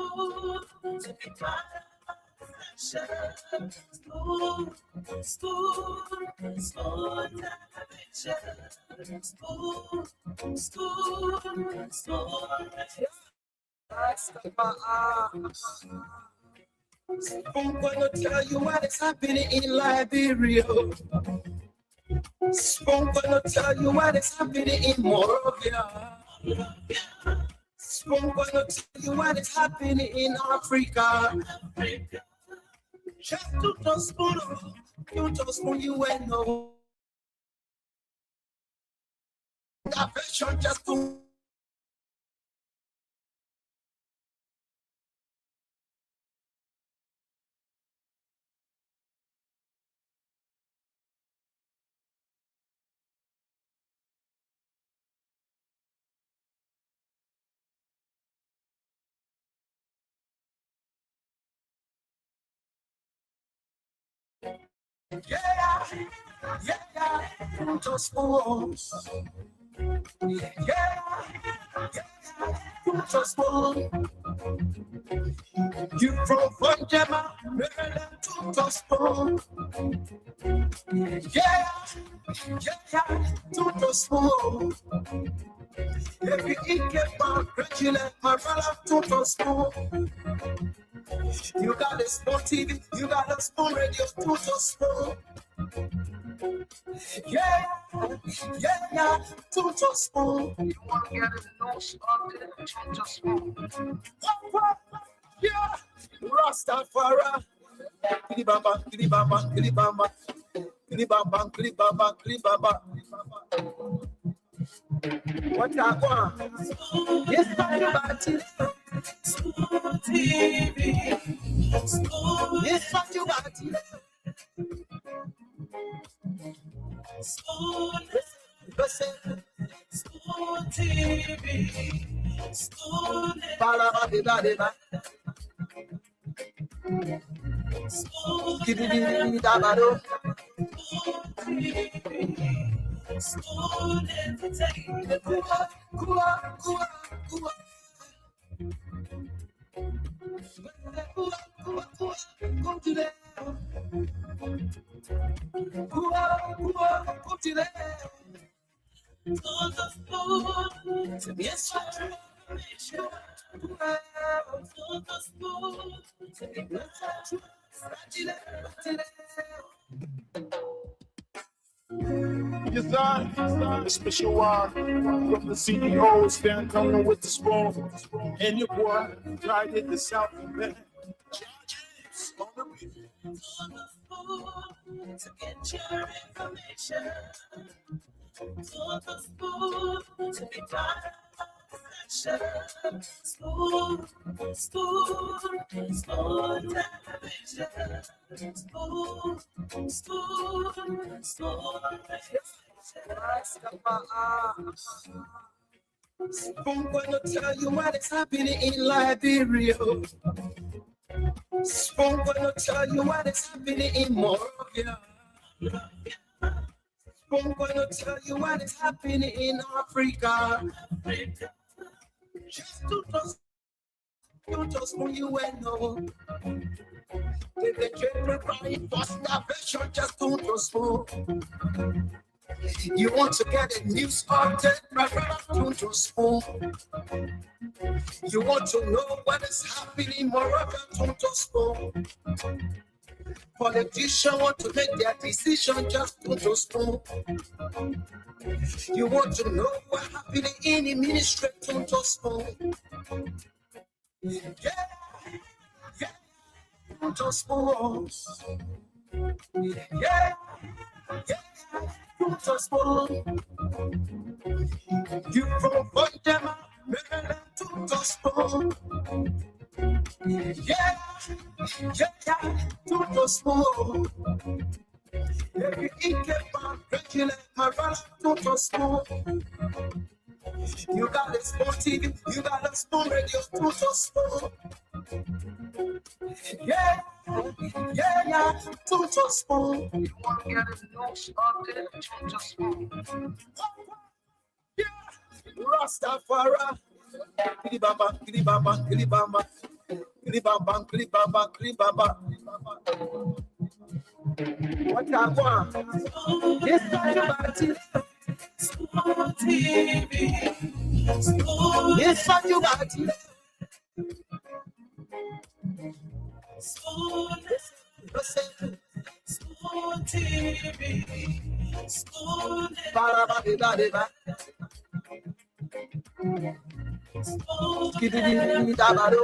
spoon to be part of affection. Spoon, spoon, spoon television. Spoon, spoon, spoon. I'm gonna tell you what is happening in Liberia. I'm gonna tell you what is happening in Morovia. I'm gonna tell you what is happening in Africa. Just to just spoon, you and no. Affection just to. Yeah, just spoon. Yeah, just spoon. You from Panjama, Maryland to Tospo. Yeah, to Tospo. Every evening, congratulate my brother to Tospo. You got a sport TV, you got a sport radio to Tospo. Yeah, to Tospo. You want to get a nose on the Tospo. Yeah, Rastafari. Kilibamba, kilibamba, kilibamba, kilibamba, kilibamba, kilibamba. What I want? Yes, everybody. Spoon TV. Spoon. Yes, what you got? Spoon. Listen. Spoon TV. Spoon. Balaba, balaba. Spoon. Kibidi, dabado. Spoon entertainment. Kua. Come to them. Kua, come to them. To the spoon to be a transformation. To the spoon to be better. Yes, I, a special one from the CEO, stand coming with the spoon. And your boy, tried it the South Bend. Charges on the beat. To the spoon to get your information. To the spoon to be part of affection. Spoon, spoon, spoon television. Spoon, spoon, spoon. I'm gonna tell you what is happening in Liberia. I'm gonna tell you what is happening in Morovia. I'm gonna tell you what is happening in Africa. Just to just when you and no. The children crying for starvation, just to just move. You want to get a news update, my brother, to just move. You want to know what is happening, moreover, to just move. Politicians want to make their decision, just to just move. You want to know what's happening in the ministry, to just move. Yeah, just move. Yeah, just move. You from Panjama, Maryland to just move. Yeah, to just move. Every evening, congratulate my brother to just move. You got a sport TV, you got a sport radio, to just move. Yeah, to just move. You want to get a nose on the to just move. Yeah, Rastafari. Kilibamba, kilibamba, kilibamba. Kribaba, kribaba, kribaba. What I want? Yes, Spoon TV. Spoon. yes, you got it. Spoon. Spoon TV. Spoon. Ba-da-ba-di-ba-di-ba. Spoon. Skididi-di-di-da-ba-do.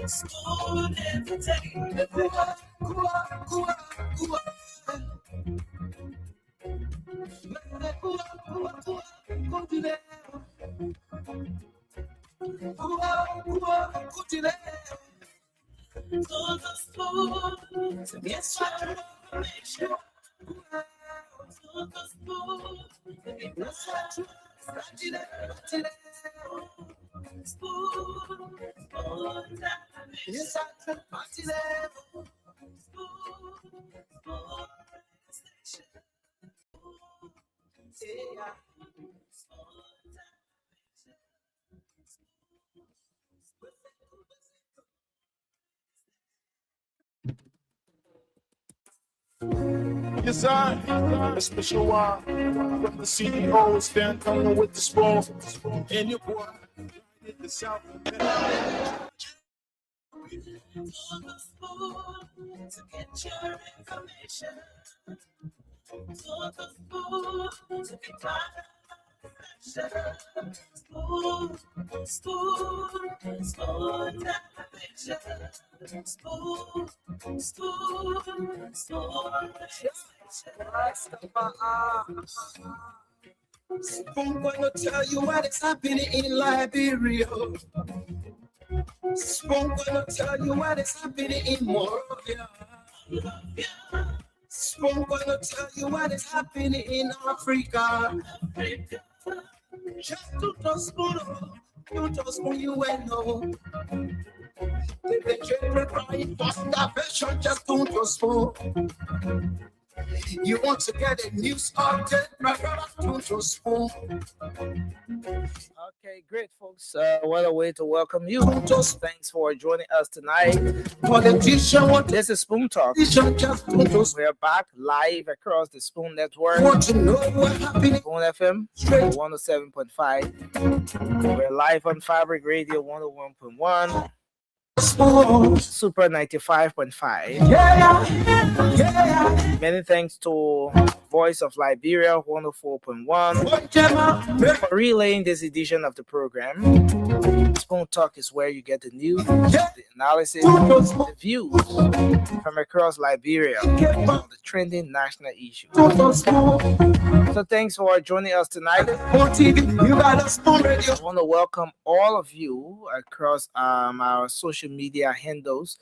Spoon Entertainment. Kua, kua, kua. Kua, kua, kua. Continue. Kua, kua, continue. To the spoon to get your information. To the spoon to get your spoon. Spoon Yes, I can party there. station. Yeah. Yes, I, a special one from the CEO, stand coming with the spoon. And your boy, hit the South. To the spoon to get your information. To the spoon to be part of the session. Spoon, spoon, spoon television. Spoon, spoon, spoon Spoon gonna tell you what is happening in Liberia. Spoon gonna tell you what is happening in Moravia. Spoon gonna tell you what is happening in Africa. Just to the spoon, you just spoon you will know. The children crying for starvation, just don't just spoon. You want to get a news update, my brother, don't just spoon. Okay, great, folks. What a way to welcome you. Don't just Thanks for joining us tonight. politician want This is Spoon Talk. politician, just don't just We're back live across the Spoon Network, want to know what happening Spoon FM straight 107.5. We're live on Fabric Radio 101.1, spoon. Super 95.5. Yeah. Many thanks to Voice of Liberia 104.1 One Gemma, for relaying this edition of the program. Spoon Talk is where you get the news, the analysis, the views from across Liberia on the trending national issues. So thanks for joining us tonight. on TV, you got a spoon radio. I want to welcome all of you across our social media handles.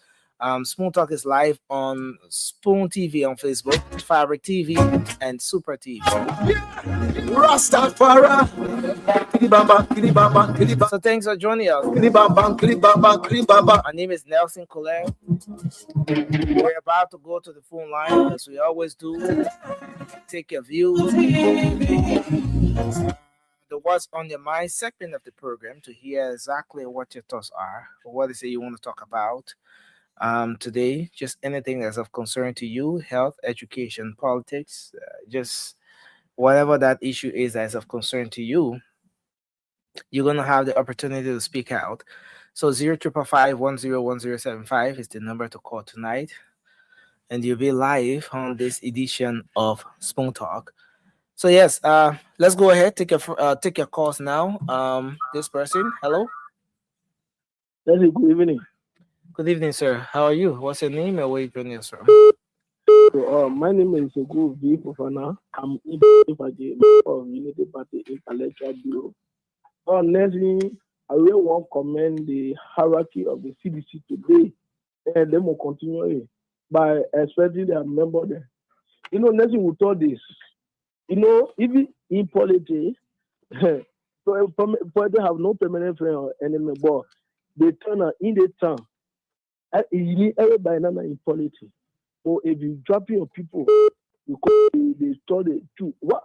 Spoon Talk is live on Spoon TV on Facebook, Fabric TV, and Super TV. Rastafari. Kiribamba, kiribamba, kiribamba, So thanks for joining us. kiribamba, kiribamba, kiribamba. My name is Nelson Colette. We're about to go to the phone line as we always do. Take your views. The What's on Your Mind segment of the program to hear exactly what your thoughts are, or what is it you want to talk about today. Just anything that's of concern to you, health, education, politics, just whatever that issue is that's of concern to you, you're going to have the opportunity to speak out. So 0555-101075 is the number to call tonight. And you'll be live on this edition of Spoon Talk. So yes, let's go ahead, take your calls now. This person, hello. Very good evening. Good evening, sir. How are you? What's your name and where you joining us from? So, my name is Ogu V. Fofana. I'm in the of Unity Party Intellectual Bureau. Next thing, I really want to commend the hierarchy of the CDC today, and they will continue it by expecting their member there. You know, next thing we told this. You know, even in politics, so they have no permanent friend or enemy, but they turn in the turn. You need everybody now in politics. Or if you drop your people, because they store the truth. What?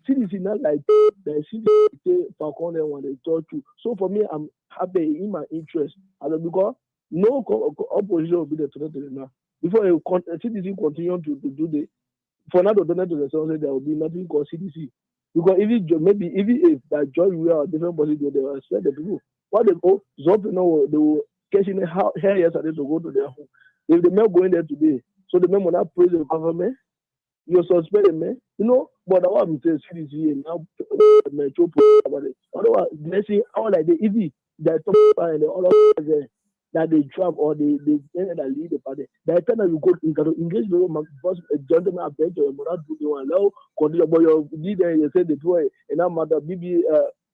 CDC not like the CDC Falcon when they talk to. So for me, I'm happy in my interest. And because no opposition will be there to now. Before CDC continue to do the for now to donate to the source, there will be nothing called CDC. Because even if that joy we are different position, they will expect the people. What they go, something now they will catch in hair yesterday to go to their home. If the men going there today, so the men will not praise the government. You suspect them, man. You know, but I want to say CDC and now metro about it. Otherwise, let's say all like the easy that talk and the other that they trap or they that lead the party. That time you go into engage the first gentleman I beg you, not do you want now continue about your leader you say deploy and that matter BB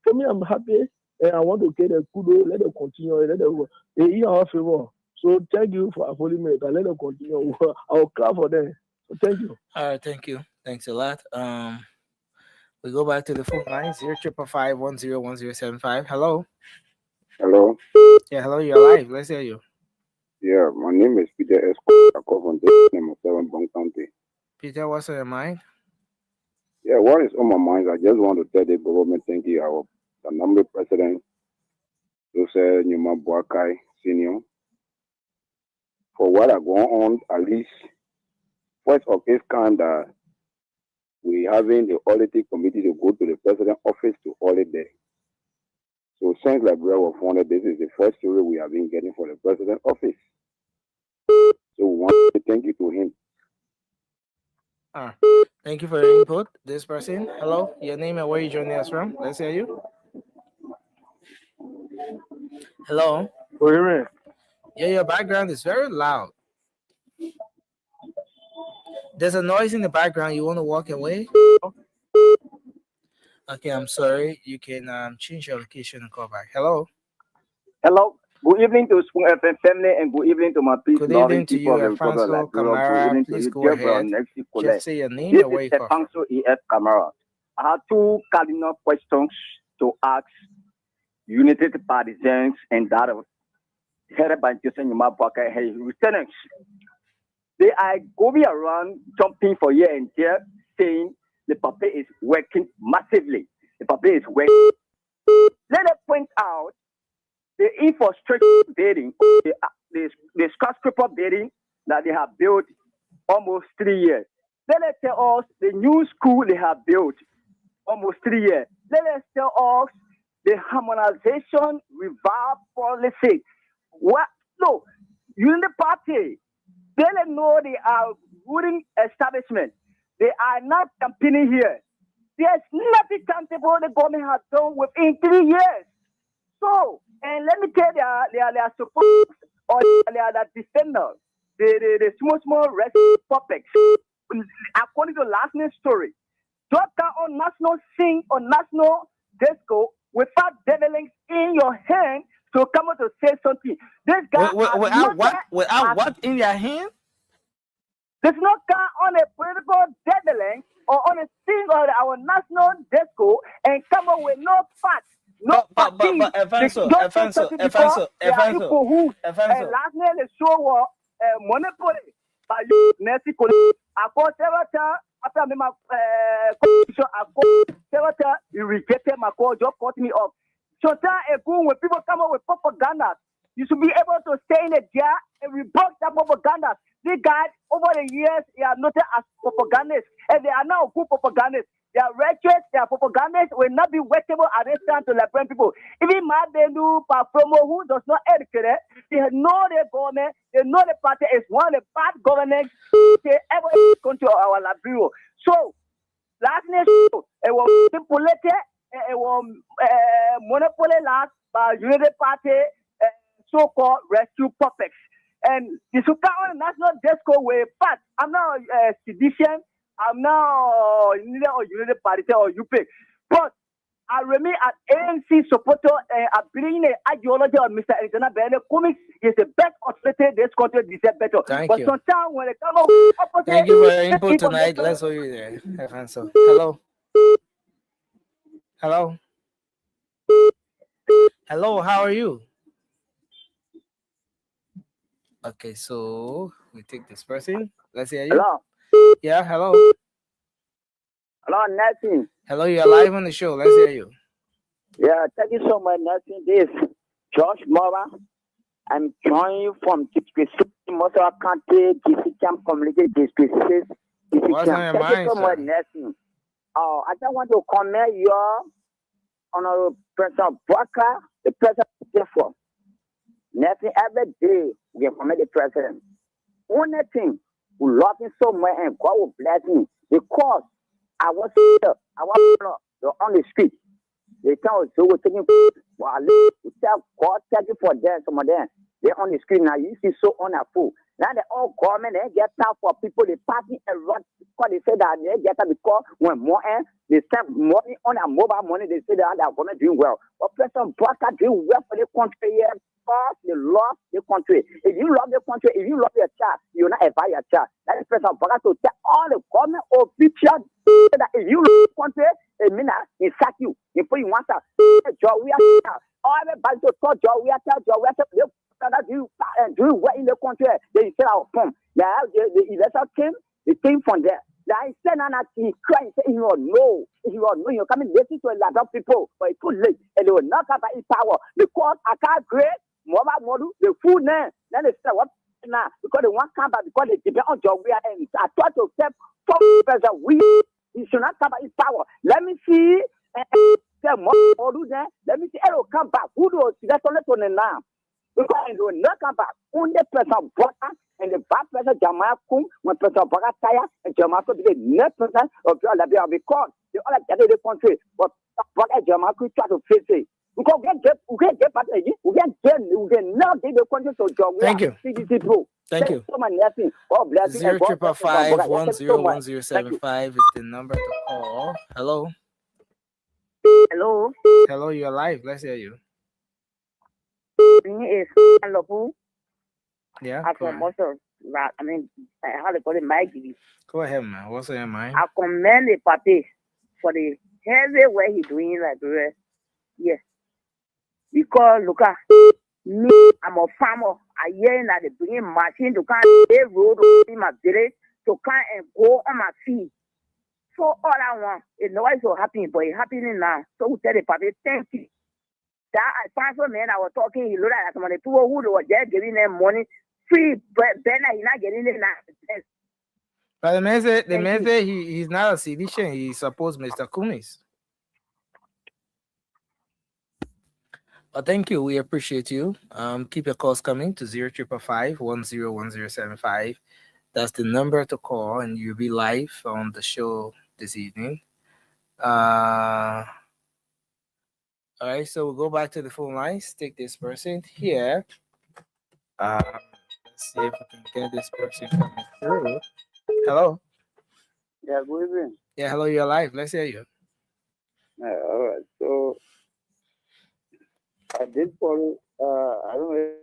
for me I'm happy and I want to get a kudo, let them continue, let them in our favor. So thank you for following me. Let them continue. I'll clap for them. So thank you. All right, thank you. Thanks a lot. We go back to the phone line 0555101075. Hello. Hello. Yeah, hello. You're live. Let's hear you. Yeah, my name is Peter Esco. I call from the name of 7 Bong County. Peter, what's on your mind? Yeah, what is on my mind? I just want to tell the government thank you, our number president, Jose Numa Boakai Senior, for what are going on. At least first of its kind that we having the auditing committee to go to the president office to audit there. So since Liberia was founded, this is the first story we have been getting for the president office. So we want to thank you to him. Thank you for your input. This person, hello, your name and where you joining us from? Let's hear you. Hello. Yeah, your background is very loud. There's a noise in the background. You want to walk away? Okay, I'm sorry. You can change your location and call back. Hello. Hello. Good evening to Spoon FM family and good evening to my people. Good evening to you, Alfonso Camara. Please go ahead. Just say your name and where you come from. Alfonso E.F. Camara. I have two cardinal questions to ask United Partisans and that of headed by Joseph Numa Boakai and his lieutenants. They are going around jumping for here and there saying the paper is working massively. The paper is working. Let us point out the infrastructure building, the skyscraper building that they have built almost 3 years. Let us tell us the new school they have built almost 3 years. Let us tell us the harmonization revive policy. What? No, Unity Party. They know they are ruling establishment. They are not campaigning here. There's nothing tangible the government has done within 3 years. So, and let me tell you, they are supposed or they are the defenders, the small rescue puppets. According to last night's story, doctor on national scene on national disco without devilings in your hand to come out to say something. This guy without what in your hand? There's no guy on a political deviling or on a scene of our national disco and come up with no facts. No, but Alfonso. And last night the show was monopoly by you, Nancy Cole. I called several times after my condition. I called several times. You rejected my call. Just cut me off. So when people come up with propaganda, you should be able to stay in a jar and rebuke that propaganda. These guys over the years they are noted as propagandists, and they are now good propagandists. Their wretched, their propagandists will not be workable at this time to Liberian people. Even Madelu Papromo, who does not educate, they know their government, they know the party is one of the bad governments they ever country of our Liberia. So, last night, it was manipulated, it was monopoly last by Unity Party, so-called rescue puppets. And the Sukan National Disco were fat. I'm not a sedition. I'm now neither or Unity Party or UP. But I remain an ANC supporter and I believe in the ideology of Mr. Alexander Bene Cummings is the best alternative this country deserves better. Thank you. Sometimes when they come out, thank you for your input tonight. Let's hold you there. So, hello. Hello. Hello, how are you? Okay, so we take this person. Let's hear you. Hello. Yeah, hello. Hello, Nelson. Hello, you're live on the show. Let's hear you. Yeah, thank you so much, Nelson. This is George Mora. I'm joining you from Mosa County, District Community District 6. What's on your Thank mind, you so much, sir? Nelson. I just want to comment your Honorable President Walker, the president for Nelson. Every day we comment the president. Only thing we love him so much and God will bless him because I was on the street. They tell us so we're taking we tell God thank you for them. Some of them they're on the screen now. You see so on a fool. Now they all government they get time for people they party and run because they say that they get time because when more they spend money on a mobile money they say that they are government doing well. But President Brocker doing well for the country here because they love the country. If you love the country, if you love your child, you're not a your child. That is President Brocker to tell all the government officials that if you love the country, it means that he sack you. Before you want to job we are all everybody to talk job we are tell job we are do what in the country they said our come. Now the election came, it came from there. Now he said he cried, he said he will know, you're coming listen to a lot of people, but it's too late and they will not have his power because I can't create mobile model, the food name. Then they said what now because they want come back because they depend on job we are and I thought to step for we he should not cover his power. Let me see let me see it will come back. Who knows that's only to now. Because it will not come back. Only person Baka and the bad person Jamakum when person Baka tire and Jamaku be the next person of your life because they all get the country. But Baka Jamaku try to face it. We can get back again. We can now get the country to John. Thank you. CDC Pro. Thank you. So many blessings. God bless you. 05551011075 is the number to call. Hello. Hello. Hello, you're live. Let's hear you. Is Lopu. Yeah. From Mosul. I mean, how they call it, Mike. Go ahead, man. What's on your mind? I commend the party for the heavy work he doing like the rest. Yes. Because look at me, I'm a farmer. I hear that they bring machine to come a road in my village to come and go on my feet. So all I want is nobody so happy, but it's happening now. So we tell the party, thank you. That I found some men I was talking, he looked at some of the people who were there giving them money free, but then he's not getting it now. But the man said he's not a civilian. He supports Mr. Kumis. Well, thank you. We appreciate you. Keep your calls coming to 05551011075. That's the number to call, and you'll be live on the show this evening. All right, so we'll go back to the phone lines. Take this person here. Let's see if we can get this person coming through. Hello. Yeah, good evening. Yeah, hello, you're live. Let's hear you. Yeah, all right. So I did follow. I don't know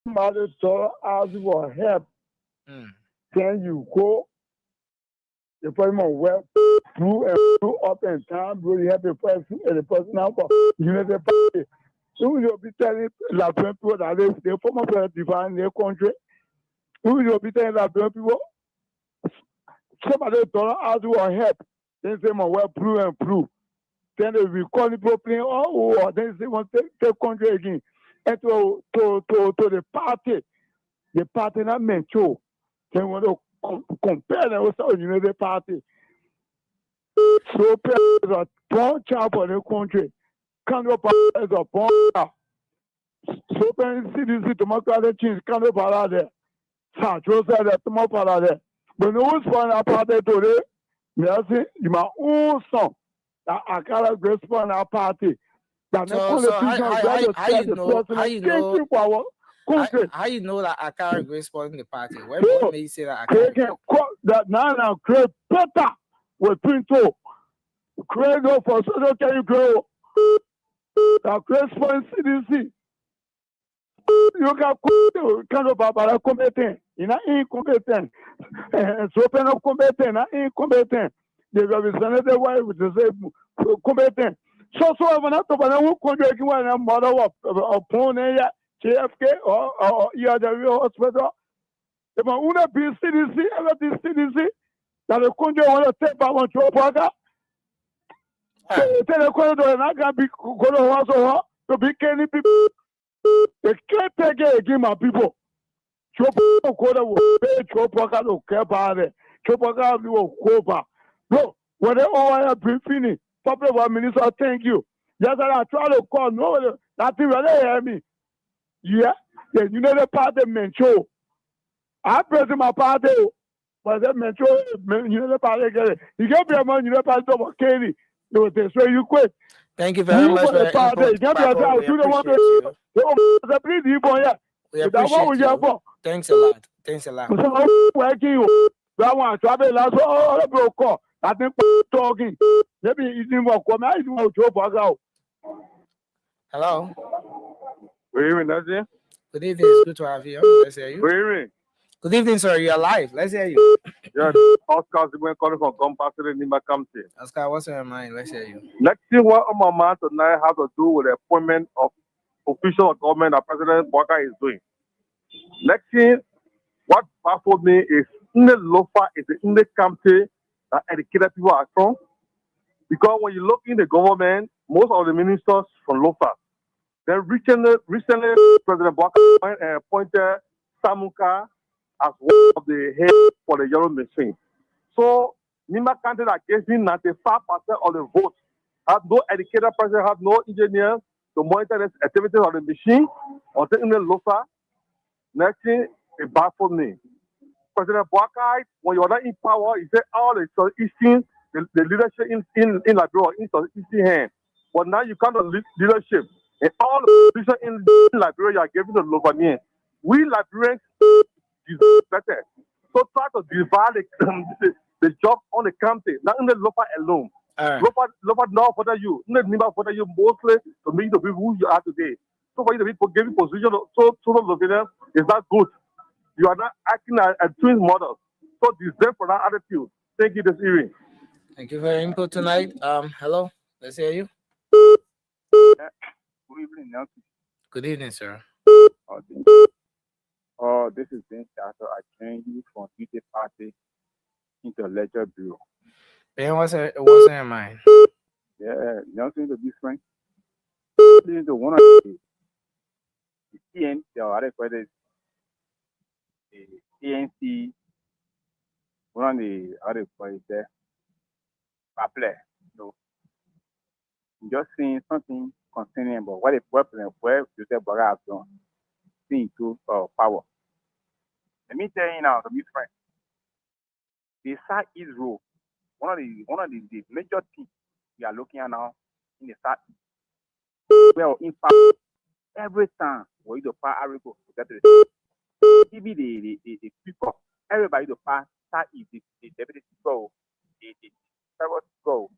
somebody to ask for help, then you go, the person will through and through up and down, really help the person and the person now for Unity Party. So you'll be telling la people that they form of a divine in their country. You'll be telling la people somebody to ask for help, then say, well, prove and prove. Then they will call the people, oh, then they want to take country again. And to the party not meant to. They want to compare them with the Unity Party. So people is a born child for the country. Canada is a born child. So people CDC democratic change Canada para there. Sancho said that tomorrow para there. But no one's for a party today. Merci, my own son. That I can't respond our party. That So how you know that I can't respond in the party? What made you say that I can't? That now create better with Pinto. Create no for so can you grow? That create for CDC. You can kind of Barbara competent. You're not incompetent. So pen of competent, not incompetent. They represented the way with the same competent. So I'm not to know contract when I'm mother of Pone, JFK or ERW hospital. If I want to be CDC, everything CDC, that the country want to take back on your brother. Tell the corridor and I can be going to be any people. They can't take it again, my people. Chopoka will pay Chopoka to care about it. Chopoka will go back. No, when they all have been finished, Public Minister, thank you. Just that I try to call, no, nothing really hear me. Yeah, the United Party mentor. I present my party, but the mentor, United Party get it. You get me among United Party over Kelly. They will destroy you quick. Thank you very much for your input, Paco. We appreciate you. We appreciate you. Thanks a lot. Thanks a lot. I think talking. Maybe it's more comment. Hello. Good evening, Nazir. Good evening. It's good to have you. Let's hear you. Good evening. Good evening, sir. You're live. Let's hear you. Yeah, Oscar is calling from Compass in Nimba County. Oscar, what's in your mind? Let's hear you. Let's see what my man tonight has to do with the appointment of official government that President Boakai is doing. Let's see what baffled me is in the Lofa is in the county that educated people are from. Because when you look in the government, most of the ministers from Lofa. Then recently President Boakai appointed Samuka as one of the head for the yellow machine. So Nimba County that gave me 95% of the votes had no educated person, had no engineer to monitor the activities of the machine until in the Lofa. Next thing, it baffled me. President Boakai, when you are not in power, he said all the Eastern, the leadership in Liberia, in Eastern hand. But now you can't leadership. And all the position in Liberia you are giving to Lobanian. We Liberians deserve better. So try to divide the job on the county, not in the Lofa alone. Lofa now for you, not Nimba for you mostly to make the people who you are today. So for you to be giving position so Slovenia is not good. You are not acting as twin models. So deserve for that attitude. Thank you this evening. Thank you for your input tonight. Hello, let's hear you. Yeah. Good evening, Nelson. Good evening, sir. This is Ben Chato. I joined you from Unity Party Intellectual Bureau. Ben, what's in your mind? Yeah, Nelson to be frank. This is the one of the TNC, or I call it the TNC, one of the other call there. Play. So, I'm just saying something concerning about what the President Joseph Boakai has done into power. Let me tell you now, to be frank, the Southeast Road, one of the major things we are looking at now in the Southeast. Well, in fact, every time we do pass Arico to get to the even the people, everybody to pass Southeast, the deputy go, the private go,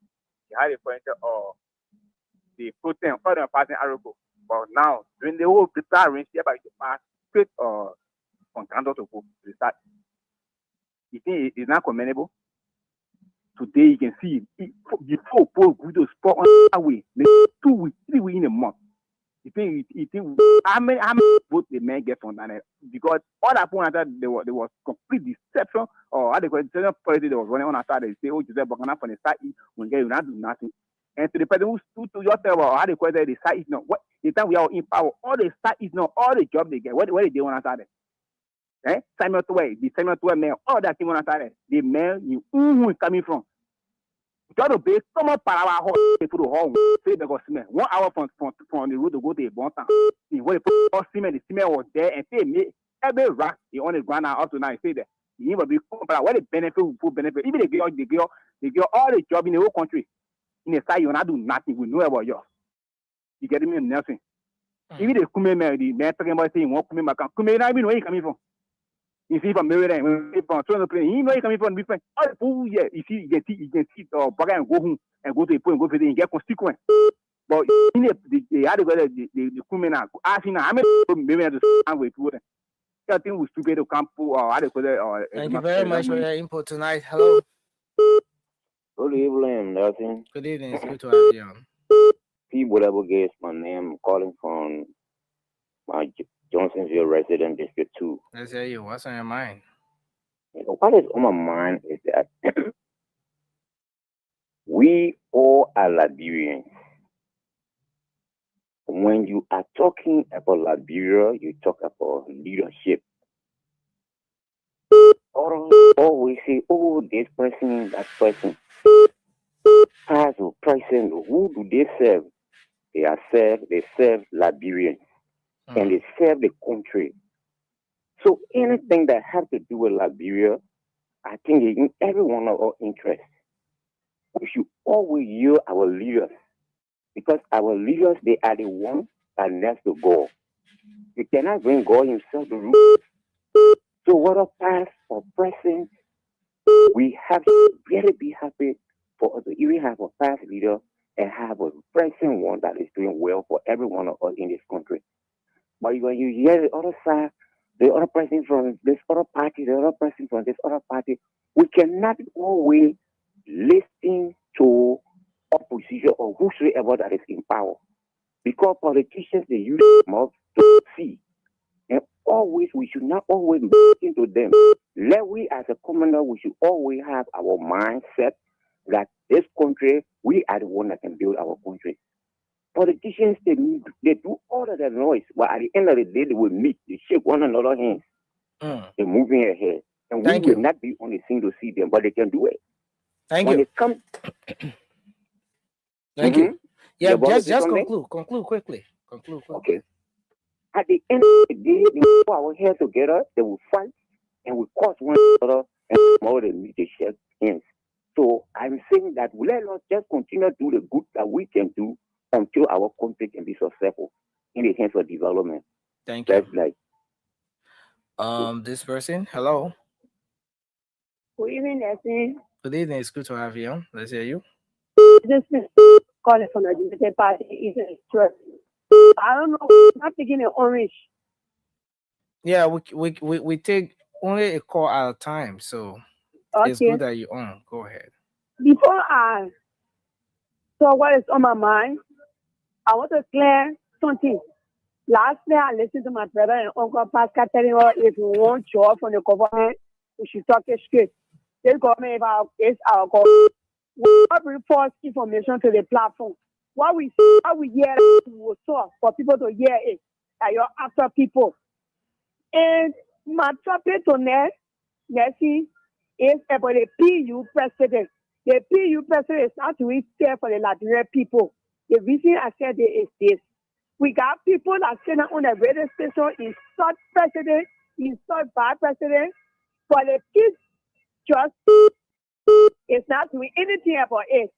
the high appointed or the protein other passing Arico. But now, during the whole preparing, everybody to pass straight from Kanto to go to start. You think it's not commendable? Today you can see before Paul Guido spot on that way, maybe 2 weeks, 3 weeks in a month. You think how many votes the men get from that? Because all that point that there was complete deception or how they call it, the policy that was running on our side. They say, oh, Joseph Bokana from the side, when you not do nothing. And to the person who stood to yourself or how they call it, the side is not what the time we are in power, all the side is not all the job they get. What they do on our side? Samuel Tuwe, the Samuel Tuwe man, all that came on our side. The man you who is coming from. Got to be so much power home to the home. Say because 1 hour from the road to go to a bon time. When they put all cement, the cement was there and say me every rock the on the ground now up to now. Say that you need to be but what the benefit full benefit. Even they get all the job in the whole country. In the side you not do nothing. We know about yours. You get me nothing. Even the Kume man, the man talking about saying what Kume Makan. Kume not even know where you coming from. You see from Maryland, from Toronto plane, you know you coming from different. All the people here, you can see Baga and go home and go to a point and go for the and get constituent. But in the other the Kume now asking how many Maryland to stand with people. I think we stupid to come or other. Thank you very much for your input tonight. Hello. Good evening, Nelson. Good evening. It's good to have you on. P. Whatever guess my name, calling from my Johnsonville resident, District 2. Let's hear you. What's on your mind? What is on my mind is that we all are Liberians. When you are talking about Liberia, you talk about leadership. Always say, oh, this person, that person. Past or present, who do they serve? They serve Liberians. And they serve the country. So anything that has to do with Liberia, I think in every one of our interests, we should always hear our leaders. Because our leaders, they are the ones that next to God. You cannot bring God himself to rule. So whether past or present, we have to really be happy for us to even have a past leader and have a present one that is doing well for every one of us in this country. But when you hear the other side, the other person from this other party, the other person from this other party, we cannot always listen to opposition or whosoever that is in power. Because politicians, they use their mouth to see. And always, we should not always listen to them. Let we as a commander, we should always have our mindset that this country, we are the one that can build our country. Politicians, they do all of that noise, but at the end of the day, they will meet, they shake one another hands. They're moving ahead. And we will not be on the scene to see them, but they can do it. Thank you. Thank you. Yeah, just conclude quickly. Okay. At the end of the day, they will put our heads together, they will fight, and we cause one another, and tomorrow they meet, they shake hands. So I'm saying that let us just continue to do the good that we can do until our country can be successful in the hands of development. Thank you. That's this person, hello. Good evening, Nelson. Good evening. It's good to have you on. Let's hear you. This is calling from the United Party. It's a stress. I don't know. I'm not taking an orange. Yeah, we take only a call at a time, so it's good that you're on. Go ahead. Before I saw what is on my mind, I want to clear something. Last night, I listened to my brother and uncle Pascal telling us if we want job from the government, we should talk it straight. This government is our government. We not bring false information to the platform. What we hear, we will talk for people to hear it. That you're after people. And my topic tonight, Nessie, is about the PU president. The PU president is not really fair for the Liberian people. The reason I said it is this. We got people that sit on the radio station, insult president, insult vice president, but the peace just is not doing anything about it.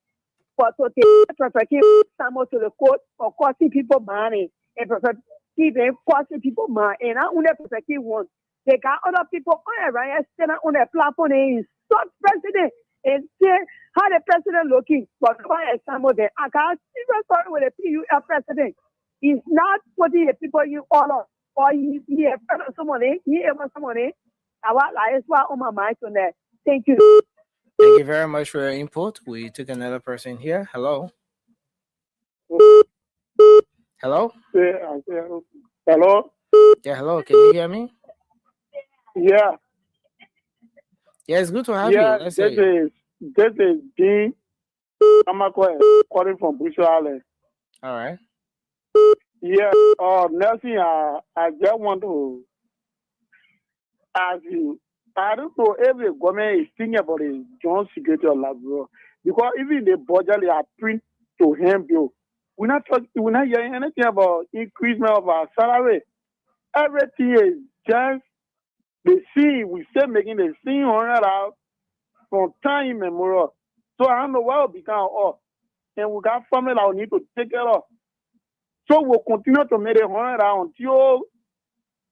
But to take someone to the court for costing people money and even costing people money, and not only protecting one. They got other people on around sitting on the platform and insult president and say how the president looking. But for example, I got serious story with the PUF president. He's not putting the people in order. or he somebody, he ever somebody. I want like why on my mind on that. Thank you. Thank you very much for your input. We took another person here. Hello. Hello? Hello? Yeah, hello. Can you hear me? Yeah. Yeah, it's good to have you. Yeah, Let's hear you. this is Dean Amakwe calling from Bristol Island. All right. Yeah, Nelson, I just want to ask you, I don't know if the government is thinking about the job security of Labrador, because even the budget they are print to him bill, we're not hearing anything about increasement of our salary. Everything is just we still making the same 100 out from time immemorial. So I don't know what will become of us. And we got family that we need to take care of. So we'll continue to make the 100 out until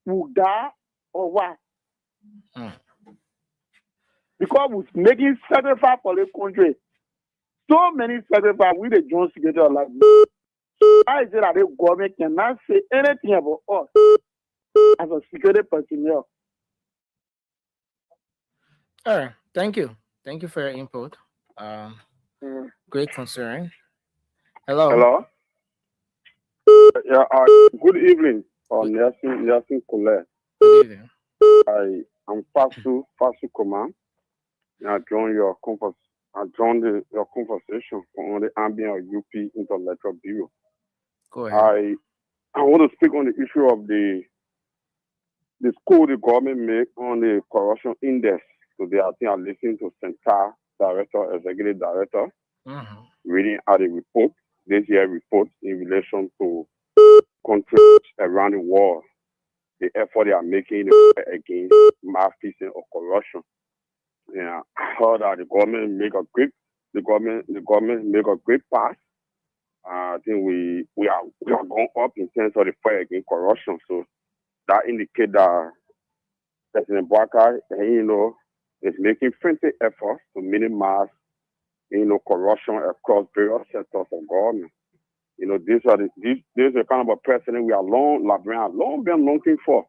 we die or what? Because we're making sacrifice for the country. So many sacrifice with the Jones security of life. Why is it that the government cannot say anything about us as a security personnel? All right. Thank you. Thank you for your input. Great concern. Hello. Hello. Yeah. Good evening. Nelson Colette. Good evening. I'm Fasu Command. I joined your your conversation on the ambient of UP Intellectual Bureau. Go ahead. I want to speak on the issue of the score the government make on the corruption index. Today, I think I listened to Center Director, Executive Director, reading out the report, this year report in relation to countries around the world, the effort they are making against malfeasance or corruption. Yeah, I heard that the government make a great pass. I think we are going up in terms of the fight against corruption. So that indicates that President Bouakai, is making frantic efforts to minimize, corruption across various sectors of government. These are the kind of a president we are long been looking for.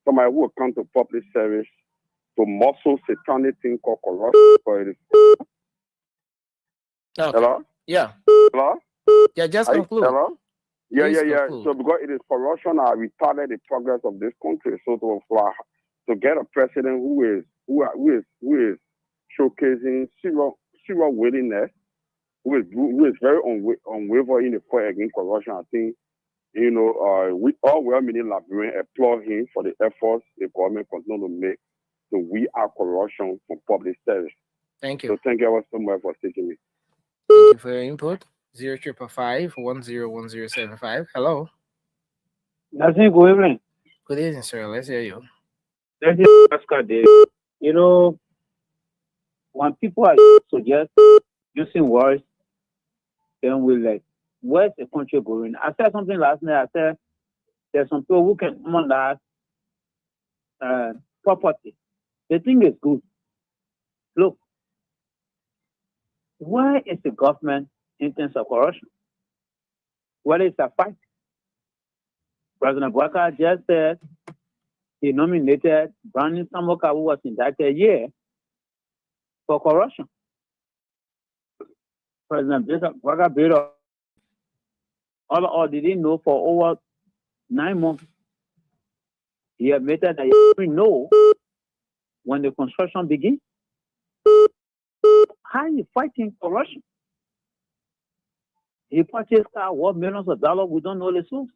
Somebody who will come to public service to muscle satanic thing called corruption. Okay. Hello? Yeah. Hello? Yeah, just conclude. Hello? Yeah. Conclude. So because it is corruption that retarded the progress of this country. So to get a president who is showcasing zero willingness, who is very unwavering in the fight against corruption, I think, we all well-meaning Liberians applaud him for the efforts the government continue to make to weed out corruption from public service. Thank you. So thank you so much for taking me. Thank you for your input. 0555-101075. Hello. Nothing, good evening. Good evening, sir. Let's hear you. This is Pascal Day. When people are suggest using words, then we like, where's the country going? I said something last night. I said there's some people who can come on that property. The thing is good. Look, where is the government in terms of corruption? Where is the fight? President Bouakai just said he nominated Brandon Samoka, who was indicted here for corruption. President Bouakai built up all didn't know for over 9 months. He admitted that he didn't know when the construction begins. How are you fighting corruption? He purchased car worth millions of dollars. We don't know the source.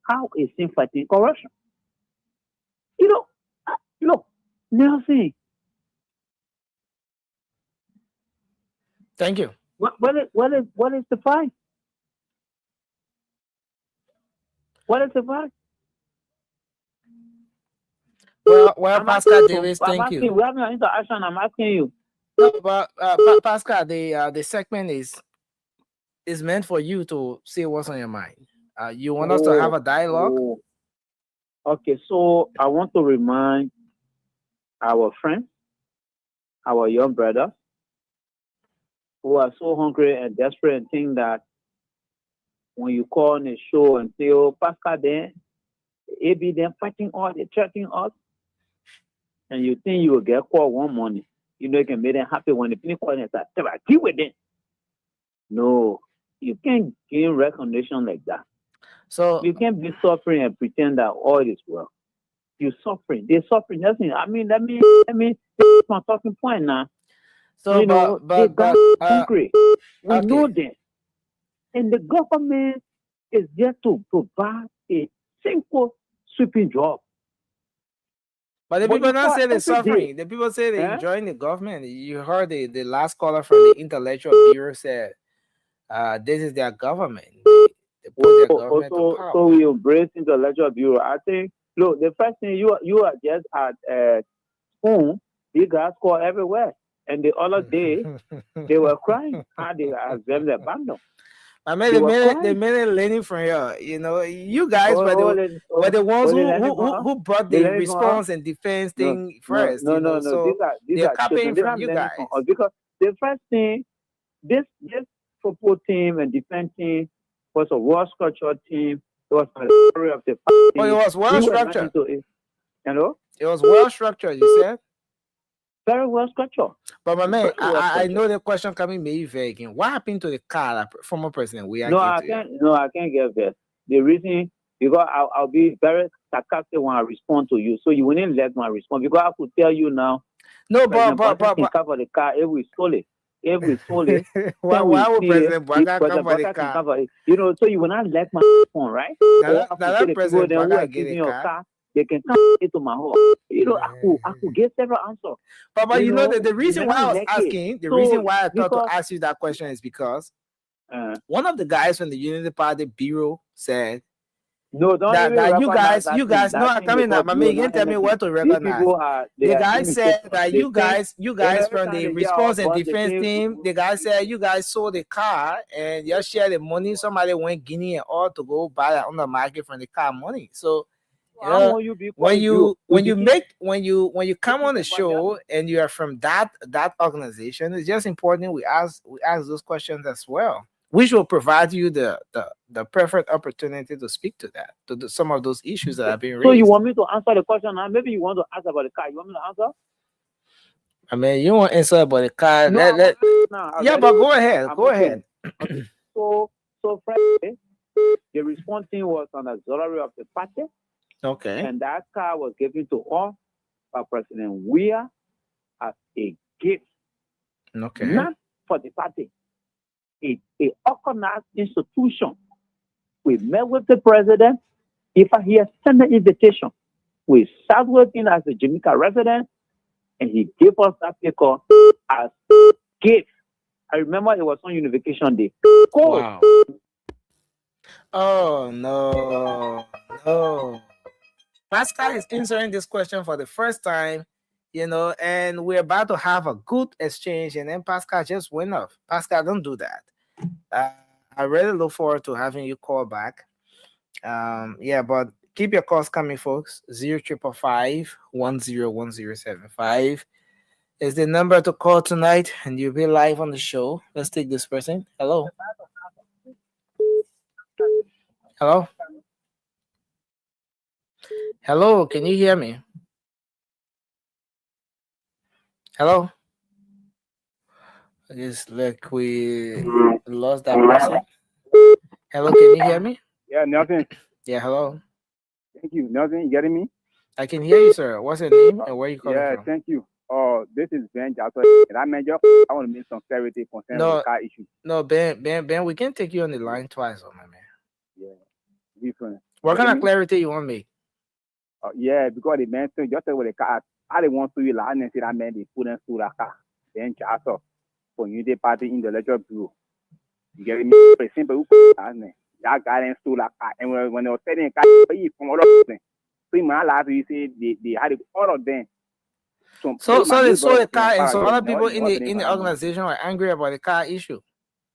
How is he fighting corruption? Nelson. Thank you. What is the fight? What is the fight? Well, Pascal Davis, thank you. We have an interaction. I'm asking you. No, but Pascal, the segment is meant for you to say what's on your mind. You want us to have a dialogue? Okay, so I want to remind our friends, our young brothers, who are so hungry and desperate and think that when you call on a show and say, "Oh, Pascal, then It be them fighting all, they threatening us, and you think you will get called one morning. You know you can make them happy when the people call and say, deal with them. No, you can't gain recognition like that. So you can't be suffering and pretend that all is well. You're suffering. They're suffering. Nothing. I mean, let me take my talking point now. So, you know, they got hungry. We okay. know that. And the government is there to provide a simple sweeping job. But the But people you don't saw say they're every suffering. day. The people say they're Eh? enjoying the government. You heard the last caller from the Intellectual Bureau said this is their government. They put their government to power. So we embrace intellectual bureau. I think, look, the first thing you are just at home, you guys call everywhere. And the other day, they were crying how they have them abandoned. I mean, the minute learning from you, you know, you guys were the ones who brought the response and defense thing first. No. So These are copying children. from you guys. From us because the first thing, this football team and defense team was a well-structured team. It was a story of the party. Oh, it was well-structured. You know? It was well-structured, you said? Very well-structured. But my man, I know the question coming maybe vague again. What happened to the car that former president we I can't get that. The reason, because I'll be very sarcastic when I respond to you. So you wouldn't let me respond because I could tell you now. No, but cover the car if we stole it. If we stole it, why would President Bwaga cover the car? You know, so you will not let my phone, right? Now that President Bwaga get a car. They can come into my home. You know, I could get several answers. But you know the reason why I was asking, the reason why I thought to ask you that question is because one of the guys from the Unity Party Bureau said, "No, don't that you guys. No, I'm coming now. My man, you can tell me what to recognize." The guy said that you guys from the response and defense team, the guy said you guys sold the car and you share the money. Somebody went Guinea and all to go buy it on the market from the car money. So. When you come on the show and you are from that organization, it's just important we ask those questions as well, which will provide you the perfect opportunity to speak to that, to some of those issues that have been raised. So you want me to answer the question now? Maybe you want to ask about the car. You want me to answer? I mean, you want to answer about the car? Yeah, but go ahead. Go ahead. Okay. So Friday, the response team was on the auxiliary of the party. Okay. And that car was given to us by President Weah as a gift. Okay. Not for the party. A organized institution. We met with the president. If he has sent an invitation, we sat with him as a Jamaica resident, and he gave us that vehicle as a gift. I remember it was on Unification Day. Wow. Oh, no. Pascal is answering this question for the first time, you know, and we're about to have a good exchange, and then Pascal just went off. Pascal, don't do that. I really look forward to having you call back. Yeah, but keep your calls coming, folks. 0555-101075 is the number to call tonight, and you'll be live on the show. Let's take this person. Hello. Hello, can you hear me? Hello? I guess like we lost that person. Hello, can you hear me? Yeah, Nelson. Yeah, hello. Thank you. Nelson, you getting me? I can hear you, sir. What's your name and where are you calling from? Yeah, thank you. This is Ben Jackson. I want to make some clarity concerning the car issue. No, Ben, we can take you on the line twice, my man. Yeah, different. What kind of clarity you want me? Yeah, because the man said just with the car, I didn't want to lie and say that man they put in to the car. Then just for Unity Party Intellectual Bureau. You get me? For example, that guy in to the car, and when they were selling car, from all of them, so my last you say they had all of them. So they sold the car, and so other people in the organization were angry about the car issue.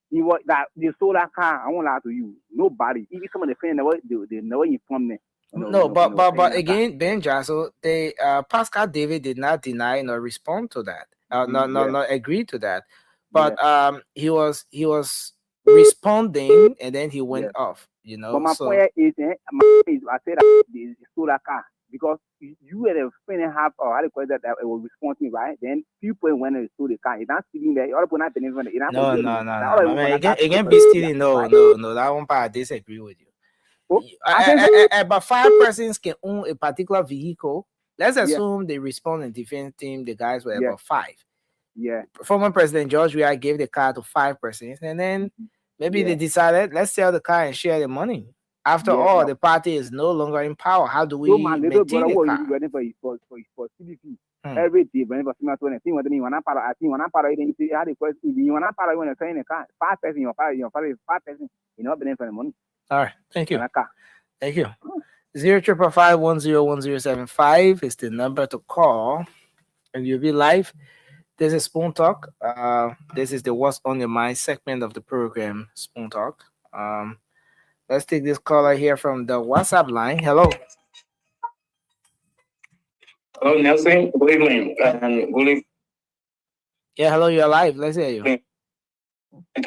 It was that they sold that car. I won't lie to you. Nobody, even some of the friends, they never informed me. No, but again, Ben Jasso, Pascal David did not deny nor respond to that. Not agree to that. But he was responding, and then he went Yes. off. You But know, my so point is, I said that they stole that car because you were the friend and half or how they call it that it was responding, right? Then people when they stole the car, it's not stealing there. You're not benefiting. It's not no, for no, you. no, Now no. all My man, I got again, to be stealing. No, right? no. That one part I disagree with you. Oh, I said But 5 persons can own a particular vehicle. Let's Yeah. assume they respond in defense team. The guys were Yeah. about 5. Yeah. Former President George Weah gave the car to 5 persons, and then maybe Yeah. they decided, let's sell the car and share the money. After Yeah. all, No. the party is no longer in power. How do So we my little maintain brother the was car? running for CDP. Hmm. Every day, whenever someone told me, when I'm part of, I think when I'm part of it, you see, I had a question. When I'm part of when I'm saying the car, 5 person, you're part of 5 person, you're not benefiting from the money. All right, thank you. And a car. Thank you. 05551011075 is the number to call, and you'll be live. This is Spoon Talk. This is the What's on Your Mind segment of the program, Spoon Talk. Let's take this caller here from the WhatsApp line. Hello. Hello, Nelson. Good evening. And good evening Yeah, hello, you're live. Let's hear you. to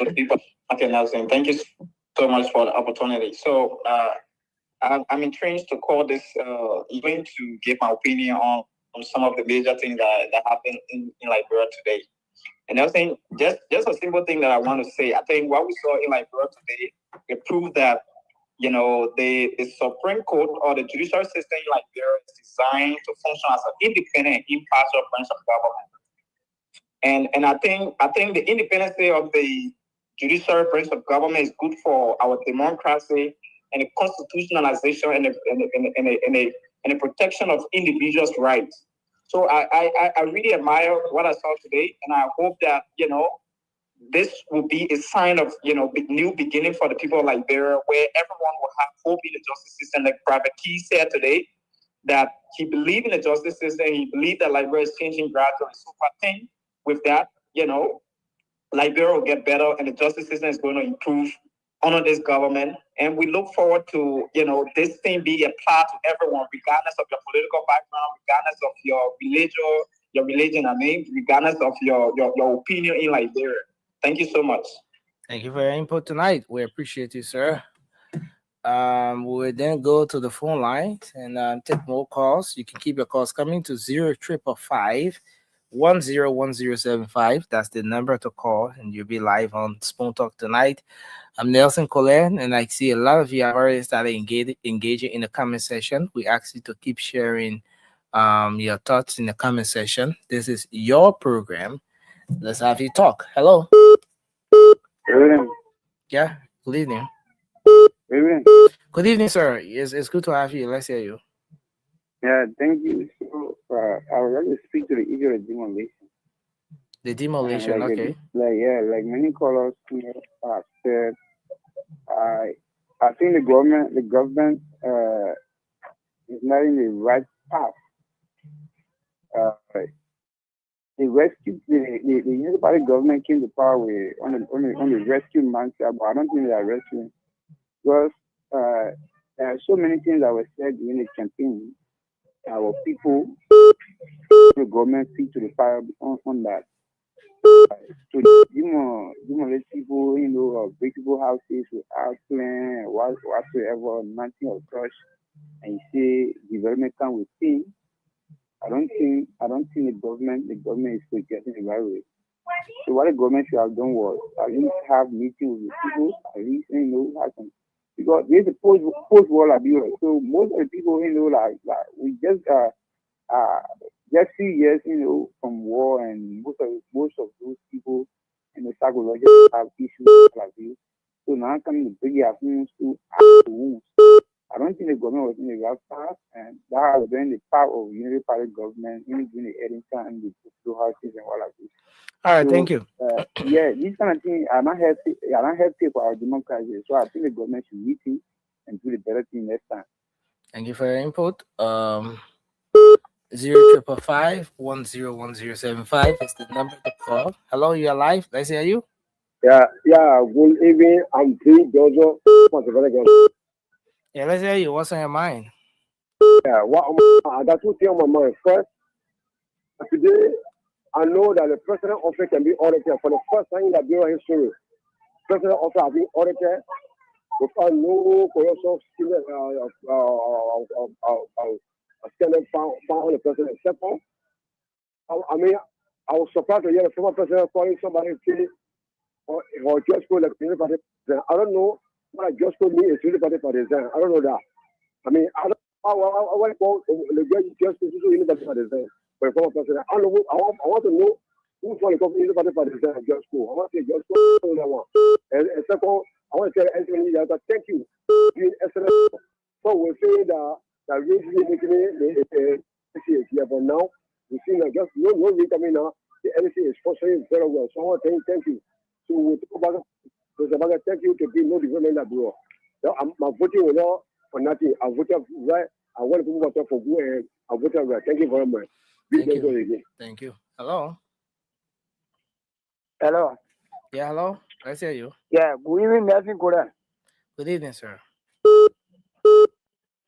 the people. Okay, Nelson. Thank you so much for the opportunity. So, I'm intrigued to call this event to give my opinion on some of the major things that happened in Liberia today. And I was saying just a simple thing that I want to say. I think what we saw in Liberia today, it proved that the Supreme Court or the judicial system in Liberia is designed to function as an independent, impartial branch of government. And I think the independence of the judicial branch of government is good for our democracy and the constitutionalization and the protection of individuals' rights. So I really admire what I saw today, and I hope that this will be a sign of new beginning for the people of Liberia, where everyone will have hope in the justice system. Like Private Key said today, that he believed in the justice system, he believed that Liberia is changing gradually. So I think with that, Liberia will get better, and the justice system is going to improve under this government. And we look forward to this thing being applied to everyone, regardless of your political background, regardless of your religion, regardless of your opinion in Liberia. Thank you so much. Thank you for your input tonight. We appreciate you, sir. We'll then go to the phone lines and take more calls. You can keep your calls coming to 05551101075. That's the number to call, and you'll be live on Spoon Talk tonight. I'm Nelson Colette, and I see a lot of you have already started engaging in the comment section. We ask you to keep sharing your thoughts in the comment section. This is your program. Let's have you talk. Hello. Good evening. Yeah, good evening. Good evening. Good evening, sir. It's good to have you. Let's hear you. Yeah, thank you. So, I would like to speak to the issue of demolition. The demolition, okay. Like many callers have said, I think the government is not in the right path. The United Party government came to power with on the rescue mindset, but I don't think they are rescuing, because there are so many things that were said during the campaign. Our people, the government speak to the fire on that. To demolish people, break people houses without plan, whatsoever, nothing of such, and you say development come with things. I don't think the government is projecting the right way. So what the government should have done was at least have meetings with the people, at least have some, because there's a post-war abuse. So most of the people we just few years from war, and most of those people psychological have issues with abuse. So now coming to bring their homes to wounds. I don't think the government was in the right path, and that has been the part of Unity Party government, even during the Eddington and the two houses and all of this. All right, thank you. These kind of things are not healthy for our democracy. So I think the government should meet it and do the better thing next time. Thank you for your input. 05551101075 is the number to call. Hello, you're live. Let's hear you. Yeah. Good evening. I'm P. Jojo. Yeah, let's hear you. What's on your mind? Yeah, I got two things on my mind. First, today, I know that the president office can be audited for the first time in the Bureau history. president also have been audited. We found no corruption scandal found on the president except for. I mean, I was surprised to hear the former president calling somebody say, or just go like the party president. I don't know what I just told me is really party president. I don't know that. I mean, I want to call the just to the party president for the former president. I don't know. I want to know who's going to come in the party president. Just go. I want to say just go that one. And second, I want to tell Anthony that thank you. Doing excellent. So we're saying that really making it here, but now we see that just no coming now. The NC is functioning very well. So I want to thank you. So we talk about thank you to be no development that bro. I'm voting without for nothing. I voted right. I want to vote for good and I voted right. Thank you very much. Thank you. Hello. Hello. Yeah, hello. Let's hear you. Yeah, good evening, Nelson Korea. Good evening, sir.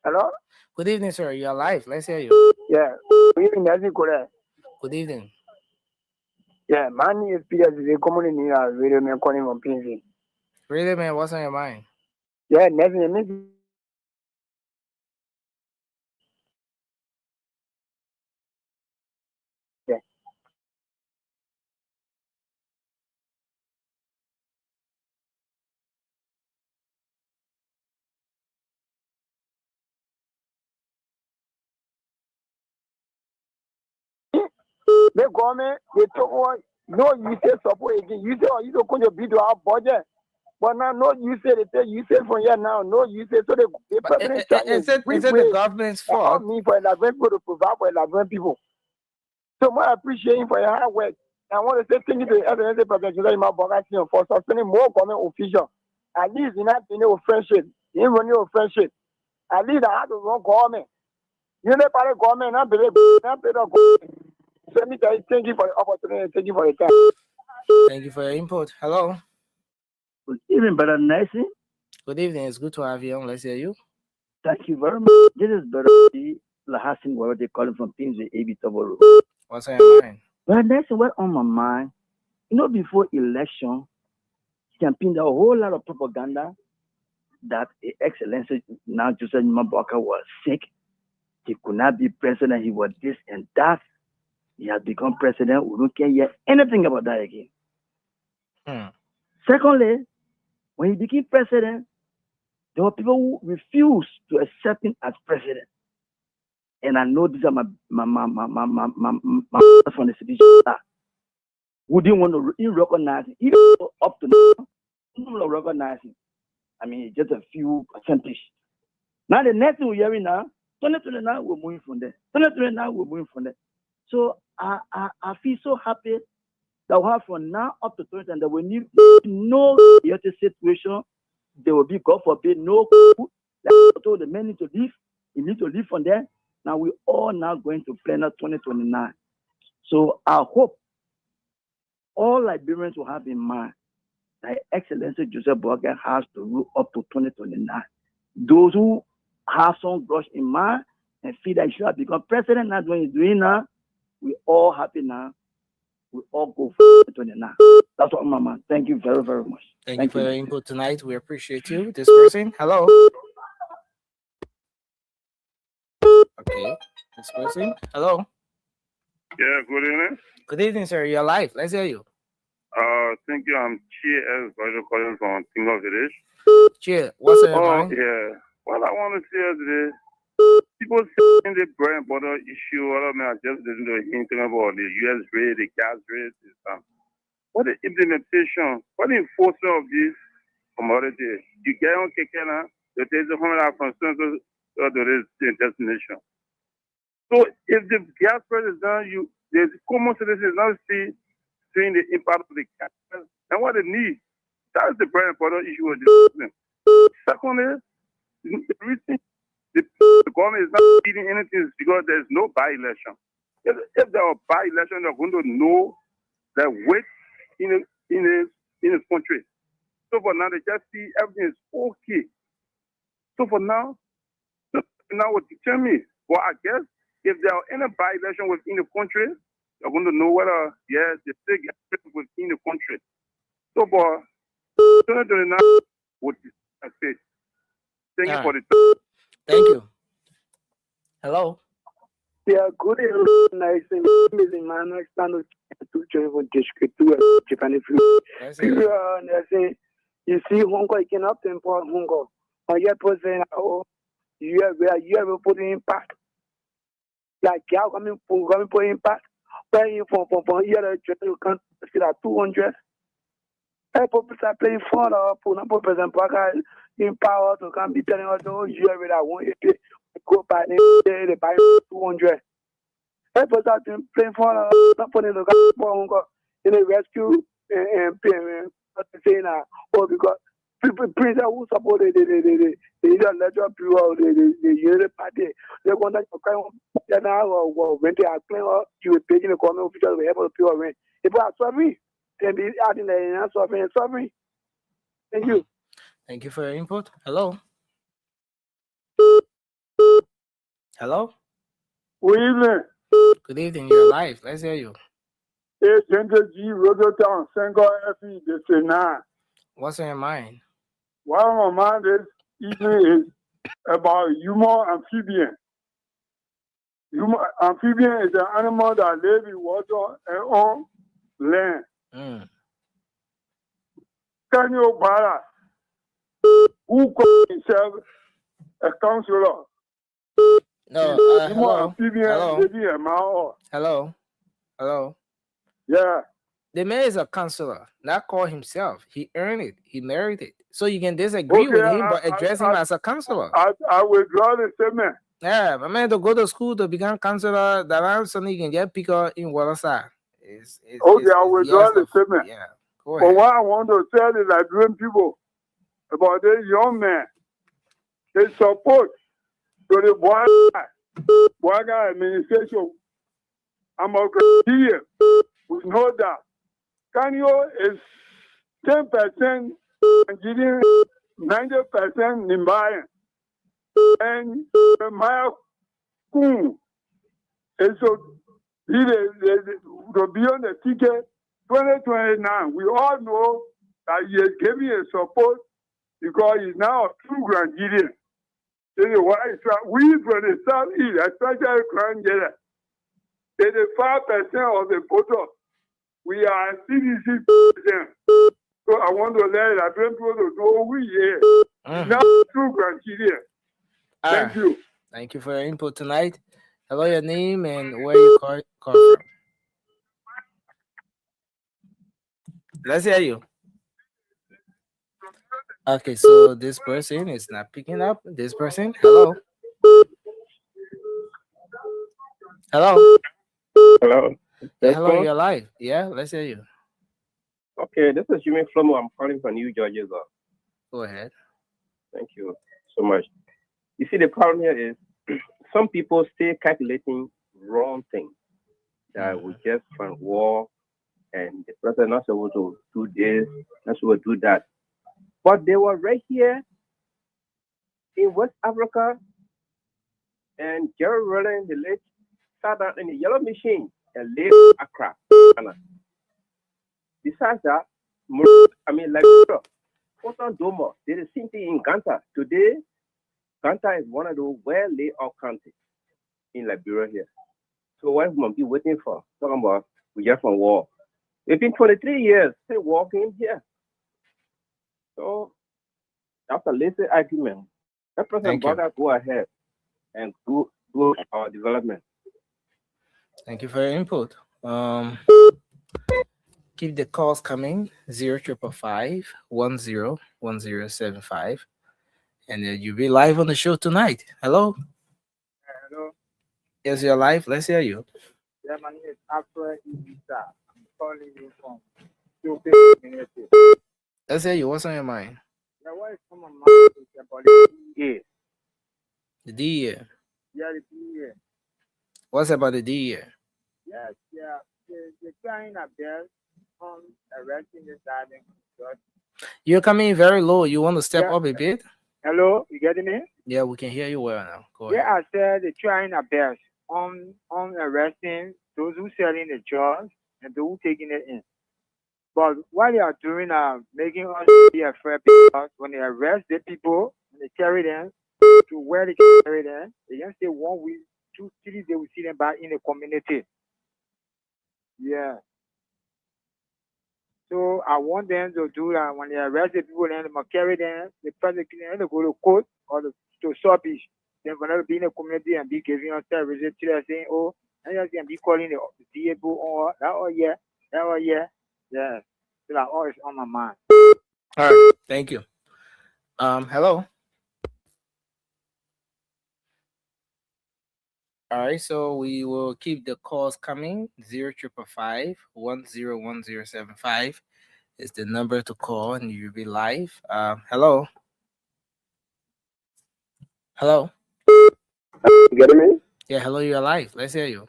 Hello? Good evening, sir. You're live. Let's hear you. Yeah, good evening, Nelson Korea. Good evening. Yeah, my name is Peter. The community radio man calling from PNC. Really, man, what's on your mind? Yeah, Nelson. Yeah. The government, they took one, no, you say support again. You say, you don't contribute to our budget. But now, no, you say, they say, you say from here now, no, you say, so the president Is it the government's fault? Me for 11 people to provide for 11 people. So much appreciating for your hard work. I want to say thank you to the SNSA President for suspending more government officials. At least in that friendship, in renewal friendship. At least I had to run government. You know, part of government, I believe, so let me tell you, thank you for the opportunity. Thank you for your time. Thank you for your input. Hello. Good evening, Brother Nelson. Good evening. It's good to have you on. Let's hear you. Thank you very much. This is Brother Lahassin, where they call him from PNC AB Toboro. What's on your mind? Brother Nelson, what's on my mind? You know, before election, campaign, there was a whole lot of propaganda that His Excellency now Joseph Mabaka was sick. He could not be president. He was this and that. He has become president. We don't care yet anything about that again. Secondly, when he became president, there were people who refused to accept him as president. And I know these are my from the city who didn't want to recognize him. Even up to now, don't recognize him. I mean, just a few percentage. Now the next thing we're hearing now, 2029 we're moving from there. 2029 we're moving from there. So I feel so happy that we have from now up to 20, and that we need no situation. There will be, God forbid, no told the men need to leave. You need to leave from there. Now we all now going to plan 2029. So I hope all Liberians will have in mind that Excellency Joseph Boakai has to rule up to 2029. Those who have some grudge in mind and feel that he should have become president, not what he's doing now, we all happy now. We all go for 2029. That's what my man. Thank you very, very much. Thank you for your input tonight. We appreciate you. This person, hello. Okay, this person, hello. Yeah, good evening. Good evening, sir. You're live. Let's hear you. Thank you. I'm Chia calling from Tingo Village. Chia, what's your mind? Yeah. What I want to say today, people saying the bread and butter issue, all of them are just listening to anything about the US rate, the gas rate, and stuff. What the implementation, what the enforcement of this commodity? You get on Kekena, you take the 100 from Central to the destination. So if the gas price is down, the common citizens now seeing the impact of the gas price and what they need. That's the bread and butter issue of this. Secondly, the reason the government is not eating anything is because there's no by-election. If there are by-election, they're going to know their weight in the country. So for now, they just see everything is okay. So for now what tell me, well, I guess if there are any by-election within the country, they're going to know whether, yes, they still get within the country. So, but 2029 would be a state. Thank you All for right. the Thank you. Hello. Yeah, good nice and amazing man. I stand to travel district to Japan. If you you see Hong Kong, you cannot import Hong Kong. Or you present, oh, you have put impact. Like, how coming for impact? Paying for here, you can't see that 200. People are playing for the present in power to come be telling us, oh, you have that one, go buy they buy 200. People are playing for not putting the Hong Kong in a rescue and payment. Saying, oh, because people who support the legislature bureau, the unity party, they want to kind of now when they are playing you will pay the government officials will help people win. If I sorry, then be adding the answer sorry. Thank you. Thank you for your input. Hello. Hello. Good evening. Good evening. You're live. Let's hear you. Agent G. Rodotown, Sengo FE, the Senate. What's on your mind? What on my mind this evening is about human amphibian. Human amphibian is an animal that lives in water and on land. Can you buy who calls himself a counselor? No, Human hello. amphibian Hello. living a mile. Hello. Hello. Yeah. The man is a counselor, not call himself. He earned it. He married it. So you can disagree with him, but address him as a counselor. I withdraw the statement. Yeah, my man to go to school to become counselor, that I'm something you can get pick up in Waterside. Okay, I withdraw the statement. Yeah, go But ahead. what I want to tell the Liberian people about this young man, they support to the Boaga administration. I'm a here. We know that. Kanyo is 10% Nigerian, 90% Nimbayan. And Maya Kun is so to be on the ticket 2029. We all know that he is giving a support because he's now a true Nigerian. This is why we from the Southeast, especially Grand Jeda, 85% of the voters, we are CDC percent. So I want to let Liberian people to know who he is. Now true Nigerian. Thank you. Thank you for your input tonight. Hello, your name and where you call from. Let's hear you. Okay, so this person is not picking up. This person, hello. Hello. Hello. Yeah, hello, you're live. Yeah, let's hear you. Okay, this is Jimmy Flomo. I'm calling from New Georgia. Go ahead. Thank you so much. You see, the problem here is some people stay calculating wrong things. That we just from war and the president not supposed to do this, not supposed to do that. But they were right here in West Africa, and Gerald Rowland, the late, sat down in the yellow machine and laid Accra. Besides that, Liberia, Portland Domo did the same thing in Ganta. Today, Ganta is one of the well laid out countries in Liberia here. So what we be waiting for? Talking about we just from war. It's been 23 years they walking here. So that's a lazy argument. That President Baga go ahead and do our development. Thank you for your input. Keep the calls coming 0555-101075, and you'll be live on the show tonight. Hello. Hello. Yes, you're live. Let's hear you. Yeah, my name is Alfred Ibisa. I'm calling you from Ethiopia community. Let's hear you. What's on your mind? Yeah, what is on my mind is about the DA. The DA. Yeah, the DA. What's about the DA? Yes, yeah. They're trying their best on arresting this garden. You're coming in very low. You want to step up a bit? Hello, you getting me? Yeah, we can hear you well now. Go ahead. Yeah, I said they're trying their best on arresting those who selling the drugs and those who taking it in. But what they are doing making us be afraid because when they arrest the people, when they carry them to where they carry them, they just say 1 week, 2 cities, they will see them back in the community. Yeah. So I want them to do that when they arrest the people, then they must carry them, they prosecute them, they go to court or to Shortbeach. They're going to be in the community and be giving us services to them saying, oh, and just can be calling the people or that, oh yeah, that, oh yeah. Yeah. So that all is on my mind. All right. Thank you. Hello. All right, so we will keep the calls coming. 0555-101075 is the number to call, and you'll be live. Hello. Hello. You getting me? Yeah, hello. You're live. Let's hear you.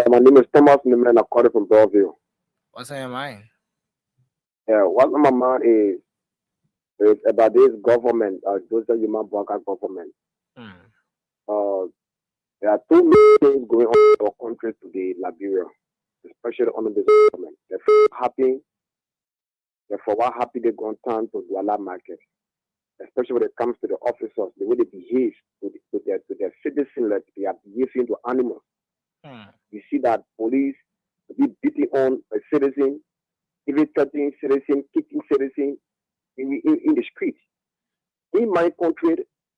My name is Thomas Niman. I'm calling from Belleville. What's on your mind? Yeah, what's on my mind is about this government, Joseph Yuma Bwaka government. There are too many things going on in our country today, Liberia, especially under this government. They're happy. Therefore, what happy they go turn to Douala market, especially when it comes to the officers, the way they behave to their citizens, like they are behaving to animals. You see that police be beating on a citizen, even threatening citizen, kicking citizen in the streets. In my country,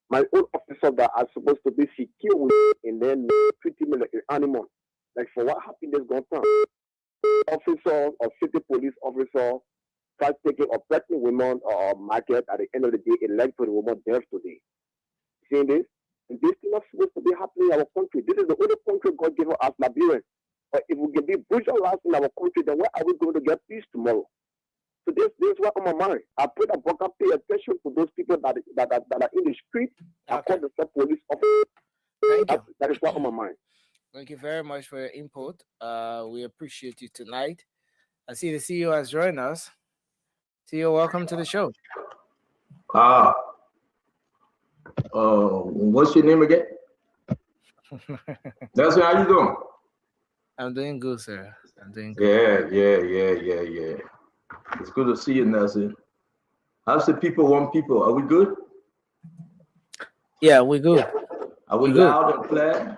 my own officers that are supposed to be secure with and then treating me like an animal. Like for what happened is going on. Officer or city police officer start taking or threatening women or market at the end of the day and led for the woman death today. Seeing this? And this is not supposed to be happening in our country. This is the only country God gave us Liberians. But if we can be brutalized in our country, then where are we going to get peace tomorrow? So this is what on my mind. I pray that Bwaka pay attention to those people that are in the street. I call the police officers. That is what on my mind. Thank you very much for your input. We appreciate you tonight. I see the CEO has joined us. CEO, welcome to the show. What's your name again? That's how you doing? I'm doing good, sir. I'm doing good. Yeah. It's good to see you, Nelson. How's the people, one people? Are we good? Yeah, we're good. Are we loud and clear?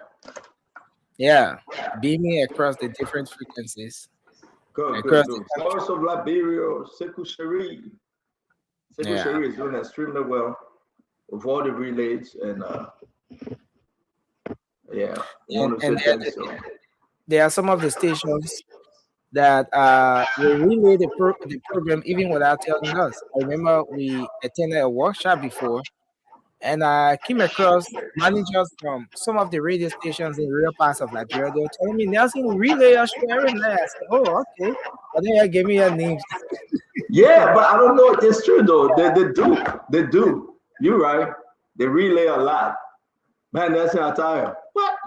Yeah, beaming across the different frequencies. Good. Voice of Liberia, Sekou Sherry. Sekou Sherry is doing extremely well with all the relays and there are some of the stations that will relay the program even without telling us. I remember we attended a workshop before, and I came across managers from some of the radio stations in rural parts of Liberia. They were telling me, Nelson, relay your show every night. I said, oh, okay. But then you gave me your name. Yeah, but I don't know if it's true, though. They do. You're right. They relay a lot. Man, that's how I tell you. What?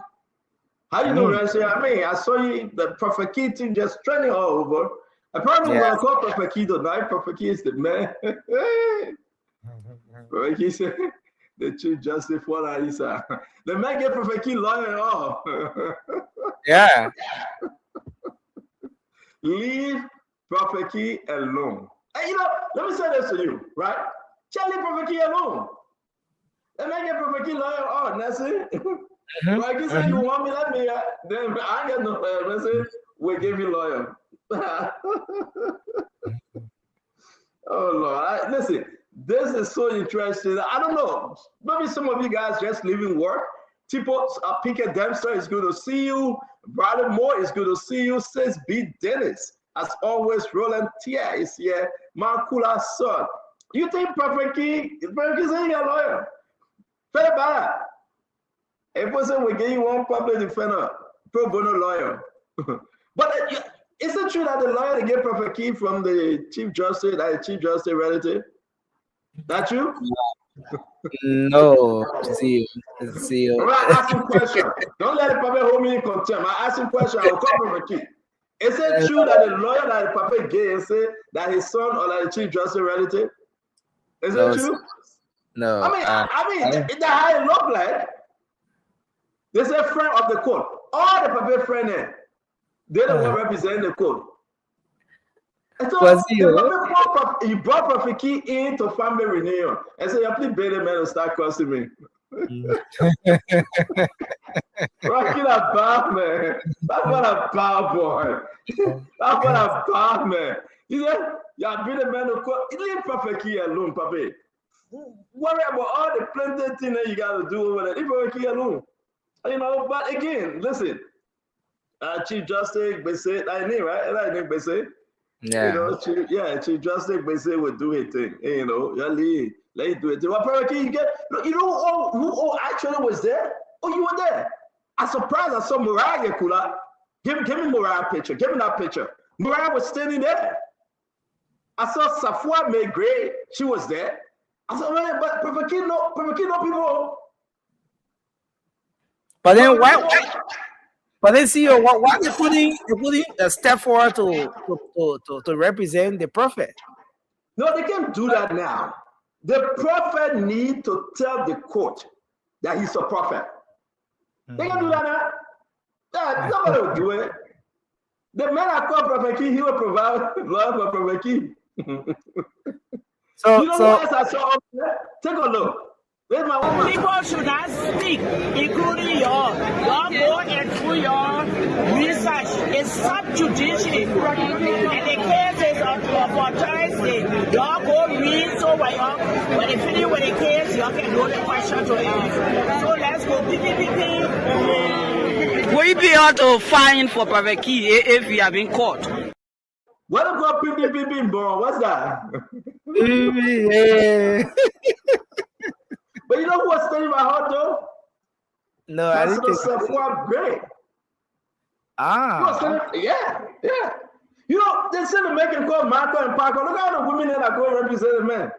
How you doing, Russia? I mean, I saw you, the Prophet Key team just trending all over. I probably going to call Prophet Key tonight. Prophet Key is the man. Prophet Key said, the Chief Justice for Alisa. The man get Prophet Key lawyer and all. Yeah. Leave Prophet Key alone. And you know, let me say this to you, right? Leave Prophet Key alone. The man get Prophet Key lawyer and all. That's it. Like you say, you want me, let me, then I get no lawyer. Say, we give you lawyer. Oh, Lord. Listen, this is so interesting. I don't know. Maybe some of you guys just leaving work. Tipo Pinkett Dempster, it's good to see you. Brother Moore, it's good to see you. Says B. Dennis. As always, Roland Tia is here. Markula son. You think Prophet Key is a lawyer? Fair better. A person will give you one public defender, pro bono lawyer. But is it true that the lawyer they get Prophet Key from the Chief Justice, that the Chief Justice relative? That true? No, see. I ask him question. Don't let the puppet hold me in contempt. I ask him question. I will call Prophet Key. Is it true that the lawyer that the puppet gave say that his son or that the Chief Justice relative? Is it true? No. I mean, that's how it look like. They say friend of the court. All the puppet friend there, they're the one representing the court. And so Was he, he brought Prophet Key into family reunion and said, please beg the man to start crossing me. Rocking a bad man. That's what a bad boy. That's what a bad man. He said, yeah, bring the man to court. Leave Prophet Key alone, Papa. Worry about all the plenty things that you got to do over there. Leave Prophet Key alone. You know, but again, listen. Chief Justice Bese, I know, right? I think Bese. Yeah. You know, Chief Justice Bese would do his thing. You know, let him do it. Well, Prophet Key, you know who actually was there? Oh, you were there. I'm surprised I saw Mariah Kula. Give me Mariah picture. Give me that picture. Mariah was standing there. I saw Safua May Gray. She was there. I said, man, but Prophet Key no people. But then why? But then see, why they putting a step forward to represent the prophet? No, they can't do that now. The prophet need to tell the court that he's a prophet. They can do that now. Yeah, nobody will do it. The man I call Prophet Key, he will provide love for Prophet Key. So, you know what else I saw up there? Take a look. Where's my woman? People should not speak, including your go and through your research. It's sub-judiciary. And the cases of authority, y'all go read over y'all. When you finish with the case, y'all can know the question to answer. So let's go. Will you be able to fine for Prophet Key if you have been caught? What about PPP, bro? What's that? Yeah. But you know who was studying my heart though? No, I didn't think so. Great. Yeah. You know, they said the making called Marco and Paco. Look at all the women that are going to represent the men.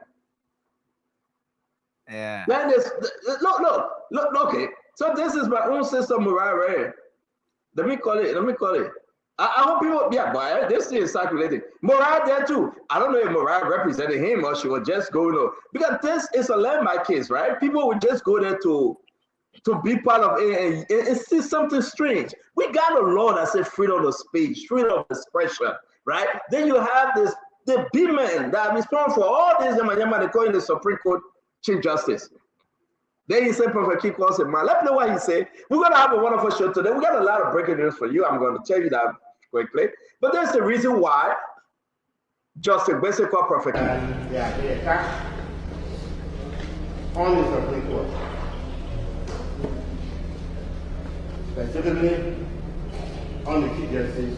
Yeah. Man, look, okay. So this is my own sister, Mariah Ray. Let me call it. I hope people, boy, this thing is circulating. Mariah there too. I don't know if Mariah represented him or she was just going on. Because this is a landmark case, right? People would just go there to be part of it, and it's still something strange. We got a law that says freedom of speech, freedom of expression, right? Then you have the big man that responds for all this, they call him the Supreme Court Chief Justice. Then he said, Prophet Key calls him man. Let me know what he said. We're going to have a wonderful show today. We got a lot of breaking news for you. I'm going to tell you that quickly. But there's the reason why Justice Bese called Prophet Key. They attack on the Supreme Court. Specifically on the Chief Justice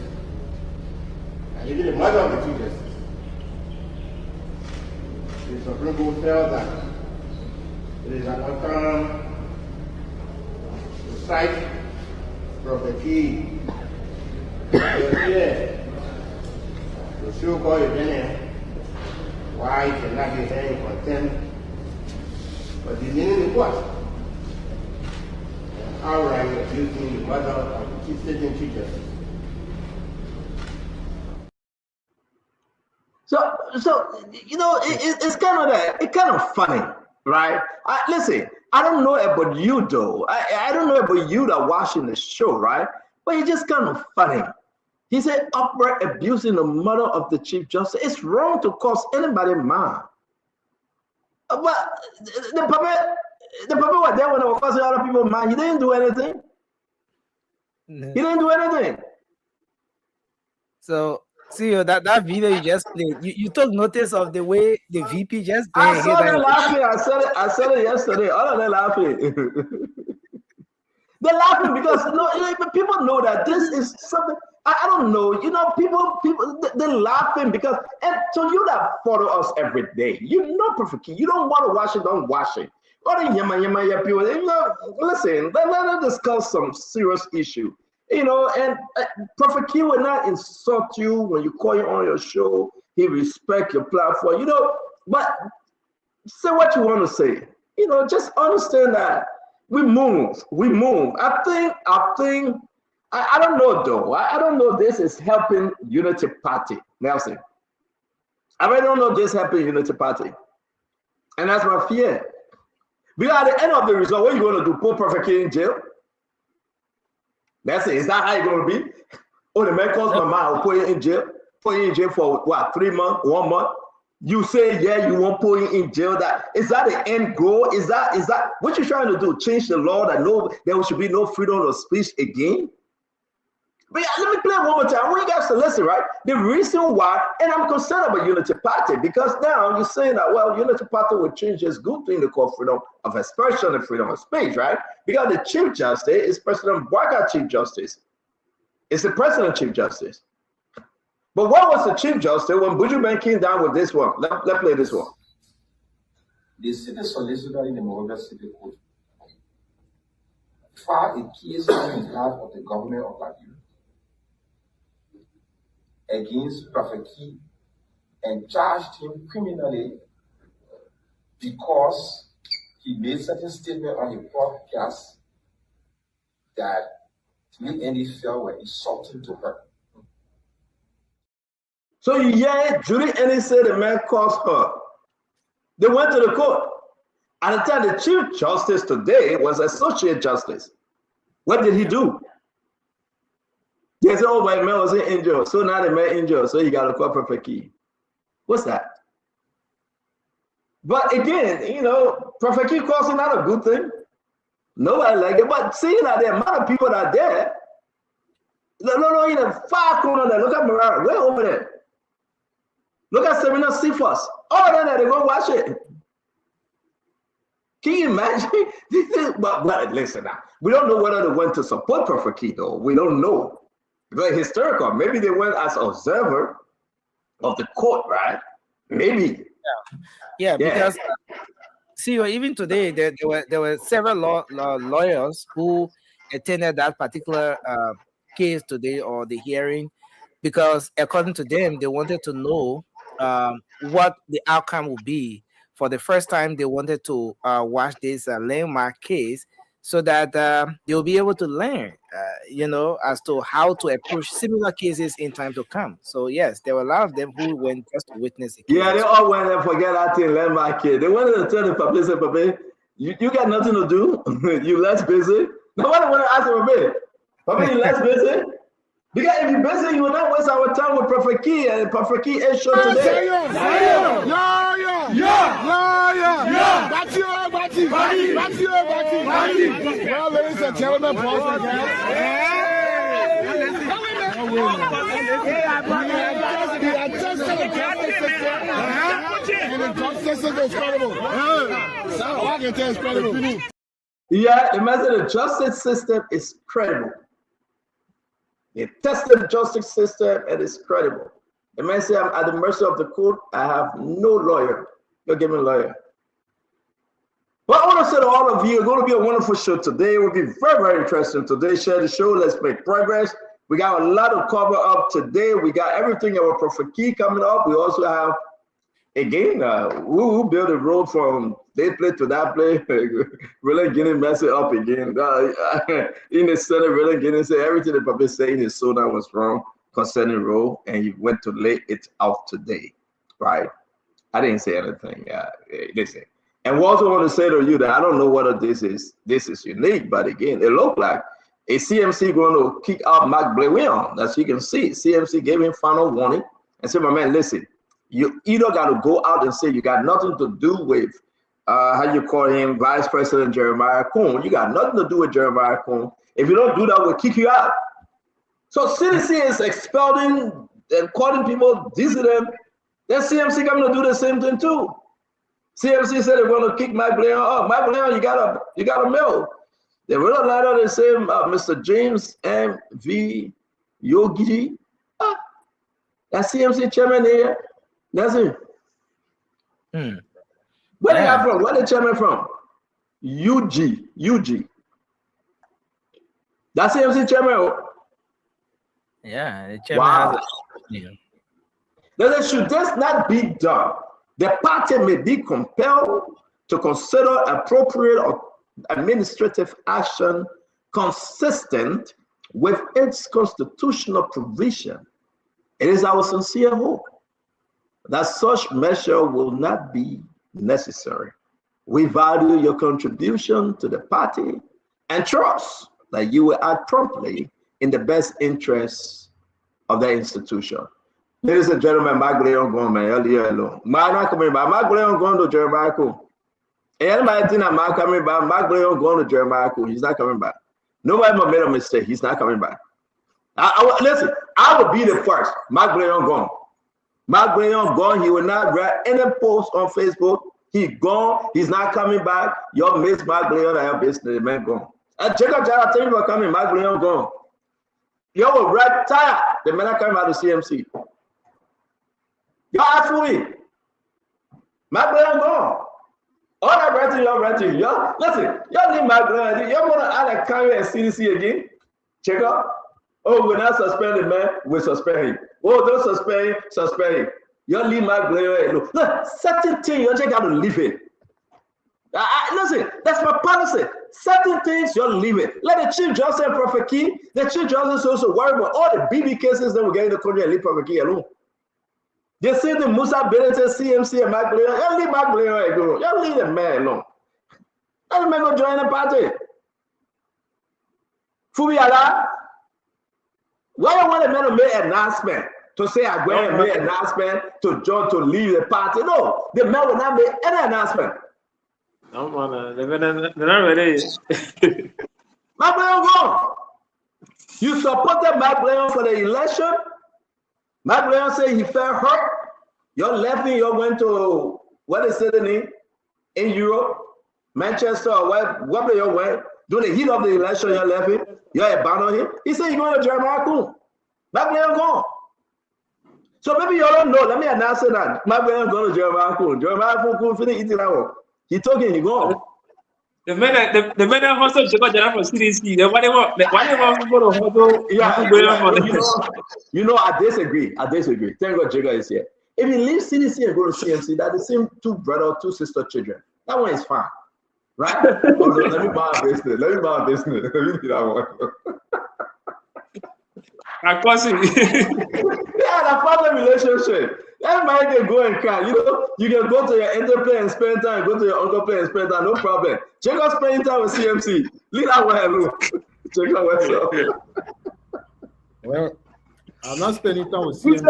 and even the mother of the Chief Justice. The Supreme Court felt that it is an outcome to cite Prophet Key to show called opinion why he cannot be held in contempt for demeaning the court and outright abusing the mother of the sitting Chief Justice. So you know, it's kind of that. It's kind of funny, right? Listen, I don't know about you though. I don't know about you that watching the show, right? But it's just kind of funny. He said upright abusing the mother of the Chief Justice. It's wrong to cause anybody mad. But the puppet was there when I was causing other people mad. He didn't do anything. No. He didn't do anything. So see that video you just played. You took notice of the way the VP just. I saw them laughing. I said it yesterday. All of them laughing. They're laughing because people know that this is something. I don't know. You know, people they're laughing because, and so you that follow us every day, you know, Prophet Key. You don't want to watch it, don't watch it. People, listen, let us discuss some serious issue. You know, and Prophet Key will not insult you when you call him on your show. He respect your platform, you know, but say what you want to say. You know, just understand that we move. I don't know though. I don't know this is helping Unity Party, Nelson. I really don't know this helping Unity Party. And that's my fear. Because at the end of the result, what are you going to do? Put Prophet Key in jail? That's it. Is that how you're going to be? Oh, the man calls my mom, I'll put you in jail. put him in jail for what, 3 months, 1 month? You say, yeah, you won't put him in jail. Is that the end goal? Is that what you're trying to do? Change the law that there should be no freedom of speech again? But yeah, let me play it one more time. I want you guys to listen, right? The reason why, and I'm concerned about Unity Party, because now you're saying that, well, Unity Party will change this good thing to call freedom of expression and freedom of speech, right? Because the Chief Justice is President Bouakai Chief Justice. It's the President Chief Justice. But what was the Chief Justice when Buju came down with this one? Let's play this one. The city solicitor in the Monrovia City Court filed a case on behalf of the government of Liberia against Prophet Key and charged him criminally because he made certain statement on a podcast that Lee Andy felt were insulting to her. So yeah, Judy Andy said the man caused her. They went to the court. At the time, the Chief Justice today was Associate Justice. What did he do? They said, oh, my man was injured. So now the man injured, so he got to call Prophet Key. What's that? But again, you know, Prophet Key causing not a good thing. Nobody like it. But seeing that the amount of people that are there, no, in the far corner there, look at Miranda, way over there. Look at Serena Cephas. All of them, they go watch it. Can you imagine? But listen now, we don't know whether they went to support Prophet Key, though. We don't know. But historical, maybe they went as observer of the court, right? Maybe. Yeah, because see, even today there were several lawyers who attended that particular case today or the hearing, because according to them, they wanted to know what the outcome would be. For the first time, they wanted to watch this landmark case so that they'll be able to learn, as to how to approach similar cases in time to come. So yes, there were a lot of them who went just to witness it. Yeah, they all went and forget that thing, landmark case. They wanted to tell the public, you got nothing to do. You less busy. Nobody want to ask them, Papi, you less busy. Because if you're busy, you will not waste our time with Prophet Key, and Prophet Key ain't show today. Well, ladies and gentlemen, pause again. The justice system is credible. I can tell it's credible. Yeah, imagine the justice system is credible. They tested the justice system and it's credible. The man say, I'm at the mercy of the court. I have no lawyer. Don't give me a lawyer. But I want to say to all of you, it's going to be a wonderful show today. It will be very, very interesting today. Share the show. Let's make progress. We got a lot to cover up today. We got everything about Prophet Key coming up. We also have, again, who built a road from this place to that place. Really getting messed up again. In the Senate, really getting say everything the Prophet saying in his soda was wrong concerning road, and he went to lay it out today, right? I didn't say anything. Listen. And we also want to say to you that I don't know whether this is unique, but again, it looked like a CMC going to kick out Mark Blewion. As you can see, CMC gave him final warning and said, my man, listen, you either got to go out and say you got nothing to do with, how you call him, Vice President Jeremiah Coon. You got nothing to do with Jeremiah Coon. If you don't do that, we'll kick you out. So CDC is expelling and calling people, dizzy them. Then CMC coming to do the same thing too. CMC said they're going to kick Mike Leon off. Mike Leon, you got a mail. They wrote a letter that said, Mr. James M.V. Yogi. That's CMC chairman here. That's it. Where they are from? Where the chairman from? UG. That's CMC chairman. Yeah, the chairman Now, should this not be done? The party may be compelled to consider appropriate or administrative action consistent with its constitutional provision. It is our sincere hope that such measure will not be necessary. We value your contribution to the party and trust that you will act promptly in the best interests of the institution. Ladies and gentlemen, Mark Leon gone, man. Hello. Mark not coming back. Mark Leon gone to Jeremiah Cole. Anybody think that Mark coming back? Mark Leon gone to Jeremiah Cole. He's not coming back. Nobody ever made a mistake. He's not coming back. Listen, I will be the first. Mark Leon gone. Mark Leon gone. He will not write any post on Facebook. He gone. He's not coming back. Y'all miss Mark Leon and your business. The man gone. Check out Jara. Tell you about coming. Mark Leon gone. Y'all will retire. The man coming out of CMC. Y'all ask for me. Mark Leon gone. All that renting, y'all renting. Y'all listen. Y'all need Mark Leon. Y'all want to add a camera and CDC again? Check out. Oh, we're not suspended, man. We're suspending. Oh, don't suspend, suspend. You leave my Leon alone. Look, certain things you just got to leave it. Listen, that's my policy. Certain things you leave it. Let the Chief Justice and Prophet Key, the Chief Justice also worry about all the BB cases that we get in the country and leave Prophet Key alone. They say the Musa Benete, CMC, and Mark Leon. You leave Mark Leon alone. You leave the man alone. Let the man go join the party. Fubi Allah. Why you want a man to make an announcement to say I'm going to make an announcement to John to leave the party? No, the man will not make any announcement. No, man, they're not ready. Mark Leon gone. You supported Mark Leon for the election. Mark Leon said he felt hurt. You're left him, you went to what is it in Europe, Manchester, or wherever you went. During the heat of the election, you left him. You abandoned him. He said you're going to Jeremiah Cole. Mark Leon gone. So maybe you don't know. Let me announce that. Mark Leon going to Jeremiah Cole. Jeremiah Cole finish eating that one. He told him he gone. The men that hustle to go from CDC. Why they want to go to hustle? You know, I disagree. Thank God Jigga is here. If you leave CDC and go to CMC, that's the same two brother, two sister children. That one is fine. Right? Let me buy a business. Let me do that one. Of course. Yeah, the family relationship. Everybody can go and cry. You know, you can go to your interplay and spend time, go to your uncle play and spend time, no problem. Check out spending time with CMC. Leave that one alone. Check out what's up. Well, I'm not spending time with CMC.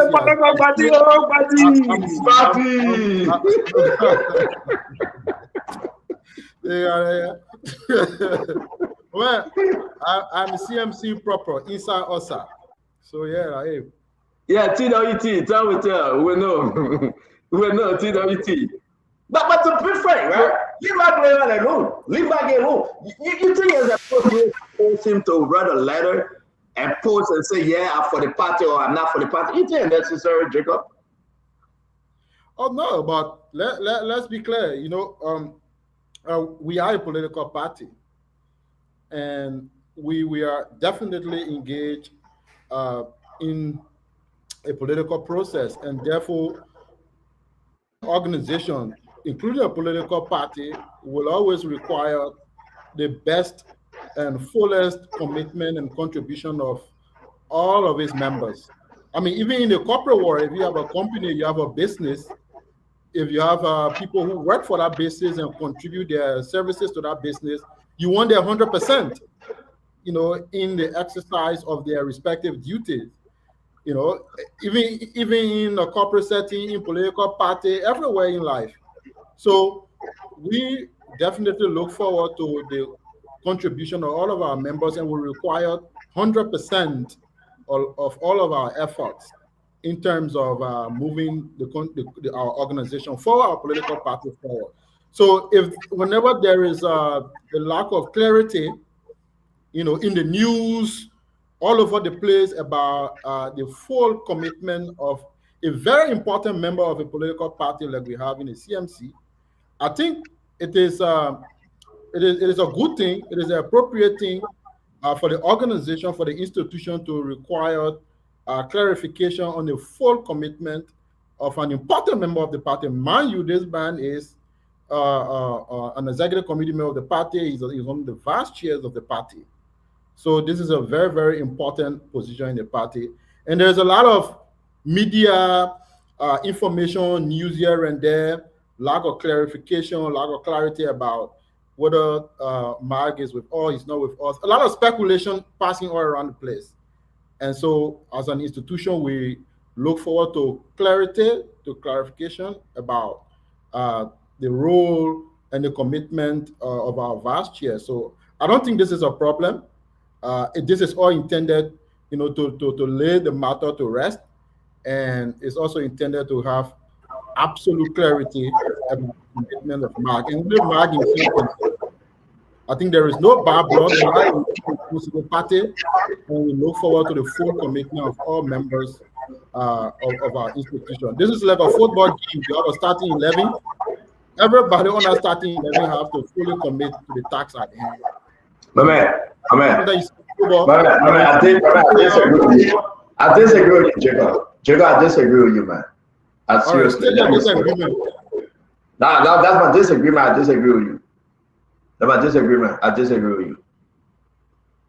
Yeah. Well, I'm CMC proper inside OSA. So yeah, hey. Yeah, TWT, tell me, we know. We know TWT. But to be frank, right? Leave my player alone. Leave my game alone. You think as a person force him to write a letter and post and say, yeah, I'm for the party or I'm not for the party? You think necessary, Jacob? Oh no, but let's be clear. You know, we are a political party, and we are definitely engaged in a political process, and therefore organization, including a political party, will always require the best and fullest commitment and contribution of all of its members. I mean, even in the corporate world, if you have a company, you have a business, if you have people who work for that business and contribute their services to that business, you want their 100%, you know, in the exercise of their respective duties. You know, even in a corporate setting, in political party, everywhere in life. So we definitely look forward to the contribution of all of our members, and we require 100% of all of our efforts in terms of moving our organization for our political party forward. So whenever there is a lack of clarity, you know, in the news, all over the place about the full commitment of a very important member of a political party like we have in the CMC, I think it is a good thing. It is an appropriate thing for the organization, for the institution to require clarification on the full commitment of an important member of the party. Mind you, this man is an executive committee member of the party. He's one of the vice chairs of the party. So this is a very, very important position in the party. And there's a lot of media information, news here and there, lack of clarification, lack of clarity about whether Mark is with us, he's not with us. A lot of speculation passing all around the place. And so as an institution, we look forward to clarification about the role and the commitment of our vice chair. So I don't think this is a problem. This is all intended, to lay the matter to rest, and it's also intended to have absolute clarity about the commitment of Mark. And with Mark I think there is no bad blood in the party, and we look forward to the full commitment of all members of our institution. This is like a football game. You have a starting 11. Everybody on that starting 11 have to fully commit to the task at hand. I disagree with you, Jacob. Jacob, I disagree with you, man. Seriously. That's my disagreement. I disagree with you. That's my disagreement. I disagree with you.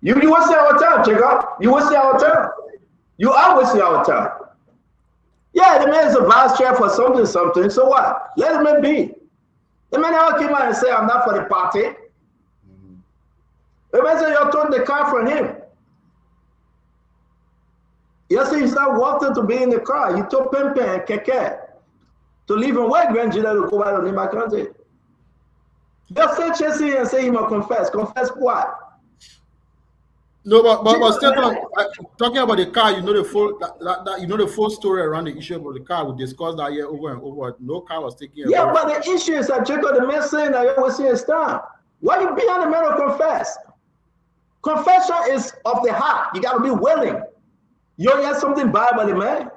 You wasting our time, Jacob. You wasting our time. You are wasting our time. Yeah, the man is a vice chair for something. So what? Let the man be. The man never came out and say, I'm not for the party. The man said, you're throwing the car from him. You see, he's not wanting to be in the car. You told Pempe and Keke to leave him where Grand General to go out in my country. Just say Chelsea and say he must confess. Confess what? No, but still talking about the car, the full story around the issue of the car. We discussed that here over and over. No car was taken. Yeah, but the issue is that Jacob, the man saying that you're wasting his time. Why you behind the man to confess? Confession is of the heart. You got to be willing. You hear something bad about the man.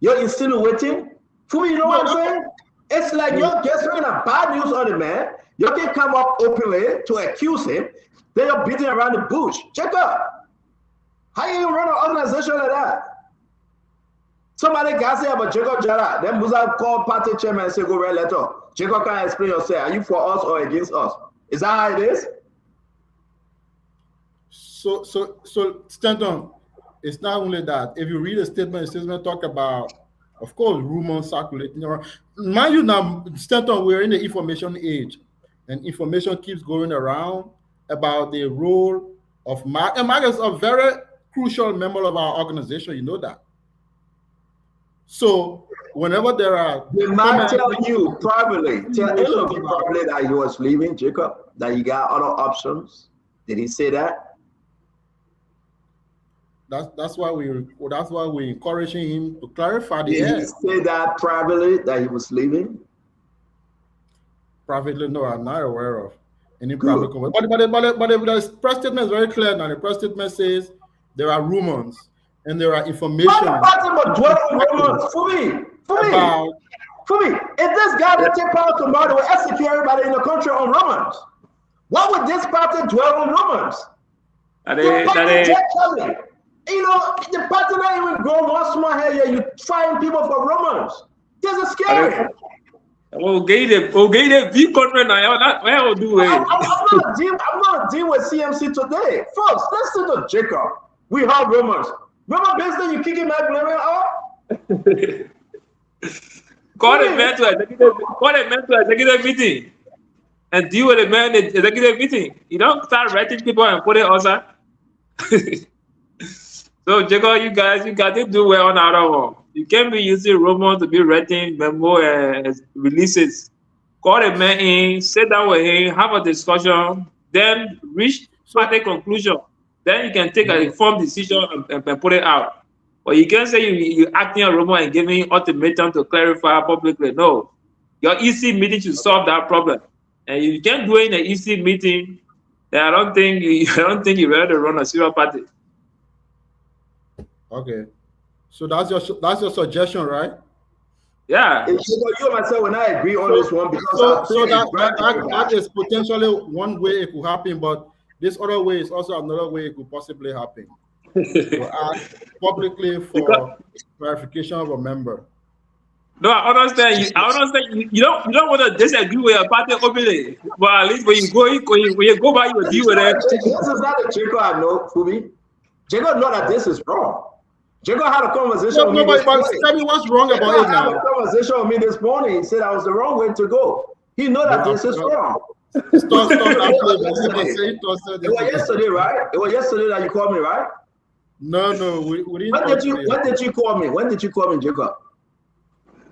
You're insinuating. For me, you know what I'm saying? It's like you're just bringing a bad news on the man. You can come up openly to accuse him. Then you're beating around the bush. Check up. How you run an organization like that? Somebody can say about Jacob Jara. Then Musa call party chairman and say, go write letter. Jacob can explain yourself. Are you for us or against us? Is that how it is? So Stanton, it's not only that. If you read a statement talk about, of course, rumors circulating around. Mind you now, Stanton, we're in the information age, and information keeps going around about the role of Mark. And Mark is a very crucial member of our organization. You know that. So whenever there are... Did Mark tell you privately, tell any of you privately that he was leaving, Jacob, that he got other options? Did he say that? That's why we're encouraging him to clarify the Did he say that privately, that he was leaving? Privately, no, I'm not aware of any private comment. But the press statement is very clear now. The press statement says there are rumors and there are information. For me, if this guy that take power tomorrow will execute everybody in the country on rumors, why would this party dwell on rumors? The party not even grow one small hair here. You firing people for rumors. This is scary. We'll get the big country now. Where will do it? I'm not dealing with CMC today. Folks, listen to Jacob. We heard rumors. Rumor business, you kick him out, Call a man to executive meeting and deal with the man in executive meeting. You don't start writing people and put it outside. So Jacob, you got to do well on our own. You can't be using rumors to be writing memo and releases. Call a man in, sit down with him, have a discussion, then reach party conclusion. Then you can take an informed decision and put it out. But you can't say you acting a rumor and giving ultimatum to clarify publicly. No, your EC meeting should solve that problem. And if you can't do it in an EC meeting, then I don't think you're ready to run a serious party. Okay, so that's your suggestion, right? Yeah. You and myself will not agree on this one because that is potentially one way it could happen, but this other way is also another way it could possibly happen. To ask publicly for clarification of a member. No, I understand. You don't want to disagree with your party openly, but at least when you go by, you deal with it. This is not a Jacob I know, Fubi. Jacob know that this is wrong. Jacob had a conversation with me this morning. Tell me what's wrong about it now. He had a conversation with me this morning. He said I was the wrong way to go. He know that this is wrong. It was yesterday, right? It was yesterday that you called me, right? No, we didn't. When did you call me? When did you call me, Jacob?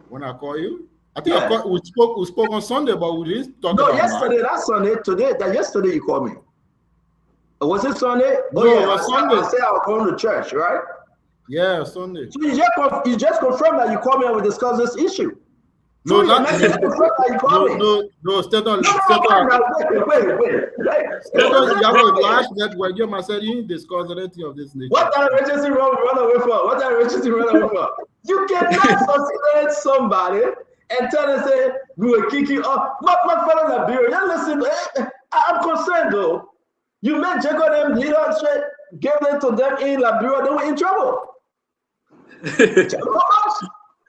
When I call you? I think we spoke on Sunday, but we didn't talk about yesterday. That's Sunday. Yesterday you called me. Was it Sunday? No, it was Sunday. I said I was going to church, right? Yeah, Sunday. So you just confirmed that you called me and we discussed this issue. No, so not just confirmed that you called me. No, step on. Wait. You have a large network. You must say you didn't discuss anything of this nature. What kind of agency run away from? What kind of agency run away from? You cannot assassinate somebody and tell them, say, we will kick you off. My fellow Liberia, listen, I'm concerned though. You made Jacob them leaders, gave them to them in Liberia, they were in trouble.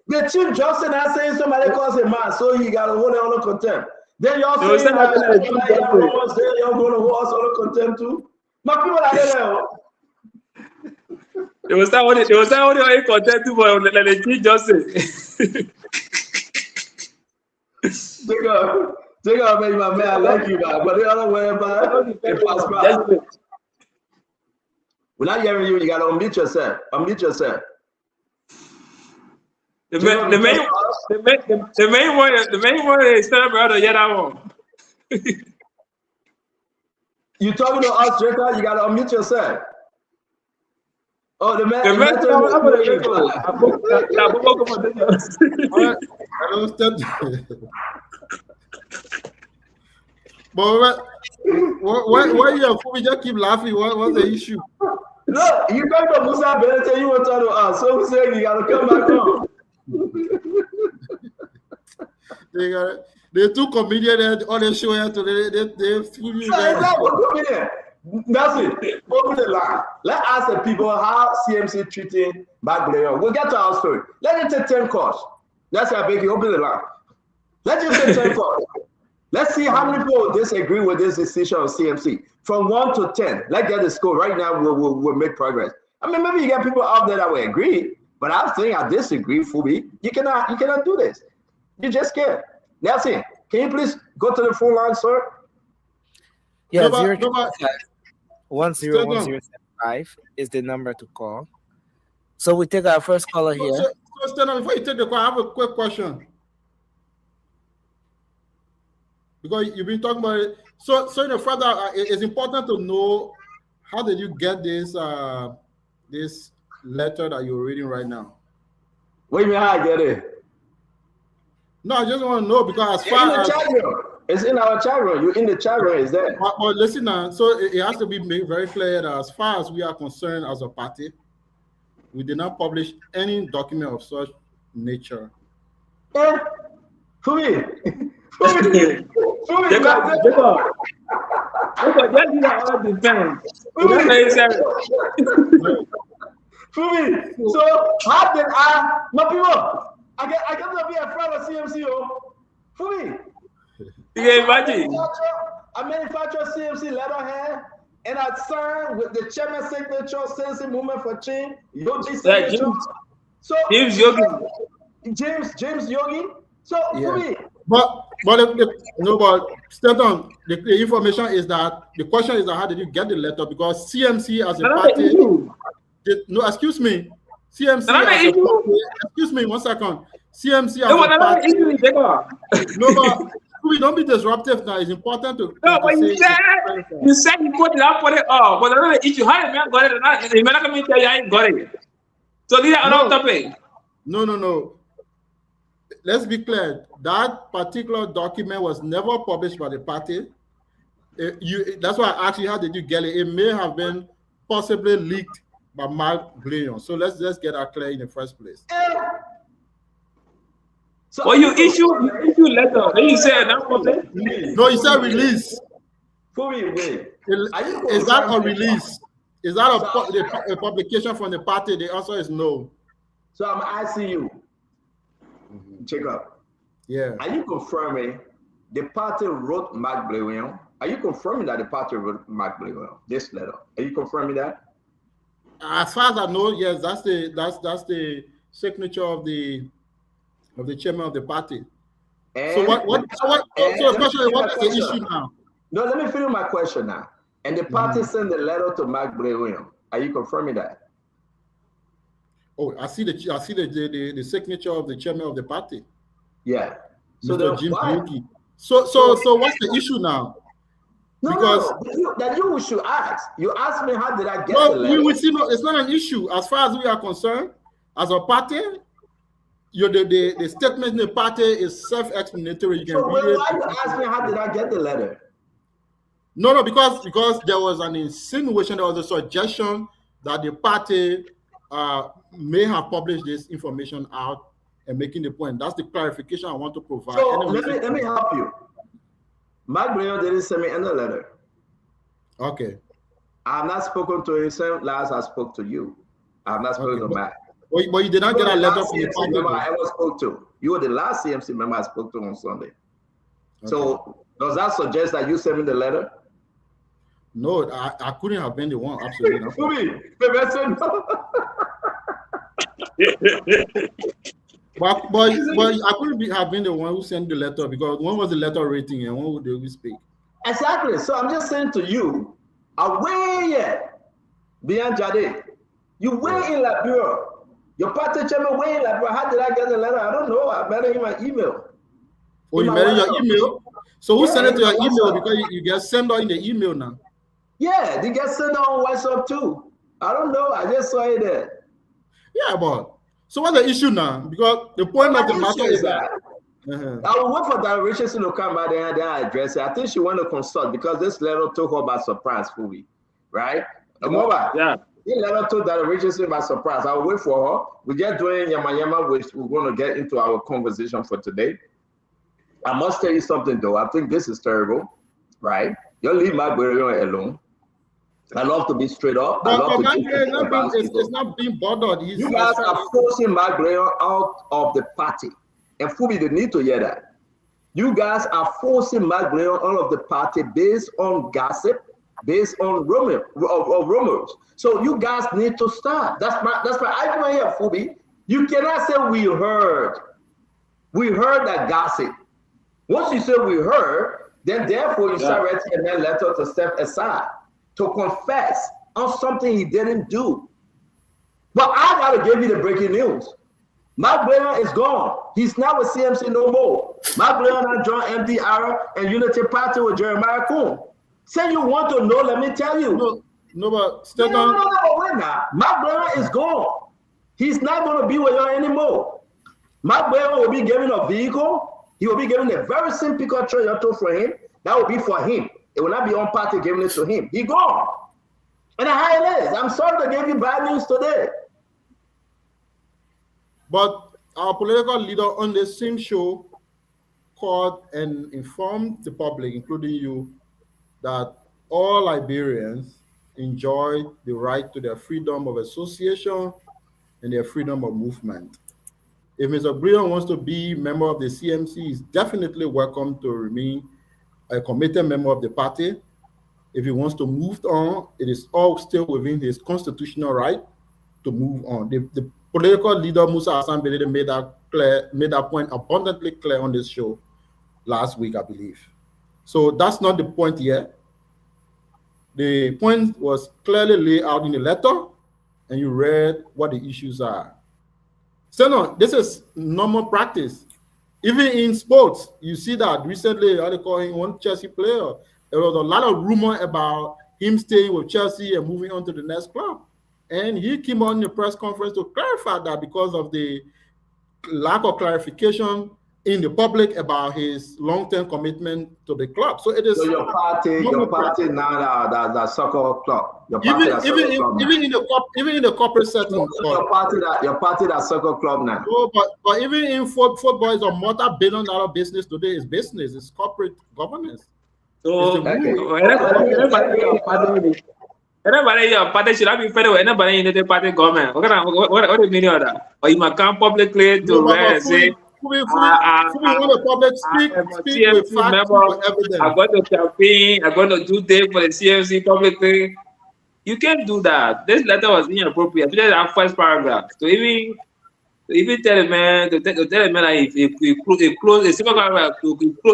The Chief Justice now saying somebody calls a man, so he got to hold it under contempt. Then y'all saying that you're going to hold us under contempt too? My people are there. It was that only contempt too, but the Chief Justice. Jacob, baby, my man, I like you, man. But the other way about it, we're not hearing you. You got to unmute yourself. Unmute yourself. The main one is tell brother, yeah, that one. You talking to us, Jacob? You got to unmute yourself. Oh, the man. But why you just keep laughing? What's the issue? No, you come to Musa Benete, you want to talk to us. So we say you got to come back home. They two comedians on the show here today. They fool you. That's it. Open the line. Let's ask the people how CMC treating Magdalene. We'll get to our story. Let it take 10 calls. That's how big you open the line. Let's just take 10 calls. Let's see how many people disagree with this decision of CMC. From 1 to 10. Let's get the score. Right now, we'll make progress. I mean, maybe you get people out there that will agree, but I'm saying I disagree, Fubi. You cannot do this. You just can't. Nelson, can you please go to the phone line, sir? Yeah, 101075 is the number to call. So we take our first caller here. So before you take the call, I have a quick question. Because you've been talking about it. So further, it's important to know how did you get this this letter that you're reading right now? What do you mean how I get it? No, I just want to know because as far as it's in our chat room. You're in the chat room, is there? But listen now, so it has to be made very clear that as far as we are concerned as a party, we did not publish any document of such nature. Yeah. For me. So how did my people? I get to be a friend of CMC. For me. You can imagine. I manufacture CMC letterhead and I sign with the chairman signature, Sensi Movement for Change, Yogi signature. James Yogi. James Yogi. So for me. But Stanton, the information is that the question is that how did you get the letter? Because CMC as a party, excuse me, CMC as a party, excuse me 1 second. CMC as a party. No, but we don't be disruptive now. It's important to. No, but you said you put it up for it all. But another issue, how man got it or not? The man come tell you I ain't got it. So these are another topic. No. Let's be clear. That particular document was never published by the party. That's why I actually how did you get it? It may have been possibly leaked by Mark Blayon. So let's just get that clear in the first place. So you issue letter. Then you say that public? No, you said release. Is that a release? Is that a publication from the party? The answer is no. So I'm asking you. Check up. Yeah. Are you confirming the party wrote Mark Blayon? Are you confirming that the party wrote Mark Blayon this letter? Are you confirming that? As far as I know, yes, that's the signature of the chairman of the party. And so the question is, what is the issue now? No, let me finish my question now. And the party sent the letter to Mark Blayon. Are you confirming that? Oh, I see the signature of the chairman of the party. Yeah. So Mr. Jim Buki. So what's the issue now? That you should ask. You asked me how did I get the No, letter? we see no, it's not an issue as far as we are concerned. As a party, the statement in the party is self-explanatory. You can So read why it. you ask me how did I get the letter? No, because there was an insinuation, there was a suggestion that the party may have published this information out and making the point. That's the clarification I want to provide. So Anyway, let me help you. Mike Breon didn't send me any letter. Okay. I have not spoken to him since last I spoke to you. I have not spoken to Mike. But you did not get a letter from the CMC member I party. ever spoke to. You were the last CMC member I spoke to on Sunday. So does that suggest that you sent me the letter? No, I couldn't have been the one. Absolutely not. But I couldn't have been the one who sent the letter, because when was the letter rating and when would they speak? Exactly. So I'm just saying to you, away yet, beyond Jade, you way in Liberia. Your party chairman way in Liberia. How did I get the letter? I don't know. I met it in my email. Oh, you made your email? So who sent it to your email? Because you get sent out in the email now. Yeah, they get sent on WhatsApp too. I don't know. I just saw it there. Yeah, but so what's the issue now? Because the point of the matter is that I will wait for Dr. Richardson to come back there and then I address it. I think she want to consult because this letter took her by surprise, Fubi. Right? Yeah. This letter took Dr. Richardson by surprise. I will wait for her. We're just doing Yama, which we're going to get into our conversation for today. I must tell you something though. I think this is terrible, right? You leave my burial alone. I love to be straight up. I love to it's not being bothered. You guys are forcing Mike Breon out of the party. And Fubi, they need to hear that. You guys are forcing Mike Breon out of the party based on gossip, based on rumors. So you guys need to stop. That's my argument here, Fubi. You cannot say we heard. We heard that gossip. Once you say we heard, then therefore you start writing a letter to step aside, to confess on something he didn't do. But I gotta give you the breaking news. Mike Breon is gone. He's not with CMC no more. Mike Breon and John MDR and Unity Party with Jeremiah Kuhn. Say you want to know, let me tell you. No, but still don't. No, wait now. Mike Breon is gone. He's not gonna be with you anymore. Mike Breon will be given a vehicle. He will be given a very simple pickup truck for him. That will be for him. It will not be on party giving it to him. He gone. And how it is. I'm sorry to give you bad news today. But our political leader on the same show called and informed the public, including you, that all Liberians enjoy the right to their freedom of association and their freedom of movement. If Mr. Breon wants to be a member of the CMC, he's definitely welcome to remain a committed member of the party. If he wants to move on, it is all still within his constitutional right to move on. The political leader Musa Hassan Belede made that point abundantly clear on this show last week, I believe. So that's not the point yet. The point was clearly laid out in the letter, and you read what the issues are. So no, this is normal practice. Even in sports, you see that recently, how they call him, one Chelsea player, there was a lot of rumor about him staying with Chelsea and moving on to the next club. And he came on the press conference to clarify that because of the lack of clarification in the public about his long-term commitment to the club. So it is. So your party now, that soccer club. Your party even in the corporate setting. So your party that soccer club now. No, but even in football is a multi-billion-dollar business today. It's business. It's corporate governance. So anybody your party should have been fed with anybody in the party government. What do you mean of that? Or you might come publicly to say. When the public speak with facts, with evidence. I'm going to campaign. I'm going to do this for the CMC publicly. You can't do that. This letter was inappropriate. Just our first paragraph. So even tell a man that if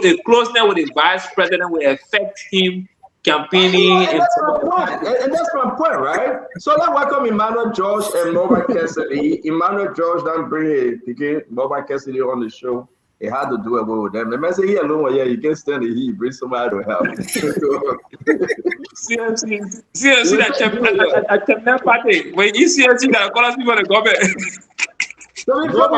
a closeness with his vice president will affect him campaigning. And that's my point. And that's my point, right? So let's welcome Emmanuel George and Mobile Cassidy. Emmanuel George don't bring Mobile Cassidy on the show. He had to do it with them. The message here alone, yeah, you can't stand the heat. Bring somebody to help. CMC that Chapman party. When you CMC that call us people the government. So look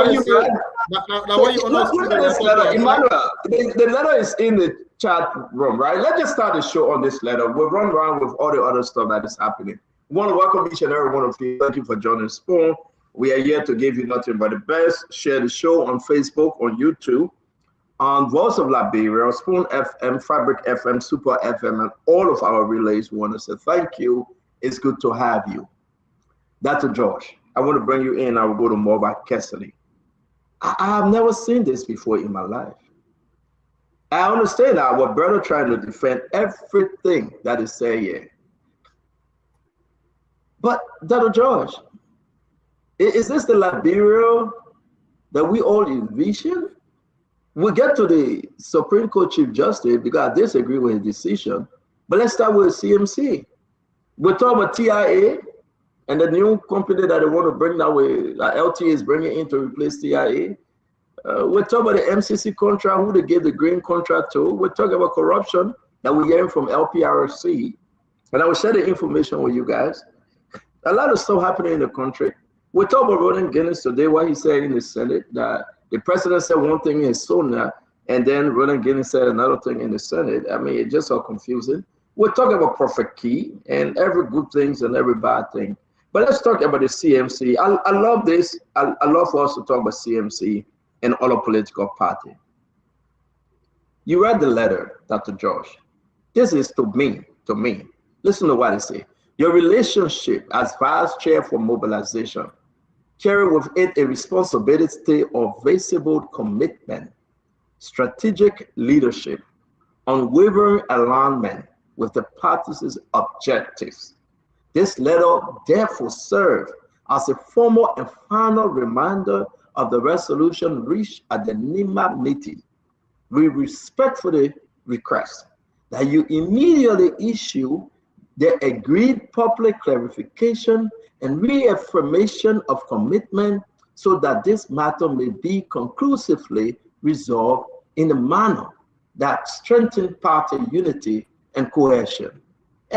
at this letter, Emmanuel. The letter is in the chat room, right? Let's just start the show on this letter. We'll run around with all the other stuff that is happening. We want to welcome each and every one of you. Thank you for joining Spoon. We are here to give you nothing but the best. Share the show on Facebook, on YouTube, on Voice of Liberia, Spoon FM, Fabric FM, Super FM, and all of our relays. We want to say thank you. It's good to have you. Dr. George, I want to bring you in. I will go to Mobile Cassidy. I have never seen this before in my life. I understand that our brother trying to defend everything that is said here. But Dr. George, is this the Liberia that we all envision? We'll get to the Supreme Court Chief Justice because I disagree with his decision. But let's start with CMC. We're talking about TIA and the new company that they want to bring now, LT is bringing in to replace TIA. We're talking about the MCC contract, who they gave the green contract to. We're talking about corruption that we're hearing from LPRC. And I will share the information with you guys. A lot of stuff happening in the country. We talked about Roland Guinness today, what he said in the Senate, that the president said one thing in SONA, and then Roland Guinness said another thing in the Senate. I mean, it's just so confusing. We're talking about Prophet Key and every good things and every bad thing. But let's talk about the CMC. I love this. I love for us to talk about CMC and all our political party. You read the letter, Dr. George. This is to me. Listen to what I say. Your relationship as vice chair for mobilization carry with it a responsibility of visible commitment, strategic leadership, unwavering alignment with the party's objectives. This letter therefore serves as a formal and final reminder of the resolution reached at the NIMA meeting. We respectfully request that you immediately issue the agreed public clarification and reaffirmation of commitment so that this matter may be conclusively resolved in a manner that strengthens party unity and cohesion.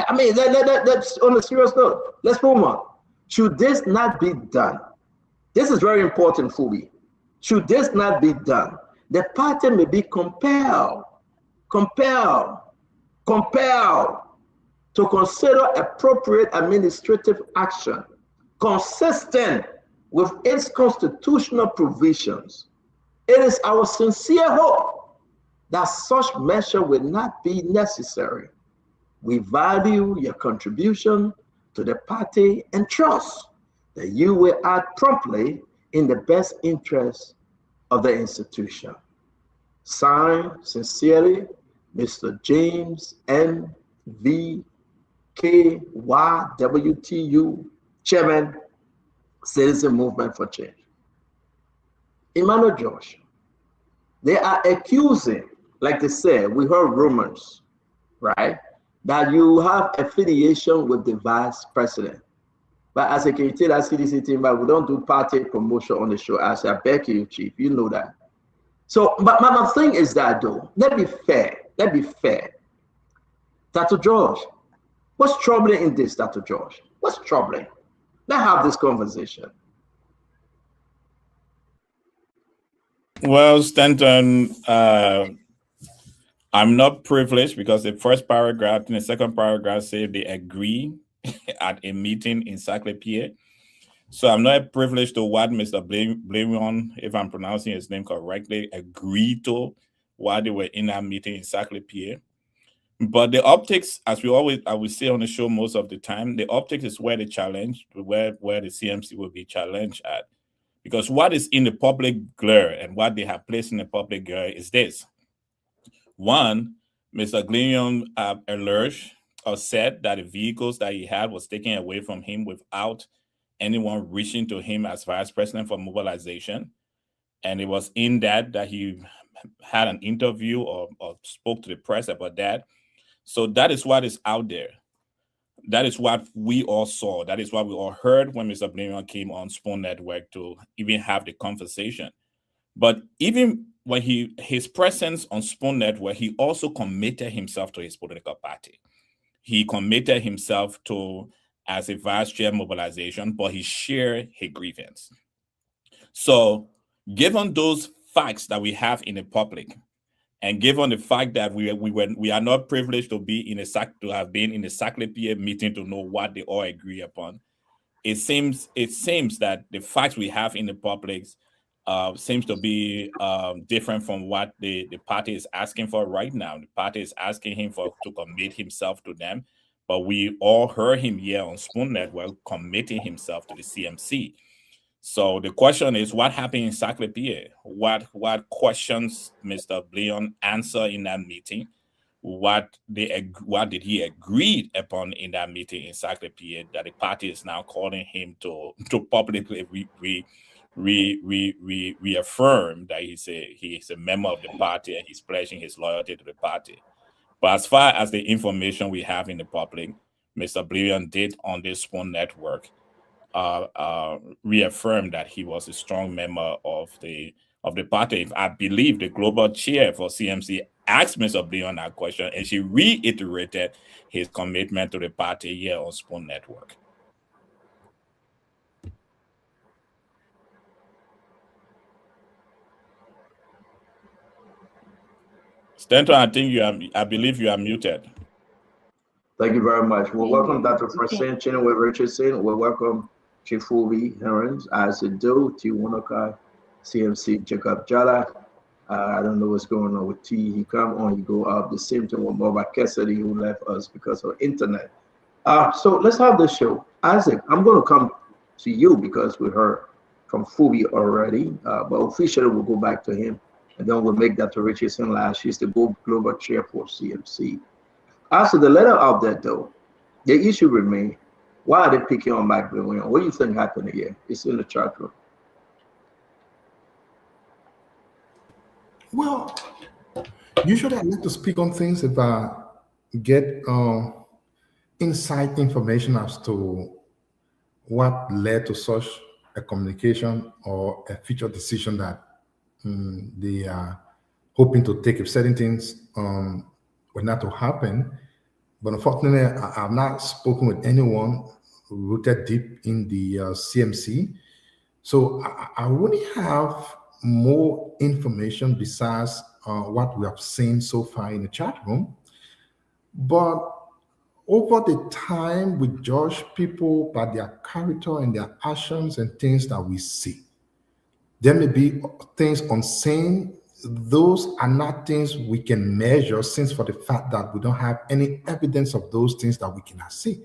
I mean, that's on a serious note. Let's move on. Should this not be done, this is very important for me. Should this not be done, the party may be compelled to consider appropriate administrative action consistent with its constitutional provisions. It is our sincere hope that such measure will not be necessary. We value your contribution to the party and trust that you will act promptly in the best interest of the institution. Signed, sincerely, Mr. James N. V. KYWTU, Chairman, Citizen Movement for Change. Emmanuel George, they are accusing, like they said, we heard rumors, right, that you have affiliation with the vice president. But as a committee, that CDC team, but we don't do party promotion on the show. I say, I beg you, Chief, you know that. So, but my thing is that though, let's be fair. Dr. George, what's troubling in this, Dr. George? What's troubling? Let's have this conversation. Well, Stanton, I'm not privileged because the first paragraph and the second paragraph say they agree at a meeting in Saclay-Pierre. So I'm not privileged to what Mr. Blamion, if I'm pronouncing his name correctly, agreed to while they were in that meeting in Saclay-Pierre. But the optics, as I will say on the show most of the time, the optics is where the challenge, where the CMC will be challenged at. Because what is in the public glare and what they have placed in the public glare is this. One, Mr. Blamion alleged or said that the vehicles that he had was taken away from him without anyone reaching to him as vice president for mobilization. And it was in that he had an interview or spoke to the press about that. So that is what is out there. That is what we all saw. That is what we all heard when Mr. Blamion came on Spoon Network to even have the conversation. But even when his presence on Spoon Network, he also committed himself to his political party. He committed himself to as a vice chair mobilization, but he shared his grievance. So given those facts that we have in the public, and given the fact that we are not privileged to be to have been in a Saclay-PA meeting to know what they all agree upon, it seems that the facts we have in the public seems to be different from what the party is asking for right now. The party is asking him to commit himself to them, but we all heard him here on Spoon Network committing himself to the CMC. So the question is, what happened in Saclay-PA? What questions Mr. Blamion answer in that meeting? What did he agree upon in that meeting in Saclay-PA that the party is now calling him to publicly reaffirm that he's a member of the party and he's pledging his loyalty to the party? But as far as the information we have in the public, Mr. Blamion did on this Spoon Network reaffirmed that he was a strong member of the party. I believe the global chair for CMC asked Mr. Blamion that question, and she reiterated his commitment to the party here on Spoon Network. Stanton, I believe you are muted. Thank you very much. Well, welcome Dr. Francine Chenoweth Richardson. Well, welcome Chifubi Herons, Isaac Doe, T. Winokai, CMC Jacob Jala. I don't know what's going on with T. He come on, he go up. The same thing with Boba Cassidy, who left us because of internet. So let's have the show. Isaac, I'm going to come to you because we heard from Fubi already, but officially we'll go back to him, and then we'll make Dr. Richardson last. She's the global chair for CMC. After the letter out there, though, the issue remains. Why are they picking on Mike Blamion? What do you think happened here? It's in the chat room. Well, usually I like to speak on things if I get inside information as to what led to such a communication or a future decision that they are hoping to take if certain things were not to happen. But unfortunately, I've not spoken with anyone rooted deep in the CMC. So I wouldn't have more information besides what we have seen so far in the chat room. But over the time, we judge people by their character and their actions and things that we see. There may be things unseen. Those are not things we can measure, since for the fact that we don't have any evidence of those things that we cannot see.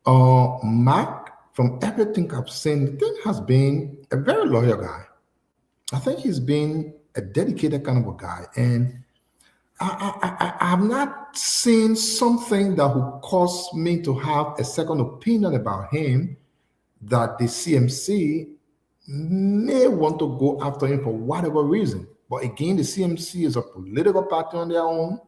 Mark, from everything I've seen, Tim has been a very loyal guy. I think he's been a dedicated kind of a guy, and I'm not seeing something that would cause me to have a second opinion about him, that the CMC may want to go after him for whatever reason. But again, the CMC is a political party on their own.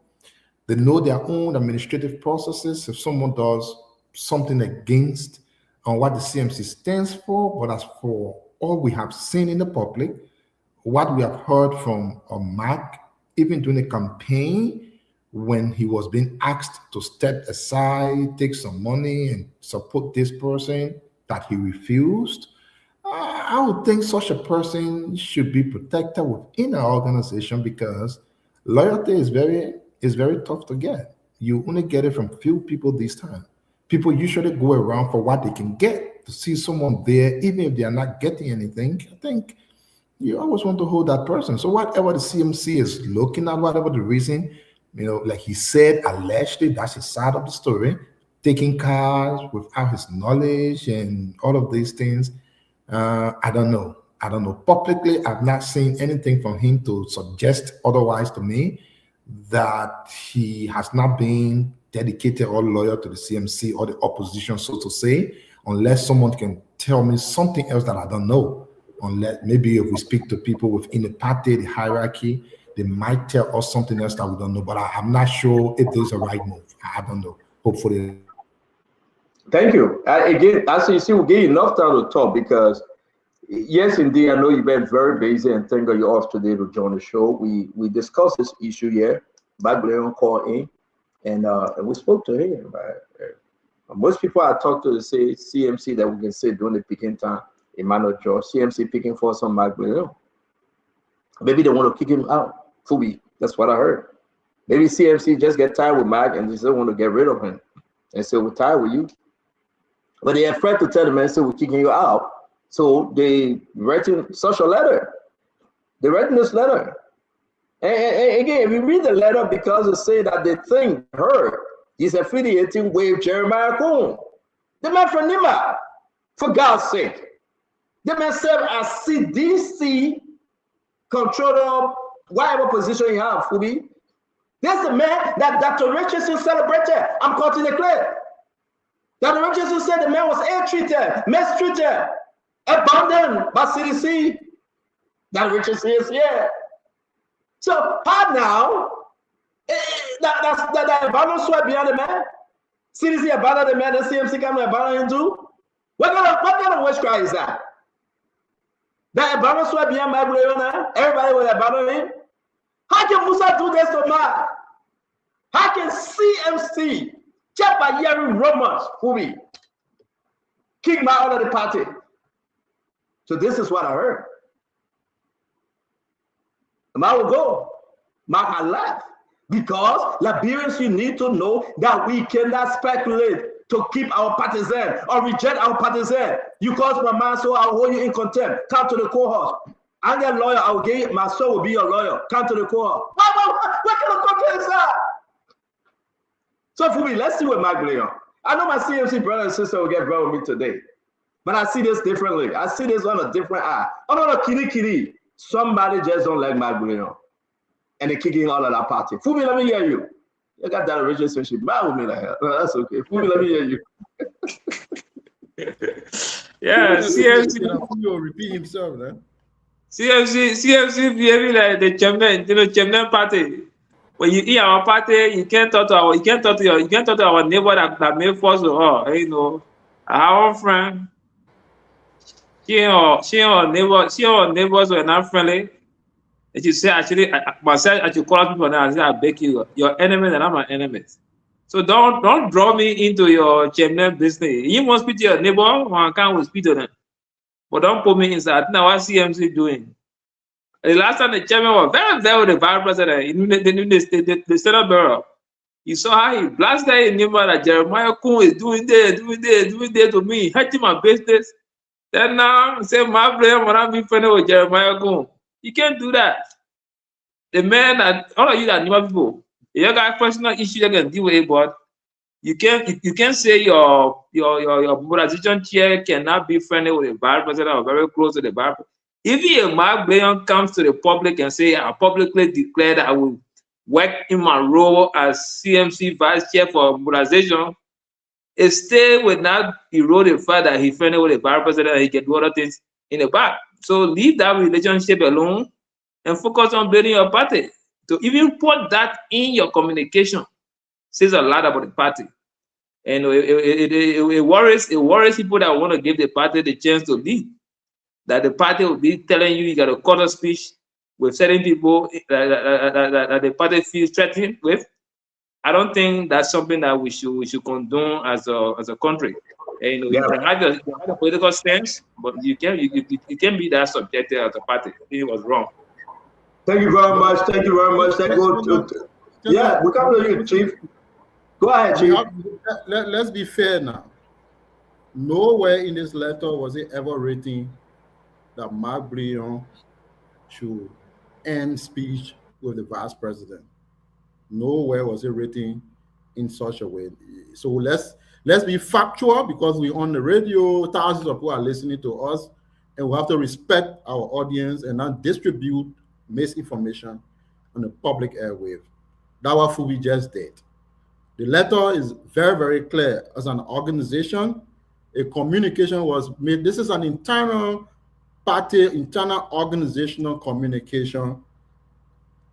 They know their own administrative processes. If someone does something against what the CMC stands for, but as for all we have seen in the public, what we have heard from Mark, even during the campaign, when he was being asked to step aside, take some money and support this person, that he refused. I would think such a person should be protected within our organization, because loyalty is very tough to get. You only get it from few people this time. People usually go around for what they can get. To see someone there, even if they are not getting anything, I think you always want to hold that person. So whatever the CMC is looking at, whatever the reason, like he said, allegedly, that's his side of the story, taking cars without his knowledge and all of these things. I don't know. Publicly, I've not seen anything from him to suggest otherwise to me, that he has not been dedicated or loyal to the CMC or the opposition, so to say, unless someone can tell me something else that I don't know. Unless maybe if we speak to people within the party, the hierarchy, they might tell us something else that we don't know, but I'm not sure if there's a right move. I don't know. Hopefully. Thank you. Again, as you see, we'll give you enough time to talk because, yes, indeed, I know you've been very busy and thank God you're off today to join the show. We discussed this issue here. Magdalene called in and we spoke to him. Most people I talk to say CMC that we can say during the picking time, Emmanuel George, CMC picking for some Magdalene. Maybe they want to kick him out. Fubi. That's what I heard. Maybe CMC just get tired with Mag and just don't want to get rid of him. And say, we're tired with you. But they are afraid to tell the man, so we're kicking you out. So they writing such a letter. They're writing this letter. And again, if you read the letter, because it say that they think he's affiliating with Jeremiah Coon. The man from Nima, for God's sake. The man served as CDC controller, whatever position you have, Fubi. There's the man that Dr. Richardson celebrated. I'm cutting the clip. Dr. Richardson said the man was ill-treated, mistreated, abandoned by CDC. Dr. Richardson is here. So how now? That abandoned sweat behind the man? CDC abandoned the man, the CMC come to abandon him too? What kind of witchcraft is that? That abandoned sweat behind my brother, everybody will abandon him? How can Musa do this to man? How can CMC, just by hearing rumors, Fubi, kick me out of the party? So this is what I heard. And I will go. Mark had left. Because Liberians, you need to know that we cannot speculate to keep our partisan or reject our partisan. You cause my man, so I'll hold you in contempt. Come to the courthouse. I'm a lawyer. I will give my son will be your lawyer. Come to the courthouse. What kind of content is that? So for me, let's see what Magdalene. I know my CMC brother and sister will get brother with me today, but I see this differently. I see this on a different eye. Oh no, kiri. Somebody just don't like Magdalene, and they're kicking all of that party. Fubi, let me hear you. You got that relationship. Mad with me like that. No, that's okay. Fubi, let me hear you. Yeah, CMC will repeat himself, man. CMC behaving like the Chemnen party. When you eat our party, you can't talk to our neighbor that made force to her. You know, our friend, she and her neighbors were not friendly. And she said, actually, myself, I should call people now and say, I beg you, your enemies and I'm my enemies. So don't draw me into your Chemnen business. You must speak to your neighbor, one can't speak to them. But don't put me inside. Now what CMC doing? The last time the chairman was very, very with the vice president in the Senate Bureau. You saw how he blasted in Nima that Jeremiah Coon is doing there to me, hurting my business. Then now say my blame when I'm being friendly with Jeremiah Coon. You can't do that. The man that all of you that Nima people, you got personal issues you can deal with it, but you can't say your mobilization chair cannot be friendly with the vice president or very close to the vice president. If a Mark Blayon comes to the public and say, I publicly declare that I will work in my role as CMC vice chair for mobilization, it still will not erode the fact that he's friendly with the vice president and he can do other things in the back. So leave that relationship alone and focus on building your party. To even put that in your communication says a lot about the party. And it worries people that want to give the party the chance to lead. That the party will be telling you got a quarter speech with certain people that the party feels threatened with. I don't think that's something that we should condone as a country. And you can have a political stance, but you can't be that subjective as a party. It was wrong. Thank you very much. Thank you very much. Yeah, we come to you, Chief. Go ahead, Chief. Let's be fair now. Nowhere in this letter was it ever written that Mark Blayon should end speech with the vice president. Nowhere was it written in such a way. So let's be factual because we're on the radio, thousands of people are listening to us, and we have to respect our audience and not distribute misinformation on the public airwave. That's what Fubi just did. The letter is very, very clear. As an organization, a communication was made. This is an internal organizational communication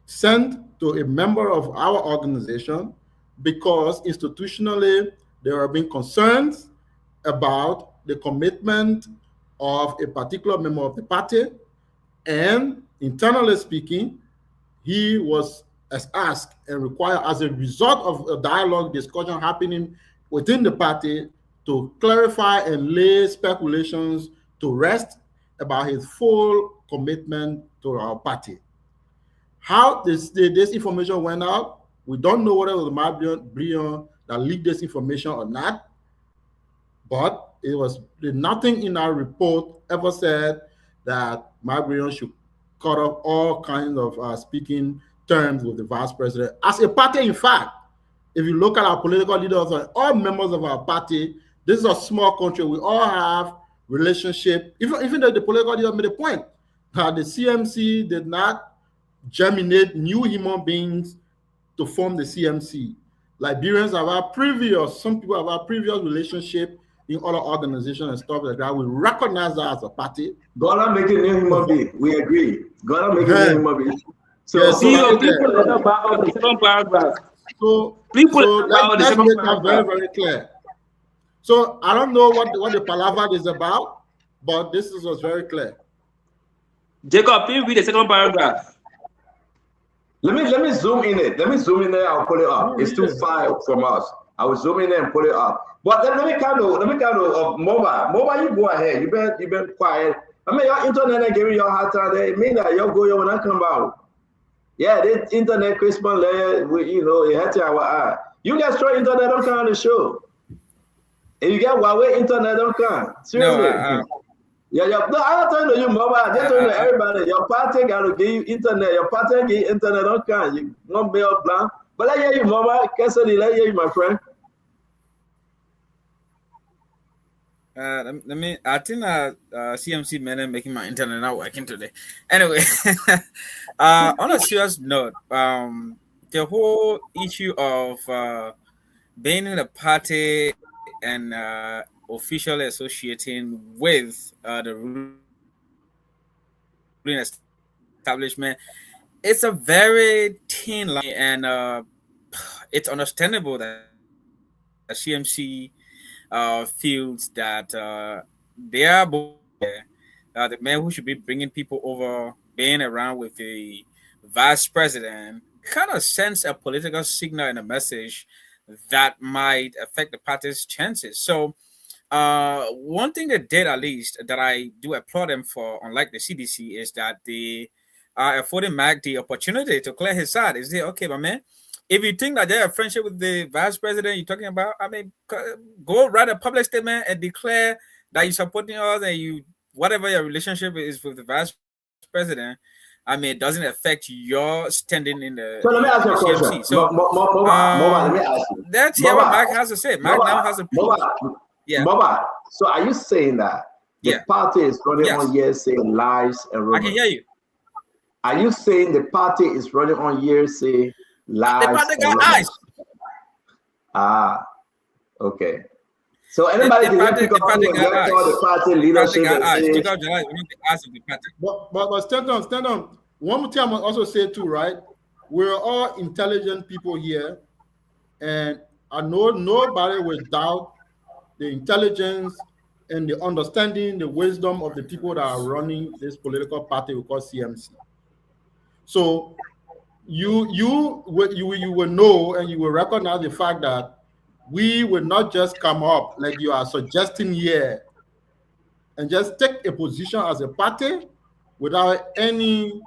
sent to a member of our organization because institutionally there have been concerns about the commitment of a particular member of the party, and internally speaking, he was asked and required as a result of a dialogue discussion happening within the party to clarify and lay speculations to rest about his full commitment to our party. How this information went out, we don't know whether it was Mark Breon that leaked this information or not, but it was nothing in our report ever said that Mark Breon should cut off all kinds of speaking terms with the vice president. As a party, in fact, if you look at our political leaders, all members of our party, this is a small country. We all have relationship. Even though the political leader made a point that the CMC did not germinate new human beings to form the CMC. Liberians have some people have our previous relationship in other organizations and stuff like that. We recognize that as a party. Gonna make a new human being. We agree. Gonna make a new human being. So, yes, people about the second paragraph. So let's make that very, very clear. So I don't know what the palaver is about, but this was very clear. Jacob, please read the second paragraph. Let me zoom in it. Let me zoom in there. I'll pull it up. It's too far from us. I will zoom in there and pull it up. But let me kind of mobile. You go ahead. You been quiet. I mean, your internet ain't giving you a hard time. It mean that your go when I come out. Yeah, this internet Christmas it had to our eye. You get straight internet don't come on the show. If you get Huawei internet don't come. Seriously. No, I'm not telling you mobile. I'm just telling everybody. Your party got to give you internet. Your party give you internet don't come. You won't be up plan. But I hear you, mobile. Let hear you, my friend. I think CMC men are making my internet not working today. Anyway, on a serious note, the whole issue of being in a party and officially associating with the ruling establishment, it's a very thin line, and it's understandable that CMC feels that they are both the man who should be bringing people over, being around with the vice president, kind of sends a political signal and a message that might affect the party's chances. So one thing they did, at least, that I do applaud them for, unlike the CDC, is that they are affording Mac the opportunity to clear his side. Is it okay, my man? If you think that they have a friendship with the vice president you're talking about, I mean, go write a public statement and declare that you're supporting us, and whatever your relationship is with the vice president, I mean, it doesn't affect your standing in the. So let me ask you a question. So, let me ask you. That's what Mark has to say. Mark now has a. Yeah. Baba, so are you saying that the party is running on hearsay, lies, and rumors? I can hear you. Are you saying the party is running on hearsay, lies? The party got eyes. Ah, okay. So anybody can pick up the party leadership and say, but stand on. One thing I must also say too, right? We're all intelligent people here, and I know nobody will doubt the intelligence and the understanding, the wisdom of the people that are running this political party we call CMC. So you will know and you will recognize the fact that we will not just come up like you are suggesting here and just take a position as a party without any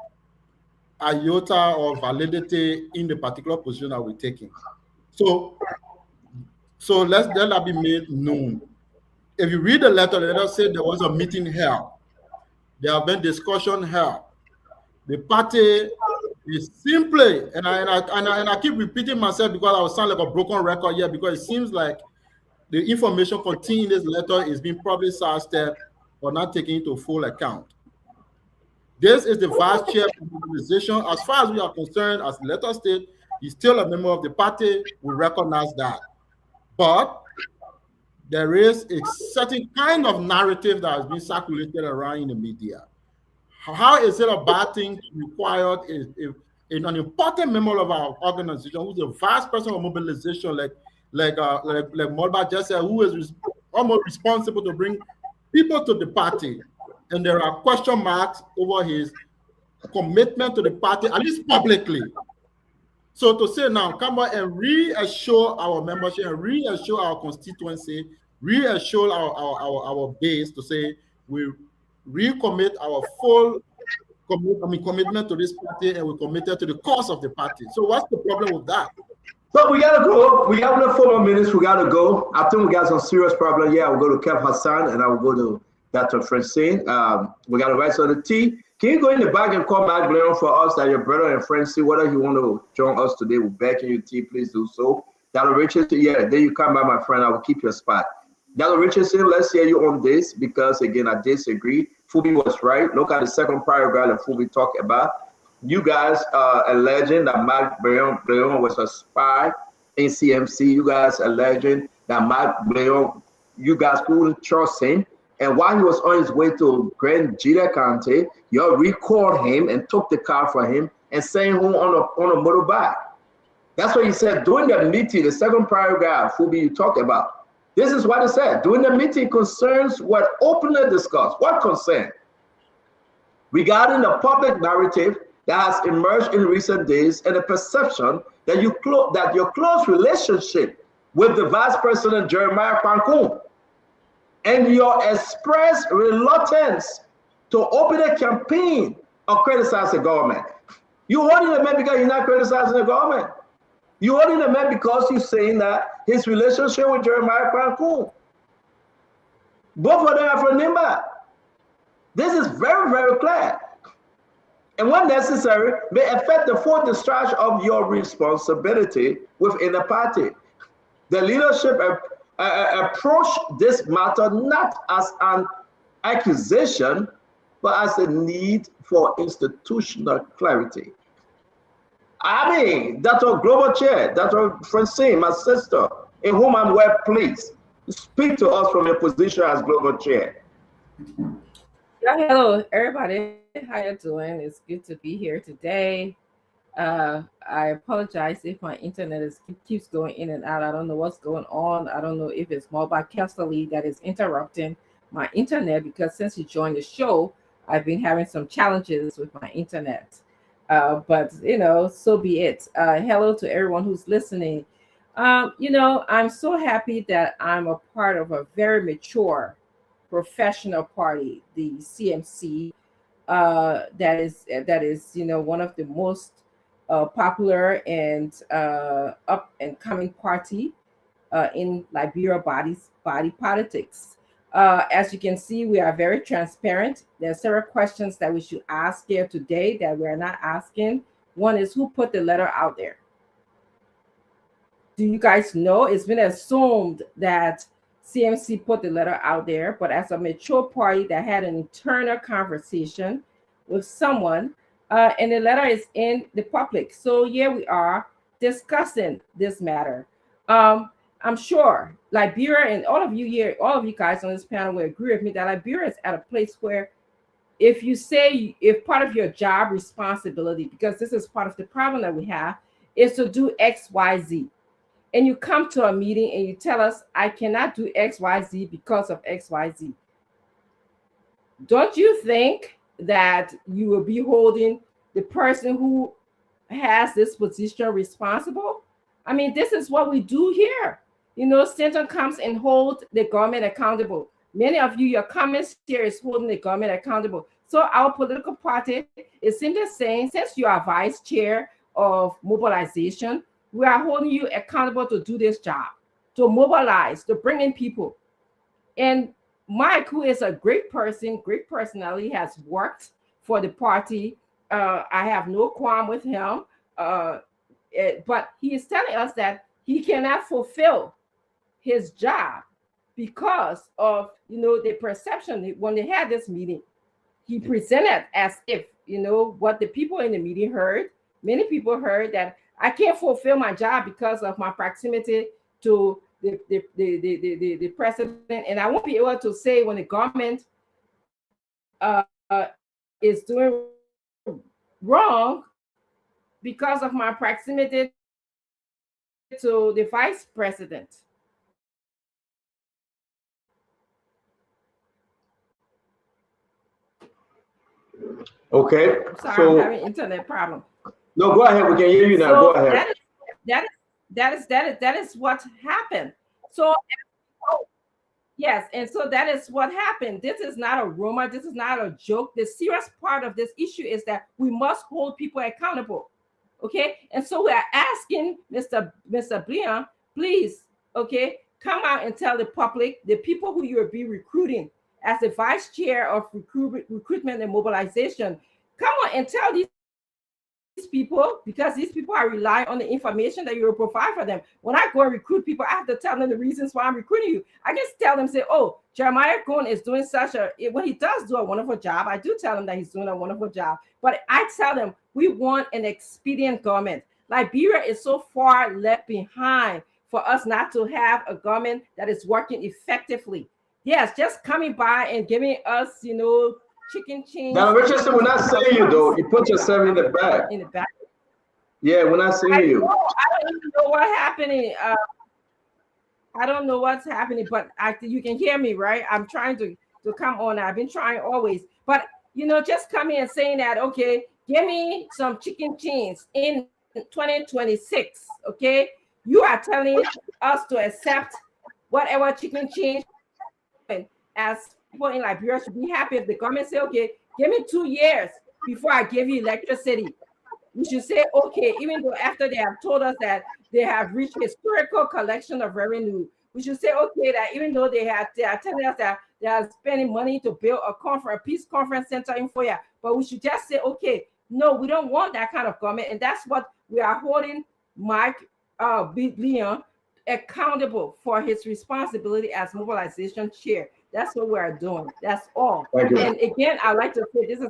iota or validity in the particular position that we're taking. So let that be made known. If you read the letter said there was a meeting held. There have been discussion held. The party is simply, and I keep repeating myself because I will sound like a broken record here, because it seems like the information contained in this letter is being probably sidestepped or not taken into full account. This is the vice chair of the organization. As far as we are concerned, as the letter states, he's still a member of the party. We recognize that. But there is a certain kind of narrative that has been circulated around in the media. How is it a bad thing required if an important member of our organization, who's a vice president of mobilization, like Molba just said, who is almost responsible to bring people to the party, and there are question marks over his commitment to the party, at least publicly. So to say now, come on and reassure our membership and reassure our constituency, reassure our base to say we recommit our full commitment to this party, and we're committed to the cause of the party. So what's the problem with that? So we gotta go. We got another 4 more minutes. We gotta go. I think we got some serious problem. Yeah, I will go to Kev Hassan and I will go to Dr. Francine. We got to rise on the T. Can you go in the back and call Mark Blair for us, that your brother and Francine, whether you want to join us today, we're back in your T, please do so. Dr. Richardson, yeah, there you come by, my friend. I will keep your spot. Dr. Richardson, let's hear you on this, because again, I disagree. Fubi was right. Look at the second paragraph that Fubi talked about. You guys are alleging that Mark Blair was a spy in CMC. You guys are alleging that Mark Blair, you guys couldn't trust him. And while he was on his way to Grand Jita County, you all recalled him and took the car for him and sent him on a motorbike. That's what he said during the meeting, the second paragraph, Fubi, you talked about. This is what he said. During the meeting concerns what openly discussed. What concern? Regarding the public narrative that has emerged in recent days and the perception that your close relationship with the Vice President Jeremiah Kwankum and your expressed reluctance to open a campaign of criticizing the government. You holding the man because you're not criticizing the government. You holding the man because you're saying that his relationship with Jeremiah Kwankum. Both of them are from Nimba. This is very, very clear. And when necessary, may affect the full discharge of your responsibility within the party. The leadership approach this matter not as an accusation, but as a need for institutional clarity. I mean, Dr. Global Chair, Dr. Francine, my sister, in whom I'm well pleased, speak to us from your position as Global Chair. Yeah, hello, everybody. How you doing? It's good to be here today. I apologize if my internet keeps going in and out. I don't know what's going on. I don't know if it's Mobile Casterly that is interrupting my internet, because since you joined the show, I've been having some challenges with my internet. But, you know, so be it. Hello to everyone who's listening. You know, I'm so happy that I'm a part of a very mature professional party, the CMC, that is, you know, one of the most popular and up and coming party in Liberia body politics. As you can see, we are very transparent. There are several questions that we should ask here today that we're not asking. One is, who put the letter out there? Do you guys know? It's been assumed that CMC put the letter out there, but as a mature party that had an internal conversation with someone, and the letter is in the public. So here we are discussing this matter. I'm sure Liberia, and all of you here, all of you guys on this panel will agree with me that Liberia is at a place where if part of your job responsibility, because this is part of the problem that we have, is to do X, Y, Z. And you come to a meeting and you tell us, I cannot do X, Y, Z because of X, Y, Z. Don't you think that you will be holding the person who has this position responsible? I mean, this is what we do here. You know, Stanton comes and holds the government accountable. Many of you, your comments here is holding the government accountable. So our political party is simply saying, since you are vice chair of mobilization, we are holding you accountable to do this job, to mobilize, to bring in people. And Mike, who is a great person, great personality, has worked for the party. I have no qualm with him, but he is telling us that he cannot fulfill his job because of, you know, the perception. When they had this meeting, he presented as if, you know, what the people in the meeting heard. Many people heard that I can't fulfill my job because of my proximity to the president, and I won't be able to say when the government is doing wrong because of my proximity to the vice president. Okay. Sorry, So I'm having internet problem. no, go ahead. We can hear you now. So Go ahead. that is what happened. So yes, and so that is what happened. This is not a rumor. This is not a joke. The serious part of this issue is that we must hold people accountable. Okay, and so we are asking Mr. Blian, please, okay, come out and tell the public, the people who you will be recruiting as the vice chair of recruitment and mobilization, come on and tell these people, because these people are relying on the information that you will provide for them. When I go and recruit people, I have to tell them the reasons why I'm recruiting you. I just tell them, say, oh, Jeremiah Cohn is doing when he does do a wonderful job, I do tell him that he's doing a wonderful job. But I tell them, we want an expedient government. Liberia is so far left behind for us not to have a government that is working effectively. Yes, just coming by and giving us, chicken change. Now, Richardson, we're not saying you though. You put yourself in the back. In the back. Yeah, we're not saying you. I don't even know what's happening. I don't know what's happening, but you can hear me, right? I'm trying to come on. I've been trying always, but just coming and saying that, okay, give me some chicken chains in 2026. Okay, you are telling us to accept whatever chicken change, as people in Liberia should be happy if the government say, okay, give me 2 years before I give you electricity. We should say, okay, even though after they have told us that they have reached historical collection of revenue, we should say, okay, that even though they are telling us that they are spending money to build a peace conference center in Foya, but we should just say, okay, no, we don't want that kind of government. And that's what we are holding Mike Blian accountable for, his responsibility as mobilization chair. That's what we are doing. That's all. And again, I like to say this is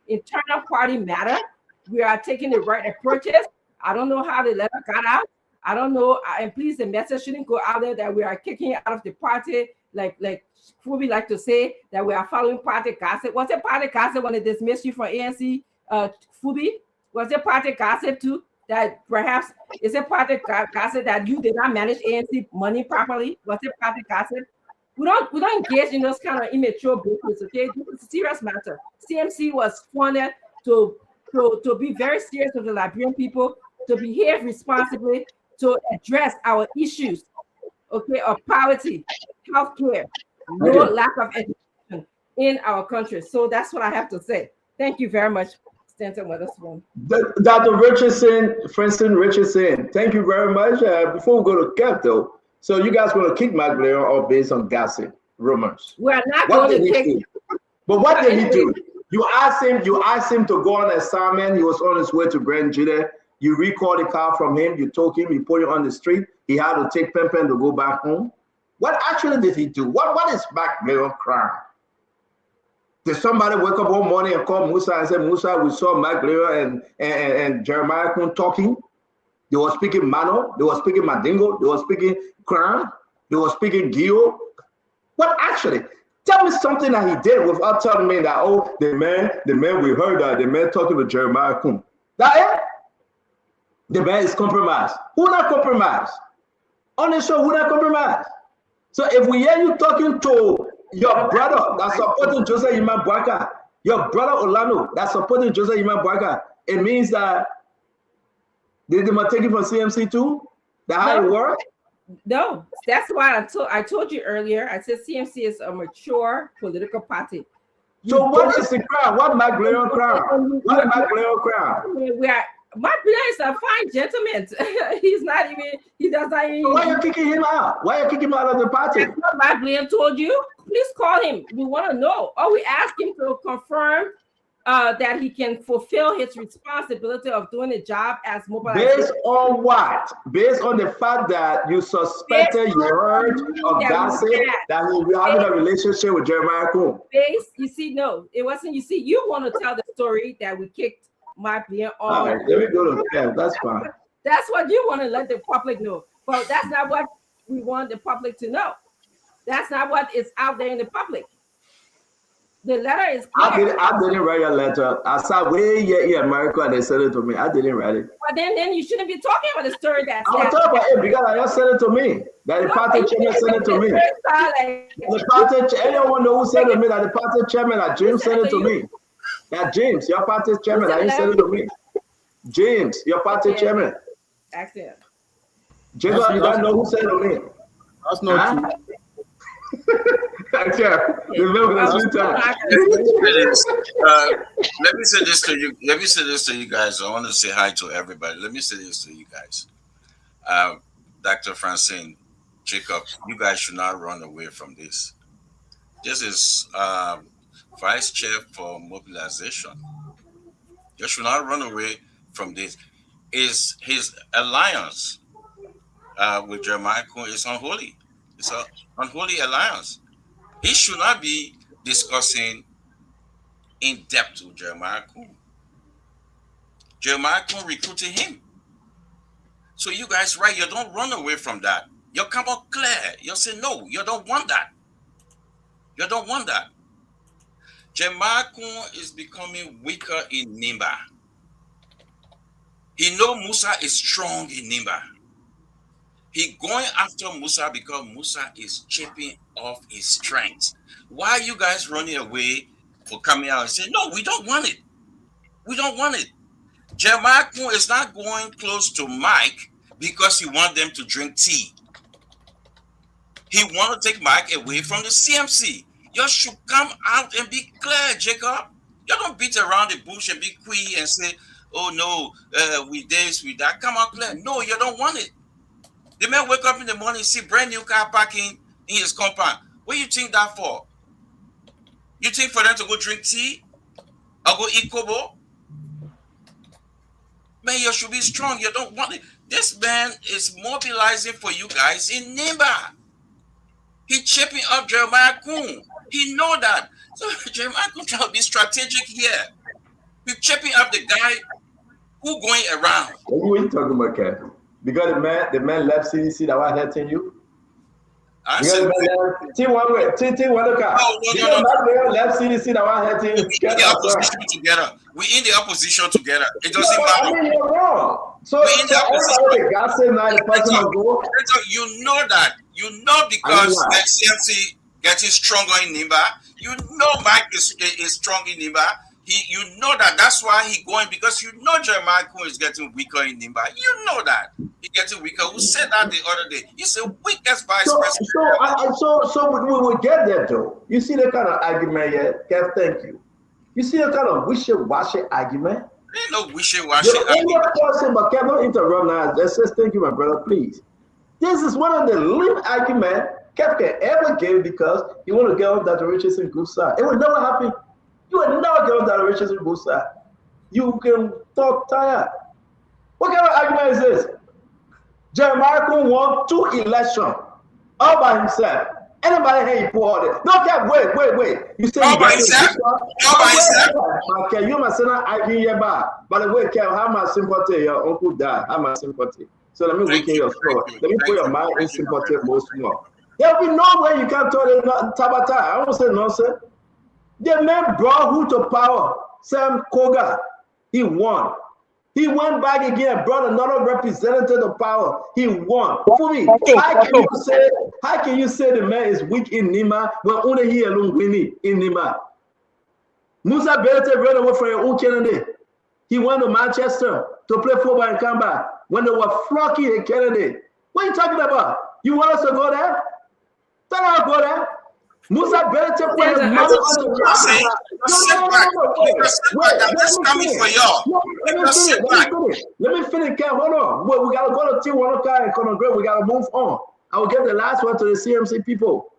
internal party matter. We are taking the right approaches. I don't know how the letter got out. I don't know. And please, the message shouldn't go out there that we are kicking out of the party, like Fubi like to say, that we are following party gossip. Was it party gossip when they dismissed you from ANC, Fubi? Was it party gossip too? That perhaps, is it party gossip that you did not manage ANC money properly? Was it party gossip? We don't engage in those kind of immature business, okay? This is a serious matter. CMC was funded to be very serious with the Liberian people, to behave responsibly, to address our issues, okay, of poverty, healthcare, no lack of education in our country. So that's what I have to say. Thank you very much, Stanton Weatherspoon. Dr. Richardson, Francis Richardson, thank you very much. Before we go to Kev, though, so you guys going to kick Mike Blian off based on gossip, rumors? We're not going to kick. But what did he do? You asked him to go on assignment. He was on his way to Grand Judah. You recalled the car from him. You took him. You put him on the street. He had to take Pempen to go back home. What actually did he do? What is Mike Blian crime? Did somebody wake up one morning and call Musa and say, Musa, we saw Mike Blian and Jeremiah Cohn talking? They were speaking Mano. They were speaking Mandingo. They were speaking crime. They were speaking Gio. What actually? Tell me something that he did without telling me that, oh, the man we heard that the man talking with Jeremiah Cohn. That it? The man is compromised. Who not compromised? On the show, who not compromised? So if we hear you talking to your brother that's supporting Joseph Iman Boaka, your brother Olano that's supporting Joseph Iman Boaka, it means that they might take it from CMC too? That how it works? No, that's why I told you earlier. I said CMC is a mature political party. So what is the crime? What Mike Blian crime? What Mike Blian crime? Mike Blian is a fine gentleman. He does not even. So why are you kicking him out? Why are you kicking him out of the party? That's what Mike Blian told you. Please call him. We want to know. Or we ask him to confirm that he can fulfill his responsibility of doing the job as mobilization. Based on what? Based on the fact that you suspected, you heard of gossip that he was having a relationship with Jeremiah Cohn. You see, no, it wasn't. You see, you want to tell the story that we kicked Mike Blian on. All right, let me go to Kev. That's fine. That's what you want to let the public know. But that's not what we want the public to know. That's not what is out there in the public. The letter is clear. I didn't write a letter. I saw way here in America and they sent it to me. I didn't write it. But then you shouldn't be talking about the story that's I'm talking about it because I just sent it to me. That the party chairman sent it to me. The party, anyone know who sent it to me? That the party chairman, that James sent it to me. That James, your party chairman, that he sent it to me. James, your party chairman. Accent. James, you don't know who sent it to me. That's not true. Let me say this to you. Let me say this to you guys. I want to say hi to everybody. Let me say this to you guys. Dr. Francine, Jacob, you guys should not run away from this. This is Vice Chair for Mobilization. You should not run away from this. Is his alliance with Jeremiah Coon is unholy. It's an unholy alliance. He should not be discussing in depth with Jeremiah Coon. Jeremiah Coon recruited him. So you guys, right, you don't run away from that. You come out clear. You say, no, you don't want that. You don't want that. Jeremiah Coon is becoming weaker in Nimba. He know Musa is strong in Nimba. He going after Musa because Musa is chipping off his strength. Why are you guys running away for coming out and saying, no, we don't want it. We don't want it. Jeremiah Coon is not going close to Mike because he wants them to drink tea. He want to take Mike away from the CMC. You should come out and be clear, Jacob. You don't beat around the bush and be quick and say, oh no, we this, we that. Come out clear. No, you don't want it. The man wake up in the morning, see brand new car parking in his compound. What do you think that for? You think for them to go drink tea or go eat kobo? Man, you should be strong. You don't want it. This man is mobilizing for you guys in Nimba. He chipping up Jeremiah Coon. He know that. So Jeremiah Coon trying to be strategic here. He's chipping up the guy who going around. What are you talking about, Kev? Because the man left CDC that was hurting you. I said, left CDC that was hurting you. We in the opposition together. We in the opposition together. It doesn't matter. I mean, you're wrong. So we in the opposition. You know that. You know because the CMC getting stronger in Nimba. You know Mike is strong in Nimba. You know that. That's why he going, because you know Jeremiah Coon is getting weaker in Nimba. You know that. He getting weaker. Who said that the other day? He's a weakest vice president. So we will get there, though. You see the kind of argument here? Kev, thank you. You see the kind of wishy-washy argument? There ain't no wishy-washy argument. But Kev, don't interrupt now. Just say thank you, my brother, please. This is one of the limp arguments Kev can ever give because he want to get on Dr. Richardson good side. It will never happen. You will never get on Dr. Richardson good side. You can talk tired. What kind of argument is this? Jeremiah Coon won 2 elections all by himself. Anybody here pull it? No, Kev, wait. You say all by himself? All by himself? Okay, you must say that I can hear back. By the way, Kev, how much sympathy your uncle died? How much sympathy? So let me weaken your story. Let me put your mind in sympathy most more. There will be no way you can tell them Tabata. I won't say nonsense. The man brought who to power? Sam Koga. He won. He went back again, brought another representative to power. He won. For me, how can you say the man is weak in Nimba when only he alone winning in Nimba? Musa Belete ran away from your own Kennedy. He went to Manchester to play football and come back when they were flocking in Kennedy. What are you talking about? You want us to go there? Tell us to go there. Musa Belete played his mother on the Let me finish, Kev. Hold on. We got to go to T1 and Conor Gray. We got to move on. I will get the last one to the CMC people.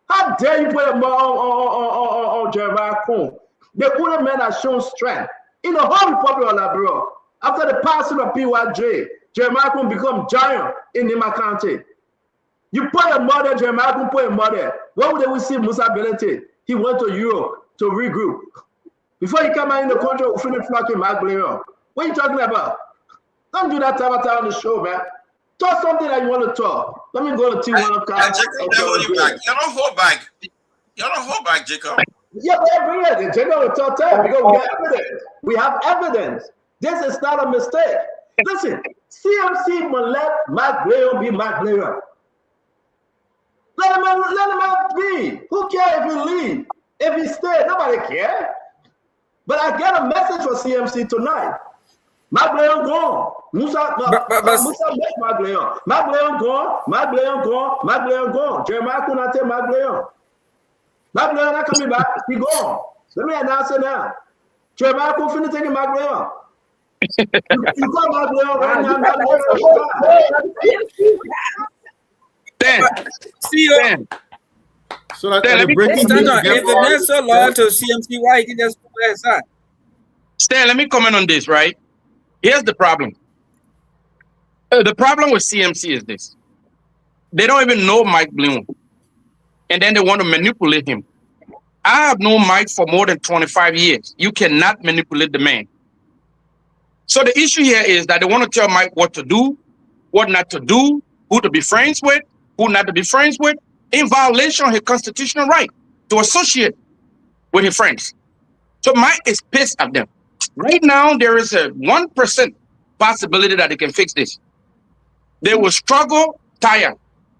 How dare you put a ball on Jeremiah Coon? The only man that shown strength in the whole Republic of Liberia. After the passing of PYJ, Jeremiah Coon become giant in Nimba County. You put a mother, Jeremiah Coon put a mother. What would we see Musa Belete? He went to Europe to regroup. Before he came out in the country, we finished flocking Mark Blair. What are you talking about? Don't do that Tabata on the show, man. Talk something that you want to talk. Let me go to T1. You don't hold back. You don't hold back, Jacob. Yeah, bring it. The general will talk time because we have evidence. We have evidence. This is not a mistake. Listen, CMC will let Mark Leon be Mark Leon. Let him out be. Who cares if he leave? If he stay, nobody cares. But I get a message for CMC tonight. Mark Leon gone. Musa met Mark Leon. Mark Leon gone. Mark Leon gone. Mark Leon gone. Jeremiah Kunate, Mark Leon. Mark Leon not coming back. He gone. Let me announce it now. Jeremiah Kun finish taking Mark Leon. You call Mark Leon right now. Mark Leon. Dan. So that Dan, let me stand on. If the man's so loyal to CMC, why he can just put that aside? Stan, let me comment on this, right? Here's the problem. The problem with CMC is this. They don't even know Mike Bloom. And then they want to manipulate him. I have known Mike for more than 25 years. You cannot manipulate the man. So the issue here is that they want to tell Mike what to do, what not to do, who to be friends with, who not to be friends with, in violation of his constitutional right to associate with his friends. So Mike is pissed at them. Right now, there is a 1% possibility that they can fix this. They will struggle, tired.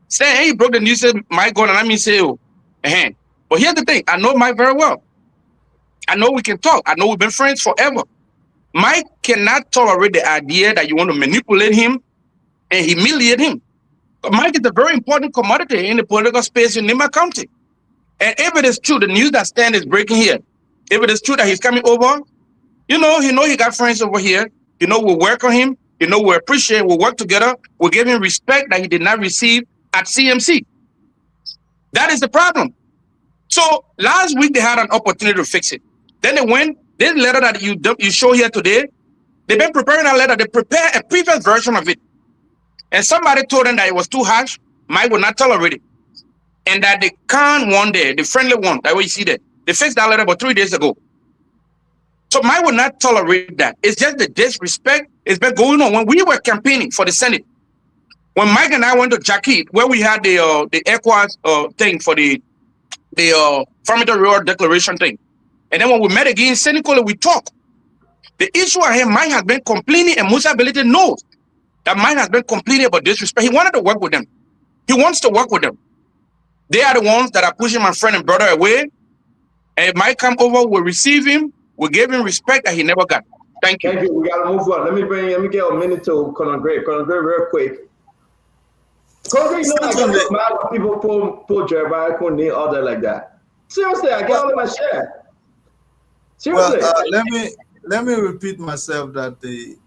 Say, hey, broke the news, Mike going, and I mean, say, oh, But here's the thing. I know Mike very well. I know we can talk. I know we've been friends forever. Mike cannot tolerate the idea that you want to manipulate him and humiliate him. But Mike is a very important commodity in the political space in Nimba County. And if it is true, the news that Stan is breaking here, if it is true that he's coming over, he got friends over here. We'll work on him. We appreciate, we'll work together. We'll give him respect that he did not receive at CMC. That is the problem. So last week they had an opportunity to fix it. Then they went, this letter that you show here today, they've been preparing a letter. They prepared a previous version of it. And somebody told them that it was too harsh. Mike would not tolerate it. And that the calm one day, the friendly one, that way you see that, they fixed that letter about 3 days ago. So Mike would not tolerate that. It's just the disrespect. It's been going on. When we were campaigning for the Senate, when Mike and I went to Jackie, where we had the ECOWAS thing for the Farmington Road Declaration thing. And then when we met again, cynically, we talked. The issue I have, Mike has been complaining, and Musa Belete knows that Mike has been complaining about disrespect. He wanted to work with them. He wants to work with them. They are the ones that are pushing my friend and brother away. And if Mike come over, we'll receive him. We'll give him respect that he never got. Thank you. Thank you. We gotta move on. Let me get a minute to Colonel Gray. Colonel Gray, real quick. Colonel Gray, I get mad when people pull Jeremiah Kuni, all that like that. Seriously, I get all of my share. Seriously. Well, let me repeat myself that the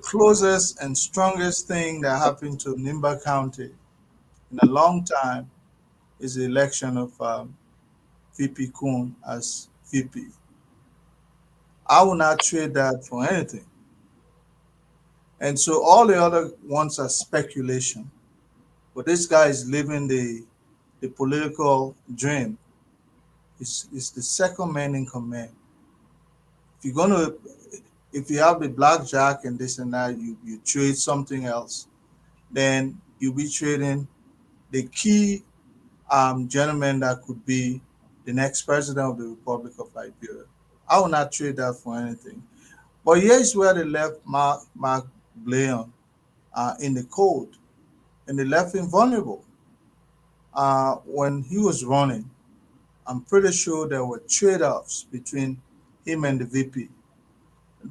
closest and strongest thing that happened to Nimba County in a long time is the election of VP Kun as VP. I will not trade that for anything. And so all the other ones are speculation. But this guy is living the political dream. It's the second man in command. If you have the blackjack and this and that, you trade something else, then you'll be trading the key gentleman that could be the next president of the Republic of Liberia. I will not trade that for anything. But here's where they left Mark Bleon in the cold, and they left him vulnerable. When he was running, I'm pretty sure there were trade-offs between him and the VP.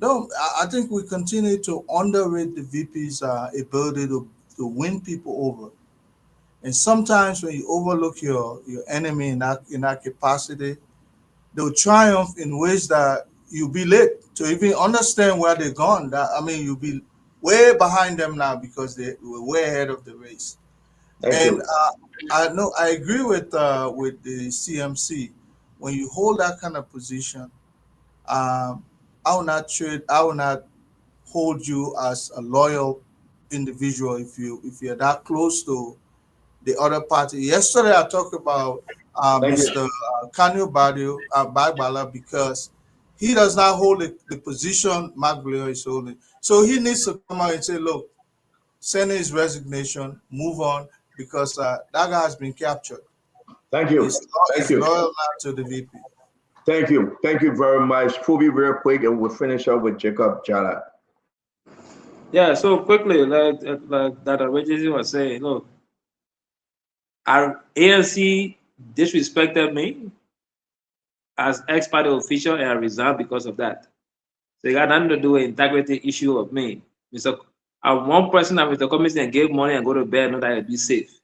I think we continue to underrate the VP's ability to win people over. And sometimes when you overlook your enemy in that capacity, they'll triumph in ways that you'll be late to even understand where they're gone. You'll be way behind them now because they were way ahead of the race. I agree with the CMC. When you hold that kind of position, I will not hold you as a loyal individual if you're that close to the other party. Yesterday I talked about Mr. Kanyo Bagbala because he does not hold the position Mark Blair is holding. So he needs to come out and say, look, send his resignation, move on, because that guy has been captured. Thank you. He's loyal now to the VP. Thank you. Thank you very much. Phoebe, real quick, and we'll finish up with Jacob Jala. Yeah, so quickly, like that Reggie was saying, look, our ANC disrespected me as ex-party official, and I resigned because of that. So it got nothing to do with integrity issue of me. I'm one person that Mr. Cummings and gave money and go to bed, know that I'll be safe.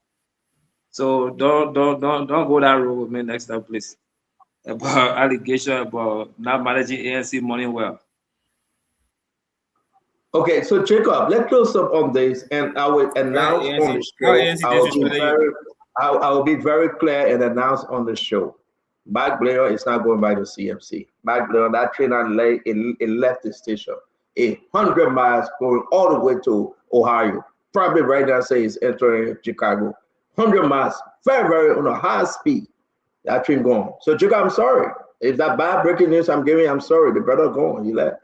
So don't go that road with me next time, please. About allegation about not managing ANC money well. Okay, so Jacob, let's close up on this, and I will announce on the show. I will be very clear and announce on the show. Mike Blair is not going by the CMC. Mike Blair, that train it left the station 100 miles going all the way to Ohio. Probably right now say it's entering Chicago. 100 miles, very, very on a high speed. That train gone. So Jacob, I'm sorry. If that bad breaking news I'm giving, I'm sorry. The brother gone. He left.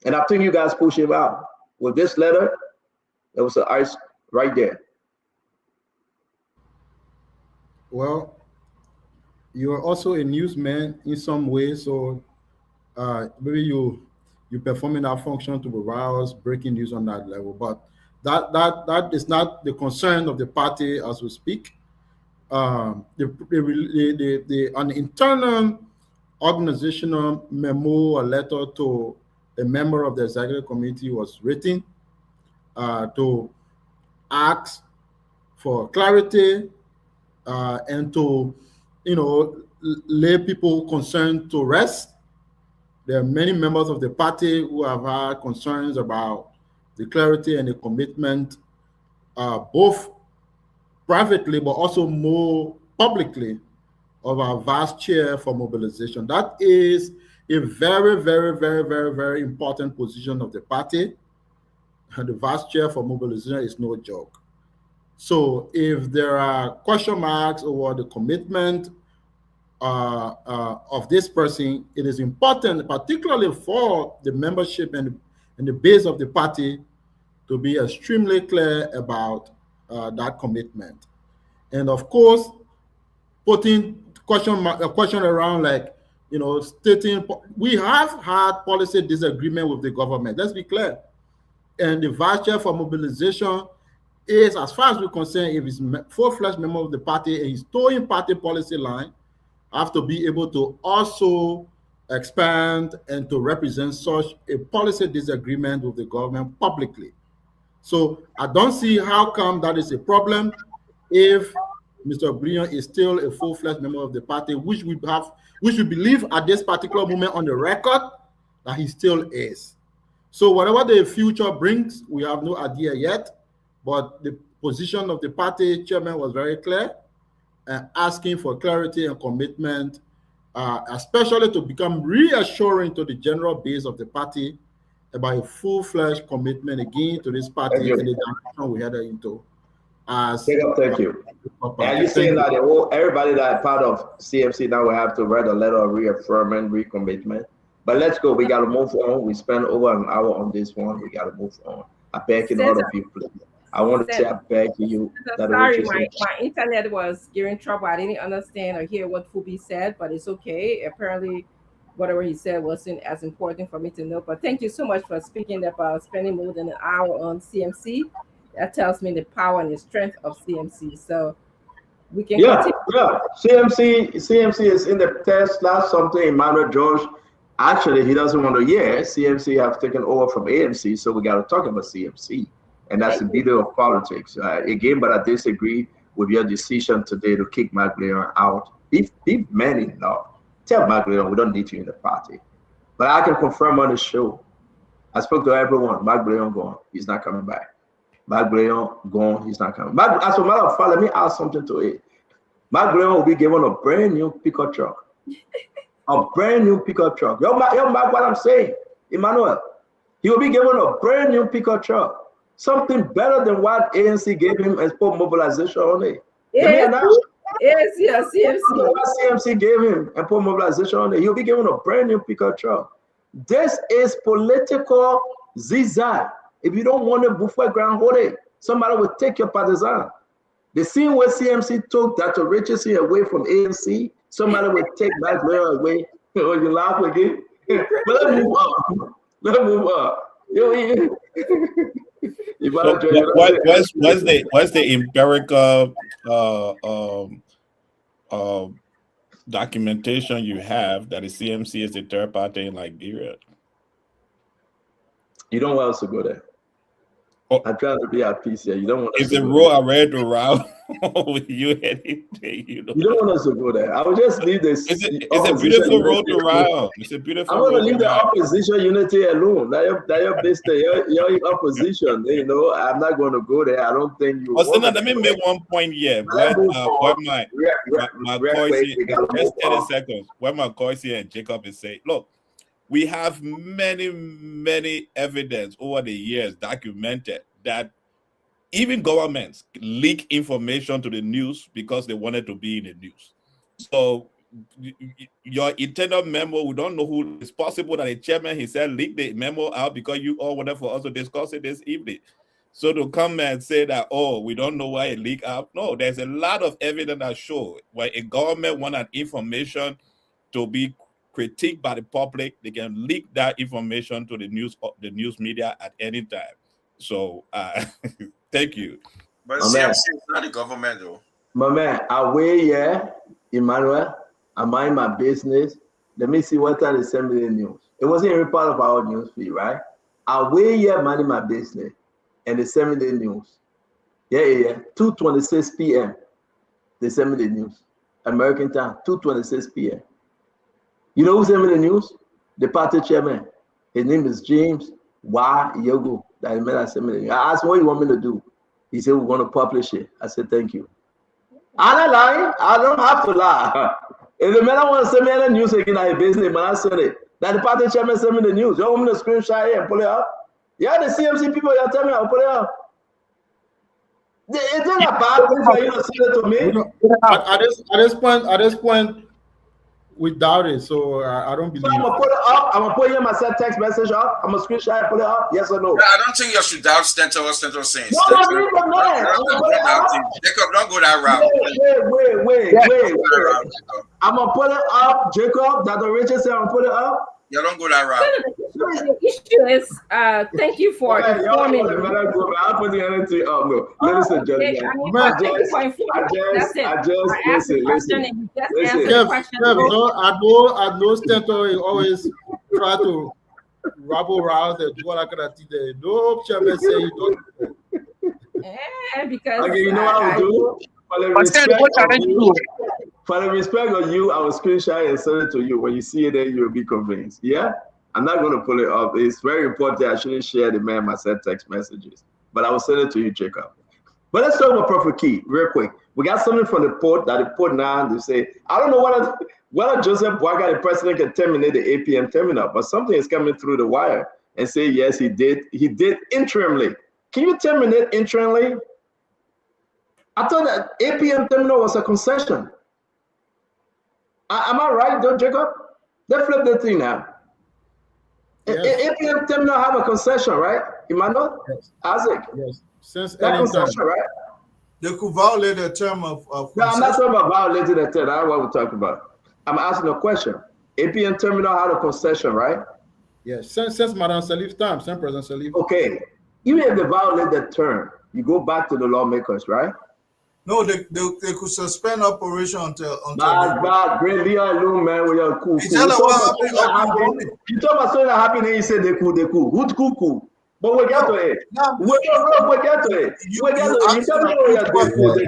And I think you guys push him out. With this letter, there was the ice right there. Well, you're also a newsman in some way, so maybe you performing that function to provide us breaking news on that level. But that is not the concern of the party as we speak. An internal organizational memo or letter to a member of the executive committee was written to ask for clarity and to, lay people concerned to rest. There are many members of the party who have had concerns about the clarity and the commitment, both privately but also more publicly, of our vice chair for mobilization. That is a very, very, very, very, very important position of the party. And the vice chair for mobilization is no joke. So if there are question marks over the commitment of this person, it is important, particularly for the membership and the base of the party, to be extremely clear about that commitment. And of course, putting a question around, like, stating we have had policy disagreement with the government. Let's be clear. And the vice chair for mobilization is, as far as we're concerned, if he's full-fledged member of the party and he's towing party policy line, have to be able to also expand and to represent such a policy disagreement with the government publicly. So I don't see how come that is a problem if Mr. Brion is still a full-fledged member of the party, which we believe at this particular moment on the record that he still is. So whatever the future brings, we have no idea yet, but the position of the party chairman was very clear, asking for clarity and commitment, especially to become reassuring to the general base of the party about a full-fledged commitment again to this party and the direction we headed into. Thank you. Are you saying that everybody that part of CMC now will have to write a letter of reaffirming recommitment? But let's go. We got to move on. We spent over an hour on this one. We got to move on. I beg you, all of you, please. I want to say I beg you. Sorry, my internet was giving trouble. I didn't understand or hear what Phoebe said, but it's okay. Apparently, whatever he said wasn't as important for me to know. But thank you so much for speaking about spending more than an hour on CMC. That tells me the power and the strength of CMC. So we can continue. Yeah. CMC is in the test. That's something Emmanuel George, actually, he doesn't want to hear. CMC have taken over from ANC, so we got to talk about CMC. And that's the beauty of politics. Again, but I disagree with your decision today to kick Mike Leon out. Be man enough. Tell Mike Leon we don't need you in the party. But I can confirm on the show. I spoke to everyone. Mike Leon gone. He's not coming back. Mike Leon gone. He's not coming back. As a matter of fact, let me add something to it. Mike Leon will be given a brand new pickup truck. A brand new pickup truck. Yo, Mike, what I'm saying, Emmanuel. He will be given a brand new pickup truck. Something better than what ANC gave him and put mobilization on it. CMC gave him and put mobilization on it. He'll be given a brand new pickup truck. This is political zigzag. If you don't want a buffet ground, hold it. Somebody will take your partisan. The same way CMC took Dr. Richardson away from ANC, somebody will take Mike Blair away Oh, you laugh again? But let's move up. Let's move up. You So what's the empirical documentation you have that the CMC is a third party in Liberia? You don't want us to go there. I'm trying to be at peace here. You don't want us Is to the go road there. already around with you anything? You don't want us to go there. I will just leave this. It's a beautiful road to ride. It's a beautiful I'm going to road leave to the ride. opposition unity alone. That your base there, your opposition. You know, I'm not going to go there. I don't think you. But let me make one point here. What my Koisi, just 30 seconds. What my Koisi and Jacob is saying. Look, we have many evidence over the years documented that even governments leak information to the news because they wanted to be in the news. So your internal memo, we don't know who. It's possible that the chairman, he said, leak the memo out because you all wanted for us to discuss it this evening. So to come and say that, oh, we don't know why it leaked out. No, there's a lot of evidence that show where a government wanted information to be critiqued by the public, they can leak that information to the news media at any time. So thank you. But Oh, man. CMC is not the government, though. My man, away here, Emmanuel. I mind my business. Let me see what time they send me the news. It wasn't even part of our news feed, right? Away here, minding my business, and they send me the news. Yeah. 2:26 p.m. They send me the news. American time, 2:26 p.m. You know who sent me the news? The party chairman. His name is James Y. Yogo. That man that sent me the news. I asked him what you want me to do. He said we're going to publish it. I said thank you. I'm not lying. I don't have to lie. If the man want to send me any news again, I business, man, I said it. That the party chairman sent me the news. You want me to screenshot it and pull it up? Yeah, the CMC people, you tell me I'll pull it up. Is it a bad thing for you to send it to me? At this point, we doubt it, so I don't believe. So I'm gonna put it up. I'm gonna put here my send text message up. I'm gonna screenshot and put it up. Yes or no? I don't think you should doubt Stento or Stento saying. No, I'm not even mad. Jacob, don't go that route. Wait. I'm gonna put it up, Jacob. Dr. Richard said I'm gonna put it up. You don't go that route. The issue is, thank you for informing me. I'll put the anything up. No, listen, Thank you for informing me. That's it. I asked the question and you just answered the question. I know Stento always try to rabble rouse and do all that kind of thing. No chairman say you don't. Yeah, because okay, you know what I'll do? For the respect of you, I will screenshot and send it to you. When you see it, then you'll be convinced. Yeah? I'm not going to pull it up. It's very important. I shouldn't share the man myself text messages. But I will send it to you, Jacob. But let's talk about Prophet Key real quick. We got something from the port that the port now, they say, I don't know whether Joseph Boakai, the president, can terminate the APM terminal, but something is coming through the wire and say, yes, he did. He did interimly. Can you terminate interimly? I thought that APM terminal was a concession. Am I right, don't Jacob? They flip the thing now. Yes. APM terminal have a concession, right? Emmanuel? Yes. Isaac? Yes. Since that concession, right? They could violate the term of no, I'm not talking about violating the term. That's what we're talking about. I'm asking a question. APM terminal had a concession, right? Yes. Since Madam Salif's time, since President Salif. Okay. Even if they violate the term, you go back to the lawmakers, right? No, they could suspend operation until great Leon alone, man, we are cool. You talk about something that happened and you said they cool. Who's cool? But we get to it. We get to it.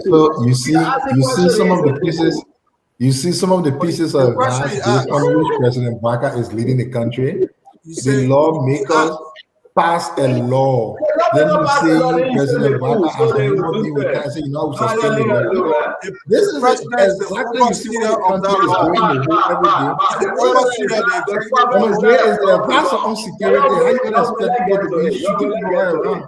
So you see some of the pieces. You see some of the pieces of advice on which President Boakai is leading the country. The lawmakers pass a law. Then you say President Boakai as anybody, we can't say, we suspend the law. This is exactly you see what the country is going where is the pastor on security? How you going to expect people to be shooting people around?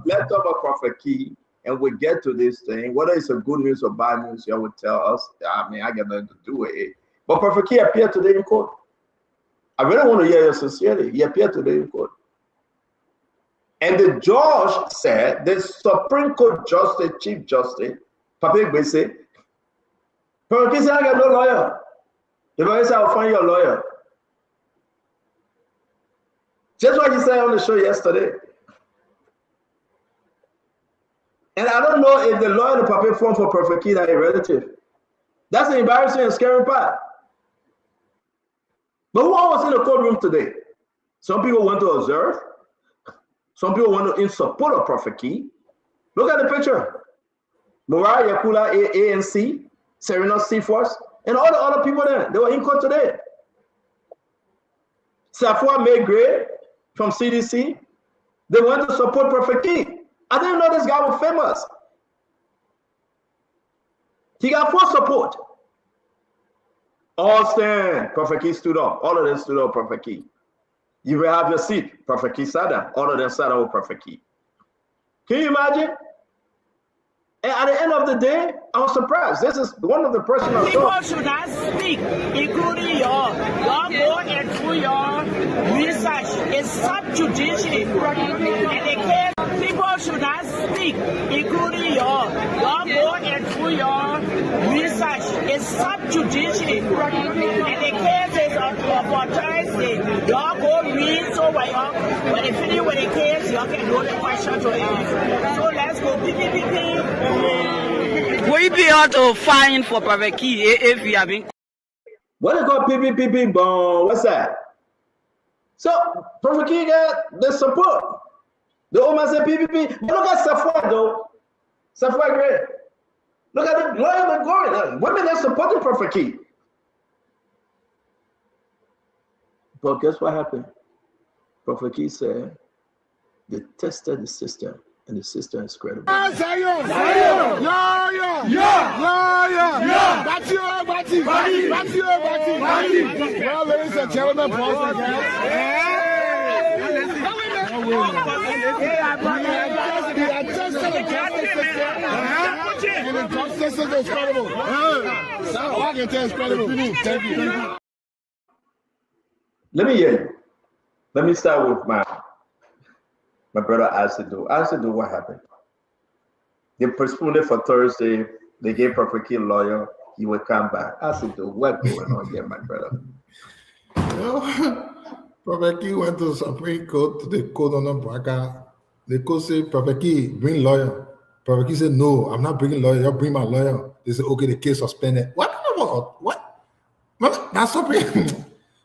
Let's talk about Prophet Key, and we get to this thing. Whether it's a good news or bad news, you would tell us. I mean, I got nothing to do with it. But Prophet Key appeared today in court. I really want to hear your sincerity. He appeared today in court. And the judge said, the Supreme Court Justice, Chief Justice, Pape Gbese, Prophet Key said, I got no lawyer. The lawyer said, I'll find you a lawyer. Just what he said on the show yesterday. And I don't know if the lawyer in the paper form for Prophet Key are a relative. That's the embarrassing and scary part. But who all was in the courtroom today? Some people want to observe. Some people want to in support of Prophet Key. Look at the picture. Mariah Yakula, ANC, Serena Seaforth, and all the other people there. They were in court today. Safwa May Gray from CDC. They went to support Prophet Key. I didn't know this guy was famous. He got full support. Austin, Prophet Key stood up. All of them stood up, Prophet Key. You will have your seat, Prophet Key sat down. All of them sat down with Prophet Key. Can you imagine? And at the end of the day, I was surprised. This is one of the personal people should not speak, including your go and through your research. It's subjudiciary. And the case, people should not speak, including your go and through your research. It's subjudiciary. And the cases of authorizing your go reads over your, when you finish with the case, you can know the question to ask. So let's go. Will you be able to fine for Prophet Key if you have been? What they call PPP bond? What's that? So Prophet Key got the support. The Oman said PPP. But look at Safwa though. Safwa Gray. Look at the lawyer that going. Women that supporting Prophet Key. But guess what happened? Prophet Key said they tested the system. And the system is credible. Zion! Well, ladies and gentlemen, boys and girls, is credible. I can tell it's credible. Thank you. Let me hear you. Let me start with my brother Asido. Asido, what happened? They postponed it for Thursday. They gave Prophet Key a lawyer. He would come back. Asido, what's going on here, my brother? Prophet Key went to the Supreme Court to the court on Braka. The court said, Prophet Key, bring lawyer. Prophet Key said, no, I'm not bringing lawyer. You'll bring my lawyer. They said, okay, the case suspended. What? That's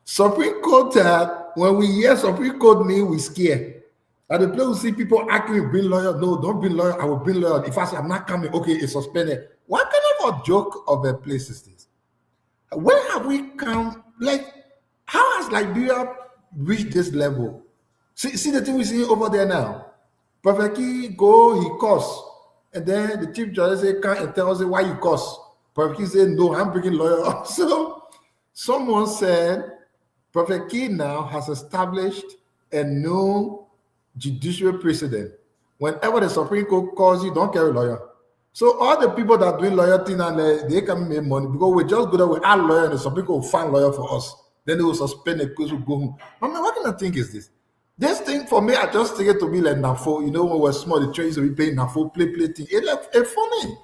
Supreme Court that when we hear Supreme Court name, we scare. At the place we see people acting, bring lawyer. No, don't bring lawyer. I will bring lawyer. If I say I'm not coming, okay, it's suspended. What kind of a joke of a place is this? Where have we come? Like, how has Liberia reached this level? See the thing we see over there now. Prophet Key go, he curse, and then the chief judge say, "Come and tell us why you curse." Prophet Key said, "No, I'm bringing lawyer." So someone said, Prophet Key now has established a new judicial precedent. Whenever the Supreme Court calls you, don't carry a lawyer. So all the people that are doing lawyer thing and they can make money because we just go there with our lawyer and the Supreme Court will find lawyer for us. Then they will suspend the case, will go home. I mean, what kind of thing is this? This thing for me, I just take it to be like NAFO. You know, when we were small, the trains will be paying NAFO, play thing. It's funny.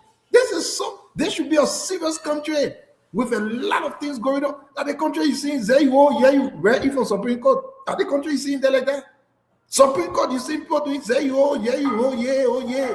This should be a serious country with a lot of things going on. That the country you see, there you go, yeah, you ready for Supreme Court. Are the country you see there like that? Supreme Court, you see people doing, there you go, yeah, you go, yeah, oh yeah.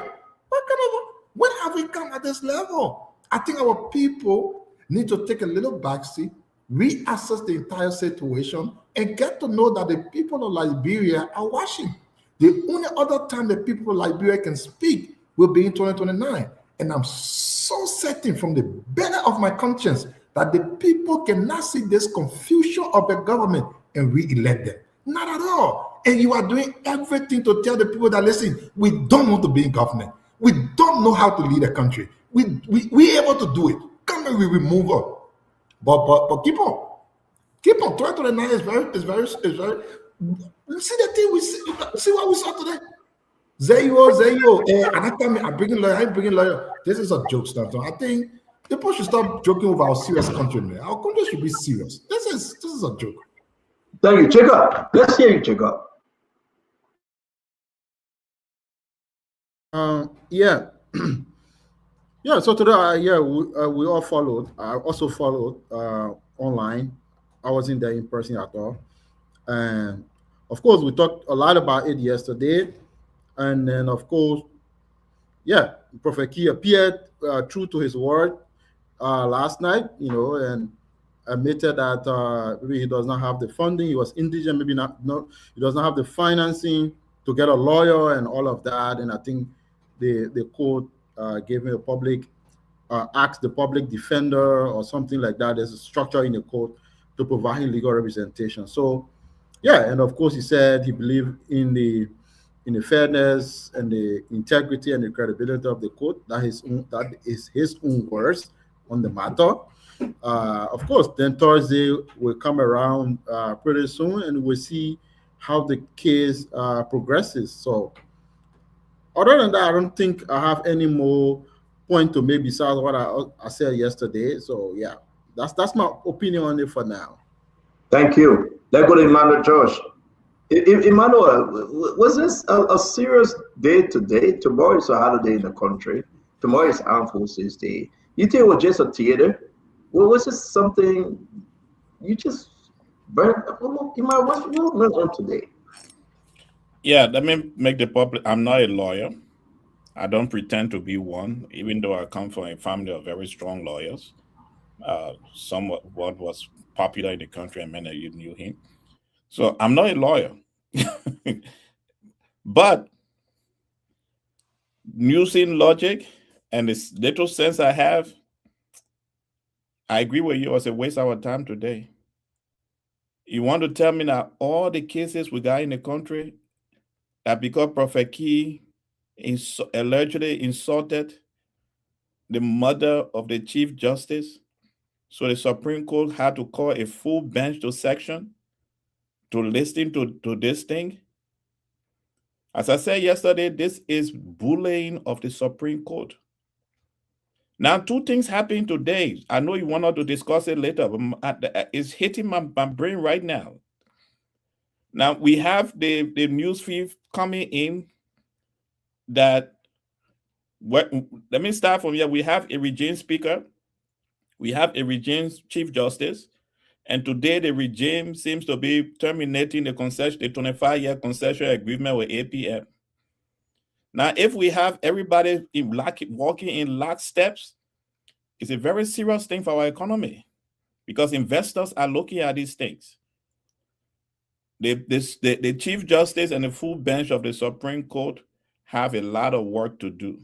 When have we come at this level? I think our people need to take a little backseat, reassess the entire situation, and get to know that the people of Liberia are watching. The only other time the people of Liberia can speak will be in 2029. And I'm so certain from the belly of my conscience that the people cannot see this confusion of the government and re-elect them. Not at all. And you are doing everything to tell the people that, listen, we don't want to be in government. We don't know how to lead a country. We're able to do it. Come and we will move on. But keep on. Keep on. 2029 is very. See the thing we see what we saw today. Zayo. I'm bringing lawyer. This is a joke, Stanton. I think people should stop joking with our serious country, man. Our country should be serious. This is a joke. Thank you. Check up. Let's hear you, check up. Yeah. Yeah, so today, we all followed. I also followed online. I wasn't there in person at all. And of course, we talked a lot about it yesterday. And then, of course, yeah, Prophet Key appeared true to his word last night, and admitted that maybe he does not have the funding. He was indigent, maybe not. He does not have the financing to get a lawyer and all of that. And I think the court gave him a public asked the public defender or something like that. There's a structure in the court to provide him legal representation. So, yeah, and of course, he said he believed in the fairness and the integrity and the credibility of the court. That is his own words on the matter. Of course, then Thursday will come around pretty soon, and we'll see how the case progresses. So, other than that, I don't think I have any more point to make besides what I said yesterday. So, yeah, that's my opinion on it for now. Thank you. Let's go to Emmanuel Josh. Emmanuel, was this a serious day today? Tomorrow is a holiday in the country. Tomorrow is Armed Forces Day. You think it was just a theater? Well, was this something you just burned? Emmanuel, what went on today? Yeah, let me make the public. I'm not a lawyer. I don't pretend to be one, even though I come from a family of very strong lawyers. Somewhat what was popular in the country, and many of you knew him. So I'm not a lawyer. But using logic and this little sense I have, I agree with you. It was a waste of our time today. You want to tell me that all the cases we got in the country, that because Prophet Key allegedly insulted the mother of the Chief Justice, so the Supreme Court had to call a full bench to section to listen to this thing? As I said yesterday, this is bullying of the Supreme Court. Now, two things happened today. I know you wanted to discuss it later, but it's hitting my brain right now. Now, we have the news feed coming in that, let me start from here. We have a regime speaker. We have a regime chief justice. And today the regime seems to be terminating the 25-year concession agreement with APM. Now, if we have everybody walking in locksteps, it's a very serious thing for our economy because investors are looking at these things. The Chief Justice and the full bench of the Supreme Court have a lot of work to do.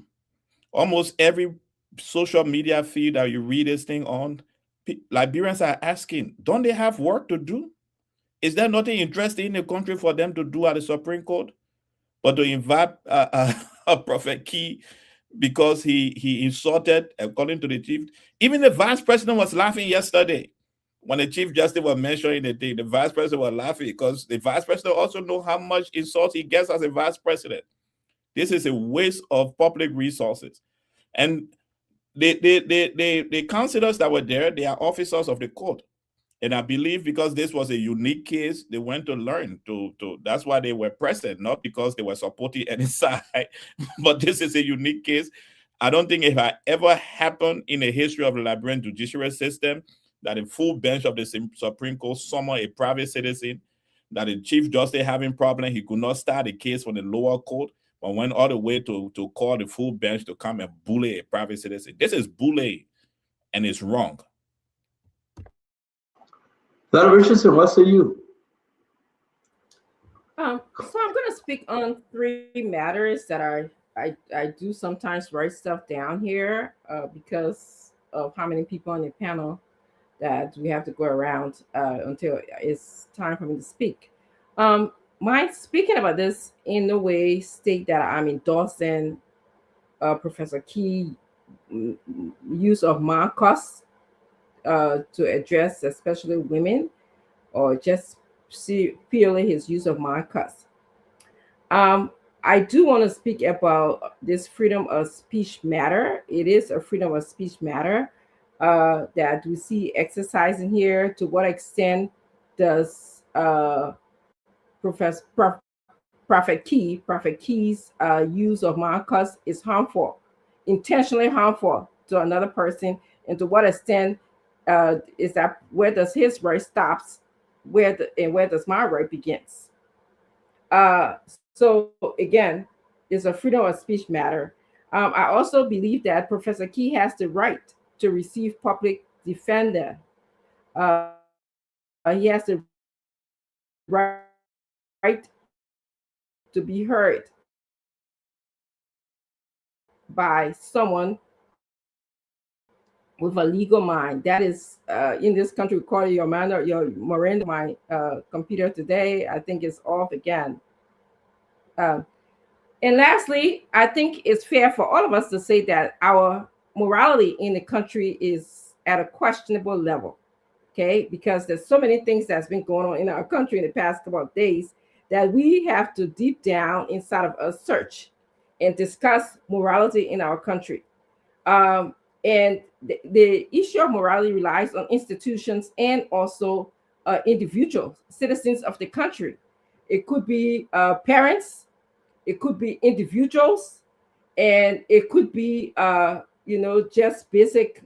Almost every social media feed that you read this thing on, Liberians are asking, don't they have work to do? Is there nothing interesting in the country for them to do at the Supreme Court? But to invite Prophet Key because he insulted, according to the chief. Even the vice president was laughing yesterday when the Chief Justice was mentioning the thing. The vice president was laughing because the vice president also knows how much insult he gets as a vice president. This is a waste of public resources. And the counselors that were there, they are officers of the court. And I believe because this was a unique case, they went to learn that's why they were present, not because they were supporting any side, but this is a unique case. I don't think it had ever happened in the history of the Liberian judiciary system that a full bench of the Supreme Court summoned a private citizen, that the Chief Justice having problem, he could not start a case from the lower court, but went all the way to call the full bench to come and bully a private citizen. This is bullying, and it's wrong. Dr. Richardson, what say you? So I'm going to speak on 3 matters that I do sometimes write stuff down here because of how many people on the panel that we have to go around until it's time for me to speak. My speaking about this in no way state that I'm endorsing Professor Key use of Marcos to address especially women, or just purely his use of Marcos. I do want to speak about this freedom of speech matter. It is a freedom of speech matter that we see exercising here. To what extent does Prophet Key's use of Marcos is harmful? intentionally harmful to another person, and to what extent is that, where does his right stops, where does my right begins? So again, it's a freedom of speech matter. I also believe that Professor Key has the right to receive public defender. He has the right to be heard by someone with a legal mind. That is, in this country, we call it your Miranda. My computer today, I think, is off again. And lastly, I think it's fair for all of us to say that our morality in the country is at a questionable level, okay? Because there's so many things that's been going on in our country in the past couple of days that we have to deep down inside of us search and discuss morality in our country. And the issue of morality relies on institutions and also individuals, citizens of the country. It could be parents, it could be individuals, and it could be, just basic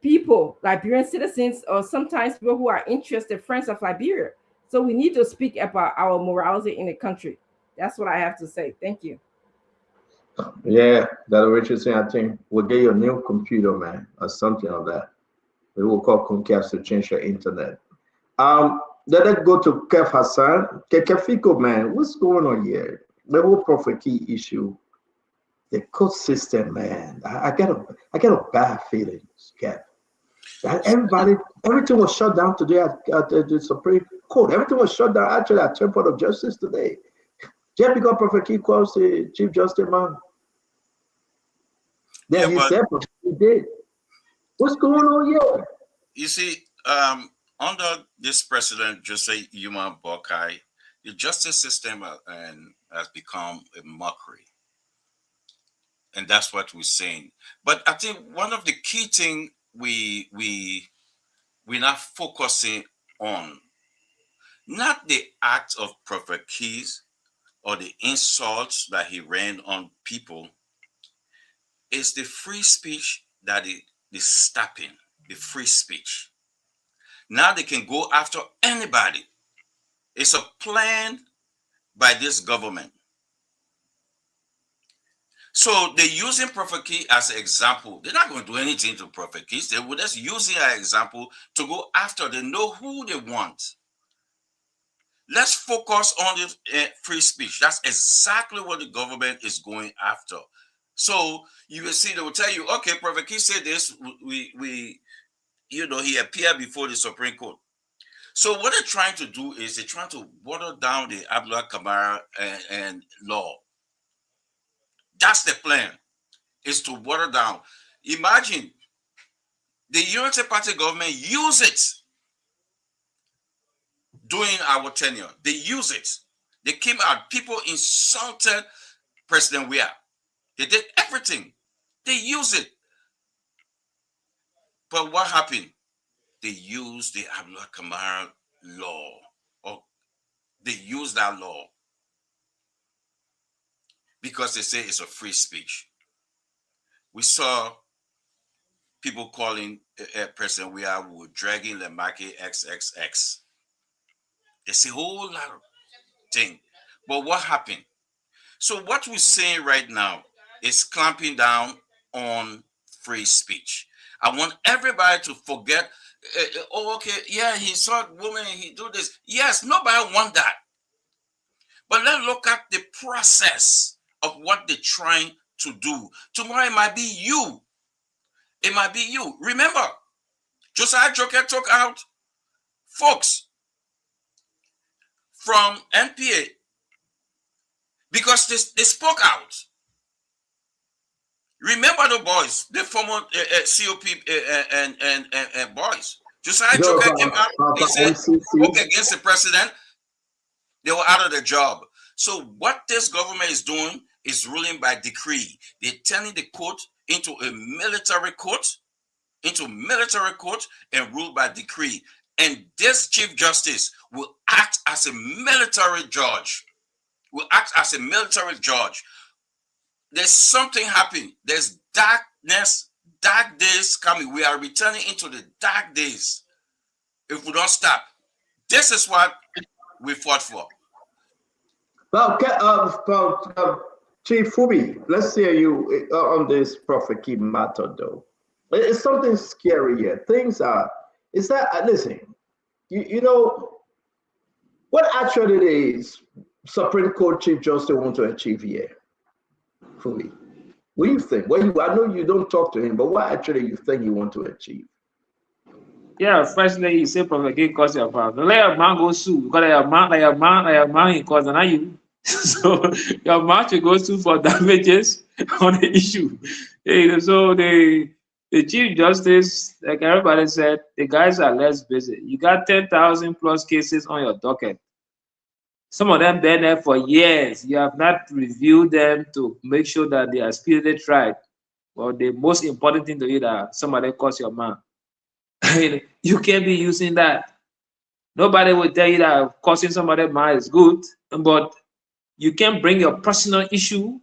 people, Liberian citizens, or sometimes people who are interested friends of Liberia. So we need to speak about our morality in the country. That's what I have to say. Thank you. Yeah, Dr. Richardson, I think we'll get you a new computer, man, or something like that. We will call Comcast to change your internet. Let's go to Kef Hassan. Kefiko, man, what's going on here? The whole Prophet Key issue, the court system, man. I get a bad feeling, Kef. Everything was shut down today at the Supreme Court. Everything was shut down actually at Temple of Justice today. Just because Prophet Key calls the Chief Justice, man. Then he said he did. What's going on here? You see, under this president, Jose Yuma Boakai, the justice system has become a mockery. And that's what we're saying. But I think one of the key things we're not focusing on, not the act of Prophet Keys or the insults that he ran on people, is the free speech that is stopping, the free speech. Now they can go after anybody. It's a plan by this government. So they're using Prophet Key as an example. They're not going to do anything to Prophet Key. They will just use it as an example to go after. They know who they want. Let's focus on the free speech. That's exactly what the government is going after. So you will see, they will tell you, okay, Prophet Key said this, he appeared before the Supreme Court. So what they're trying to do is they're trying to water down the Abdullah Kamara and law. That's the plan, is to water down. Imagine the Unity Party government use it during our tenure. They use it. They came out, people insulted President Weah. They did everything. They use it. But what happened? They used the Abdullah Kamara law, or they used that law because they say it's a free speech. We saw people calling President Weah dragging Lemaki XXX. It's a whole lot of things. But what happened? So what we're saying right now is clamping down on free speech. I want everybody to forget, he saw a woman, he do this. Yes, nobody want that. But let's look at the process of what they're trying to do. Tomorrow it might be you. It might be you. Remember, Josiah Joker took out folks from NPA because they spoke out. Remember the boys, the former COP and boys. Josiah Joker came out, he said, spoke against the president. They were out of their job. So what this government is doing is ruling by decree. They're turning the court into a military court, and rule by decree. And this Chief Justice will act as a military judge. The there's something happening. There's darkness, dark days coming. We are returning into the dark days if we don't stop. This is what we fought for. Well, Chief Fubi, let's hear you on this Prophet Key matter, though. It's something scary here. Things are, is that, listen, you know, what actually is Supreme Court Chief Justice want to achieve here? Fubi, what do you think? Well, I know you don't talk to him, but what actually you think you want to achieve? Yeah, firstly, you say Prophet Key cause your power. Don't let your man go sue, because your man he cause and you. So your man should go sue for damages on the issue. So the Chief Justice, like everybody said, the guys are less busy. You got 10,000 plus cases on your docket. Some of them been there for years. You have not reviewed them to make sure that they are speedily tried. Well, the most important thing to you that somebody calls your man. You can't be using that. Nobody will tell you that causing somebody's man is good, but you can't bring your personal issue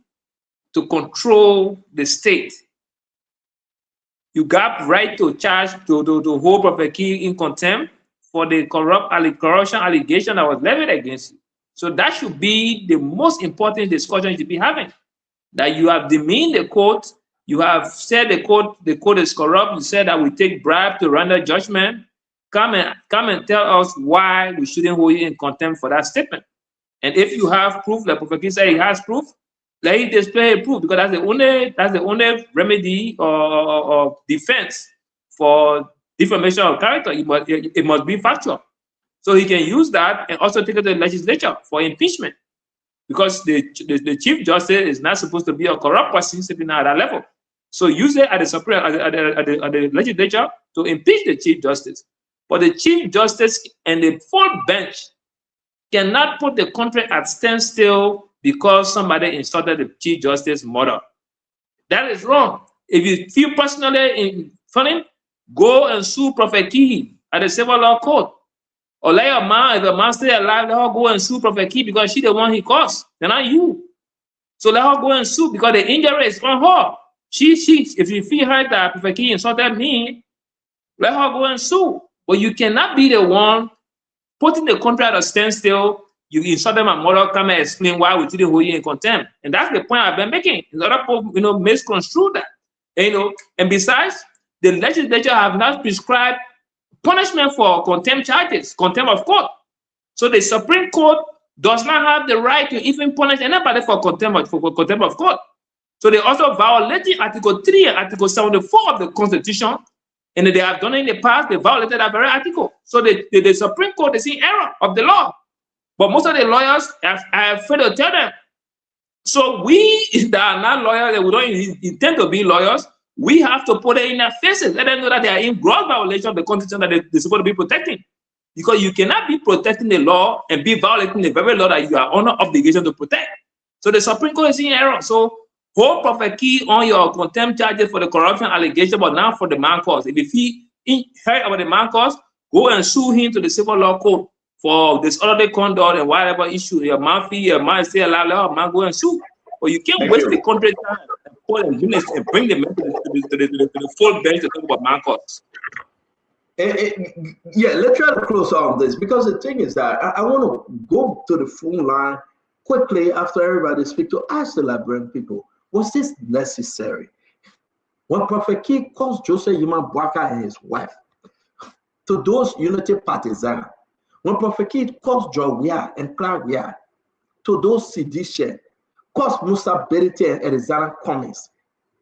to control the state. You got right to charge to hold Prophet Key in contempt for the corruption allegation that was levied against you. So that should be the most important discussion you should be having. That you have demeaned the court, you have said the court is corrupt, you said that we take bribe to render judgment. Come and tell us why we shouldn't hold you in contempt for that statement. And if you have proof, like Prophet Key said he has proof, let him display proof, because that's the only remedy or defense for defamation of character. It must be factual. So he can use that and also take it to the legislature for impeachment, because the Chief Justice is not supposed to be a corrupt person sitting at that level. So use it at the Supreme at the legislature to impeach the Chief Justice. But the Chief Justice and the full bench cannot put the country at standstill because somebody insulted the Chief Justice's mother. That is wrong. If you feel personally funny, go and sue Prophet Key at the civil law court. Or let your man, if the man stay alive, let her go and sue Prophet Key because she's the one he caused, and not you. So let her go and sue because the injury is on her. If you feel hurt that Prophet Key insulted me, let her go and sue. But you cannot be the one putting the country at a standstill. You insulted my mother, come and explain why we didn't hold you in contempt. And that's the point I've been making. A lot of people, misconstrue that. And besides, the legislature have not prescribed punishment for contempt charges, contempt of court. So the Supreme Court does not have the right to even punish anybody for contempt of court. So they also violated Article 3 and Article 74 of the Constitution, and they have done it in the past. They violated that very article. So the Supreme Court is in error of the law. But most of the lawyers have failed to tell them. So we that are not lawyers, that we don't intend to be lawyers, we have to put it in their faces, let them know that they are in gross violation of the Constitution that they're supposed to be protecting. Because you cannot be protecting the law and be violating the very law that you are under obligation to protect. So the Supreme Court is in error. So hold Prophet Key on your contempt charges for the corruption allegation, but not for the man cause. If he heard about the man cause, go and sue him to the civil law court for disorderly conduct and whatever issue. Your man fee, your man stay alive, let your man go and sue. But you can't waste the country time and bring them to the full bench to talk about man cause. Yeah, let's try to close on this, because the thing is that I want to go to the phone line quickly after everybody speak to ask the Liberian people, was this necessary? When Prophet Key calls Joseph Yuma Bwaka and his wife to those unity partisans, when Prophet Key calls Joe Weah and Clark Weah to those sedition, calls Musa Berite and Arizona Cummings,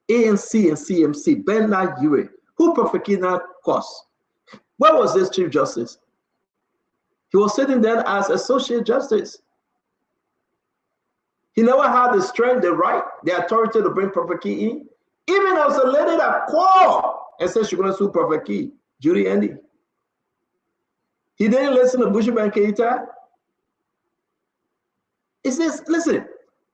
ANC and CMC, Bernard Ure, who Prophet Key now calls. Where was this Chief Justice? He was sitting there as Associate Justice. He never had the strength, the right, the authority to bring Prophet Key in. Even as a lady that called and said she's going to sue Prophet Key, Judy Andy. He didn't listen to Bushman Keita. It's this, listen,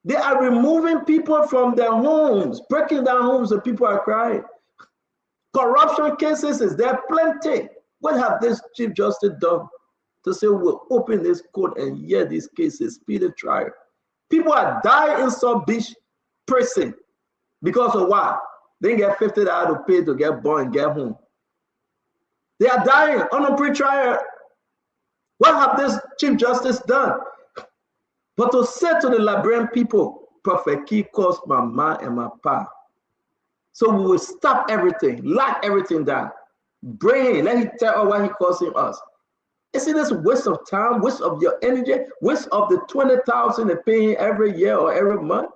they are removing people from their homes, breaking down homes, and people are crying. Corruption cases is there plenty. What have this Chief Justice done to say we'll open this court and hear these cases, speedy trial? People are dying in South Beach prison Because of what? They get $50 to pay to get born and get home. They are dying on a pre-trial. What have this Chief Justice done? But to say to the Liberian people, Prophet Key calls my ma and my pa. So we will stop everything, lock everything down. Bring him, let him tell us what he calls him us. Isn't this waste of time, waste of your energy, waste of the 20,000 they pay him every year or every month?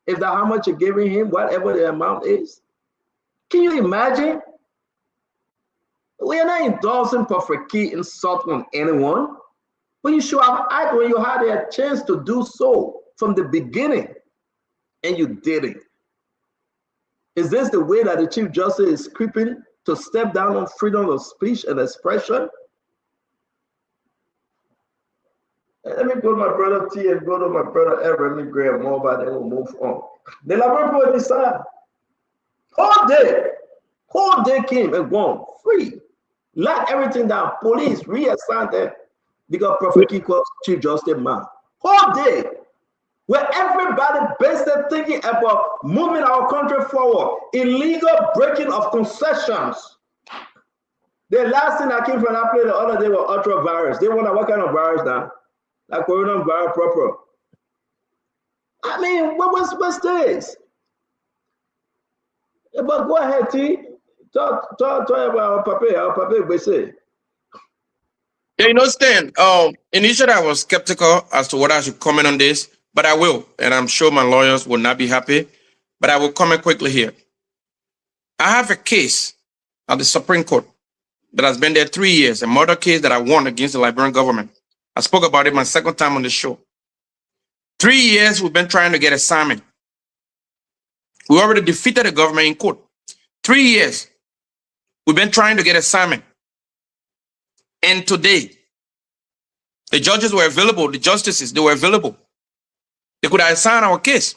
If that's how much you're giving him, whatever the amount is. Can you imagine? We are not endorsing Prophet Key insult on anyone, but you should have acted when you had a chance to do so from the beginning, and you didn't. Is this the way that the Chief Justice is creeping to step down on freedom of speech and expression? Let me go to my brother T and go to my brother Ever. Let me grab more, but then we'll move on. The Liberian people decide. Whole day came and gone free. Lock everything down. Police reassign them because Prophet Key calls Chief Justice man. Whole day. Where everybody basically thinking about moving our country forward. Illegal breaking of concessions. The last thing that came from that place the other day was ultra virus. They wonder what kind of virus now? Like coronavirus proper. I mean, what's this? Yeah, but go ahead, T. Talk about our Papa, we say. Yeah, you know, Stan, initially I was skeptical as to whether I should comment on this, but I will, and I'm sure my lawyers will not be happy, but I will comment quickly here. I have a case at the Supreme Court that has been there 3 years, a murder case that I won against the Liberian government. I spoke about it my second time on the show. 3 years we've been trying to get assignment. We already defeated the government in court. 3 years we've been trying to get assignment. And today, the judges were available, the justices, they were available. They could have assigned our case.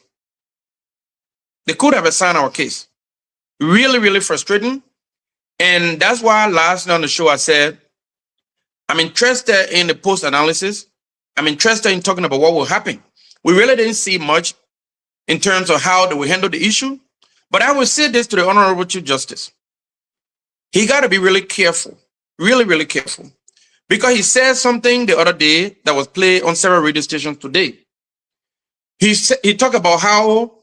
They could have assigned our case. Really, really frustrating. And that's why last night on the show I said, I'm interested in the post-analysis. I'm interested in talking about what will happen. We really didn't see much in terms of how they will handle the issue. But I will say this to the Honorable Chief Justice. He got to be really careful, really, really careful. Because he said something the other day that was played on several radio stations today. He talked about how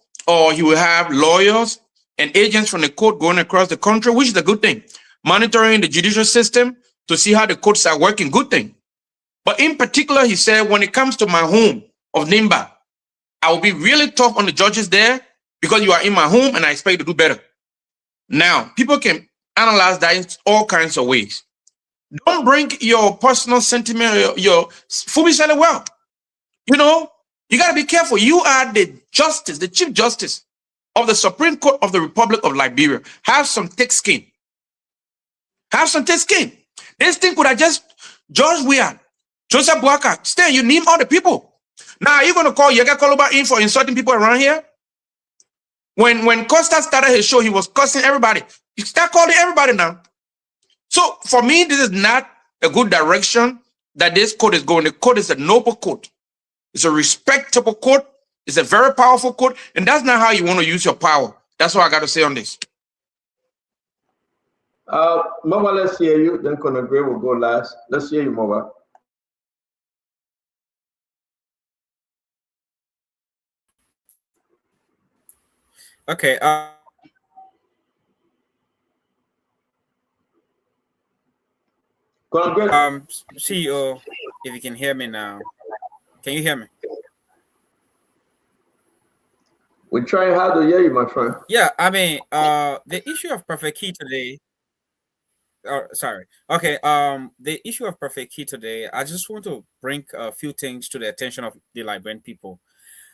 he will have lawyers and agents from the court going across the country, which is a good thing. Monitoring the judicial system to see how the courts are working, good thing. But in particular, he said, when it comes to my home of Nimba, I will be really tough on the judges there because you are in my home and I expect you to do better. Now, people can analyze that in all kinds of ways. Don't bring your personal sentiment, your foolishly well. You know, you got to be careful. You are the justice, the Chief Justice of the Supreme Court of the Republic of Liberia. Have some thick skin. Have some thick skin. This thing could have just George Weah, Joseph Boakai. Stan, you name all the people. Now, are you going to call Yega Koloba in for insulting people around here? When Costa started his show, he was cussing everybody. You start calling everybody now. So, for me, this is not a good direction that this court is going. The court is a noble court. It's a respectable court. It's a very powerful court. And that's not how you want to use your power. That's what I got to say on this. Mama, let's hear you. Then Conor Gray will go last. Let's hear you, Mama. Okay. CEO, if you can hear me now, can you hear me? We're trying hard to hear you, my friend. Yeah, I mean, the issue of Prophet Key today. Sorry. Okay. The issue of Prophet Key today, I just want to bring a few things to the attention of the Liberian people.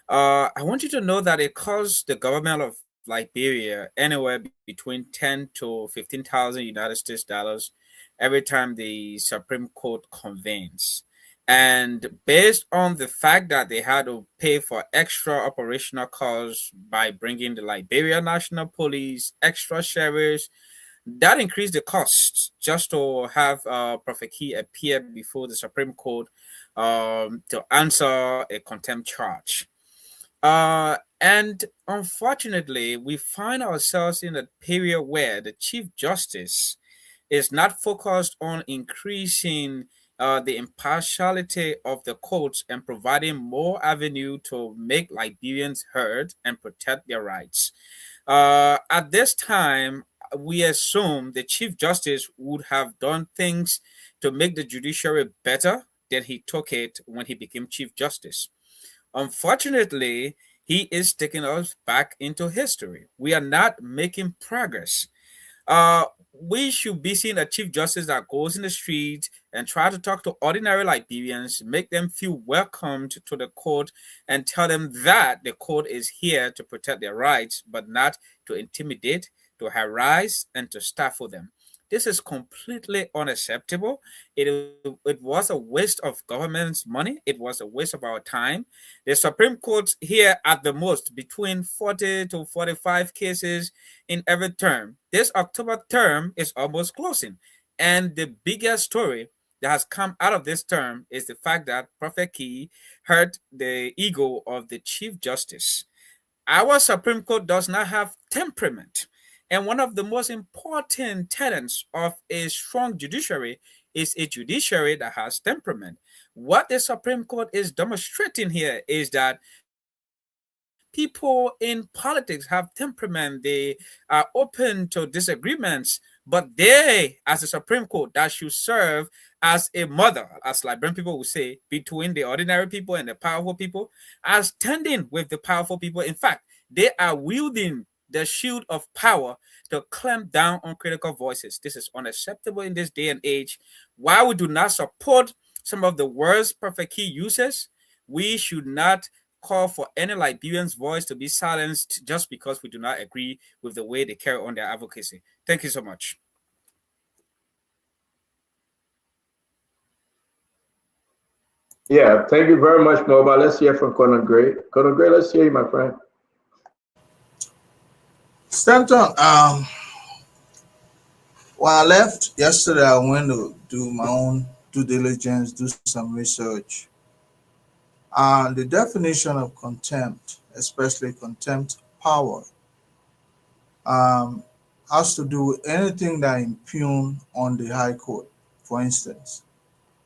I want you to know that it costs the government of Liberia anywhere between 10 to 15,000 United States dollars every time the Supreme Court convenes. And based on the fact that they had to pay for extra operational costs by bringing the Liberia National Police, extra sheriffs, that increased the costs just to have Prophet Key appear before the Supreme Court to answer a contempt charge. And unfortunately, we find ourselves in a period where the Chief Justice is not focused on increasing the impartiality of the courts and providing more avenue to make Liberians heard and protect their rights. At this time, we assume the Chief Justice would have done things to make the judiciary better than he took it when he became Chief Justice. Unfortunately, he is taking us back into history. We are not making progress. We should be seeing a Chief Justice that goes in the street and try to talk to ordinary Liberians, make them feel welcomed to the court, and tell them that the court is here to protect their rights, but not to intimidate, to harass, and to stifle them. This is completely unacceptable. It was a waste of government's money. It was a waste of our time. The Supreme Court here at the most between 40 to 45 cases in every term. This October term is almost closing. And the biggest story that has come out of this term is the fact that Prophet Key hurt the ego of the Chief Justice. Our Supreme Court does not have temperament. And one of the most important tenets of a strong judiciary is a judiciary that has temperament. What the Supreme Court is demonstrating here is that people in politics have temperament. They are open to disagreements, but they, as a Supreme Court, that should serve as a mother, as Liberian people would say, between the ordinary people and the powerful people, as standing with the powerful people. In fact, they are wielding the shield of power to clamp down on critical voices. This is unacceptable in this day and age. While we do not support some of the words Prophet Key uses, we should not call for any Liberian's voice to be silenced just because we do not agree with the way they carry on their advocacy. Thank you so much. Yeah, thank you very much, Mobile. Let's hear from Conor Gray. Conor Gray, let's hear you, my friend. Stanton, when I left yesterday, I went to do my own due diligence, do some research. The definition of contempt, especially contempt power, has to do with anything that impugn on the High Court, for instance,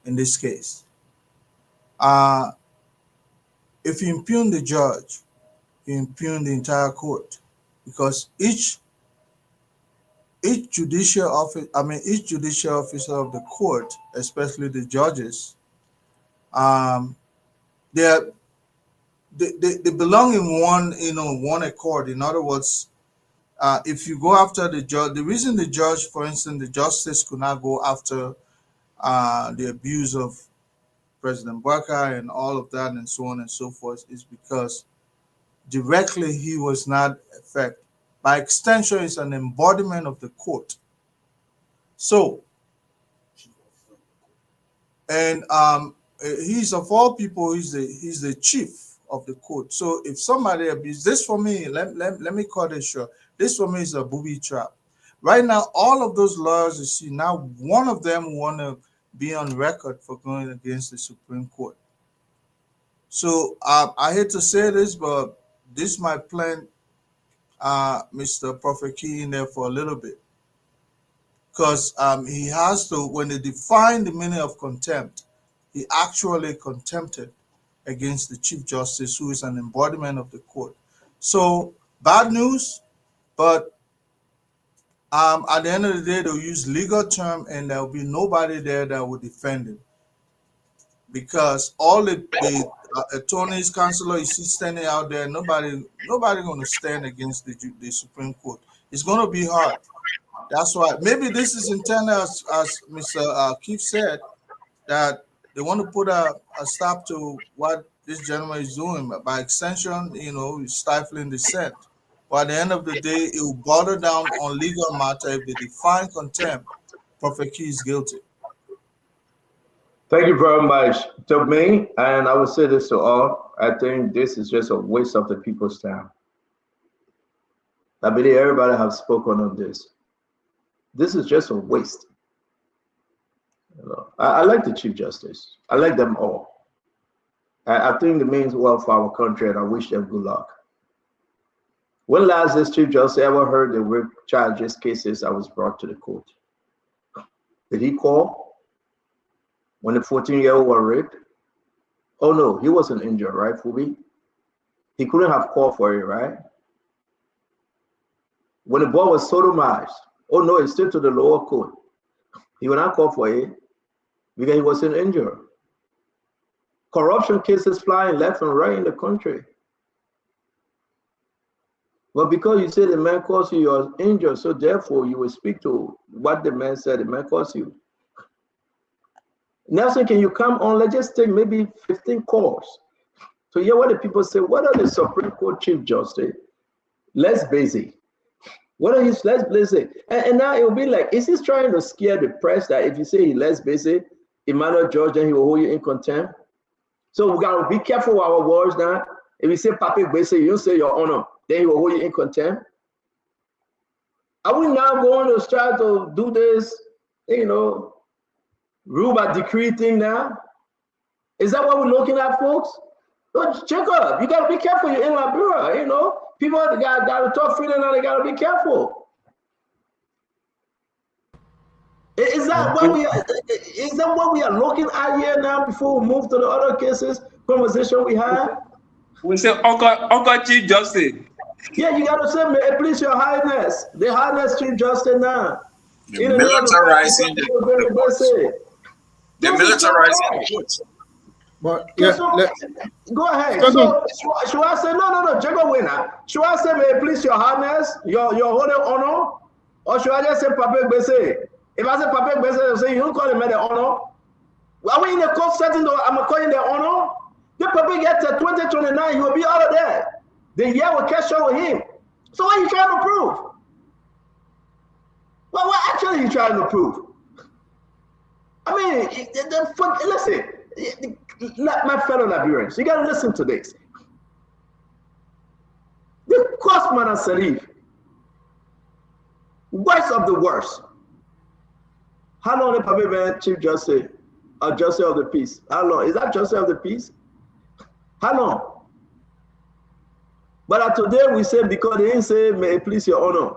in this case. If you impugn the judge, you impugn the entire court. Because each judicial officer of the court, especially the judges, they belong in one accord. In other words, if you go after the judge, the reason the judge, for instance, the justice could not go after the abuse of President Baka and all of that and so on and so forth is because directly he was not affected. By extension, it's an embodiment of the court. So, and he's of all people, he's the chief of the court. So if somebody abuses this, for me, let me cut it short. This for me is a booby trap. Right now, all of those lawyers you see now, one of them want to be on record for going against the Supreme Court. So I hate to say this, but this might plant Mr. Prophet Key in there for a little bit, because he has to, when they define the meaning of contempt, he actually contempted against the Chief Justice, who is an embodiment of the court. So bad news, but at the end of the day, they'll use legal term and there'll be nobody there that will defend him, because all the attorneys, counselor you see standing out there, nobody going to stand against the Supreme Court. It's going to be hard. That's why maybe this is intended, as Mr. Keith said, that they want to put a stop to what this gentleman is doing. By extension, stifling dissent. But at the end of the day, it will boil down on legal matter. If they define contempt, Prophet Key is guilty. Thank you very much. To me, and I will say this to all, I think this is just a waste of the people's time. I believe everybody has spoken on this. This is just a waste. I like the Chief Justice. I like them all. I think it means well for our country, and I wish them good luck. When last this Chief Justice ever heard the rape charges cases that was brought to the court? Did he call when the 14-year-old was raped? Oh no, he wasn't injured, right, Fubi? He couldn't have called for it, right? When the boy was sodomized, oh no, it's still to the lower court. He will not call for it because he wasn't injured. Corruption cases flying left and right in the country. But because you say the man caused you, you're injured, so therefore you will speak to what the man said, the man caused you. Nelson, can you come on? Let's just take maybe 15 calls to hear what the people say. What are the Supreme Court Chief Justice? Less busy. What are his less busy? And now it will be like, is he trying to scare the press that if you say he's less busy, Emmanuel George, then he will hold you in contempt? So we got to be careful with our words now. If you say Pape Bese, you say your honor, then he will hold you in contempt. Are we now going to try to do this, rule by decree thing now? Is that what we're looking at, folks? But Jacob, you got to be careful. You're in Liberia, People got to talk freedom now. They got to be careful. Is that what we are? Is that what we are looking at here now? Before we move to the other cases, conversation we had. We say Uncle Chief Justice. Yeah, you got to say, may it please your highness, the highness Chief Justice now. You're militarizing the militarizing the courts. But yeah, go ahead. So should I say no, Jacob winner? Should I say, may it please your highness, your holy honor, or should I just say Pape Bese? If I say Pape Bese, they'll say you don't call him the honor. Are we in the court setting? I'm calling the honor. The Pape gets to 2029, he will be out of there. The year will catch up with him. So what are you trying to prove? Well, what actually are you trying to prove? I mean, listen, my fellow Liberians, you got to listen to this. The Cosman and Salif, worst of the worst. How long the Pape Chief Justice or Justice of the Peace? How long? Is that Justice of the Peace? How long? But today we say because they didn't say, may it please your honor.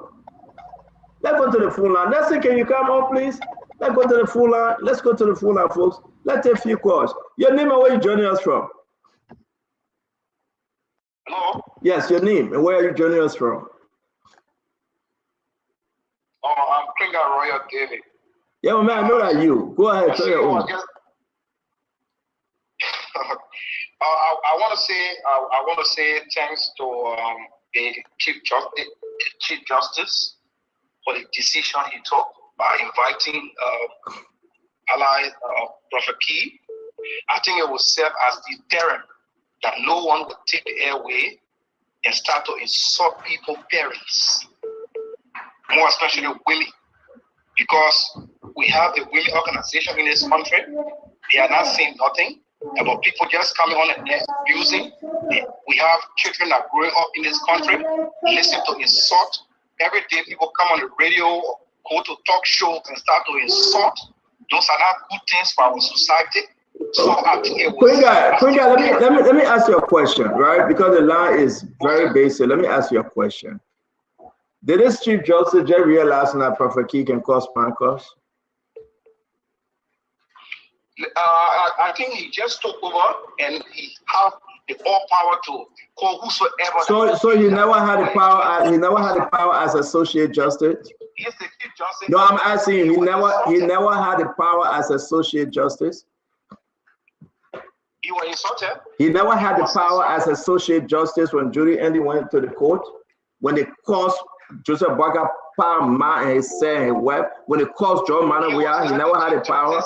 Let's go to the full line. Nelson, can you come on, please? Let's go to the full line. Let's go to the full line, folks. Let's take a few calls. Your name and where you joining us from? Hello? Yes, your name and where are you joining us from? I'm Kinga Royal David. Yeah, well, man, I know that you. Go ahead, tell your own. I want to say thanks to the Chief Justice for the decision he took by inviting ally Prophet Key. I think it will serve as deterrent that no one will take the airway and start to insult people's parents, more especially women, because we have the women organization in this country. They are not saying nothing about people just coming on and abusing. We have children that are growing up in this country, listen to insult. Every day people come on the radio, go to talk shows and start to insult. Those are not good things for our society. So I think it was let me ask you a question, right? Because the line is very basic. Let me ask you a question. Did this Chief Justice just realize that Prophet Key can cause pancreas? I think he just took over and he have the all power to call whosoever. So he never had the power. He never had the power as Associate Justice. He's the Chief Justice. No, I'm asking you. He never had the power as Associate Justice. You were insulted. He never had the power as Associate Justice when Judy Andy went to the court. When they caused Joseph Baga Ma and his son and wife, when they caused John Manawia, he never had the power.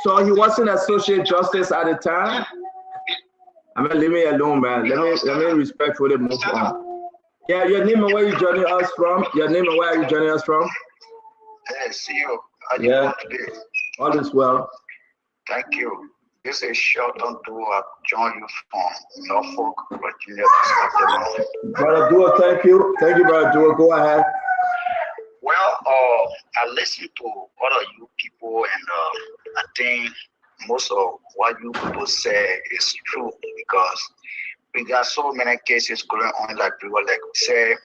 So he wasn't Associate Justice at the time. I mean, leave me alone, man. Let me respectfully move on. Yeah, your name and where you joining us from? Your name and where are you joining us from? Hey, see you. Yeah. All is well. Thank you. This is Sheldon Dua, join you from Norfolk, Virginia. Brother Dua, thank you. Thank you, Brother Dua. Go ahead. Well, I listened to all of you people, and I think most of what you people say is true because we got so many cases going on, like we say,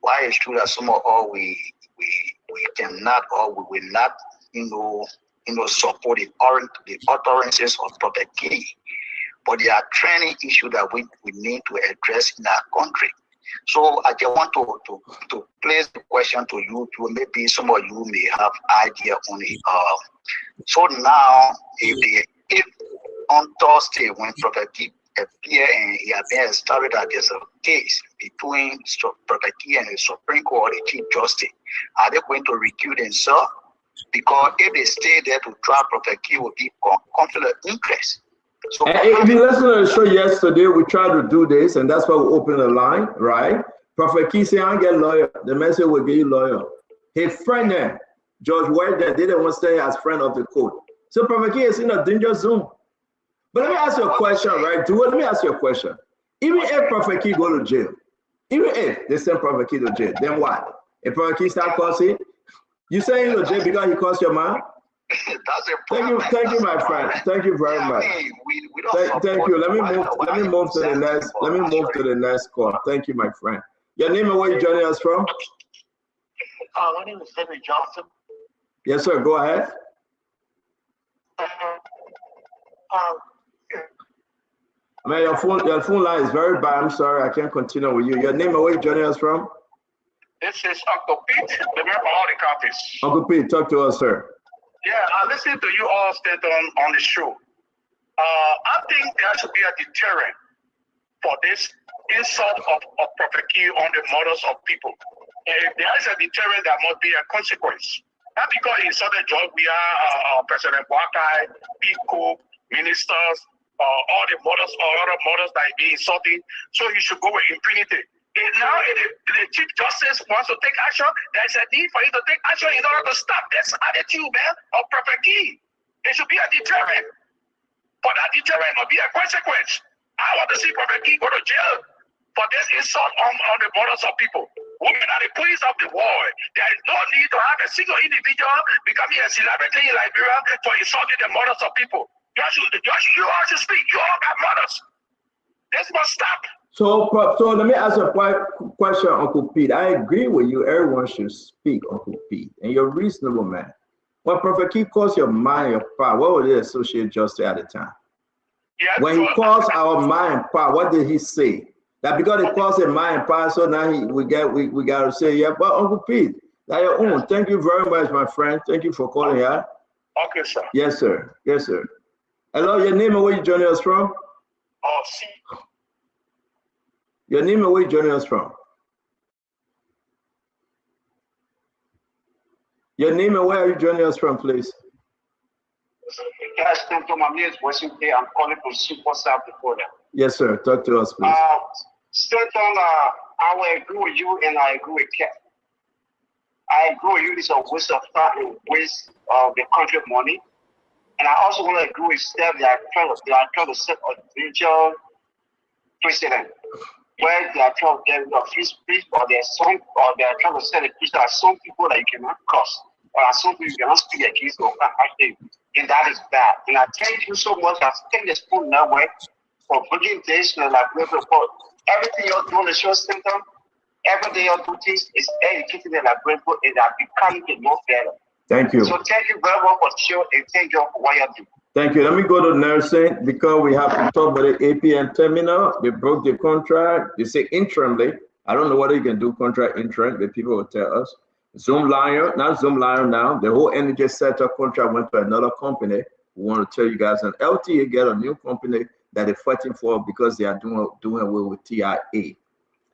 why it's true that some of all we cannot or we will not, support the utterances of Prophet Key. But there are training issues that we need to address in our country. So I just want to place the question to you, to maybe some of you may have idea on it. So now, if on Thursday when Prophet Key appear and he has been established that there's a case between Prophet Key and the Supreme Court, the Chief Justice, are they going to recuse themselves? Because if they stay there to try Prophet Key, will be conflict of interest. So if you listen to the show yesterday, we tried to do this, and that's why we opened the line, right? Prophet Key said, I get lawyer. The message will give you lawyer. His friend there, George White, there didn't want to stay as friend of the court. So Prophet Key is in a danger zone. But let me ask you a question, right? Let me ask you a question. Even if Prophet Key go to jail, even if they send Prophet Key to jail, then what? If Prophet Key start causing, you say he to jail because he cost your mind? Thank you, my friend. Thank you very much. Thank you. Let me move to the next call. Thank you, my friend. Your name and where you joining us from? My name is Henry Johnson. Yes, sir. Go ahead. Man, your phone line is very bad. I'm sorry, I can't continue with you. Your name and where you joining us from? This is Uncle Pete, the member of all the counties. Uncle Pete, talk to us, sir. Yeah, I listened to you all state on the show. I think there should be a deterrent for this insult of Prophet Key on the murders of people. If there is a deterrent, there must be a consequence. Not because he insulted George, we are President Boakai, people, ministers, all the murders or other murders that he be insulting. So he should go with impunity. And now, if the Chief Justice wants to take action, there's a need for him to take action in order to stop this attitude, man, of Prophet Key. It should be a deterrent. But that deterrent must be a consequence. I want to see Prophet Key go to jail for this insult on the borders of people. Women are the queens of the world. There is no need to have a single individual becoming a celebrity in Liberia for insulting the mothers of people. You all should speak. You all got mothers. This must stop. So let me ask a question, Uncle Pete. I agree with you. Everyone should speak, Uncle Pete. And you're a reasonable man. When Prophet Key calls your mind your power, what would it associate justice at the time? Yeah, when he calls our mind power, what did he say? That because he calls it mind power, so now we got to say, yeah, but Uncle Pete, that your own. Thank you very much, my friend. Thank you for calling, yeah? Okay, sir. Yes, sir. Yes, sir. Hello, your name and where you joining us from? Your name and where you joining us from? Your name and where are you joining us from, please? Yes, my name is Washington. I'm calling from Super South Dakota. Yes, sir. Talk to us, please. Stanton, I will agree with you and I agree with Kat. I agree with you. It's a waste of time and waste of the country money. And I also want to agree with Steph that they are trying to set a major precedent where they are trying to get rid of free speech, or they are trying to set a precedent that some people that you cannot cross, or some people you cannot speak against or actually, and that is bad. And I thank you so much. I take this full network for bringing this to like report. Everything you're doing is your symptom. Every day you're doing this is educating the librarian and are becoming the more better. Thank you. So thank you very much for the show and thank you for what you're doing. Thank you. Let me go to nursing because we have to talk about the APN terminal. They broke the contract. They say interimly. I don't know whether you can do contract interim, but people will tell us. Zoom Lion, not Zoom Lion now. The whole energy sector contract went to another company. We want to tell you guys, and LTA get a new company that they're fighting for because they are doing away with TIA.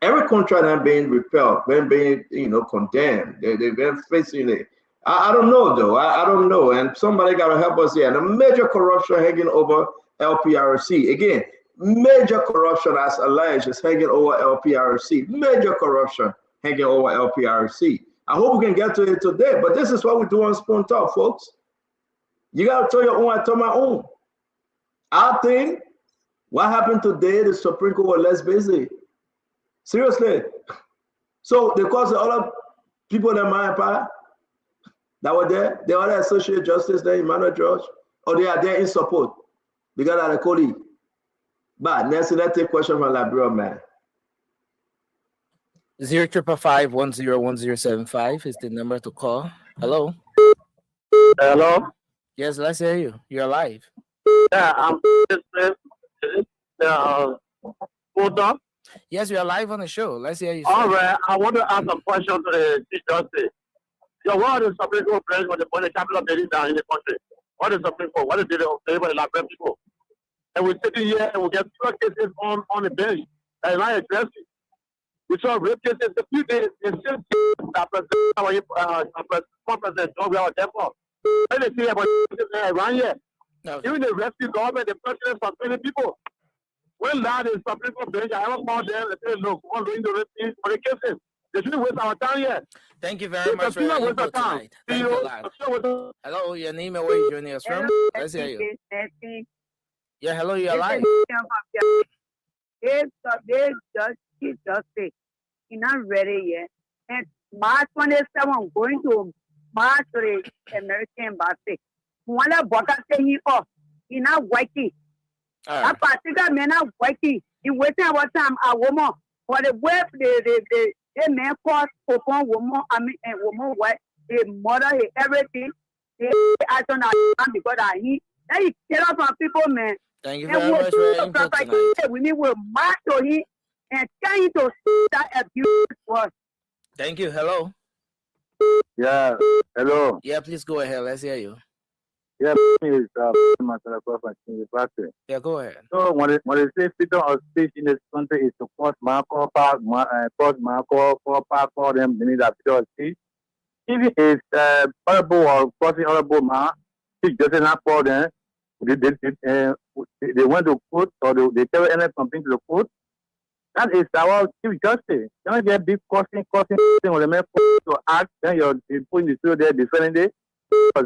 Every contract has been repelled, being condemned. They've been facing it. I don't know though. I don't know. And somebody got to help us here. And a major corruption hanging over LPRC. Again, major corruption as alleged is hanging over LPRC. Major corruption hanging over LPRC. I hope we can get to it today. But this is what we do on Spoon Talk, folks. You got to tell your own, I tell my own. I think what happened today, the Supreme Court was less busy. Seriously. So they caused the other people in my empire that were there, the other associate justice there, Emmanuel George, or they are there in support because of the colleague. But Nelson, let's take a question from Liberia, man. 05551011075 is the number to call. Hello. Hello. Yes, let's hear you. You're live. Yeah, I'm Hold Yes, we are live on the show. Let's hear you. All right, I want to ask some questions to the Chief Justice. So, what is the Supreme Court president when the capital building down in the country? What is the Supreme Court? What is the favor of the Liberian people? And we're sitting here and we get 2 cases on the bench that is not addressed. We saw rape cases a few days in that President John Brown therefore. When they see about around here, even the rescue government, the president for 20 people. When that is Supreme Court bench, I ever called them and say, look, we're going to rescue for the cases. They shouldn't waste our time here. Thank you very much for your input tonight. Thank you a lot. Hello, your name and where you joining us from? Let's hear you. Yeah, hello, you're live. Chief Justice, you're not ready yet. And March 27, going to March to the American Embassy. One of Boca saying, oh, you're not whitey. That particular man not whitey. He waiting about time a woman. For the web, the man called upon woman, I mean, a woman, what, the mother, everything. They action because I need. Then he tell us from people, man. Thank you very much for your input tonight. We need to march to him and trying to that abuse was. Thank you. Hello. Yeah. Hello. Yeah, please go ahead. Let's hear you. Yeah, yeah, go ahead. So when they say freedom of speech in this country is to cause Marco, them meaning that freedom of speech. Even if honorable or crossing honorable man, he doesn't have for them. They went to court or they tell any something to the court. That is our Chief Justice. Don't get big crossing when the man to act, then you're putting the studio there defending it.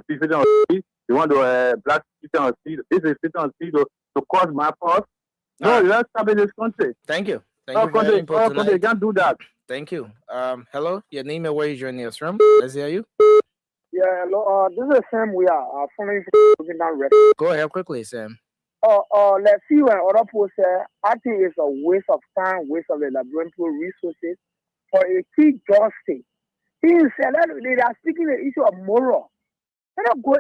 Freedom of speech. You want to black freedom of speech. This is freedom of speech to cause my cause. No, let's stop in this country. Thank you. Thank you for your input tonight. They can't do that. Thank you. Hello, your name and where you joining us from? Let's hear you. Yeah, hello. This is Sam. We are following down red. Go ahead quickly, Sam. Let's see when other people say, I think it's a waste of time, waste of the laboratory resources for a Chief Justice. He said that they are speaking the issue of moral. Let us go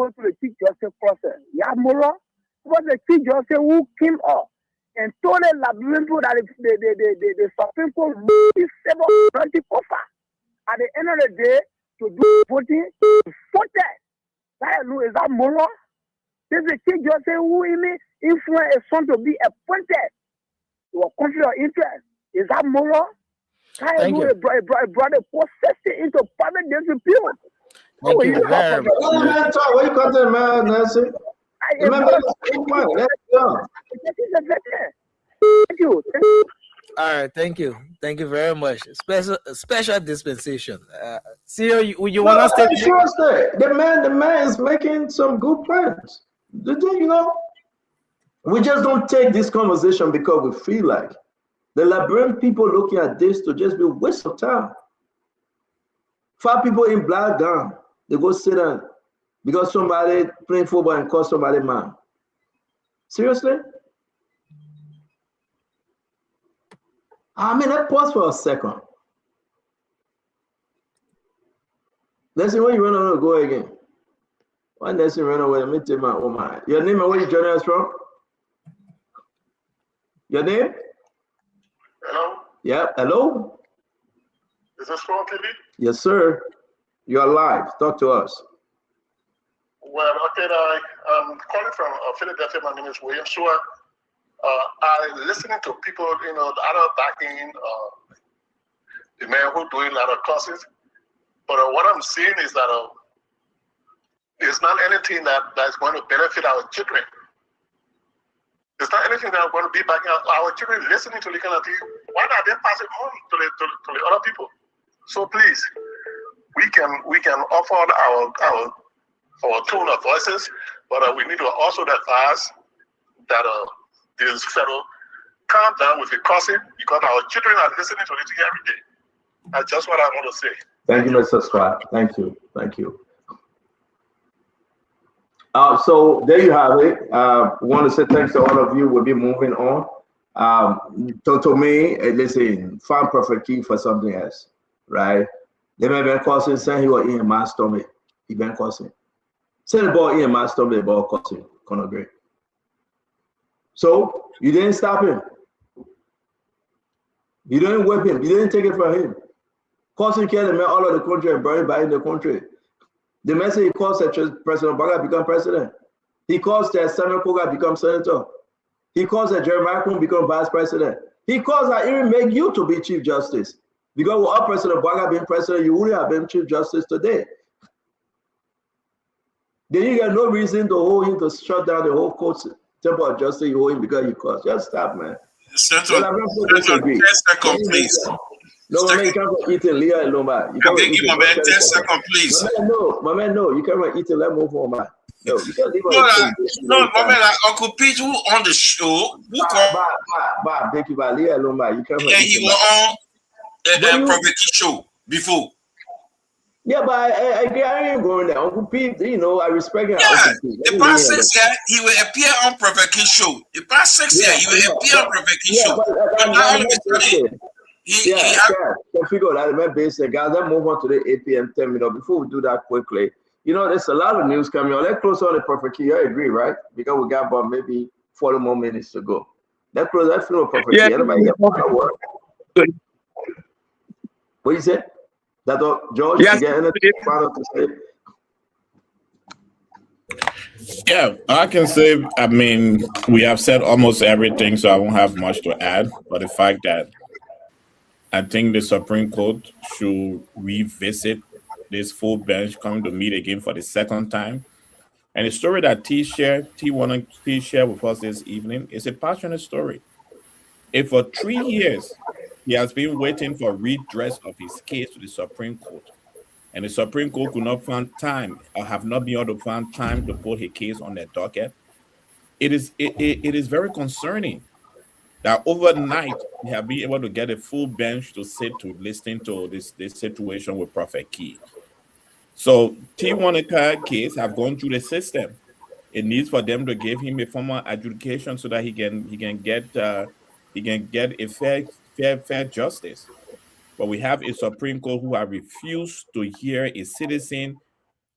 to the Chief Justice process. Yeah, moral. But the Chief Justice who came up and told the laboratory that the Supreme Court is 720 offer. At the end of the day, to do voting, voted. Is that moral? This is the Chief Justice who influenced a son to be appointed to a conflict of interest. Is that moral? Thank you. Brought a process into private dispute. Thank you very much. What you call them, man, Nancy? Remember, Thank you. All right, thank you. Thank you very much. Special dispensation. CEO, you want us to trust that the man is making some good points. You know, we just don't take this conversation because we feel like the Liberian people looking at this to just be a waste of time. 5 people in black gown, they go sit down because somebody playing football and call somebody man. Seriously? I mean, let's pause for a second. Let's see when you run away, go again. Why does you run away? Let me tell my woman. Your name and where you joining us from? Your name? Hello? Yeah, hello? Is this Paul TV? Yes, sir. You're live. Talk to us. Well, okay, I'm calling from Philadelphia. My name is William Stewart. I'm listening to people, the other backing the man who doing a lot of causes. But what I'm seeing is that it's not anything that's going to benefit our children. It's not anything that's going to be backing our children listening to the kind of thing. Why not they pass it on to the other people? So please, we can offer our tone of voices, but we need to also advise that this fellow calm down with the cussing because our children are listening to it every day. That's just what I want to say. Thank you, Mr. Scott. Thank you. Thank you. So there you have it. We want to say thanks to all of you. We'll be moving on. To me, listen, find perfect key for something else, right? They may be causing saying he was in my stomach. He been causing. Say the ball in my stomach, the ball causing. Conor Gray. So you didn't stop him. You didn't whip him. You didn't take it from him. Causing killed the man all over the country and burned by in the country. The message he caused that President Obama become president. He caused that Samuel Koga become senator. He caused that Jeremiah Kuhn become vice president. He caused that even make you to be chief justice. Because without President Obama being president, you wouldn't have been chief justice today. Then you got no reason to hold him to shut down the whole court temple of justice. You hold him because he caused. Just stop, man. Senator, 10 seconds, please. No, man, you can't eat it, Leah and Lomba. You can't eat my man, 10 seconds, please. My man, no. You can't eat it. Let move on, man. No, you can't leave no, my man, Uncle Pete, who on the show, who called? Bob, thank you, Bob. Leah and Lomba. You can't. Yeah, he was on a private show before. Yeah, but I ain't going there. Uncle Pete, you know, I respect him. Yeah, the past 6 years, he will appear on Prophet Key show. The past 6 years, he will appear on Prophet Key show. But now all of a sudden, so figure out that basic guys. Let's move on to the 8 p.m. 10 minutes. Before we do that quickly, you know, there's a lot of news coming on. Let's close on the Prophet Key. I agree, right? Because we got about maybe 40 more minutes to go. Let's close that film Prophet Key. Anybody get work? What you say? That George, yes. You get anything final to say? Yeah, I can say, I mean, we have said almost everything, so I won't have much to add. But the fact that I think the Supreme Court should revisit this full bench coming to meet again for the second time. And the story that T wanted to share with us this evening is a passionate story. If for 3 years, he has been waiting for redress of his case to the Supreme Court, and the Supreme Court could not find time or have not been able to find time to put his case on their docket. It is very concerning that overnight we have been able to get a full bench to sit to listen to this situation with Prophet Key. So T1 case have gone through the system. It needs for them to give him a formal adjudication so that he can get a fair justice. But we have a Supreme Court who have refused to hear a citizen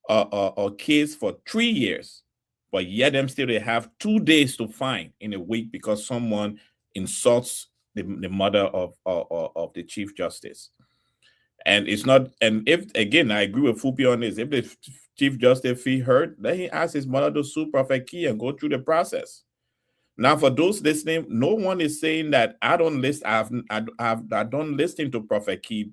a case for 3 years, but yet them still they have 2 days to find in a week because someone insults the mother of the Chief Justice. And it's not, and if again I agree with Fupi on this, if the Chief Justice feel hurt, then he asks his mother to sue Prophet Key and go through the process. Now, for those listening, no one is saying that I don't listen to Prophet Key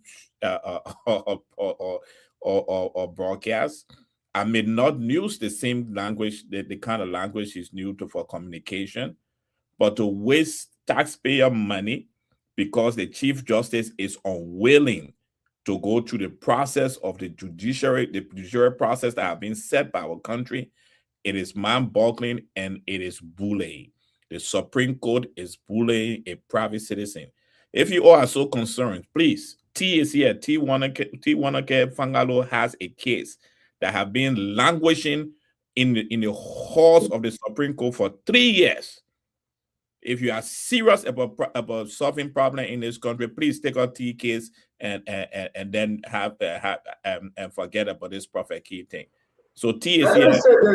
or broadcast. I may not use the same language, the kind of language he's new to for communication, but to waste taxpayer money because the Chief Justice is unwilling to go through the process of the judiciary process that have been set by our country, it is mind-boggling and it is bullying. The Supreme Court is bullying a private citizen. If you all are so concerned, please, T is here. T1 Fangalo has a case that have been languishing in the halls of the Supreme Court for 3 years. If you are serious about solving problem in this country, please take out T case and then have and forget about this Prophet Key thing. So T is here.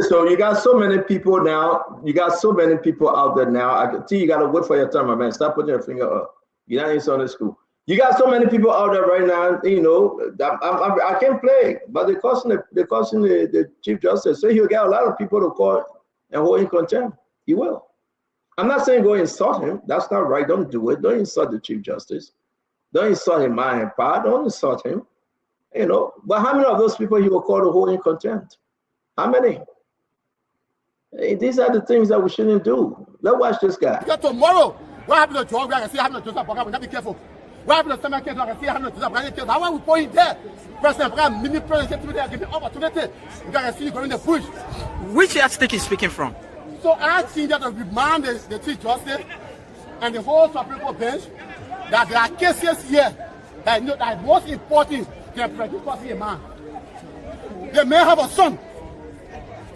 So you got so many people now. You got so many people out there now. T, you got to wait for your time, my man. Stop putting your finger up. You're not in Sunday school. You got so many people out there right now. You know, I can't play, but they're causing the Chief Justice. So he'll get a lot of people to call and hold in contempt. He will. I'm not saying go insult him. That's not right. Don't do it. Don't insult the Chief Justice. Don't insult him, mind and power. Don't insult him. You know, but how many of those people he will call to hold in contempt? How many? Hey, these are the things that we shouldn't do. Let's watch this guy. Because tomorrow, what happened to George? I can see happened to Joseph Boga. We got to be careful. What happened to Samuel Case? I can see happened to Joseph Boga. How are we point there? President Boga, mini president, give me opportunity. We got to see you going in the bush. Which state is speaking from? So I think that to remind the Chief Justice and the whole Supreme Court bench that there are cases here that are most important than producing a man. They may have a son.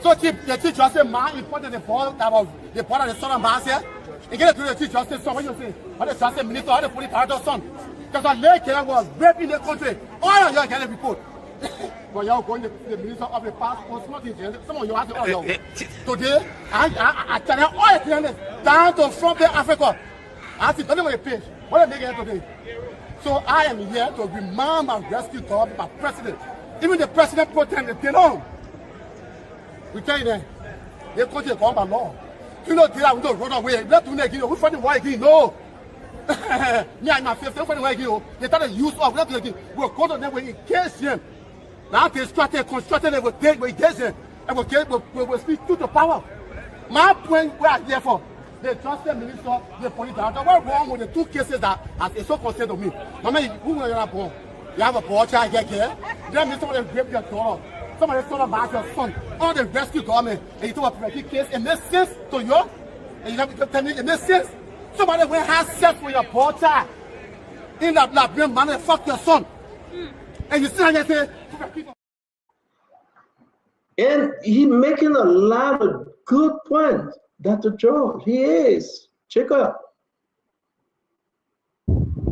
So the Chief Justice man important the ball of the son of Marcia. And get it to the chief justice, son, what you say? What the justice minister, what the police director, son? Because a lady was raping the country. All of you get a report. But y'all going to the minister of the passport, some of you have to, oh, yo. Today, I tell you all the clearness down to Frontier Africa. I have to tell them what page. What are they getting today? So I am here to remind my rescue God, my president. Even the president protested, they don't. We tell you that. They country gone by law. You know, they don't run away. Let them again. We find the way again. No. Me and my face, they find the way again. They try to use of let them again. We'll go to them, we engage them. Now they started constructing, they will take, we engage them. And we'll speak to the power. My point, we are here for. The justice minister, the police director. What's wrong with the two cases that are so concerned to me? Mama, who are you born? You have a boy child here. Then Mr. Somebody raped your daughter. Somebody stole about your son. All the rescue government. And you took a private case. It makes sense to you? And you have to tell me it makes sense? Somebody went have sex with your boy child. In that brain man, fuck your son. And you sit here and say, and he making a lot of good points. Dr. George, he is. Check up.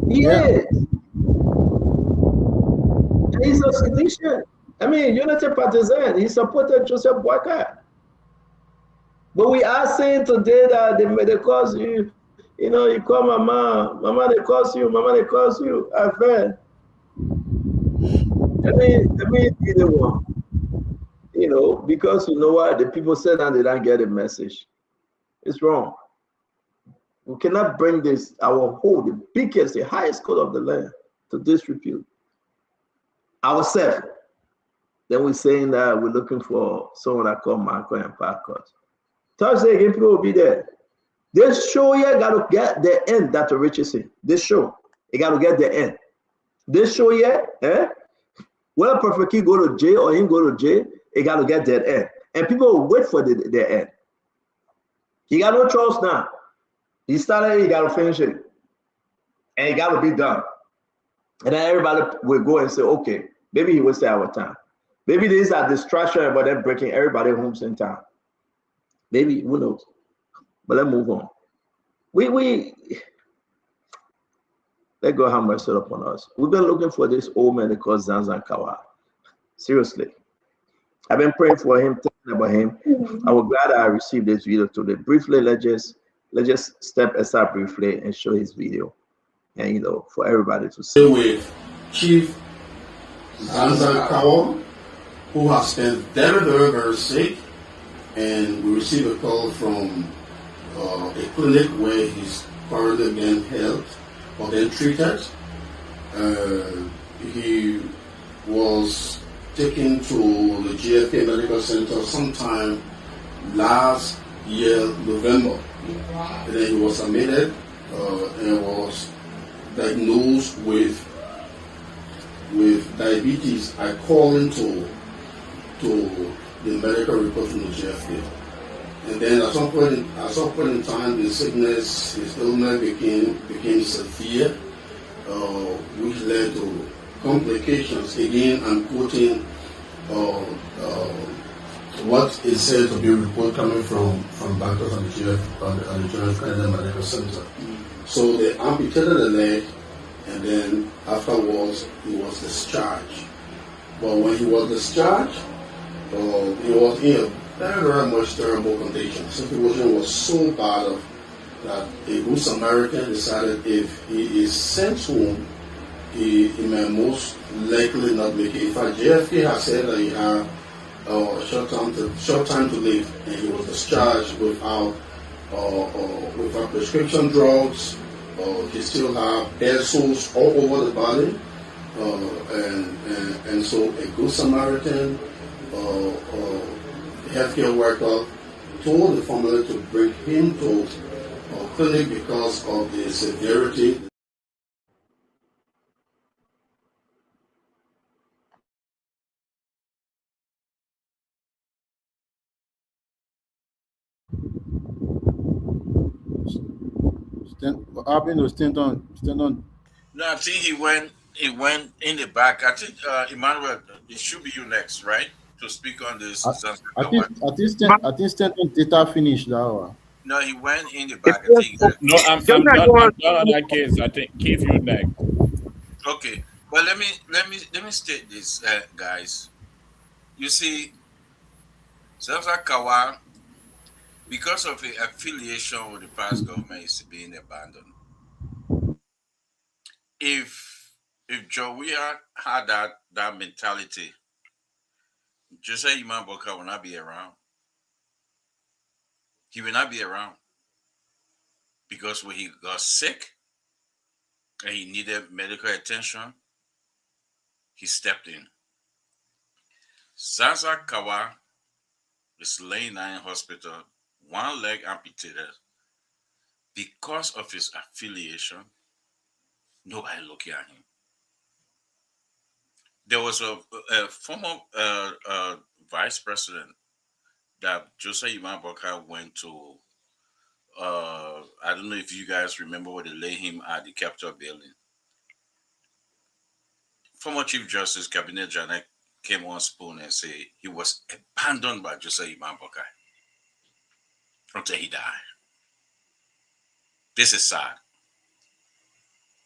He is. And he's a sedition. I mean, Unity partisan. He supported Joseph Boyka. But we are saying today that they cause you, you know, you call mama, they cause you, mama, they cause you. I've heard. Let me be the one. You know, because you know what? The people said that they don't get the message. It's wrong. We cannot bring this, our whole, the biggest, the highest court of the land, to disrepute ourselves. Then we're saying that we're looking for someone that called Marco and Parkot. Thursday again, people will be there. This show here got to get the end, Dr. Richardson. This show, it got to get the end. This show here, whether Prophet Key go to jail or him go to jail, it got to get that end. And people will wait for the end. He got no choice now. He started, he got to finish it. And it got to be done. And then everybody will go and say, okay, maybe he will stay our time. Maybe this is a distraction about them breaking everybody homes in town. Maybe, who knows? But let's move on. Let God have mercy upon us. We've been looking for this old man called Zanzan Kawa. Seriously. I've been praying for him, thinking about him. I was glad I received this video today. Briefly, let's just step aside briefly and show his video. And, you know, for everybody to see. With Chief Zanzan Kawa, who has been very, very, very sick. And we received a call from a clinic where he's currently being held or being treated. He was taken to the GFK Medical Center sometime last year, November. And then he was admitted and was diagnosed with diabetes. I called into the medical report from the GFK. And then at some point in time, the sickness, his illness became severe, which led to complications. Again, I'm quoting what is said to be a report coming from doctors on the General Canadian Medical Center. So they amputated the leg, and then afterwards he was discharged. But when he was discharged, he was in a very, very much terrible condition. The situation was so bad that a good Samaritan decided if he is sent home, he may most likely not make it. In fact, JFK has said that he had a short time to live, and he was discharged without prescription drugs. He still have bed sores all over the body, and so a good Samaritan healthcare worker told the family to bring him to a clinic because of the severity. Stand on. No, I think he went in the back. I think Emmanuel, it should be you next, right? To speak on this. I think stand on data finished that one. No, he went in the back. I think. No, I'm done on that case. I think Keith, you next. Okay, but let me state this, guys. You see, Zanzibar Kawa, because of the affiliation with the past government, is being abandoned. If Joe Weah had that mentality, Jose Imam Boka will not be around. He will not be around because when he got sick and he needed medical attention, he stepped in. Zanzibar Kawa is laying down in hospital, one leg amputated. Because of his affiliation, nobody looking at him. There was a former vice president that Jose Imam Boka went to. I don't know if you guys remember where they lay him at the Capitol building. Former Chief Justice Cabinet Janet came on spoon and said he was abandoned by Jose Imam Boka until he died. This is sad.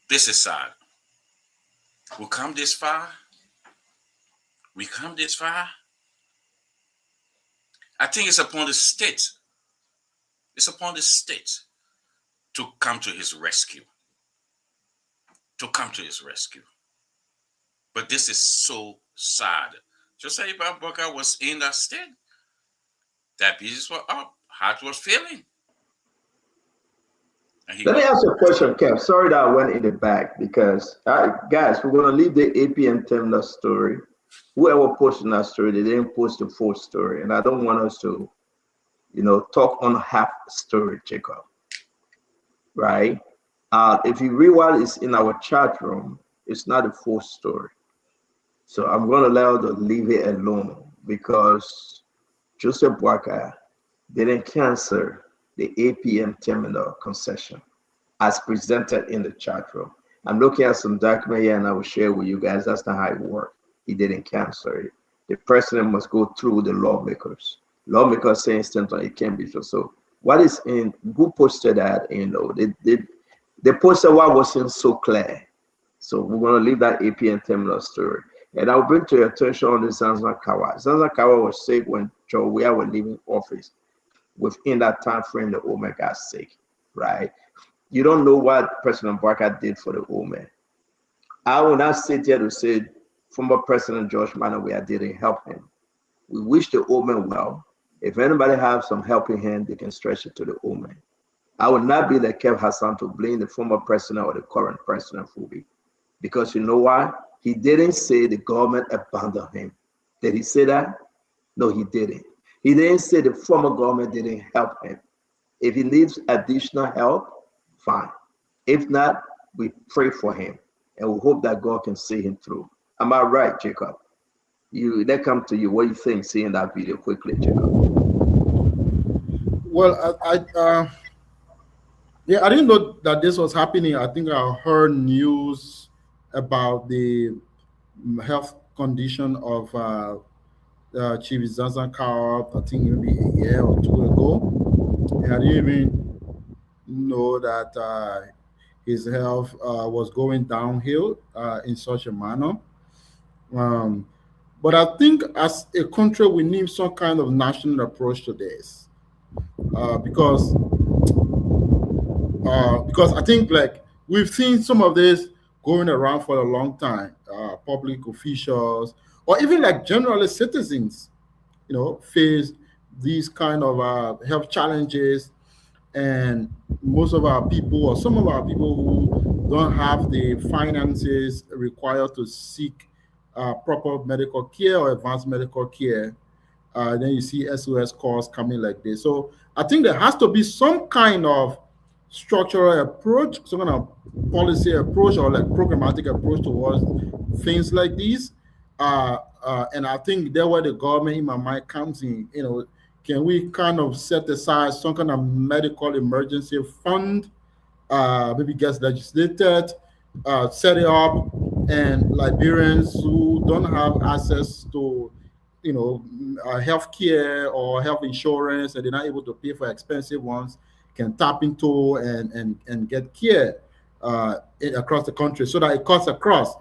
This is sad. We come this far. I think it's upon the state. It's upon the state to come to his rescue. But this is so sad. Just say Imam Boka was in that state. Diabetes was up. Heart was failing. Let me ask you a question, Kev. Sorry that I went in the back because, guys, we're going to leave the APM terminal story. Whoever posted that story, they didn't post the full story. And I don't want us to, talk on half story, Jacob. Right? If you read what is in our chat room, it's not a full story. So I'm going to allow to leave it alone because Joseph Boakai didn't cancel the APM terminal concession as presented in the chat room. I'm looking at some document here and I will share with you guys. That's not how it worked. He didn't cancel it. The president must go through the lawmakers. Lawmakers say instantly it can't be so. What is in, who posted that? They posted what wasn't so clear. So we're going to leave that APM terminal story. And I'll bring to your attention on the Zanzibar Kawa. Zanzibar Kawa was sick when Joe Weah was leaving office. Within that time frame, the OMA got sick, right? You don't know what President Boakai did for the OMA. I will not sit here to say former President George Manneh Weah didn't help him. We wish the OMA well. If anybody has some helping hand, they can stretch it to the OMA. I would not be like Kev Hassan to blame the former president or the current president for it. Because you know why? He didn't say the government abandoned him. Did he say that? No, he didn't. He didn't say the former government didn't help him. If he needs additional help, fine. If not, we pray for him and we hope that God can see him through. Am I right, Jacob? That come to you. What do you think seeing that video quickly, Jacob? Well, I didn't know that this was happening. I think I heard news about the health condition of Chief Zanzibar Kawa, I think maybe a year or two ago. I didn't even know that his health was going downhill in such a manner. But I think as a country, we need some kind of national approach to this because I think like we've seen some of this going around for a long time, public officials, or even like general citizens, face these kind of health challenges. And most of our people, or some of our people who don't have the finances required to seek proper medical care or advanced medical care, then you see SOS calls coming like this. So I think there has to be some kind of structural approach, some kind of policy approach or like programmatic approach towards things like these. And I think that's where the government in my mind comes in. Can we kind of set aside some kind of medical emergency fund, maybe gets legislated, set it up, and Liberians who don't have access to, health care or health insurance, and they're not able to pay for expensive ones, can tap into and get care across the country, so that it cuts across,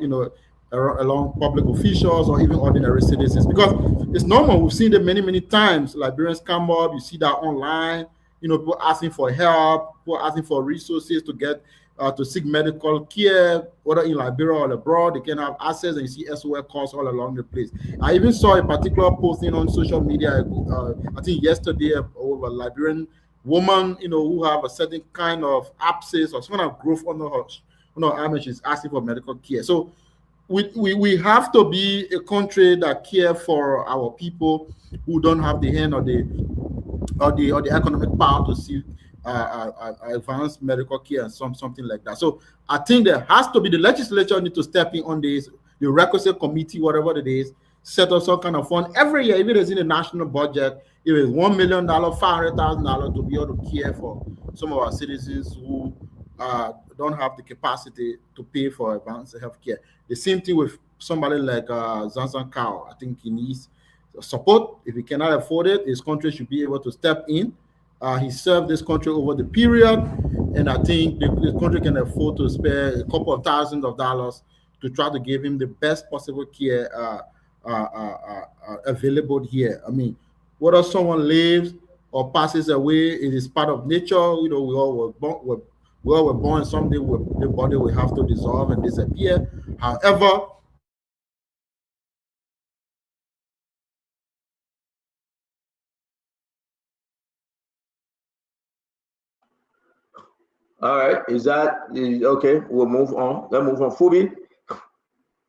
along public officials or even ordinary citizens. Because it's normal, we've seen it many times. Liberians come up, you see that online, people asking for help, people asking for resources to get to seek medical care, whether in Liberia or abroad. They can have access, and you see SOL calls all along the place. I even saw a particular posting on social media, I think yesterday, of a Liberian woman, who have a certain kind of abscess or some kind of growth on her arm, she's asking for medical care. So we have to be a country that care for our people who don't have the hand or the economic power to seek advanced medical care and something like that. So I think there has to be, the legislature need to step in on this, the requisite committee, whatever it is, set up some kind of fund every year, even if it's in the national budget, if it's $1 million, $500,000 to be able to care for some of our citizens who don't have the capacity to pay for advanced health care. The same thing with somebody like Zanzan Kao. I think he needs support. If he cannot afford it, his country should be able to step in. He served this country over the period, and I think the country can afford to spare a couple of $1,000s to try to give him the best possible care available here. I mean, whether someone lives or passes away, it is part of nature. We all were born. Someday the body will have to dissolve and disappear. However, all right, is okay? We'll move on. Let's move on. Fubi,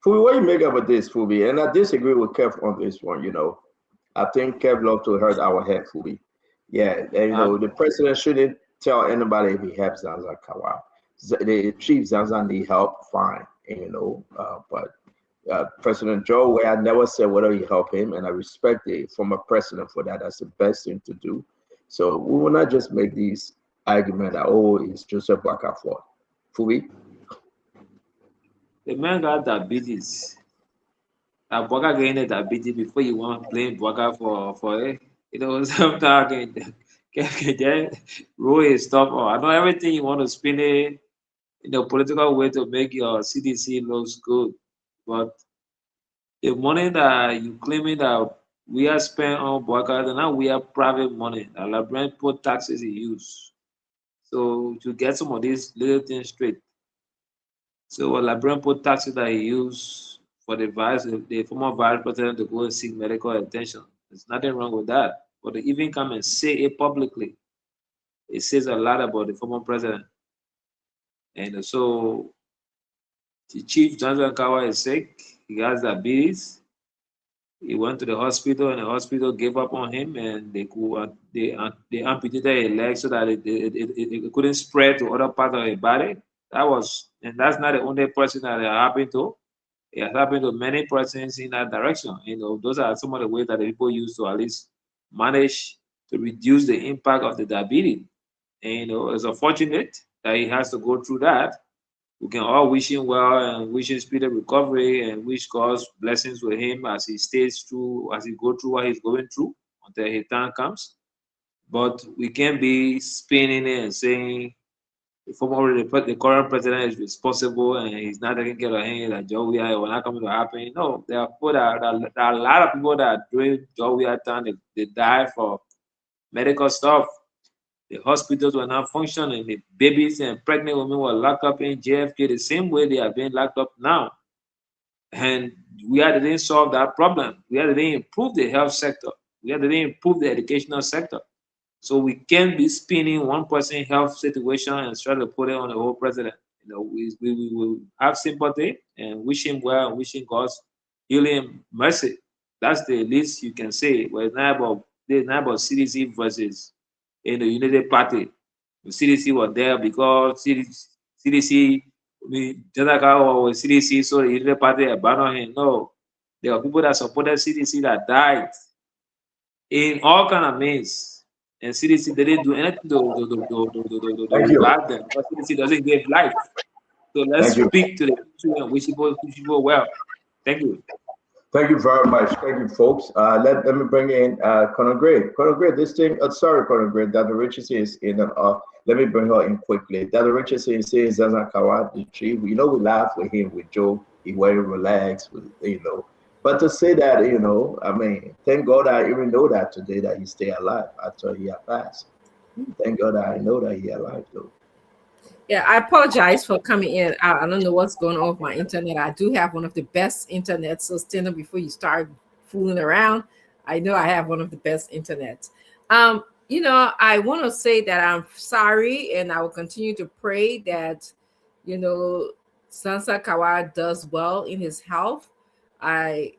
what do you make about this, Fubi? And I disagree with Kev on this one. I think Kev love to hurt our head, Fubi. Yeah, and the president shouldn't tell anybody if he helps Zanzan Kawa. The chief Zanzan need help, fine, but President Joe, where I never said whether he helped him, and I respect the former president for that. That's the best thing to do. So we will not just make these argument that it's Joseph Boakai fault. Fubi? The man got diabetes. Boakai getting diabetes before you want to blame Boakai for it. Sometimes can roll his stuff on. I know everything you want to spin it in a political way to make your CDC looks good, but the money that you claiming that we are spent on Boakai, now we have private money that Liberian put taxes in use. So to get some of these little things straight. So Liberian put taxes that he used for the former vice president to go and seek medical attention. There's nothing wrong with that. But to even come and say it publicly, it says a lot about the former president. And so the chief Zanzan Kawa is sick. He has diabetes. He went to the hospital, and the hospital gave up on him, and they amputated his leg so that it couldn't spread to other parts of his body. And that's not the only person that it happened to. It has happened to many persons in that direction. Those are some of the ways that the people use to at least manage to reduce the impact of the diabetes. And it's unfortunate that he has to go through that. We can all wish him well and wish him speedy recovery and wish God's blessings with him as he stays through, as he goes through what he's going through until his time comes. But we can't be spinning it and saying the current president is responsible and he's not taking care of him, that Joe Weah will not come to happen. No, there are a lot of people that during Joe Weah time, they died for medical stuff. The hospitals were not functioning. The babies and pregnant women were locked up in JFK the same way they are being locked up now. And we had to solve that problem. We had to improve the health sector. We had to improve the educational sector. So we can't be spinning one person's health situation and try to put it on the whole president. We will have sympathy and wish him well and wishing God's healing mercy. That's the least you can say. Well, it's not about CDC versus in the United Party. The CDC was there because CDC, so the United Party abandoned him. No, there are people that supported CDC that died in all kind of means. And CDC didn't do anything to revive them because CDC doesn't give life. So let's speak to the issue and wish people well. Thank you. Thank you very much. Thank you, folks. Let me bring in Conor Gray. Conor Gray, this thing, sorry, Conor Gray, Dr. Richardson is in. Let me bring her in quickly. Dr. Richardson says, Zaza Kawad, we laugh with him, with Joe. He very relaxed, But to say that, I mean, thank God I even know that today that he stay alive after he had passed. Thank God I know that he alive, though. Yeah, I apologize for coming in. I don't know what's going on with my internet. I do have one of the best internet. So stand up before you start fooling around. I know I have one of the best internets. I want to say that I'm sorry, and I will continue to pray that, Sansa Kawad does well in his health. I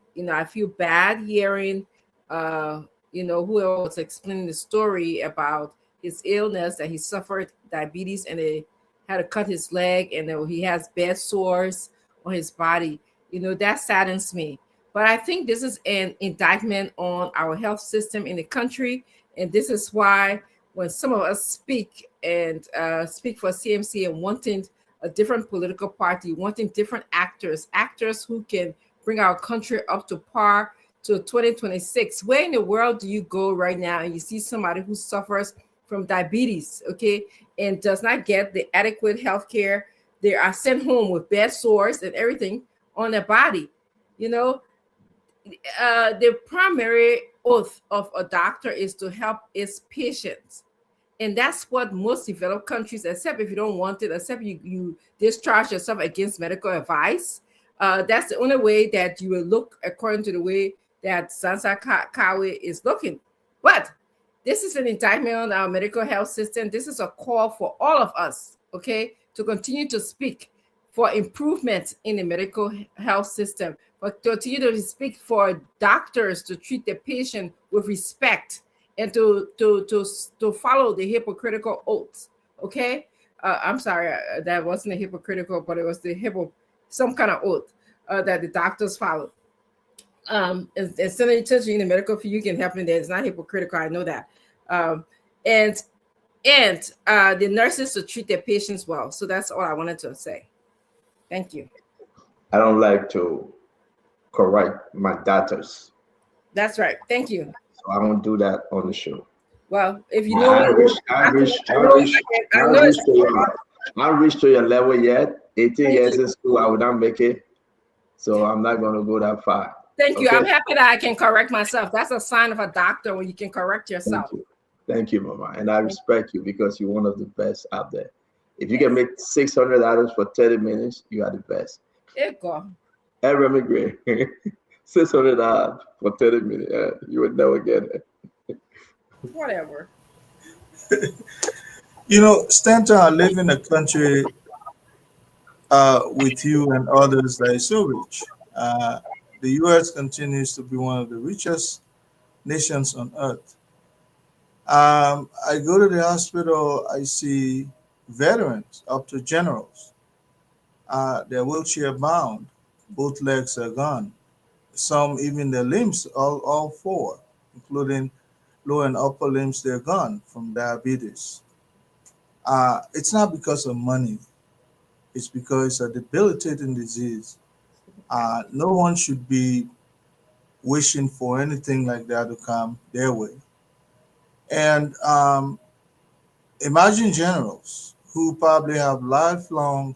feel bad hearing, whoever was explaining the story about his illness, that he suffered diabetes and they had to cut his leg, and he has bed sores on his body. That saddens me. But I think this is an indictment on our health system in the country. And this is why when some of us speak speak for CMC and wanting a different political party, wanting different actors who can bring our country up to par to 2026. Where in the world do you go right now and you see somebody who suffers from diabetes, okay, and does not get the adequate health care? They are sent home with bed sores and everything on their body. The primary oath of a doctor is to help its patients. And that's what most developed countries, except if you don't want it, except you discharge yourself against medical advice. That's the only way that you will look according to the way that Sansa Kawad is looking. But this is an indictment on our medical health system. This is a call for all of us, okay, to continue to speak for improvements in the medical health system, but to continue to speak for doctors to treat the patient with respect and to follow the hypocritical oaths, okay? I'm sorry, that wasn't a hypocritical, but it was some kind of oath that the doctors followed. Instead of touching in the medical field, you can help me there. It's not hypocritical, I know that. And the nurses to treat their patients well. So that's all I wanted to say. Thank you. I don't like to correct my doctors. That's right. Thank you. So I don't do that on the show. Well, if you know, I reached to your level yet. 18 years in school, I would not make it. So I'm not going to go that far. Thank you. I'm happy that I can correct myself. That's a sign of a doctor when you can correct yourself. Thank you, Mama. And I respect you because you're one of the best out there. If you can make $600 for 30 minutes, you are the best. There you go. I remember great. $600 for 30 minutes. You would never get it. Whatever. Stanton, I live in a country with you and others that is so rich. The U.S. continues to be one of the richest nations on earth. I go to the hospital, I see veterans up to generals. They're wheelchair bound. Both legs are gone. Some, even their limbs, all four, including lower and upper limbs, they're gone from diabetes. It's not because of money. It's because it's a debilitating disease. No one should be wishing for anything like that to come their way. And imagine generals who probably have lifelong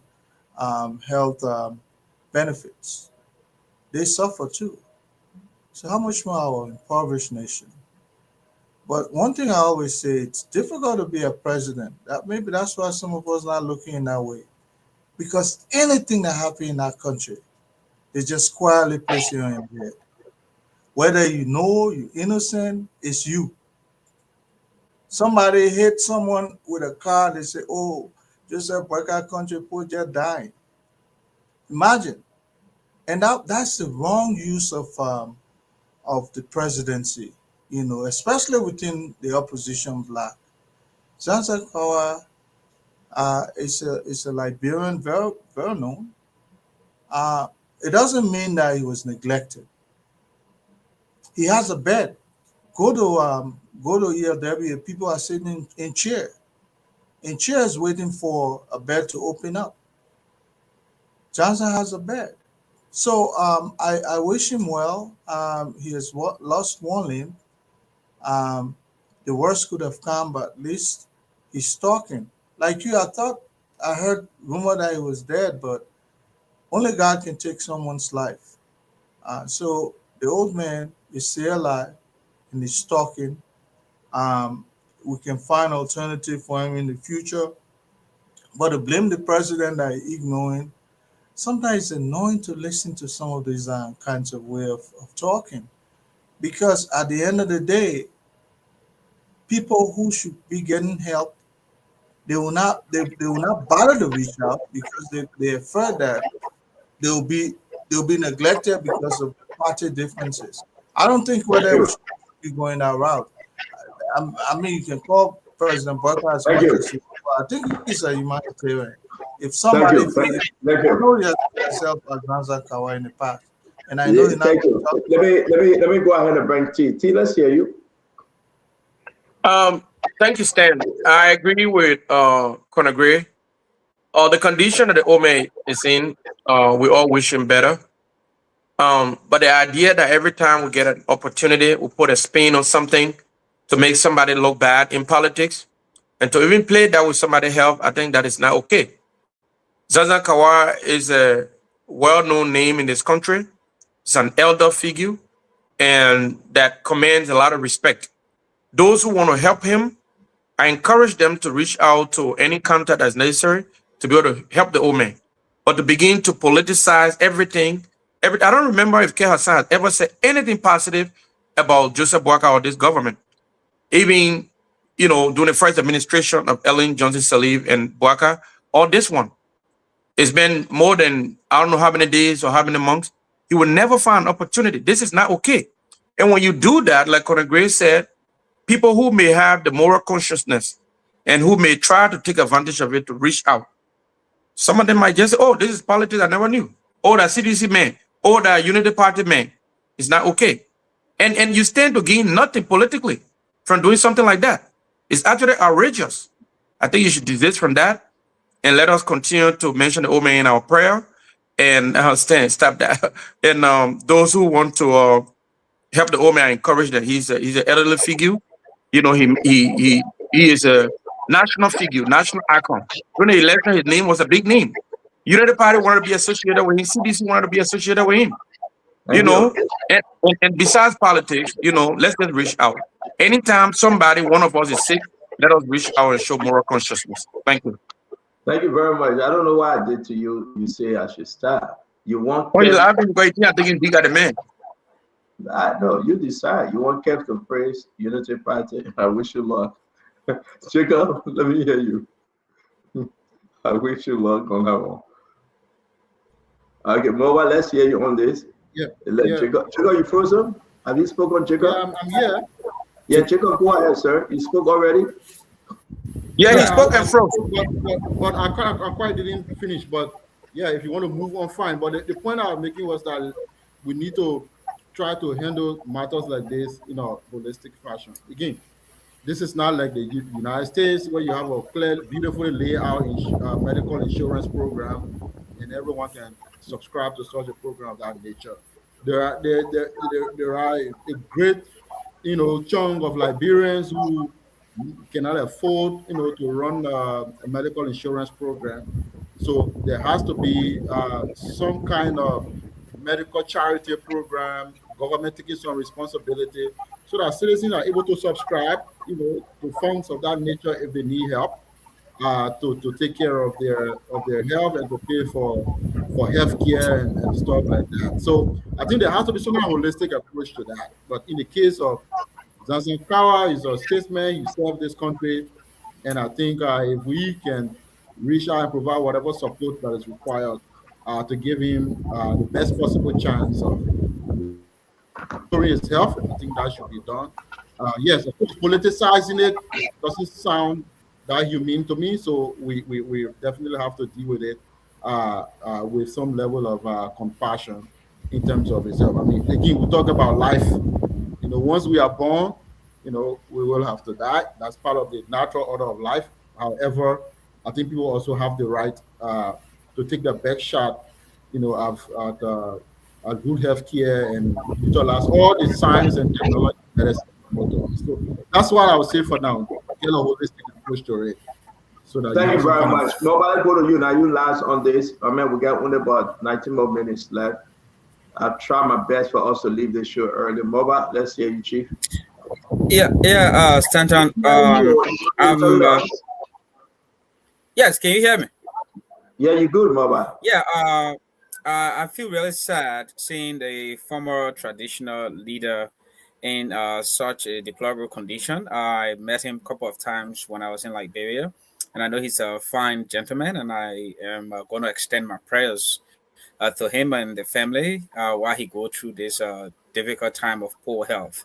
health benefits. They suffer too. So how much more our impoverished nation? But one thing I always say, it's difficult to be a president. Maybe that's why some of us are not looking in that way. Because anything that happens in our country, they just quietly place you on your head. Whether you know you're innocent, it's you. Somebody hit someone with a car, they say, oh, just a Burka country, poor just dying. Imagine. And that's the wrong use of the presidency, especially within the opposition bloc. Sansa Kawad is a Liberian, very, very known. It doesn't mean that he was neglected. He has a bed. Go to ELW, people are sitting in chairs waiting for a bed to open up. Johnson has a bed. So I wish him well. He has lost one limb. The worst could have come, but at least he's talking. Like you, I heard rumor that he was dead, but only God can take someone's life. So the old man is still alive and he's talking. We can find alternative for him in the future. But to blame the president that ignoring, sometimes it's annoying to listen to some of these kinds of way of talking. Because at the end of the day, people who should be getting help, they will not bother to reach out because they're afraid that they'll be neglected because of party differences. I don't think whether we should be going that route. I mean, you can call President Butler as much as you want. I think he's a humanitarian. If somebody, I know he has himself as Zanzibar Kawa in the past, and I know Thank you. Let me go ahead and bring T. T, let's hear you. Thank you, Stan. I agree with Conagry. The condition that the Ome is in, we all wish him better. But the idea that every time we get an opportunity, we put a spin on something to make somebody look bad in politics, and to even play that with somebody's health, I think that is not okay. Zanzibar Kawa is a well-known name in this country. It's an elder figure, and that commands a lot of respect. Those who want to help him, I encourage them to reach out to any contact that's necessary to be able to help the old man. But to begin to politicize everything, I don't remember if K. Hassan has ever said anything positive about Joseph Boakai or this government. Even, during the first administration of Ellen Johnson Sirleaf and Boakai, or this one. It's been more than, I don't know how many days or how many months. He will never find an opportunity. This is not okay. And when you do that, like Conor Gray said, people who may have the moral consciousness and who may try to take advantage of it to reach out. Some of them might just say, oh, this is politics I never knew. Oh, that CDC man. Oh, that Unity Party man. It's not okay. And you stand to gain nothing politically from doing something like that. It's actually outrageous. I think you should desist from that and let us continue to mention the old man in our prayer and stop that. And those who want to help the old man, I encourage that he's an elderly figure. He is a national figure, national icon. During the election, his name was a big name. Unity Party wanted to be associated with him. CDC wanted to be associated with him. And besides politics, let's just reach out. Anytime one of us is sick, let us reach out and show moral consciousness. Thank you. Thank you very much. I don't know what I did to you. You say I should stop. You want? Oh, you're laughing because you think you got the man. No, you decide. You want Kev to praise Unity Party? I wish you luck. Jacob, let me hear you. I wish you luck on that one. Okay, Mowa, let's hear you on this. Yeah. Jacob, you frozen? Have you spoken, Jacob? Yeah, I'm here. Yeah, Jacob, go ahead, sir. You spoke already? Yeah, he spoke and froze. But I quite didn't finish. But yeah, if you want to move on, fine. But the point I was making was that we need to try to handle matters like this in a holistic fashion. Again, this is not like the United States where you have a clear, beautifully laid out medical insurance program, and everyone can subscribe to such a program of that nature. There are a great, chunk of Liberians who cannot afford, to run a medical insurance program. So there has to be some kind of medical charity program, government taking some responsibility, so that citizens are able to subscribe, to funds of that nature if they need help, to take care of their health and to pay for health care and stuff like that. So I think there has to be some kind of holistic approach to that. But in the case of Zanzibar Kawa, is a statesman, he served this country, and I think if we can reach out and provide whatever support that is required to give him the best possible chance of restoring his health, I think that should be done. Yes, of course, politicizing it doesn't sound that humane to me, so we definitely have to deal with it with some level of compassion in terms of his health. I mean, again, we talk about life. Once we are born, we will have to die. That's part of the natural order of life. However, I think people also have the right to take the best shot have good health care and utilize all the science and technology that is promoted. So that's what I would say for now. Get a holistic approach to it. So that Thank you have some very kind of- much. Nobody go to you now. You last on this. I mean, we got only about 19 more minutes left. I'll try my best for us to leave the show early. Mobile, let's hear you, Chief. Stanton. Yes, can you hear me? Yeah, you good, Mobile. Yeah, I feel really sad seeing the former traditional leader in such a deplorable condition. I met him a couple of times when I was in Liberia, and I know he's a fine gentleman, and I am going to extend my prayers to him and the family while he go through this difficult time of poor health.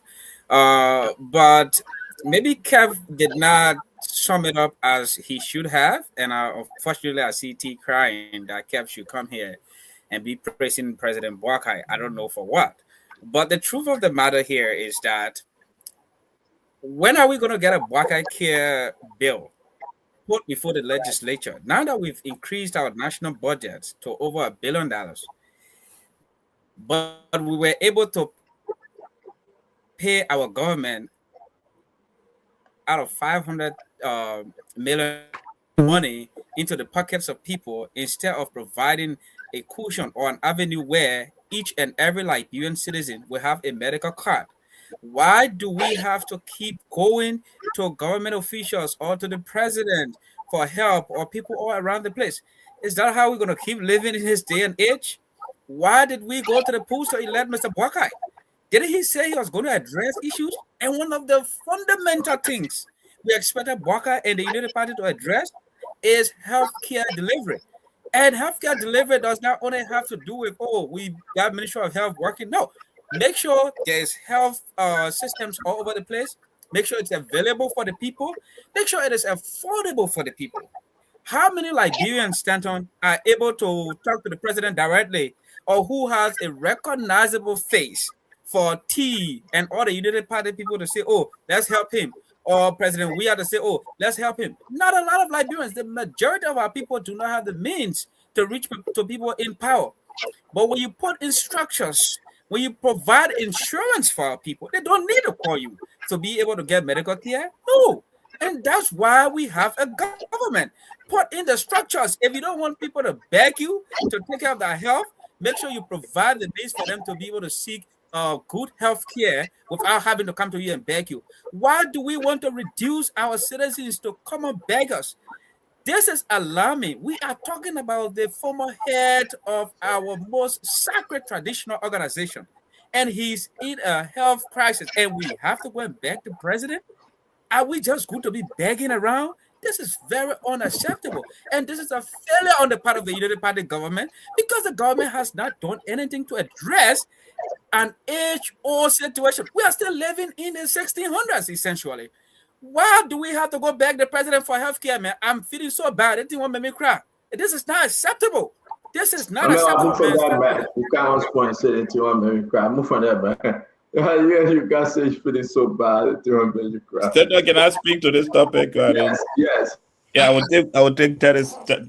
But maybe Kev did not sum it up as he should have, and unfortunately I see T crying that Kev should come here and be praising President Boakai. I don't know for what. But the truth of the matter here is that when are we going to get a Boakai Care bill put before the legislature? Now that we've increased our national budget to over $1 billion, but we were able to pay our government out of 500 million money into the pockets of people instead of providing a cushion or an avenue where each and every Liberian citizen will have a medical card. Why do we have to keep going to government officials or to the president for help or people all around the place? Is that how we're going to keep living in this day and age? Why did we go to the polls to elect Mr. Boakai? Didn't he say he was going to address issues? And one of the fundamental things we expected Boakai and the United Party to address is healthcare delivery. And healthcare delivery does not only have to do with, we got Ministry of Health working. No, make sure there's health systems all over the place. Make sure it's available for the people. Make sure it is affordable for the people. How many Liberians, Stanton, are able to talk to the president directly, or who has a recognizable face for T and all the United Party people to say, let's help him? Or President we have to say, let's help him. Not a lot of Liberians. The majority of our people do not have the means to reach to people in power. But when you put in structures, when you provide insurance for our people, they don't need to call you to be able to get medical care. No. And that's why we have a government. Put in the structures. If you don't want people to beg you to take care of their health, make sure you provide the means for them to be able to seek good health care without having to come to you and beg you. Why do we want to reduce our citizens to come and beg us? This is alarming. We are talking about the former head of our most sacred traditional organization, and he's in a health crisis, and we have to go and beg the president? Are we just going to be begging around? This is very unacceptable. And this is a failure on the part of the United Party government because the government has not done anything to address an age-old situation. We are still living in the 1600s, essentially. Why do we have to go beg the president for healthcare, man? I'm feeling so bad. It didn't want to make me cry. This is not acceptable. This is not acceptable. Move from that, man. You can't point and say that you want to make me cry. Move from that, man. You guys say you're feeling so bad that you want to make you cry. Stanton, can I speak to this topic? Yes. Yeah, I would take 30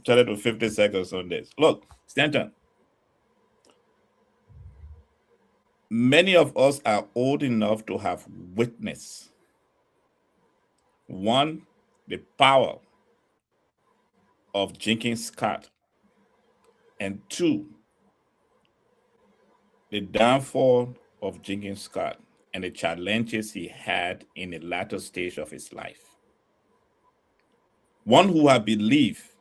to 50 seconds on this. Look, Stanton, many of us are old enough to have witnessed, one, the power of Jenkins Scott, and two, the downfall of Jenkins Scott and the challenges he had in the latter stage of his life. One who I believe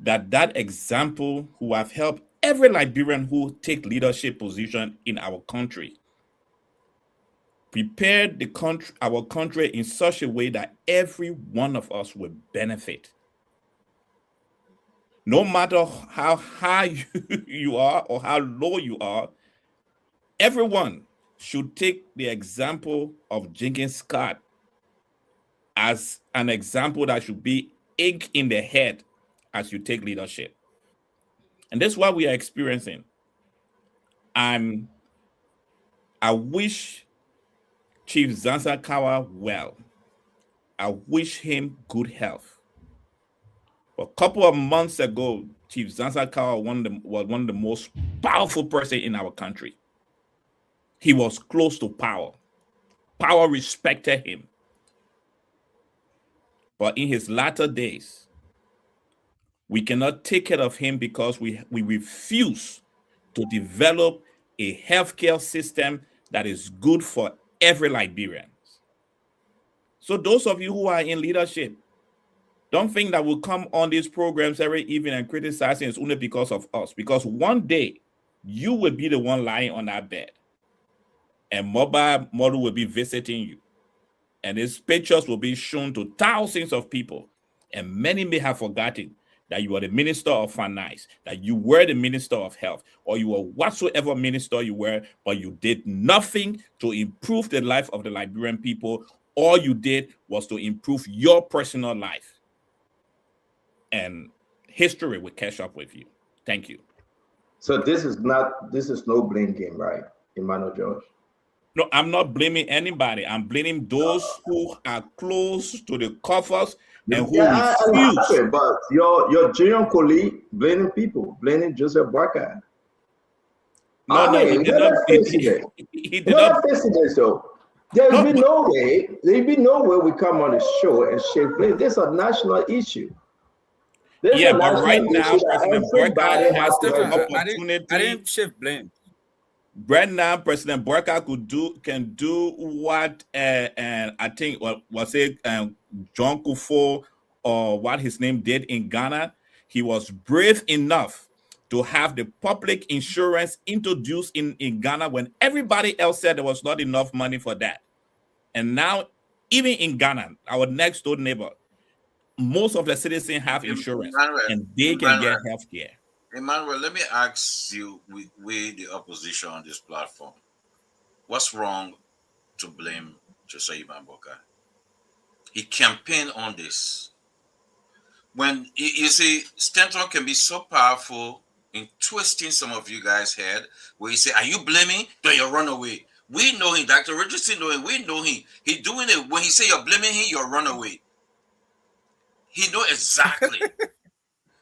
that example who have helped every Liberian who take leadership position in our country prepared our country in such a way that every one of us will benefit. No matter how high you are or how low you are, everyone should take the example of Jenkins Scott as an example that should be ink in the head as you take leadership. And that's what we are experiencing. I wish Chief Zansakawa well. I wish him good health. A couple of months ago, Chief Zanzakawa was one of the most powerful person in our country. He was close to power. Power respected him. But in his latter days, we cannot take care of him because we refuse to develop a healthcare system that is good for every Liberian. So those of you who are in leadership, don't think that we'll come on these programs every evening and criticizing it's only because of us. Because one day, you will be the one lying on that bed. And mobile model will be visiting you. And his pictures will be shown to thousands of people. And many may have forgotten that you are the Minister of Finance, that you were the Minister of Health, or you were whatsoever minister you were, but you did nothing to improve the life of the Liberian people. All you did was to improve your personal life. And history will catch up with you. Thank you. So this is no blame game, right, Emmanuel George? No, I'm not blaming anybody. I'm blaming those who are close to the coffers and who refuse. But your junior colleague blaming people, blaming Joseph Boakai. No, he did not. He did not. There'll be no way we come on the show and shake blame. This is a national issue. Yeah, but right now, President Boakai has the opportunity. I didn't shift blame. Right now, President Boakai can do what and I think was it John Kufuor or what his name did in Ghana. He was brave enough to have the public insurance introduced in Ghana when everybody else said there was not enough money for that. And now, even in Ghana, our next door neighbor, most of the citizens have insurance and they can get health care. Emmanuel, let me ask you, we the opposition on this platform, what's wrong to blame Josiah Boakai? He campaigned on this. When you see, Stanton can be so powerful in twisting some of you guys' head, where you say, "Are you blaming? Then you run away." We know him, Dr. Richardson know him. We know him. He's doing it. When he say you're blaming him, you run away. He know exactly.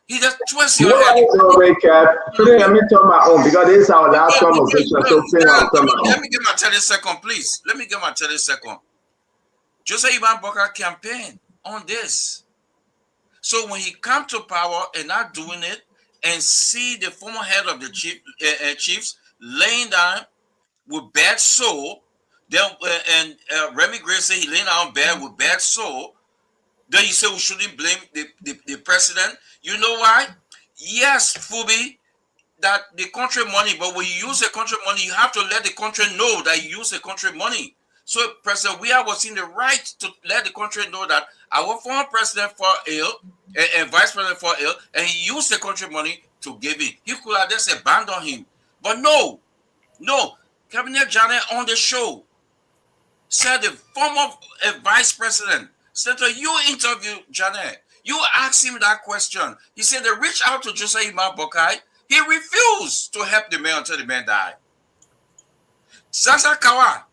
He just twists your head. Let me tell my own because this is our last conversation. Let me get my 30 seconds, please. Let me get my 30 seconds. Josiah Boakai campaigned on this. So when he come to power and not doing it, and see the former head of the chiefs laying down with bad soul, then and Remy Gray said he laying down bad with bad soul. Then you say we shouldn't blame the president. You know why? Yes, Fubi, that the country money, but when you use the country money, you have to let the country know that you use the country money. So President Weah was in the right to let the country know that our former president fell ill and vice president fell ill, and he used the country money to give it. He could have just abandoned him. But no. Cabinet Janet on the show said the former vice president, Senator, you interviewed Janet. You asked him that question. He said they reached out to Josiah Boakai. He refused to help the man until the man died. Zanzakawa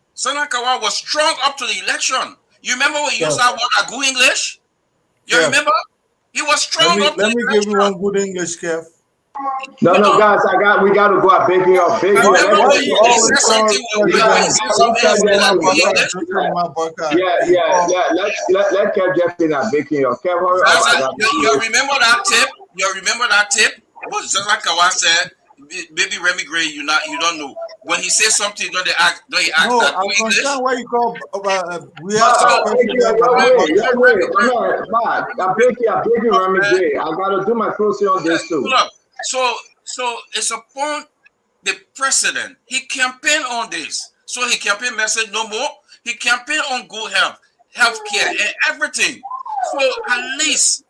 was strong up to the election. You remember when he used that word Agu English? You remember? He was strong up to the election. Let me give you one good English, Kev. No, guys, we got to go out begging up. Let Kev just in at baking up. Kev, you remember that tip? You remember that tip? What Zanzakawa said? Maybe Remy Gray, you don't know. When he says something, don't he ask no, that I'm concerned why you call we are I'm breaking Remy Gray. I gotta do my closing on this too. So it's upon the president. He campaigned on this. So he campaigned message no more. He campaigned on good health care, and everything. So at least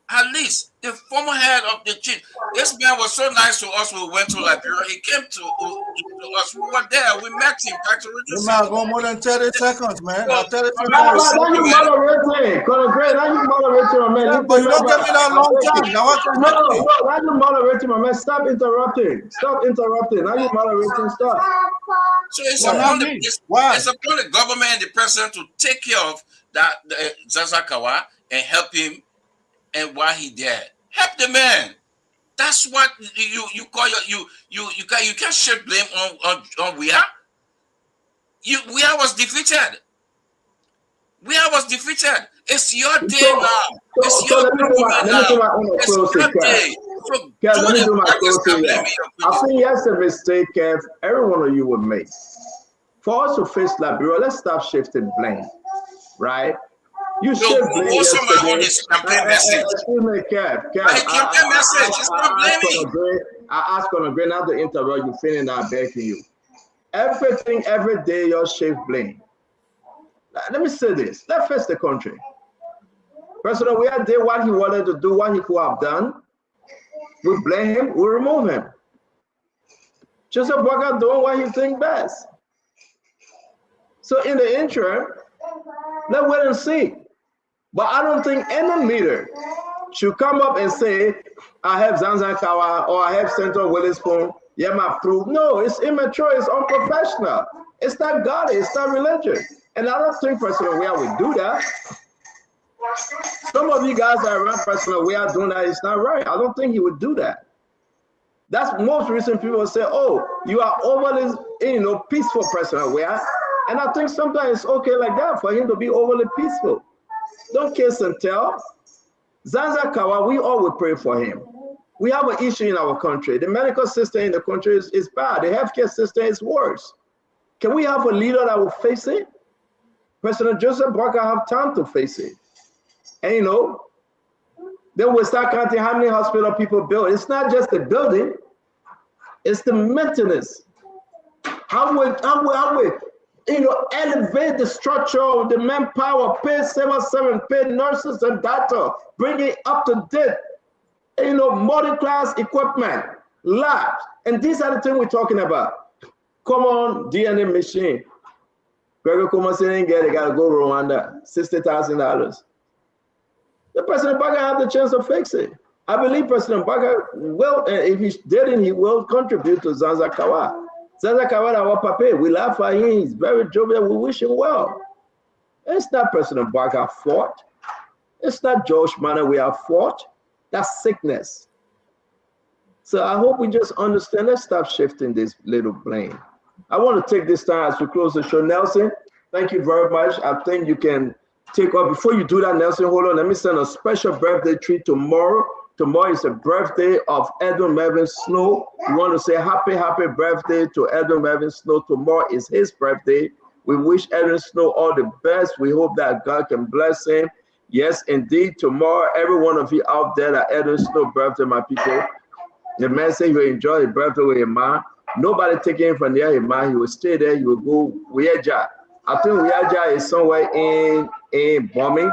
the former head of the chief, this man was so nice to us when we went to Liberia. He came to us. We were there. We met him. You're not going more than 30 seconds, man. Now you moderating. Colonel Gray, now you moderating, my man. Yeah, but you don't give me that long time. Now you moderating, my man. Stop interrupting. Now you moderating. Stop. So it's upon the government and the president to take care of that Zanzakawa and help him and while he dead. Help the man. That's what you call you can't shift blame on Weah. Weah was defeated. Weah was defeated. It's your day now. It's your day. So let me do my closing. I think that's a mistake every one of you would make. For us to face Liberia, let's stop shifting blame, right? You should blame yesterday. Excuse me, Kev. I asked on a great not to interrupt you, feeling that begging you. Everything, every day, you're shift blame. Let me say this. Let's face the country. President Weah did what he wanted to do, what he could have done. We blame him, we remove him. Joseph Boakai doing what he thinks best. So in the interim, let's wait and see. But I don't think any leader should come up and say, I have Zanzan Kawa or I have Senator Witherspoon. Yeah, my proof. No, it's immature, it's unprofessional. It's not godly, it's not religious. And I don't think President Weah would do that. Some of you guys that are around President Weah doing that, it's not right. I don't think he would do that. That's most recent people say, oh, you are overly, peaceful, President Weah. And I think sometimes it's okay like that for him to be overly peaceful. Don't kiss and tell. Zanzan Kawa, we all will pray for him. We have an issue in our country. The medical system in the country is bad. The healthcare system is worse. Can we have a leader that will face it? President Joseph Boakai have time to face it. And then we'll start counting how many hospital people build. It's not just the building, it's the maintenance. How we elevate the structure of the manpower, pay 7-7, pay nurses and doctors, bring it up to date, modern class equipment, labs. And these are the things we're talking about. Come on, DNA machine. Gregor Kuma saying they gotta go Rwanda, $60,000. The President Boakai have the chance to fix it. I believe President Boakai will, if he didn't, he will contribute to Zanzan Kawa. Zanzan Kawa, our papa, we laugh at him, he's very jovial, we wish him well. It's not President Boakai's fault. It's not George Manor we have fault. That's sickness. So I hope we just understand, let's stop shifting this little blame. I want to take this time as we close the show. Nelson, thank you very much. I think you can take off. Before you do that, Nelson, hold on. Let me send a special birthday treat tomorrow. Tomorrow is the birthday of Edwin Melvin Snow. We want to say happy birthday to Edwin Melvin Snow. Tomorrow is his birthday. We wish Edwin Snow all the best. We hope that God can bless him. Yes, indeed. Tomorrow, every one of you out there that Edwin Snow birthday, my people, the man said he will enjoy his birthday with his mom. Nobody taking him from there, his mom. He will stay there. He will go Weaja. I think Weaja is somewhere in Bombing.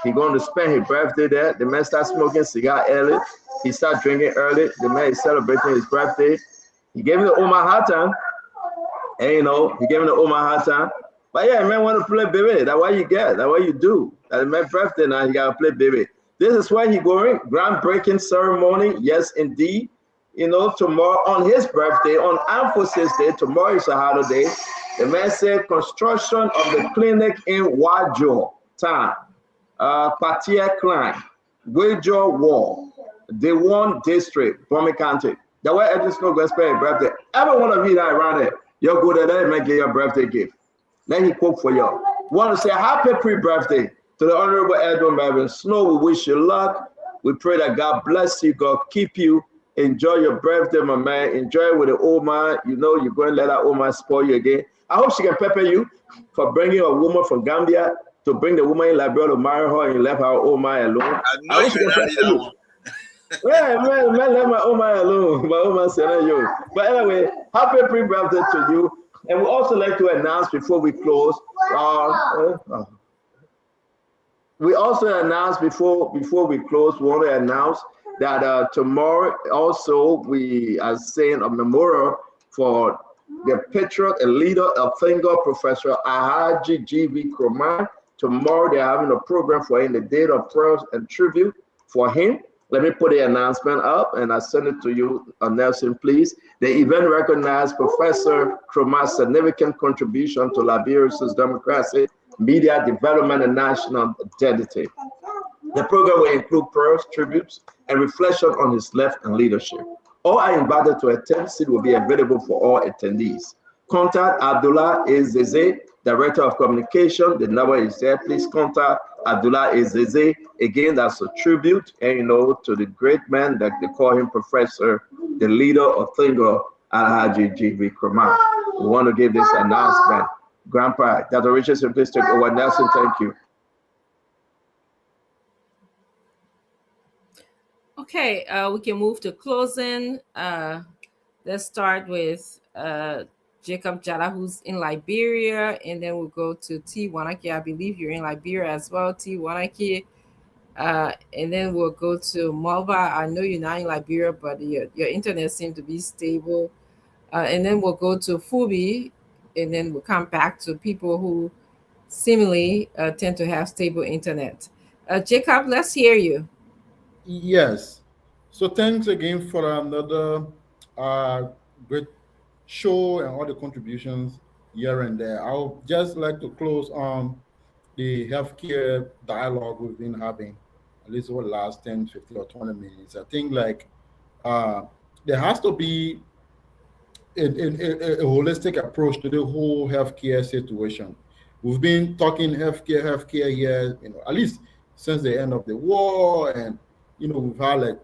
He's going to spend his birthday there. The man starts smoking cigar early. He starts drinking early. The man is celebrating his birthday. He gave me the Omaha time. And he gave me the Omaha time. But yeah, man want to play baby. That's what you get. That's what you do. That's my birthday now. You got to play baby. This is where he going. Groundbreaking ceremony. Yes, indeed. Tomorrow on his birthday, on Emphasis Day, tomorrow is a holiday. The man said construction of the clinic in Wajo town. Patia Klein, Wajo Wall, the one district, Bombay County. That's why Edwin Snow going to spend his birthday. Every one of you that around there, you'll go there and get your birthday gift. Let him cook for you. Want to say happy pre-birthday to the Honorable Edwin Melvin Snow. We wish you luck. We pray that God bless you, God keep you. Enjoy your birthday, my man. Enjoy it with the old man. You're going to let that old man spoil you again. I hope she can pepper you for bringing a woman from Gambia to bring the woman in Liberia to marry her and you left her old man alone. I hope she can pepper you. Yeah, man, let my old man alone. My old man said, you. But anyway, happy pre-birthday to you. And we also like to announce before we close. We also announce before we close, we want to announce that tomorrow also we are saying a memorial for the patriot and leader of Finger, Professor Alhaji G.V. Nkrumah. Tomorrow they're having a program for him, the date of prayer and tribute for him. Let me put the announcement up and I send it to you, Nelson, please. The event recognized Professor Nkrumah's significant contribution to Liberia's democracy, media development, and national identity. The program will include prayers, tributes, and reflection on his life and leadership. All are invited to attend. Seat will be available for all attendees. Contact Abdullah Ezeze, Director of Communication. The number is there. Please contact Abdullah Ezeze. Again, that's a tribute, and to the great man that they call him Professor, the leader of Thingo, Alhaji G.V. Kurma. We want to give this announcement. Grandpa, Dr. Richardson, please take over. Nelson, thank you. Okay, we can move to closing. Let's start with Jacob Jala, who's in Liberia, and then we'll go to T. Wanaki. I believe you're in Liberia as well, T. Wanaki. And then we'll go to Malva. I know you're not in Liberia, but your internet seems to be stable. And then we'll go to Fubi, and then we'll come back to people who seemingly tend to have stable internet. Jacob, let's hear you. Yes. So thanks again for another great show and all the contributions here and there. I would just like to close on the healthcare dialogue we've been having, at least over the last 10, 15, or 20 minutes. I think there has to be a holistic approach to the whole healthcare situation. We've been talking healthcare here, at least since the end of the war, and we've had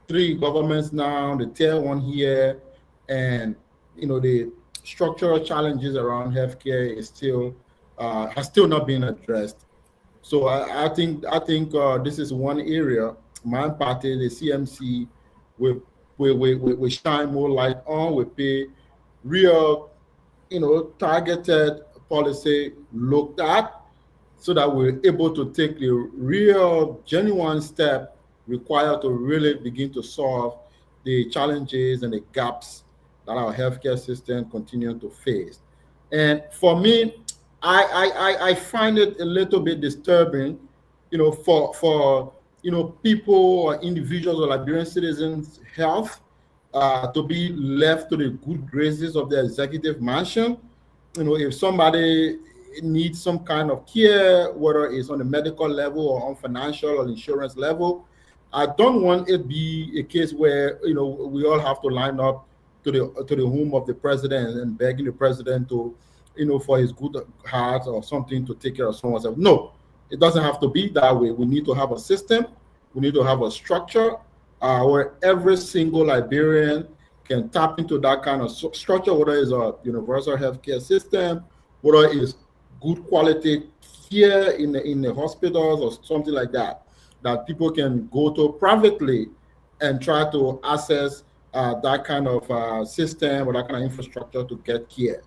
3 governments now, the tier 1 here, and the structural challenges around healthcare is still has still not been addressed. So I think this is one area my party, the CMC, we shine more light on. We pay real, targeted policy looked at, so that we're able to take the real, genuine step required to really begin to solve the challenges and the gaps that our healthcare system continues to face. And for me, I find it a little bit disturbing, for people or individuals or Liberian citizens' health to be left to the good graces of the executive mansion. If somebody needs some kind of care, whether it's on the medical level or on financial or insurance level, I don't want it be a case where we all have to line up to the home of the president and begging the president to for his good heart or something to take care of someone else. No, it doesn't have to be that way. We need to have a system. We need to have a structure where every single Liberian can tap into that kind of structure, whether it's a universal healthcare system, whether it's good quality care in the hospitals or something like that people can go to privately and try to access that kind of system or that kind of infrastructure to get care.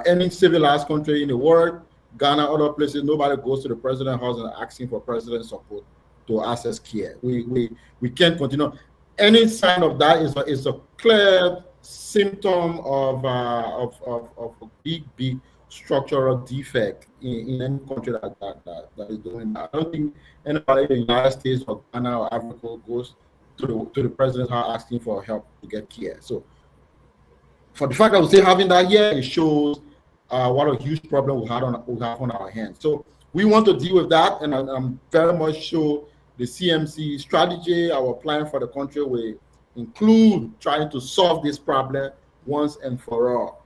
Any civilized country in the world, Ghana, other places, nobody goes to the president's house and asking for president support to access care. We can't continue. Any sign of that is a clear symptom of a big structural defect in any country that is doing that. I don't think anybody in the United States or Ghana or Africa goes to the president's house asking for help to get care. So for the fact that we're still having that here, it shows what a huge problem we have on our hands. So we want to deal with that, and I'm very much sure the CMC strategy, our plan for the country, will include trying to solve this problem once and for all.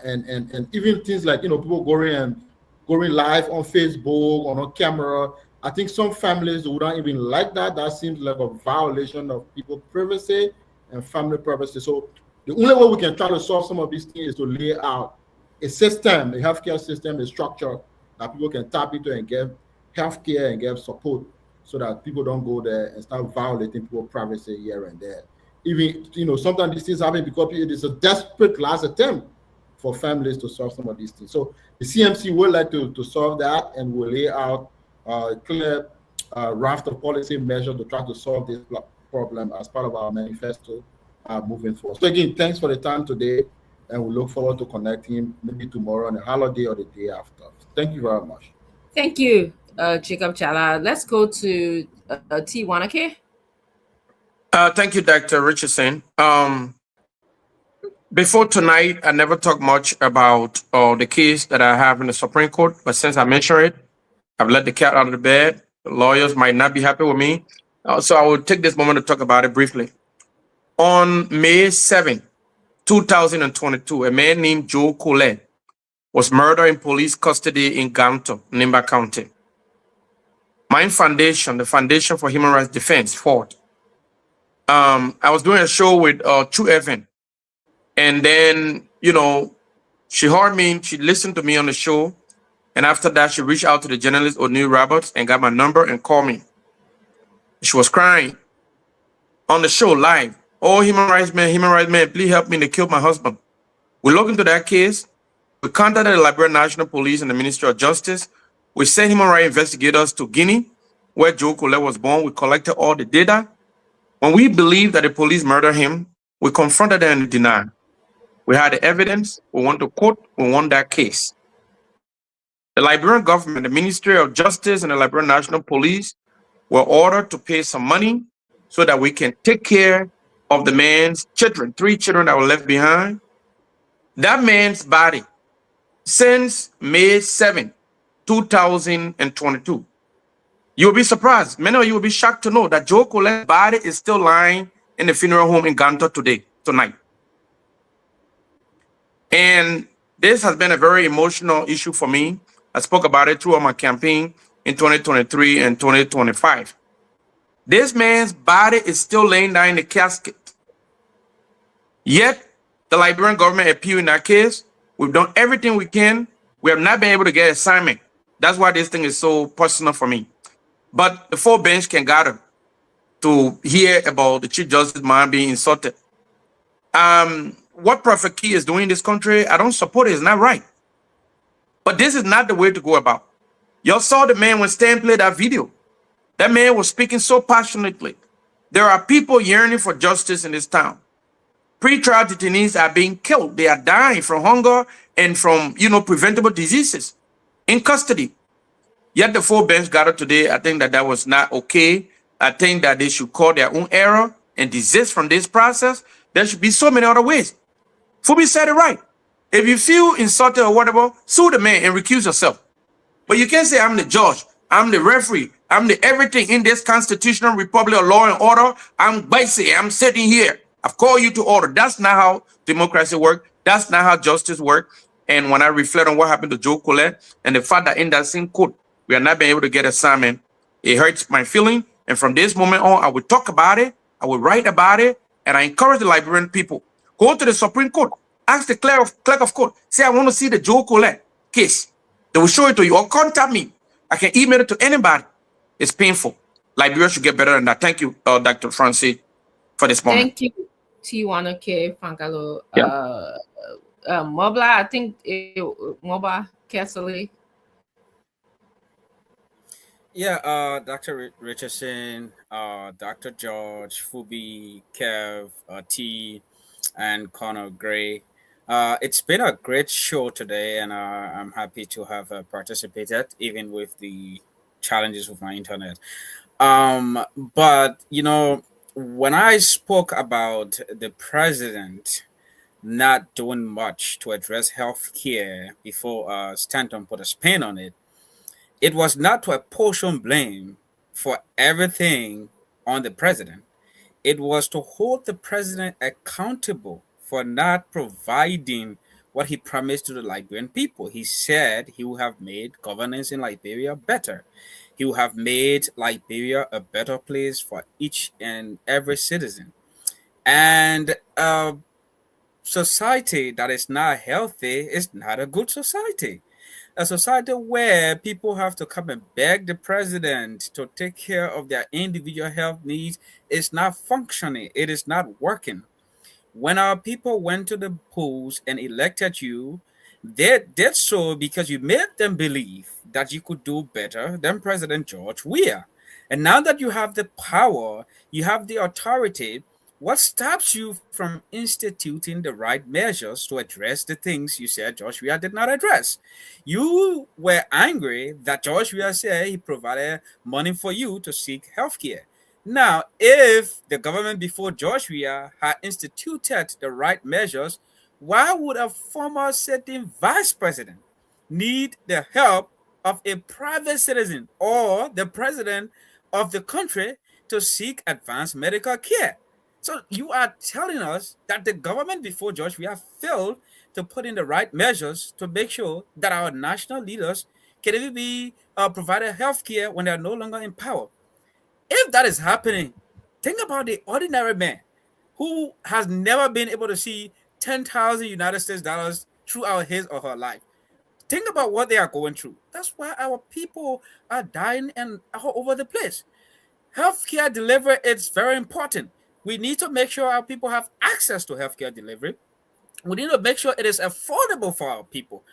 And even things like people going live on Facebook or on camera. I think some families wouldn't even like that. That seems like a violation of people's privacy and family privacy. So the only way we can try to solve some of these things is to lay out a system, a healthcare system, a structure that people can tap into and get healthcare and get support, so that people don't go there and start violating people's privacy here and there. Even sometimes these things happen because it is a desperate last attempt for families to solve some of these things. So the CMC would like to solve that, and will lay out a clear raft of policy measures to try to solve this problem as part of our manifesto moving forward. So again, thanks for the time today, and we look forward to connecting maybe tomorrow on a holiday or the day after. Thank you very much. Thank you, Jacob Chala. Let's go to T. Wanake. Thank you, Dr. Richardson. Before tonight, I never talked much about the case that I have in the Supreme Court, but since I mentioned it, I've let the cat out of the bed. lawyers might not be happy with me. So I will take this moment to talk about it briefly. On May 7, 2022, a man named Joe Colette was murdered in police custody in Ganto, Nimba County. My foundation, the Foundation for Human Rights Defense, fought. I was doing a show with Chu Evan, and then, you know, she heard me, she listened to me on the show, and after that, she reached out to the journalist O'Neill Roberts and got my number and called me. She was crying on the show live. Oh, human rights man, please help me. They killed my husband. We looked into that case. We contacted the Liberian National Police and the Ministry of Justice. We sent human rights investigators to Guinea, where Joe Colette was born. We collected all the data. When we believed that the police murdered him, we confronted them and denied. We had the evidence. We went to court. We won that case. The Liberian government, the Ministry of Justice, and the Liberian National Police were ordered to pay some money so that we can take care of the man's children, 3 children that were left behind. That man's body, since May 7, 2022, you'll be surprised. Many of you will be shocked to know that Joe Colette's body is still lying in the funeral home in Ganto tonight. And this has been a very emotional issue for me. I spoke about it throughout my campaign in 2023 and 2025. This man's body is still laying down in the casket. Yet, the Liberian government appealed in that case. We've done everything we can. We have not been able to get assignment. That's why this thing is so personal for me. But the full bench can gather to hear about the Chief Justice man being insulted. What Prophet Key is doing in this country, I don't support it. It's not right. But this is not the way to go about. Y'all saw the man when Stan played that video. That man was speaking so passionately. There are people yearning for justice in this town. Pre-trial detainees are being killed. They are dying from hunger and from, preventable diseases in custody. Yet the full bench gathered today. I think that was not okay. I think that they should call their own error and desist from this process. There should be so many other ways. Fubi said it right. If you feel insulted or whatever, sue the man and recuse yourself. But you can't say I'm the judge, I'm the referee, I'm the everything in this constitutional republic of law and order. I'm basic, I'm sitting here. I've called you to order. That's not how democracy works. That's not how justice works. And when I reflect on what happened to Joe Colette and the fact that in that same court, we are not being able to get assignment, it hurts my feeling. And from this moment on, I will talk about it. I will write about it. And I encourage the Liberian people, go to the Supreme Court, ask the clerk of court, say, I want to see the Joe Colette case. They will show it to you or contact me. I can email it to anybody. It's painful. Liberia should get better than that. Thank you, Dr. Francis, for this moment. Thank you, Tijuana K. Fangalo. Yeah. Mobla, I think Moba Castle. Yeah, Dr. Richardson, Dr. George, Fubi, Kev, T, and Connor Gray. It's been a great show today, and I'm happy to have participated, even with the challenges with my internet. But, when I spoke about the president not doing much to address healthcare before Stanton put a spin on it, it was not to apportion blame for everything on the president. It was to hold the president accountable for not providing what he promised to the Liberian people. He said he would have made governance in Liberia better. He would have made Liberia a better place for each and every citizen. And society that is not healthy is not a good society. A society where people have to come and beg the president to take care of their individual health needs is not functioning. It is not working. When our people went to the polls and elected you, they did so because you made them believe that you could do better than President George Weah. And now that you have the power, you have the authority, what stops you from instituting the right measures to address the things you said George Weah did not address? You were angry that George Weah said he provided money for you to seek healthcare. Now, if the government before George Weah had instituted the right measures, why would a former sitting vice president need the help of a private citizen or the president of the country to seek advanced medical care. So you are telling us that the government before George Weah failed to put in the right measures to make sure that our national leaders can even be provided health care when they are no longer in power. If that is happening, think about the ordinary man who has never been able to see 10,000 United States dollars throughout his or her life. Think about what they are going through. That's why our people are dying and all over the place. Healthcare delivery is very important. We need to make sure our people have access to healthcare delivery. We need to make sure it is affordable for our people.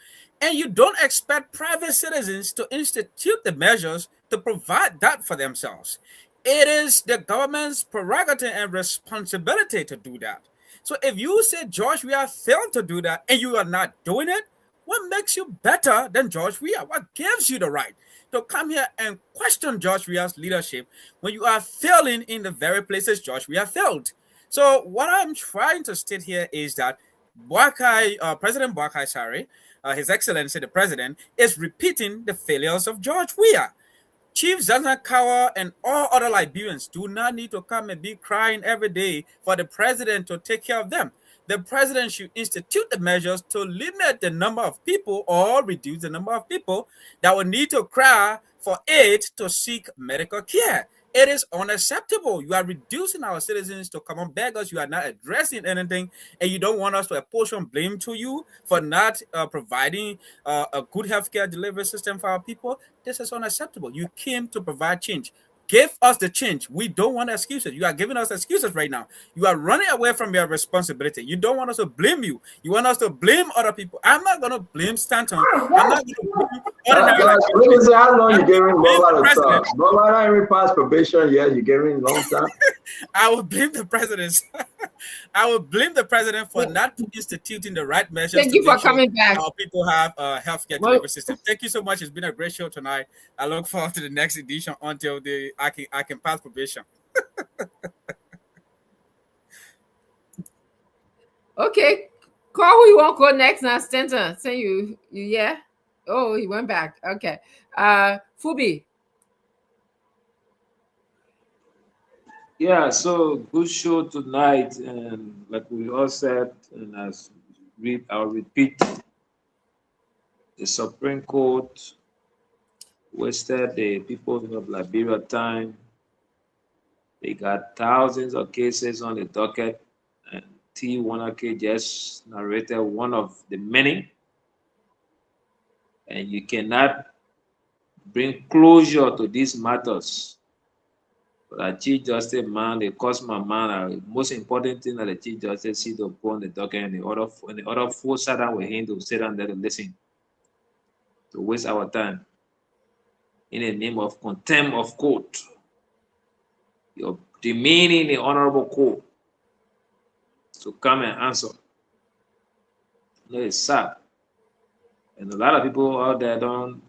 And you don't expect private citizens to institute the measures to provide that for themselves. It is the government's prerogative and responsibility to do that. So if you say George Weah failed to do that and you are not doing it, what makes you better than George Weah? What gives you the right to come here and question George Weah's leadership when you are failing in the very places George Weah failed? So what I'm trying to state here is that President Boakai, His Excellency the President, is repeating the failures of George Weah. Chief Zanzibar Kawa and all other Liberians do not need to come and be crying every day for the president to take care of them. The president should institute the measures to limit the number of people or reduce the number of people that will need to cry for aid to seek medical care. It is unacceptable. You are reducing our citizens to common beggars. You are not addressing anything, and you don't want us to apportion blame to you for not providing a good healthcare delivery system for our people. This is unacceptable. You came to provide change. Give us the change. We don't want excuses. You are giving us excuses right now. You are running away from your responsibility. You don't want us to blame you. You want us to blame other people. I'm not going to blame Stanton. I'm not going to blame Let me say how long you giving Bola to talk. Bola not even past probation yet. You giving long time. I will blame the president. I will blame the president for not instituting the right measures. Thank you for coming back. Our people have a healthcare delivery system. Thank you so much. It's been a great show tonight. I look forward to the next edition until I can pass probation. Okay, call who you want to go next now. Stanton, say you yeah. Oh, he went back. Okay, Fubi. Yeah, so good show tonight, and like we all said, and I'll repeat, the Supreme Court wasted the people of Liberia time. They got thousands of cases on the docket, and T. Wanake just narrated one of the many. And you cannot bring closure to these matters. But Chief Justice, man, they cost my man. The most important thing that the Chief Justice see to put on the docket, and the other four sat down with him to sit down there to listen, to waste our time in the name of contempt of court. You're demeaning the honorable court to come and answer. No, it's sad. And a lot of people out there don't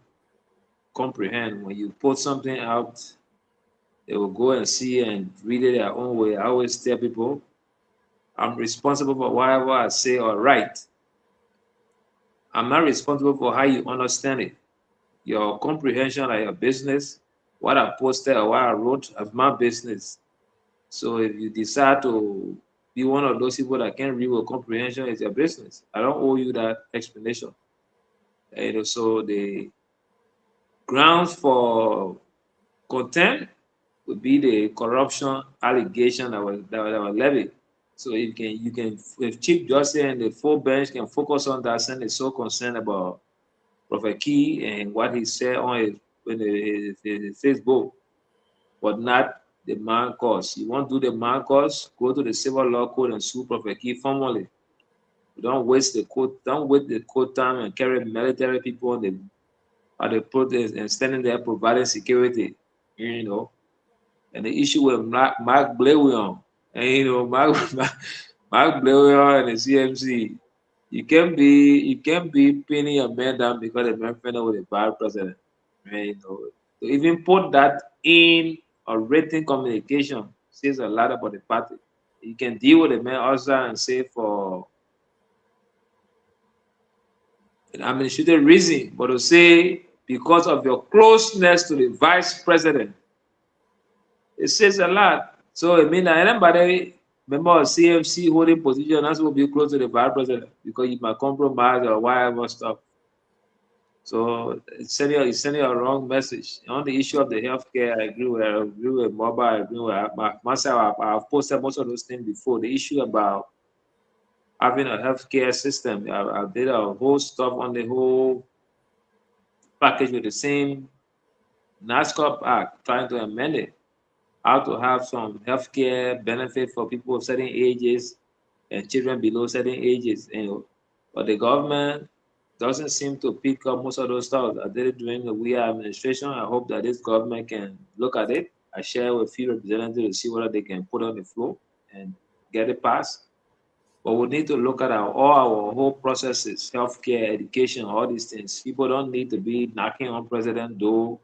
comprehend. When you put something out, they will go and see and read it their own way. I always tell people, I'm responsible for whatever I say or write. I'm not responsible for how you understand it. Your comprehension of your business, what I posted or what I wrote, is my business. So if you decide to be one of those people that can't read with comprehension, it's your business. I don't owe you that explanation. And so the grounds for contempt would be the corruption allegation that was levied. So you can, if Chief Justice and the full bench can focus on that, and is so concerned about Prophet Key and what he said on his Facebook, but not the man cause. You want to do the man cause, go to the civil law code and sue Prophet Key formally. Don't waste the court. Don't wait the court time and carry military people on the protest and standing there providing security. You know, and the issue with Mark Blewion, and Mark Blewion and the CMC, you can't be pinning a man down because the man friend with a bad president. You know, to even put that in a written communication says a lot about the party. You can deal with the man also and say for an administrative reason, but to say because of your closeness to the vice president. It says a lot. So it means that anybody member of CMC holding position has to be close to the vice president because you might compromise or whatever stuff. So it's sending a wrong message. On the issue of the healthcare, I agree with Mobile, I agree with myself. I've posted most of those things before. The issue about having a healthcare system, I did a whole stuff on the whole package with the same NASCAR Act, trying to amend it. How to have some healthcare benefit for people of certain ages and children below certain ages. But the government doesn't seem to pick up most of those stuff. I did it during the WIA administration. I hope that this government can look at it. I share with a few representatives to see whether they can put on the floor and get it passed. But we need to look at all our whole processes, healthcare, education, all these things. People don't need to be knocking on president door,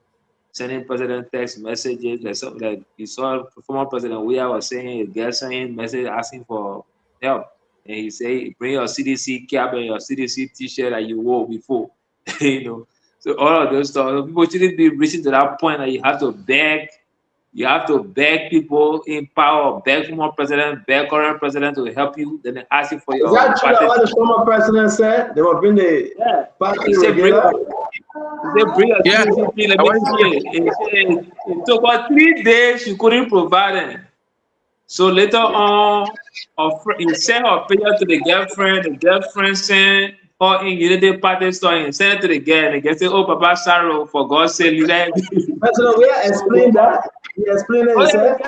sending president text messages. Like you saw former president WIA was saying, a girl sending message asking for help. And he say, bring your CDC cap and your CDC t-shirt that you wore before. So all of those stuff. People shouldn't be reaching to that point that you have to beg. You have to beg people in power, beg former president, beg current president to help you. Then they ask you for your. Is that true what the former president said? They will bring the party regular. They bring a CDC. Let me see. It took about 3 days. You couldn't provide them. So later on, he sent her picture to the girlfriend sent her in Unity Party store and sent it to the girl. And the girl said, "Oh, Papa Sarah, for God's sake, you like." President, we explained that. He explained it himself.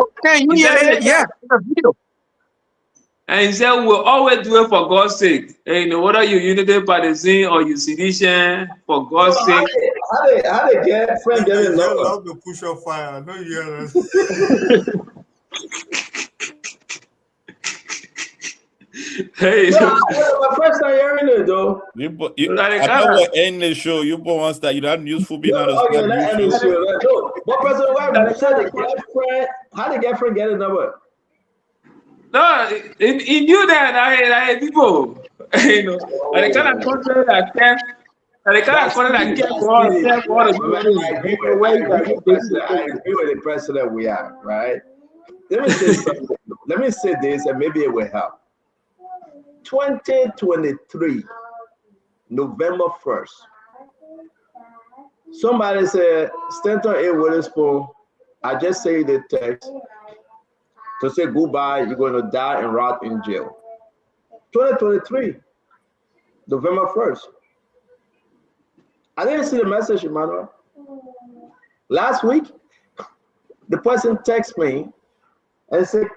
Okay, you hear it? Yeah. And he said, "We'll always do it for God's sake. And whether you Unity Partisan or you Sedition, for God's sake." How they get friend getting number? Love the push up fire. I know you hear that. Hey, my first time hearing it though. I thought we're ending the show. You both want that. You don't use food being on okay, let's end the show. What President White said the girlfriend? How the girlfriend get a number? No, he knew that I people, and the kind of country that kept. I agree with the president we are, right? Let me say something. Let me say this, and maybe it will help. 2023, November 1st. Somebody said, Stanton A. Witherspoon, I just say the text to say goodbye, you're going to die and rot in jail. 2023, November 1st. I didn't see the message, Emmanuel. Last week, the person texted me and said,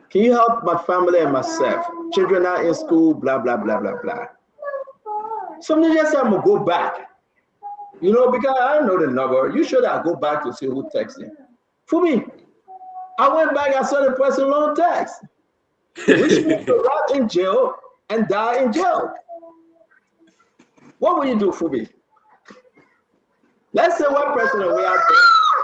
can you help my family and myself? Children are in school, blah, blah, blah, blah, blah. Somebody just said, I'm going to go back. Because I don't know the number. You should have go back to see who texted. For me, I went back, I saw the person long text. Which means to rot in jail and die in jail. What will you do for me? Let's say one president we have,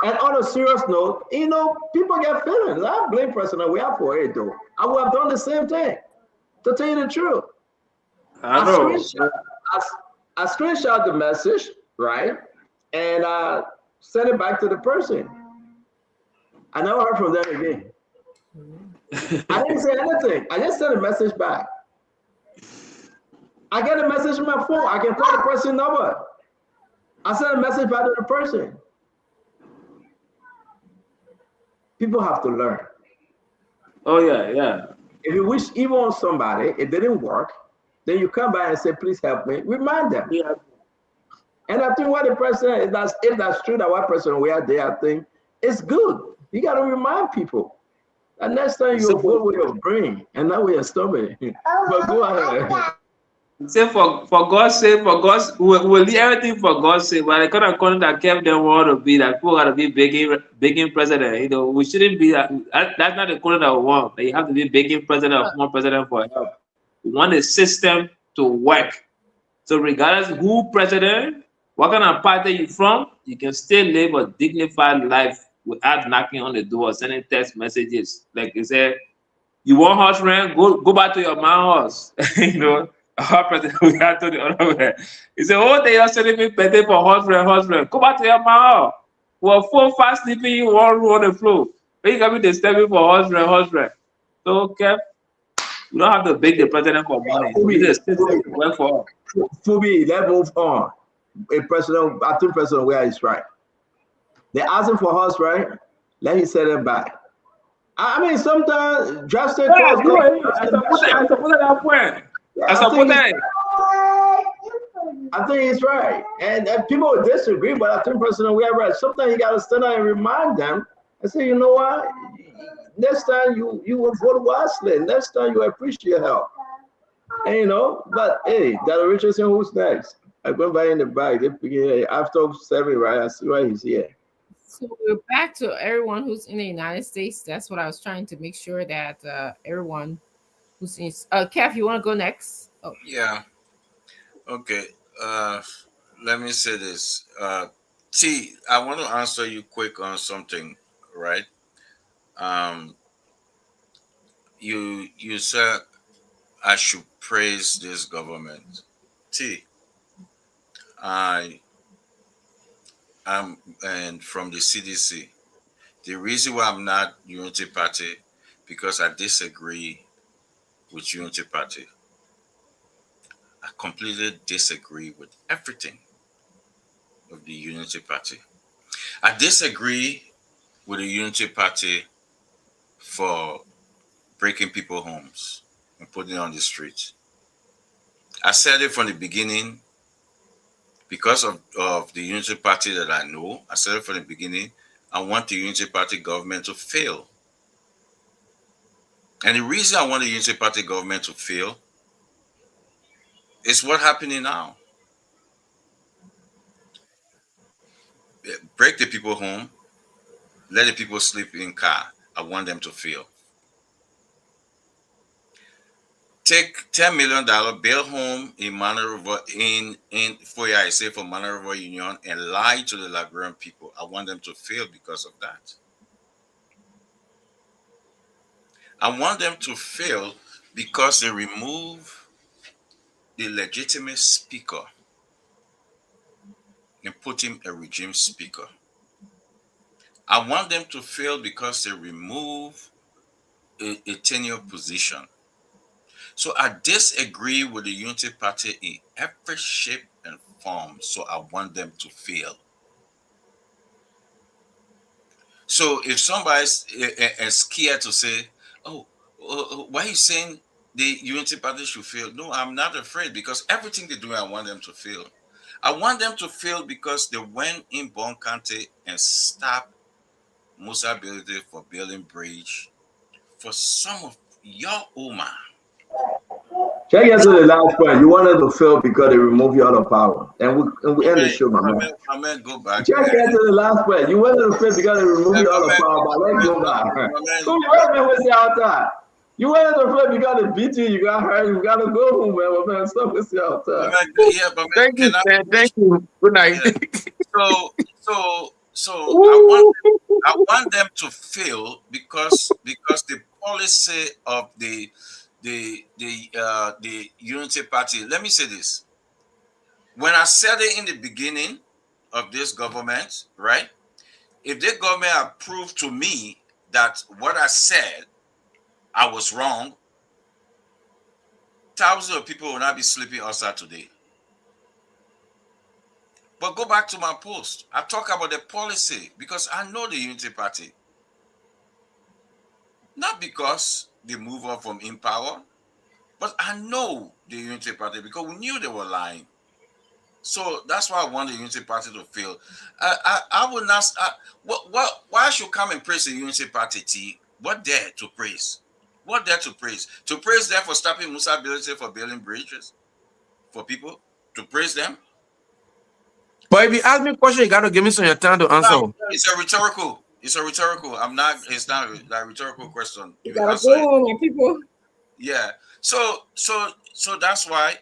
and on a serious note, people get feelings. I blame President we have for it though. I would have done the same thing. To tell you the truth, I screenshot the message, right, and I sent it back to the person. I never heard from them again. I didn't say anything. I just sent a message back. I get a message on my phone. I can call the person number. I send a message back to the person. People have to learn. Oh, yeah. If you wish evil on somebody, it didn't work, then you come back and say, please help me. Remind them. Yeah. And I think what the president, if that's true that one person we are there, I think it's good. You got to remind people. And next time you vote with your brain and not with your stomach. But go ahead. Say for God's sake, we'll do everything for God's sake. But the kind of content that kept them want to be that people got to be begging president. We shouldn't be that. That's not the content that we want. You have to be begging president or former president for help. We want a system to work. So regardless who president, what kind of party you from, you can still live a dignified life without knocking on the door, sending text messages. Like you said, you want horse rent, go back to your man horse. Our president, we had to the other way. He said, oh, they are selling me better for husband. Come back to your mouth. We're 4 fast sleeping in one room on the floor. But you can be disturbing for husband. So, Kev, we don't have to beg the president for money. We just work for us. Fubi, let's move on. I think President Weah is right. They ask him for horse, right? Let him send them back. I mean, sometimes drastic. I support that point. I think he's right. And people will disagree, but I think President Weah right. Sometimes you got to stand up and remind them and say, you know what? Next time you will vote wisely. Next time you appreciate help. And you know, but hey, Dr. Richardson, who's next? I went by in the back. After 7, right? I see why he's here. So we're back to everyone who's in the United States. That's what I was trying to make sure that everyone who's in. Kev, you want to go next? Oh. Yeah. Okay. Let me say this. T, I want to answer you quick on something, right? You said I should praise this government. T, I'm and from the CDC. The reason why I'm not Unity Party because I disagree with Unity Party. I completely disagree with everything of the Unity Party. I disagree with the Unity Party for breaking people's homes and putting it on the streets. I said it from the beginning because of the Unity Party that I know. I said it from the beginning. I want the Unity Party government to fail. And the reason I want the Unity Party government to fail is what's happening now. Break the people home, let the people sleep in car. I want them to fail. Take $10 million, build home in Manor River in Foya, I say for Manor River Union, and lie to the Liberian people. I want them to fail because of that. I want them to fail because they remove the legitimate speaker and put him a regime speaker. I want them to fail because they remove a tenure position. So I disagree with the Unity Party in every shape and form. So I want them to fail. So if somebody's scared to say, oh, why are you saying the Unity Party should fail? No, I'm not afraid because everything they do, I want them to fail. I want them to fail because they went in Bon County and stopped Musa Ability for building bridge for some of your Oma. Check out to the last point. You wanted to fail because they remove you out of power. And we end the show, my man. Go back. Check out to the last point. You wanted to fail because they remove you out of power, but let's go back. So you wanted to fail because they beat you, you got hurt, you got to go home, man. Stop with you out there. Yeah, but thank you, man. Thank you. Good night. Yeah. So I want them to fail because the policy of the Unity Party. Let me say this. When I said it in the beginning of this government, right? If the government had proved to me that what I said, I was wrong, thousands of people will not be sleeping outside today. But go back to my post. I talk about the policy because I know the Unity Party. Not because they move on from in power, but I know the Unity Party because we knew they were lying. So that's why I want the Unity Party to fail. I would not. Why should come and praise the Unity Party? T? What there to praise? What there to praise? To praise them for stopping Musa Ability for building bridges for people? To praise them? But if you ask me a question, you got to give me some your time to answer. No, it's a rhetorical. It's not a rhetorical question. You gotta go on, people. Yeah. So that's why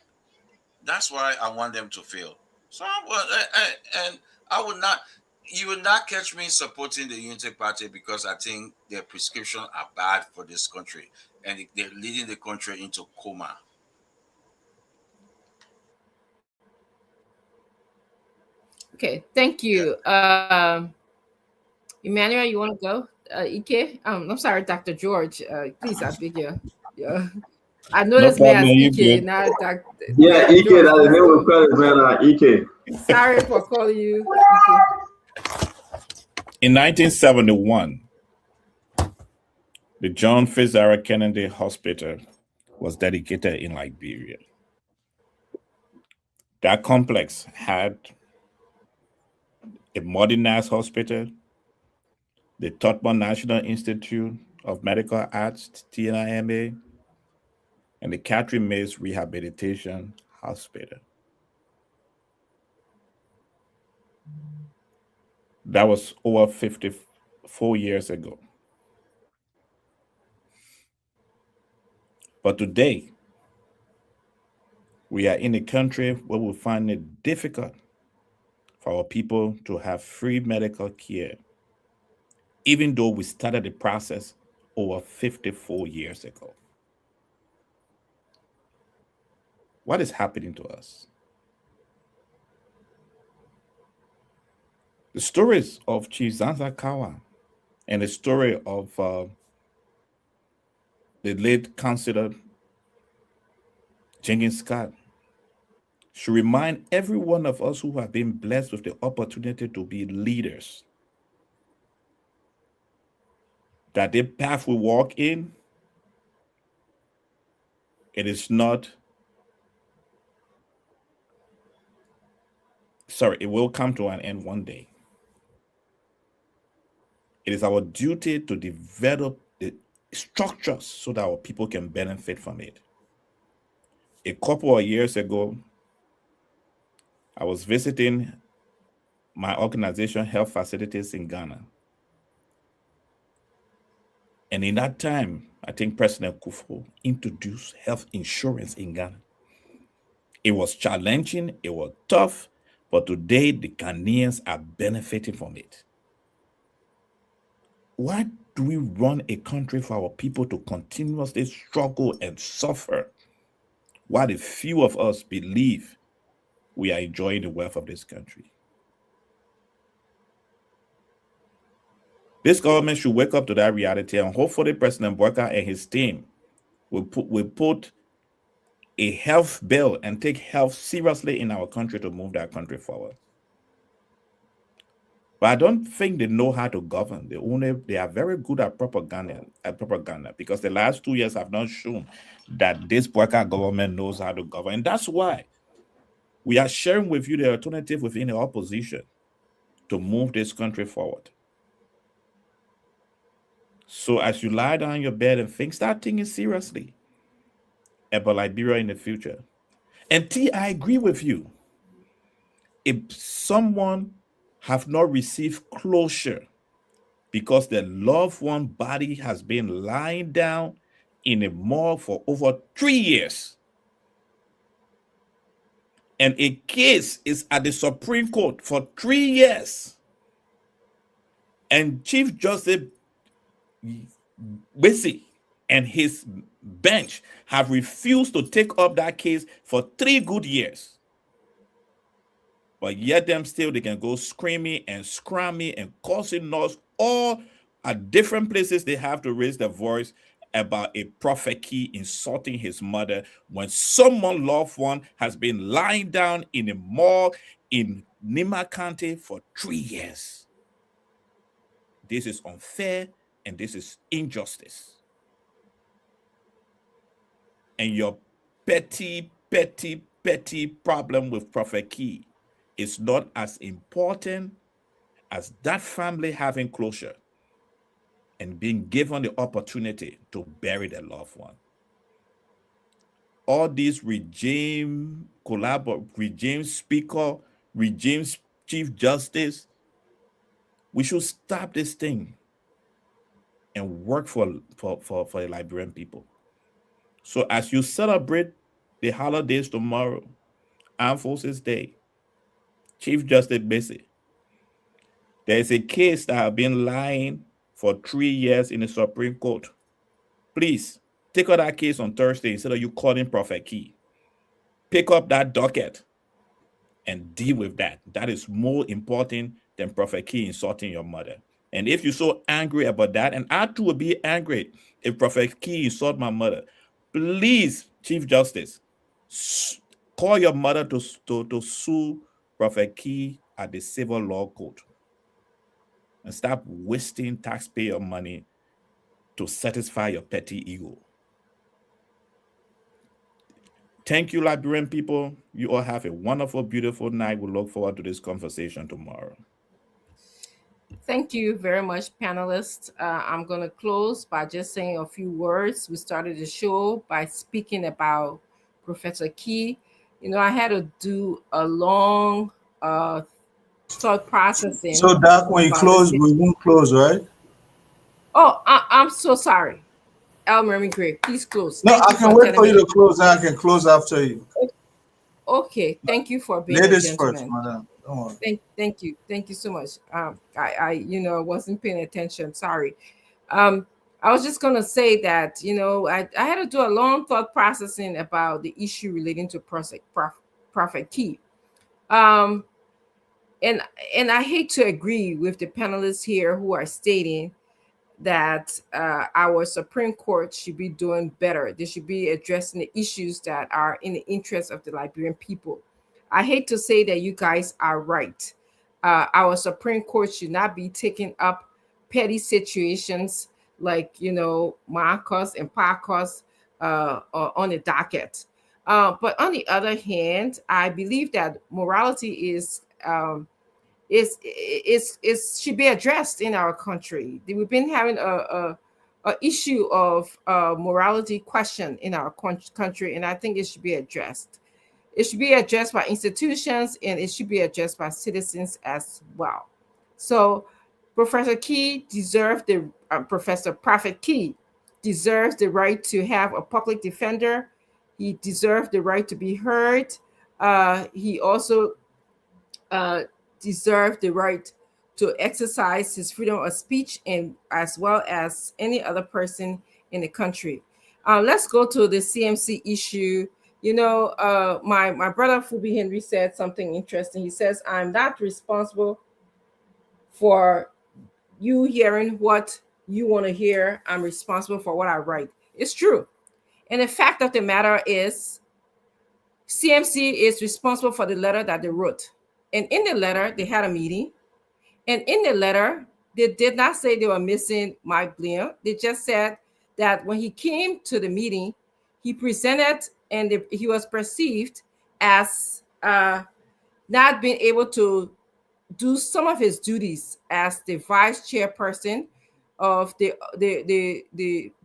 I want them to fail. So I would not. You will not catch me supporting the Unity Party because I think their prescriptions are bad for this country and they're leading the country into coma. Okay, thank you. Emmanuel, you want to go? Ike? I'm sorry, Dr. George. Please, I beg you. Yeah. I know No this man problem, as you Ike, good. not Dr. Yeah, Dr. Ike, George. that's the name of credit, man. Ike. Sorry for calling you Ike. In 1971, the John Fitzgerald Kennedy Hospital was dedicated in Liberia. That complex had a modernized hospital, the Totman National Institute of Medical Arts, TNIMA, and the Catherine Mays Rehabilitation Hospital. That was over 54 years ago. But today, we are in a country where we find it difficult for our people to have free medical care, even though we started the process over 54 years ago. What is happening to us? The stories of Chief Zanza Kawa and the story of the late Councillor Jenkins Scott should remind every one of us who have been blessed with the opportunity to be leaders that the path we walk in, it is not, it will come to an end one day. It is our duty to develop the structures so that our people can benefit from it. A couple of years ago, I was visiting my organization, Health Facilities in Ghana. And in that time, I think President Kufuor introduced health insurance in Ghana. It was challenging, it was tough, but today the Ghanaians are benefiting from it. Why do we run a country for our people to continuously struggle and suffer while the few of us believe we are enjoying the wealth of this country? This government should wake up to that reality, and hopefully President Bouaka and his team will put a health bill and take health seriously in our country to move that country forward. But I don't think they know how to govern. They are very good at propaganda, because the last 2 years have not shown that this Bouaka government knows how to govern. And that's why we are sharing with you the alternative within the opposition to move this country forward. So as you lie down in your bed and start thinking seriously about Liberia in the future. And T, I agree with you. If someone have not received closure because their loved one body has been lying down in a morgue for over 3 years, and a case is at the Supreme Court for 3 years, and Chief Justice Bessy and his bench have refused to take up that case for 3 good years, but yet they can go screaming and scramming and causing noise all at different places. They have to raise their voice about a Prophet Key insulting his mother when someone loved one has been lying down in a morgue in Nima County for 3 years. This is unfair and this is injustice. And your petty problem with Prophet Key is not as important as that family having closure and being given the opportunity to bury their loved one. All these regime speaker, regime chief justice, we should stop this thing and work for the Liberian people. So as you celebrate the holidays tomorrow, Armed Forces Day, Chief Justice Bessy, there is a case that has been lying for 3 years in the Supreme Court. Please take out that case on Thursday instead of you calling Prophet Key. Pick up that docket and deal with that. That is more important than Prophet Key insulting your mother. And if you're so angry about that, and I too will be angry if Prophet Key insult my mother, please, Chief Justice, call your mother to sue Prophet Key at the civil law court and stop wasting taxpayer money to satisfy your petty ego. Thank you, Liberian people. You all have a wonderful, beautiful night. We look forward to this conversation tomorrow. Thank you very much, panelists. I'm going to close by just saying a few words. We started the show by speaking about Professor Key. You know, I had to do a long thought processing. So Doc, when you close, we won't close, right? Oh, I'm so sorry. Elmer Gray, please close. No, I can wait for you to close, and I can close after you. Okay, thank you for being Ladies a gentleman. first, madam. Don't worry. Thank you so much. I wasn't paying attention. Sorry. I was just gonna say that I had to do a long thought processing about the issue relating to Prophet Key. And I hate to agree with the panelists here who are stating that our Supreme Court should be doing better. They should be addressing the issues that are in the interest of the Liberian people. I hate to say that you guys are right. Our Supreme Court should not be taking up petty situations like, Marcos and Pacos on the docket. But on the other hand, I believe that morality should be addressed in our country. We've been having a issue of morality question in our country, and I think it should be addressed. It should be addressed by institutions, and it should be addressed by citizens as well. So Professor Key deserved Professor Prophet Key deserves the right to have a public defender. He deserved the right to be heard. He also deserved the right to exercise his freedom of speech, and as well as any other person in the country. Let's go to the CMC issue. My brother Fubi Henry said something interesting. He says, I'm not responsible for you hearing what you want to hear. I'm responsible for what I write. It's true. And the fact of the matter is, CMC is responsible for the letter that they wrote. And in the letter, they had a meeting. And in the letter, they did not say they were missing Mike Blian. They just said that when he came to the meeting, he presented and he was perceived as not being able to do some of his duties as the vice chairperson of the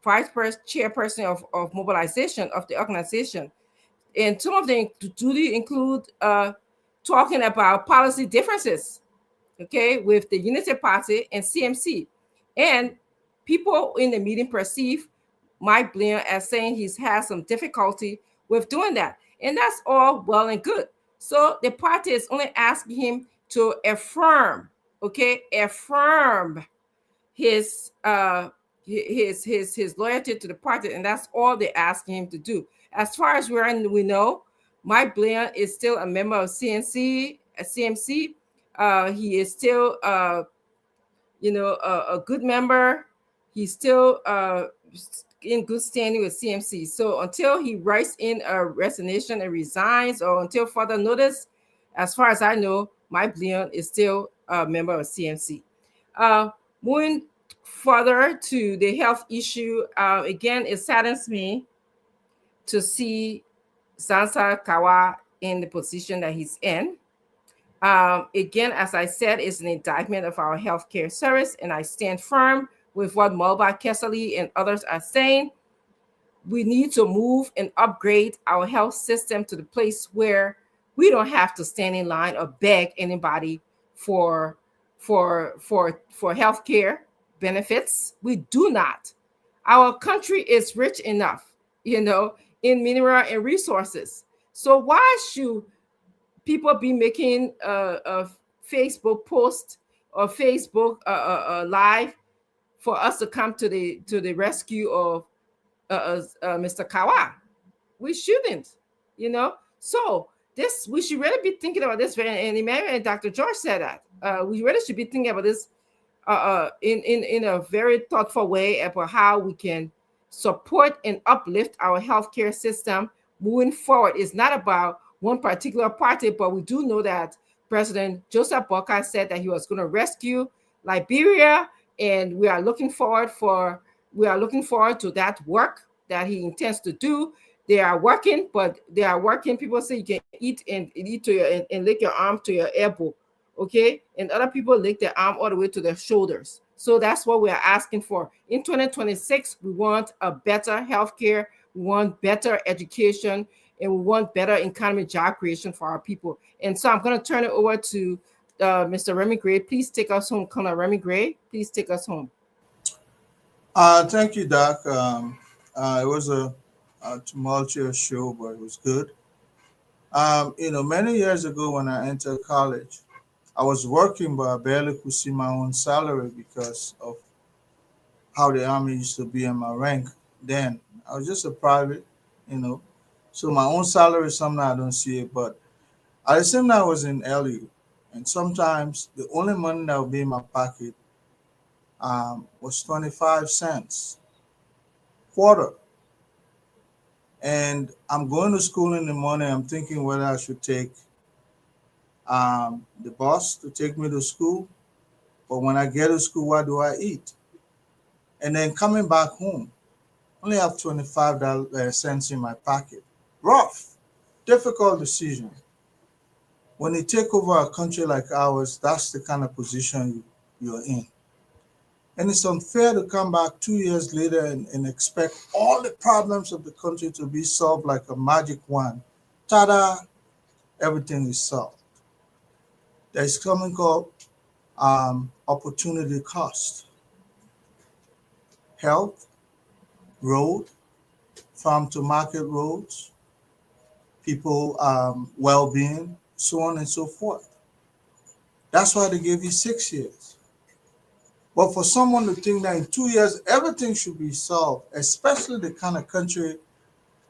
vice chairperson of mobilization of the organization. And some of the duty include talking about policy differences, okay, with the Unity Party and CMC. And people in the meeting perceive Mike Blian as saying he's had some difficulty with doing that. And that's all well and good. So the party is only asking him to affirm his loyalty to the party, and that's all they're asking him to do. As far as we know, Mike Blian is still a member of CMC. He is still, a good member. He's still in good standing with CMC. So until he writes in a resignation and resigns, or until further notice, as far as I know, Mike Blian is still a member of CMC. Moving further to the health issue, again, it saddens me to see Zansa Kawa in the position that he's in. Again, as I said, it's an indictment of our healthcare service, and I stand firm with what Mulba Kesali and others are saying. We need to move and upgrade our health system to the place where we don't have to stand in line or beg anybody for healthcare benefits. We do not. Our country is rich enough, in mineral and resources. So why should people be making a Facebook post or Facebook live for us to come to the rescue of Mr. Kawa? We shouldn't, So this, we should really be thinking about this. And Emmanuel and Dr. George said that we really should be thinking about this in a very thoughtful way about how we can support and uplift our healthcare system moving forward. It's not about one particular party, but we do know that President Joseph Boakai said that he was going to rescue Liberia, and we are looking forward to that work that he intends to do. They are working, but they are working. People say you can eat and lick your arm to your elbow, okay? And other people lick their arm all the way to their shoulders. So that's what we are asking for. In 2026, we want a better healthcare, we want better education, and we want better economic job creation for our people. And so I'm going to turn it over to Mr. Remy Gray. Please take us home. Colonel Remy Gray, please take us home. Thank you, Doc. It was a tumultuous show, but it was good. Many years ago when I entered college, I was working, but I barely could see my own salary because of how the Army used to be in my rank then. I was just a private, so my own salary, sometimes I don't see it, but at the same time I was in LU, and sometimes the only money that would be in my pocket was 25 cents, quarter. And I'm going to school in the morning. I'm thinking whether I should take the bus to take me to school, but when I get to school, what do I eat? And then coming back home, only have 25 cents in my pocket. Rough, difficult decision. When you take over a country like ours, that's the kind of position you're in. And it's unfair to come back 2 years later and expect all the problems of the country to be solved like a magic wand. Ta-da, everything is solved. There's something called opportunity cost. Health, road, farm to market roads, people well-being, so on and so forth. That's why they gave you 6 years. But for someone to think that in 2 years, everything should be solved, especially the kind of country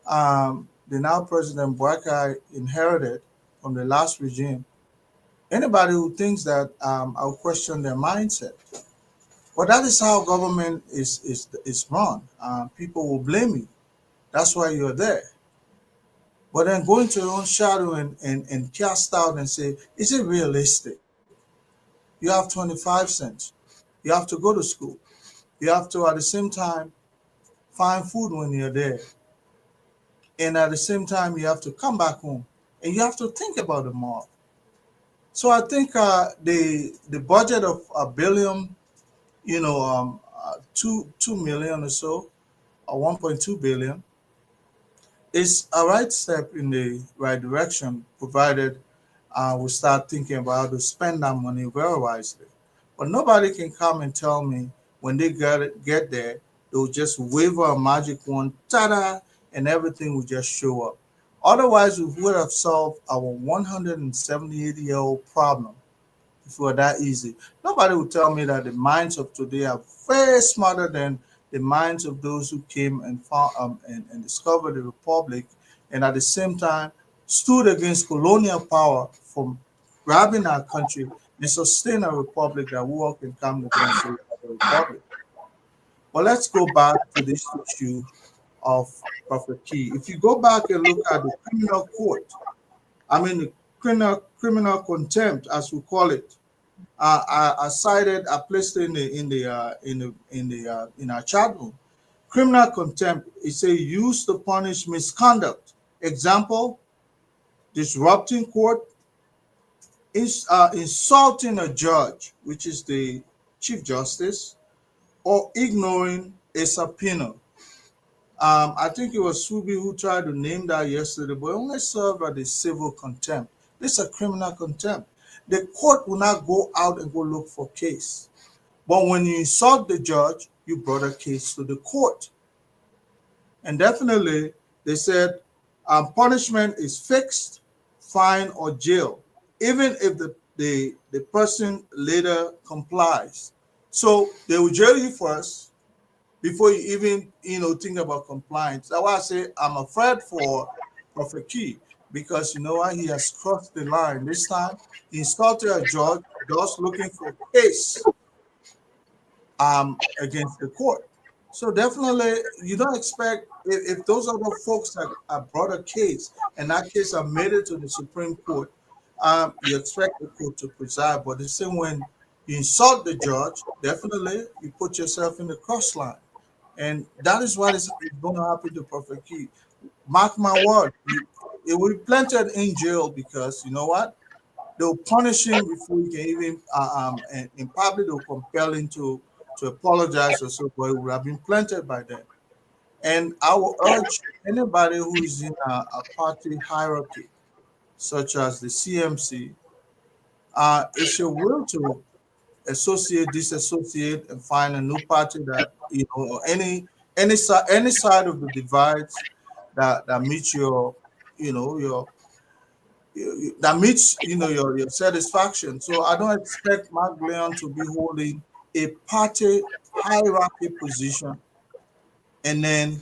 the now President Boakai inherited from the last regime, anybody who thinks that, I'll question their mindset. But that is how government is run. People will blame you. That's why you're there. But then go into your own shadow and cast out and say, is it realistic? You have 25 cents. You have to go to school. You have to, at the same time, find food when you're there. And at the same time, you have to come back home. And you have to think about it more. So I think the budget of $1 billion, 2 million or so, or 1.2 billion, is a right step in the right direction, provided we start thinking about how to spend that money very wisely. But nobody can come and tell me when they get there, they'll just wave a magic wand, ta-da, and everything will just show up. Otherwise, we would have solved our 178-year-old problem if it were that easy. Nobody will tell me that the minds of today are very smarter than the minds of those who came and found and discovered the republic, and at the same time stood against colonial power from grabbing our country and sustain a republic that we all can come against the republic. But let's go back to this issue of Prophet Key. If you go back and look at the criminal court, the criminal contempt, as we call it, I placed it in our chat room. Criminal contempt is a use to punish misconduct. Example: disrupting court, insulting a judge, which is the Chief Justice, or ignoring a subpoena. I think it was Subi who tried to name that yesterday, but only served as a civil contempt. This is a criminal contempt. The court will not go out and go look for case. But when you insult the judge, you brought a case to the court. And definitely, they said punishment is fixed, fine, or jail, even if the person later complies. So they will jail you first before you even think about compliance. That's why I say I'm afraid for Prophet Key. because you know what? He has crossed the line. This time, he insulted a judge just looking for a case against the court. So definitely, you don't expect, if those other folks that have brought a case and that case are made it to the Supreme Court, you expect the court to preside. But the same when you insult the judge, definitely you put yourself in the cross line. And that is what is going to happen to Prophet Key. Mark my word, it will be planted in jail because you know what? They'll punish him before he can even, and in public they'll compel him to apologize or so, but it would have been planted by them. And I will urge anybody who is in a party hierarchy, such as the CMC, if you will to associate, disassociate, and find a new party that, you know, any side of the divide that meets your, you know, that meets, you know, your satisfaction. So I don't expect Mark Leon to be holding a party hierarchy position and then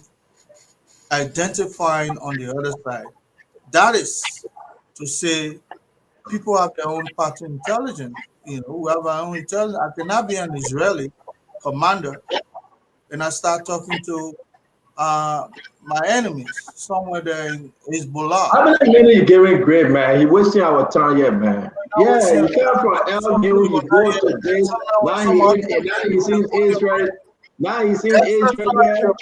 identifying on the other side. That is to say people have their own party intelligence, you know, who have our own intelligence. I cannot be an Israeli commander and I start talking to my enemies somewhere there in Hezbollah. How many minutes you giving great, man? He wasting our time here, man. Yeah, he came from LU, he goes to this, now he's in Israel. Now he's in Israel.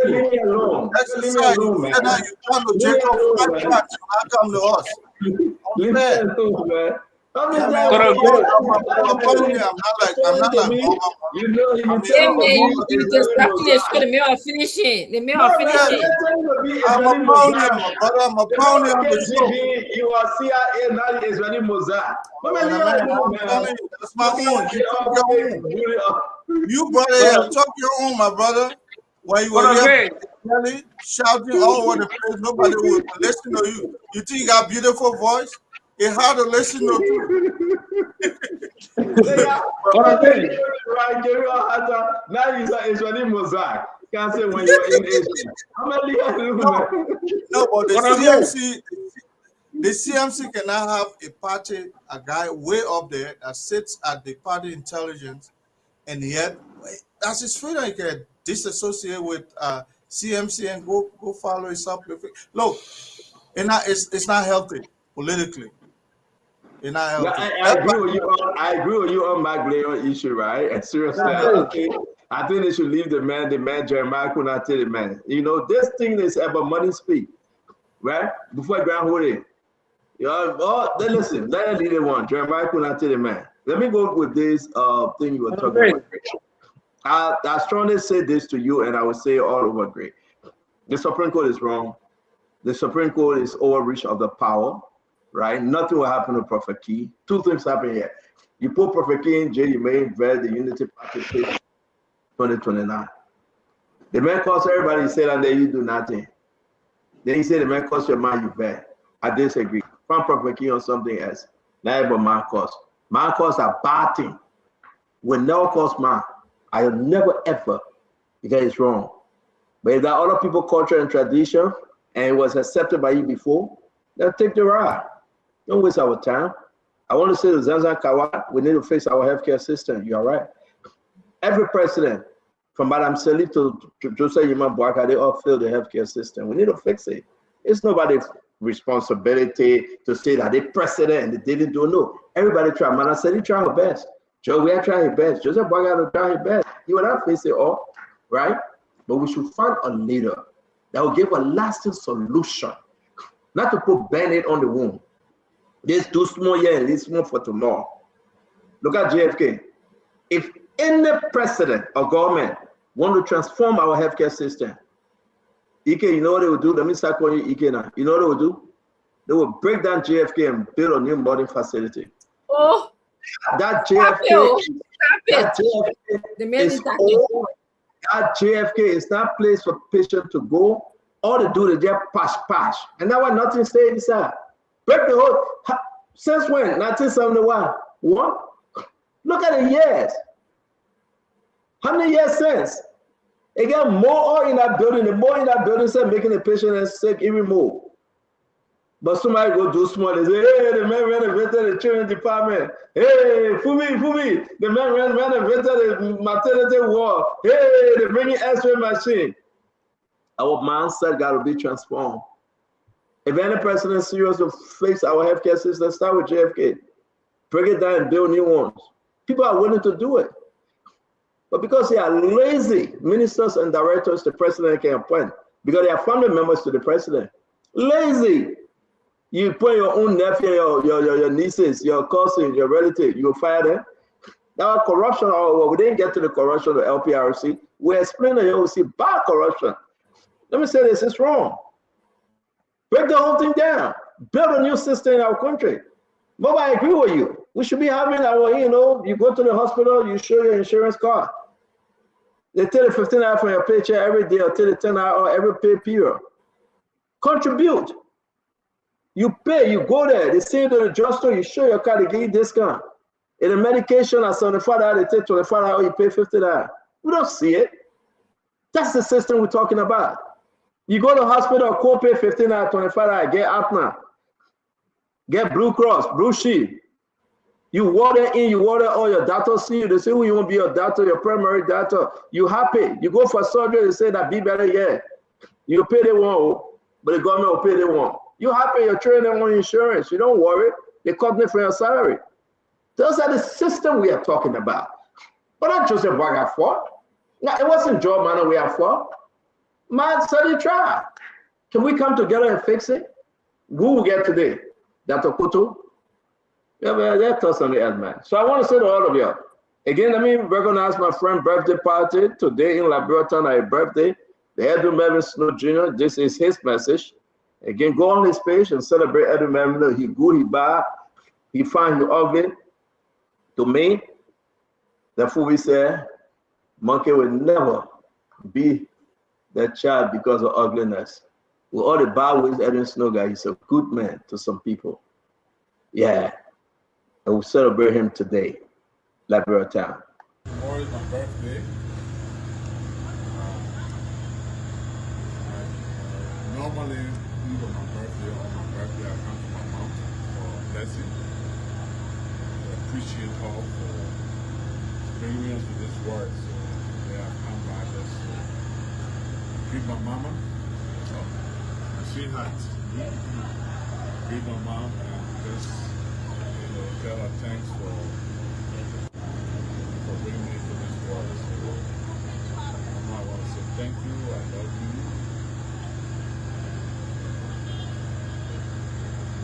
Leave me alone. Leave me alone, man. You come to Jacob, not come to us. Leave me alone, man. I'm not like you know, you just stop this for the mail finishing. The mail finishing. I'm a pony, brother. I'm a pony on the show. You are CIA, not Israeli Mossad. That's my own. You brother, here, talk your own, my brother. When you were here, shouting all over the place, nobody would listen to you. You think you got a beautiful voice? It's hard to listen to. Now he's an Israeli Mossad. Can't say when you're in Israel. No, but the CMC cannot have a party, a guy way up there that sits at the party intelligence, and yet that's his freedom. He can disassociate with CMC and go follow his up. Look, it's not healthy politically. I agree with you on Mark Leon issue, right? And seriously, okay. I think they should leave the man Jeremiah Kunate, man. You know, this thing is about money speak, right? Before Grand Hole. Then listen, let them lead one. Jeremiah Kunate, man. Let me go with this thing you were talking about. I strongly say this to you, and I will say it all over great. The Supreme Court is wrong. The Supreme Court is overreach of the power. Right? Nothing will happen to Prophet Key. Two things happen here. You put Prophet Key in jail, you may invade the Unity Party 2029. The man calls everybody, he said, and then you do nothing. Then he said, the man calls your man, you bet. I disagree. Find Prophet Key on something else. Not about man calls. Man calls are bad thing. Will never cause man. I will never ever, because it's wrong. But if there are other people, culture and tradition, and it was accepted by you before, then take the ride. Don't waste our time. I want to say to Zanzan Kawat, we need to fix our healthcare system. You're right. Every president, from Madame Seli to Joseph Yima Boaka, they all failed the healthcare system. We need to fix it. It's nobody's responsibility to say that they president and they didn't do no. Everybody tried. Madame Seli tried her best. Joe, we are trying his best. Joseph Boaka tried his best. He will not face it all, right? But we should find a leader that will give a lasting solution, not to put Band-Aid on the wound. This too small here and this small for tomorrow. Look at JFK. If any president or government want to transform our healthcare system, Ike, you know what they will do? Let me start calling you Ike now. You know what they will do? They will break down JFK and build a new modern facility. Oh, that JFK is not place for patients to go. All they do is just pash. And now what nothing stay inside. Break the whole, since when? 1971. What? Look at the years. How many years since? Again, more in that building, the more in that building, said making the patient sick even more. But somebody go do small, they say, hey, the man renovated the children's department. Hey, Fumi, the man renovated the maternity ward. Hey, they bring in X-ray machine. Our mindset got to be transformed. If any person is serious to fix our healthcare system, start with JFK. Break it down and build new ones. People are willing to do it. But because they are lazy, ministers and directors, the president can appoint because they are family members to the president. Lazy. You put your own nephew, your nieces, your cousin, your relative, you will fire them. Now corruption, well, we didn't get to the corruption of LPRC. We explained that you see bad corruption. Let me say this, it's wrong. Break the whole thing down. Build a new system in our country. But I agree with you. We should be having our, you go to the hospital, you show your insurance card. They take the 15 hours from your paycheck every day or take the 10 hours every pay period. Contribute. You pay, you go there, they send you to the drugstore, you show your card, they give you discount. In the medication at $75, they take $25, you pay $50. We don't see it. That's the system we're talking about. You go to the hospital, co-pay $15, $25, get Aetna, get Blue Cross, Blue Shield. You water in, you water all your doctors see you, they say who you want to be your doctor, your primary doctor. You happy. You go for surgery, they say that be better, yeah. You pay they want, but the government will pay they want. You happy, you're trading them on insurance. You don't worry. They cut me from your salary. Those are the system we are talking about. But not just a bag for. Now, it wasn't Joe Manor we are for. Man, study try. Can we come together and fix it? Who will get today? Dr. Kutu? Yeah, man, they're tough on the end, man. So I want to say to all of you, again, let me recognize my friend's birthday party today in Laboratory, a birthday. The Edwin Melvin Snow Jr., this is his message. Again, go on his page and celebrate Edwin Melvin. He good, he bad, he fine, he ugly. To me, therefore we say, monkey will never be that child because of ugliness. With all the bad ways, Edwin Snow guy, he's a good man to some people. Yeah. And we'll celebrate him today, Labrador Town. Tomorrow is my birthday. Normally, even on my birthday, I come to my mom for a blessing. I appreciate her for bringing me into this world. So yeah, I come by just greet my mama, my sweetheart. Greet my mom and just tell her thanks for bringing me to this world. So Mama, I want to say thank you. I love you.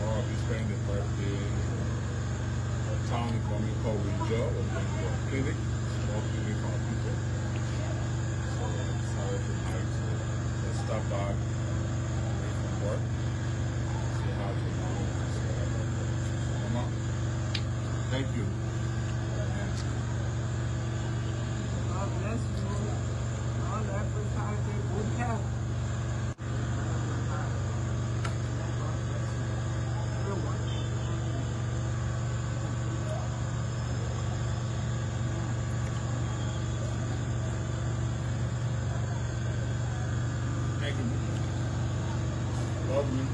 Tomorrow I'll be spending the birthday in a town for me called Windsor. We're going to a clinic, small clinic for people. So I decided tonight to stop by away from work, say hi to Mama. So Mama, thank you. God bless you. All everybody, good health. Thank you. Love you.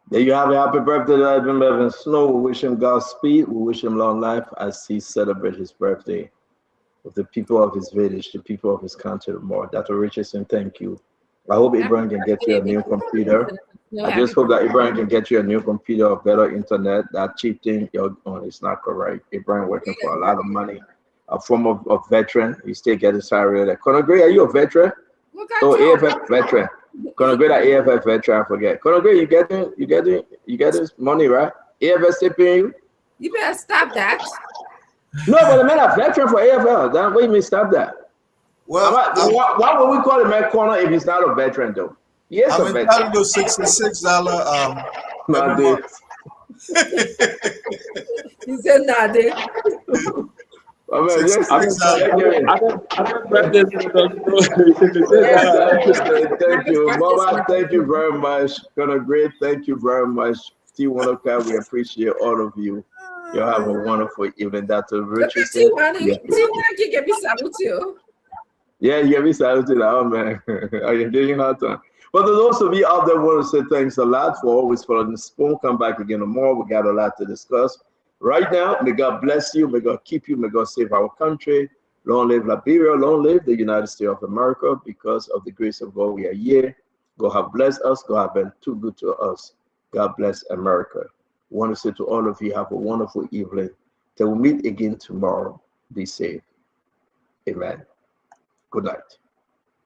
There you have it. Happy birthday to Edwin Melvin Snow. We wish him Godspeed. We wish him long life as he celebrates his birthday with the people of his village, the people of his country more. Dr. Richardson, thank you. I hope Ibrahim can get you a new computer. I just hope that Ibrahim can get you a new computer or better internet. That cheap thing you're on is not correct. Ibrahim working for a lot of money. A former veteran, he still getting salary there. Conagray, are you a veteran? Oh, AFF veteran. Conagray, that AFF veteran, I forget. Conagray, you getting money, right? AFF still paying you? You better stop that. No, but the man a veteran for AFL. Then what do you mean stop that? Well, why would we call him a corner if he's not a veteran though? Yes, I'm a veteran. entitled to $66 every month. He said nah, dude. I mean, yes, thank you, Mama. Thank you very much. Gonna great. Thank you very much, T1OK. We appreciate all of you. You have a wonderful evening, Dr. Richardson. T1 can get me salute too. Yeah, you get me saluted. Oh man, are you doing hard time? But for those of you out there want to say thanks a lot for always following the spoon. Come back again tomorrow. We got a lot to discuss. Right now, may God bless you. May God keep you. May God save our country. Long live Liberia. Long live the United States of America. Because of the grace of God, we are here. God have blessed us. God have been too good to us. God bless America. I want to say to all of you, have a wonderful evening. Till we meet again tomorrow. Be safe. Amen. Good night.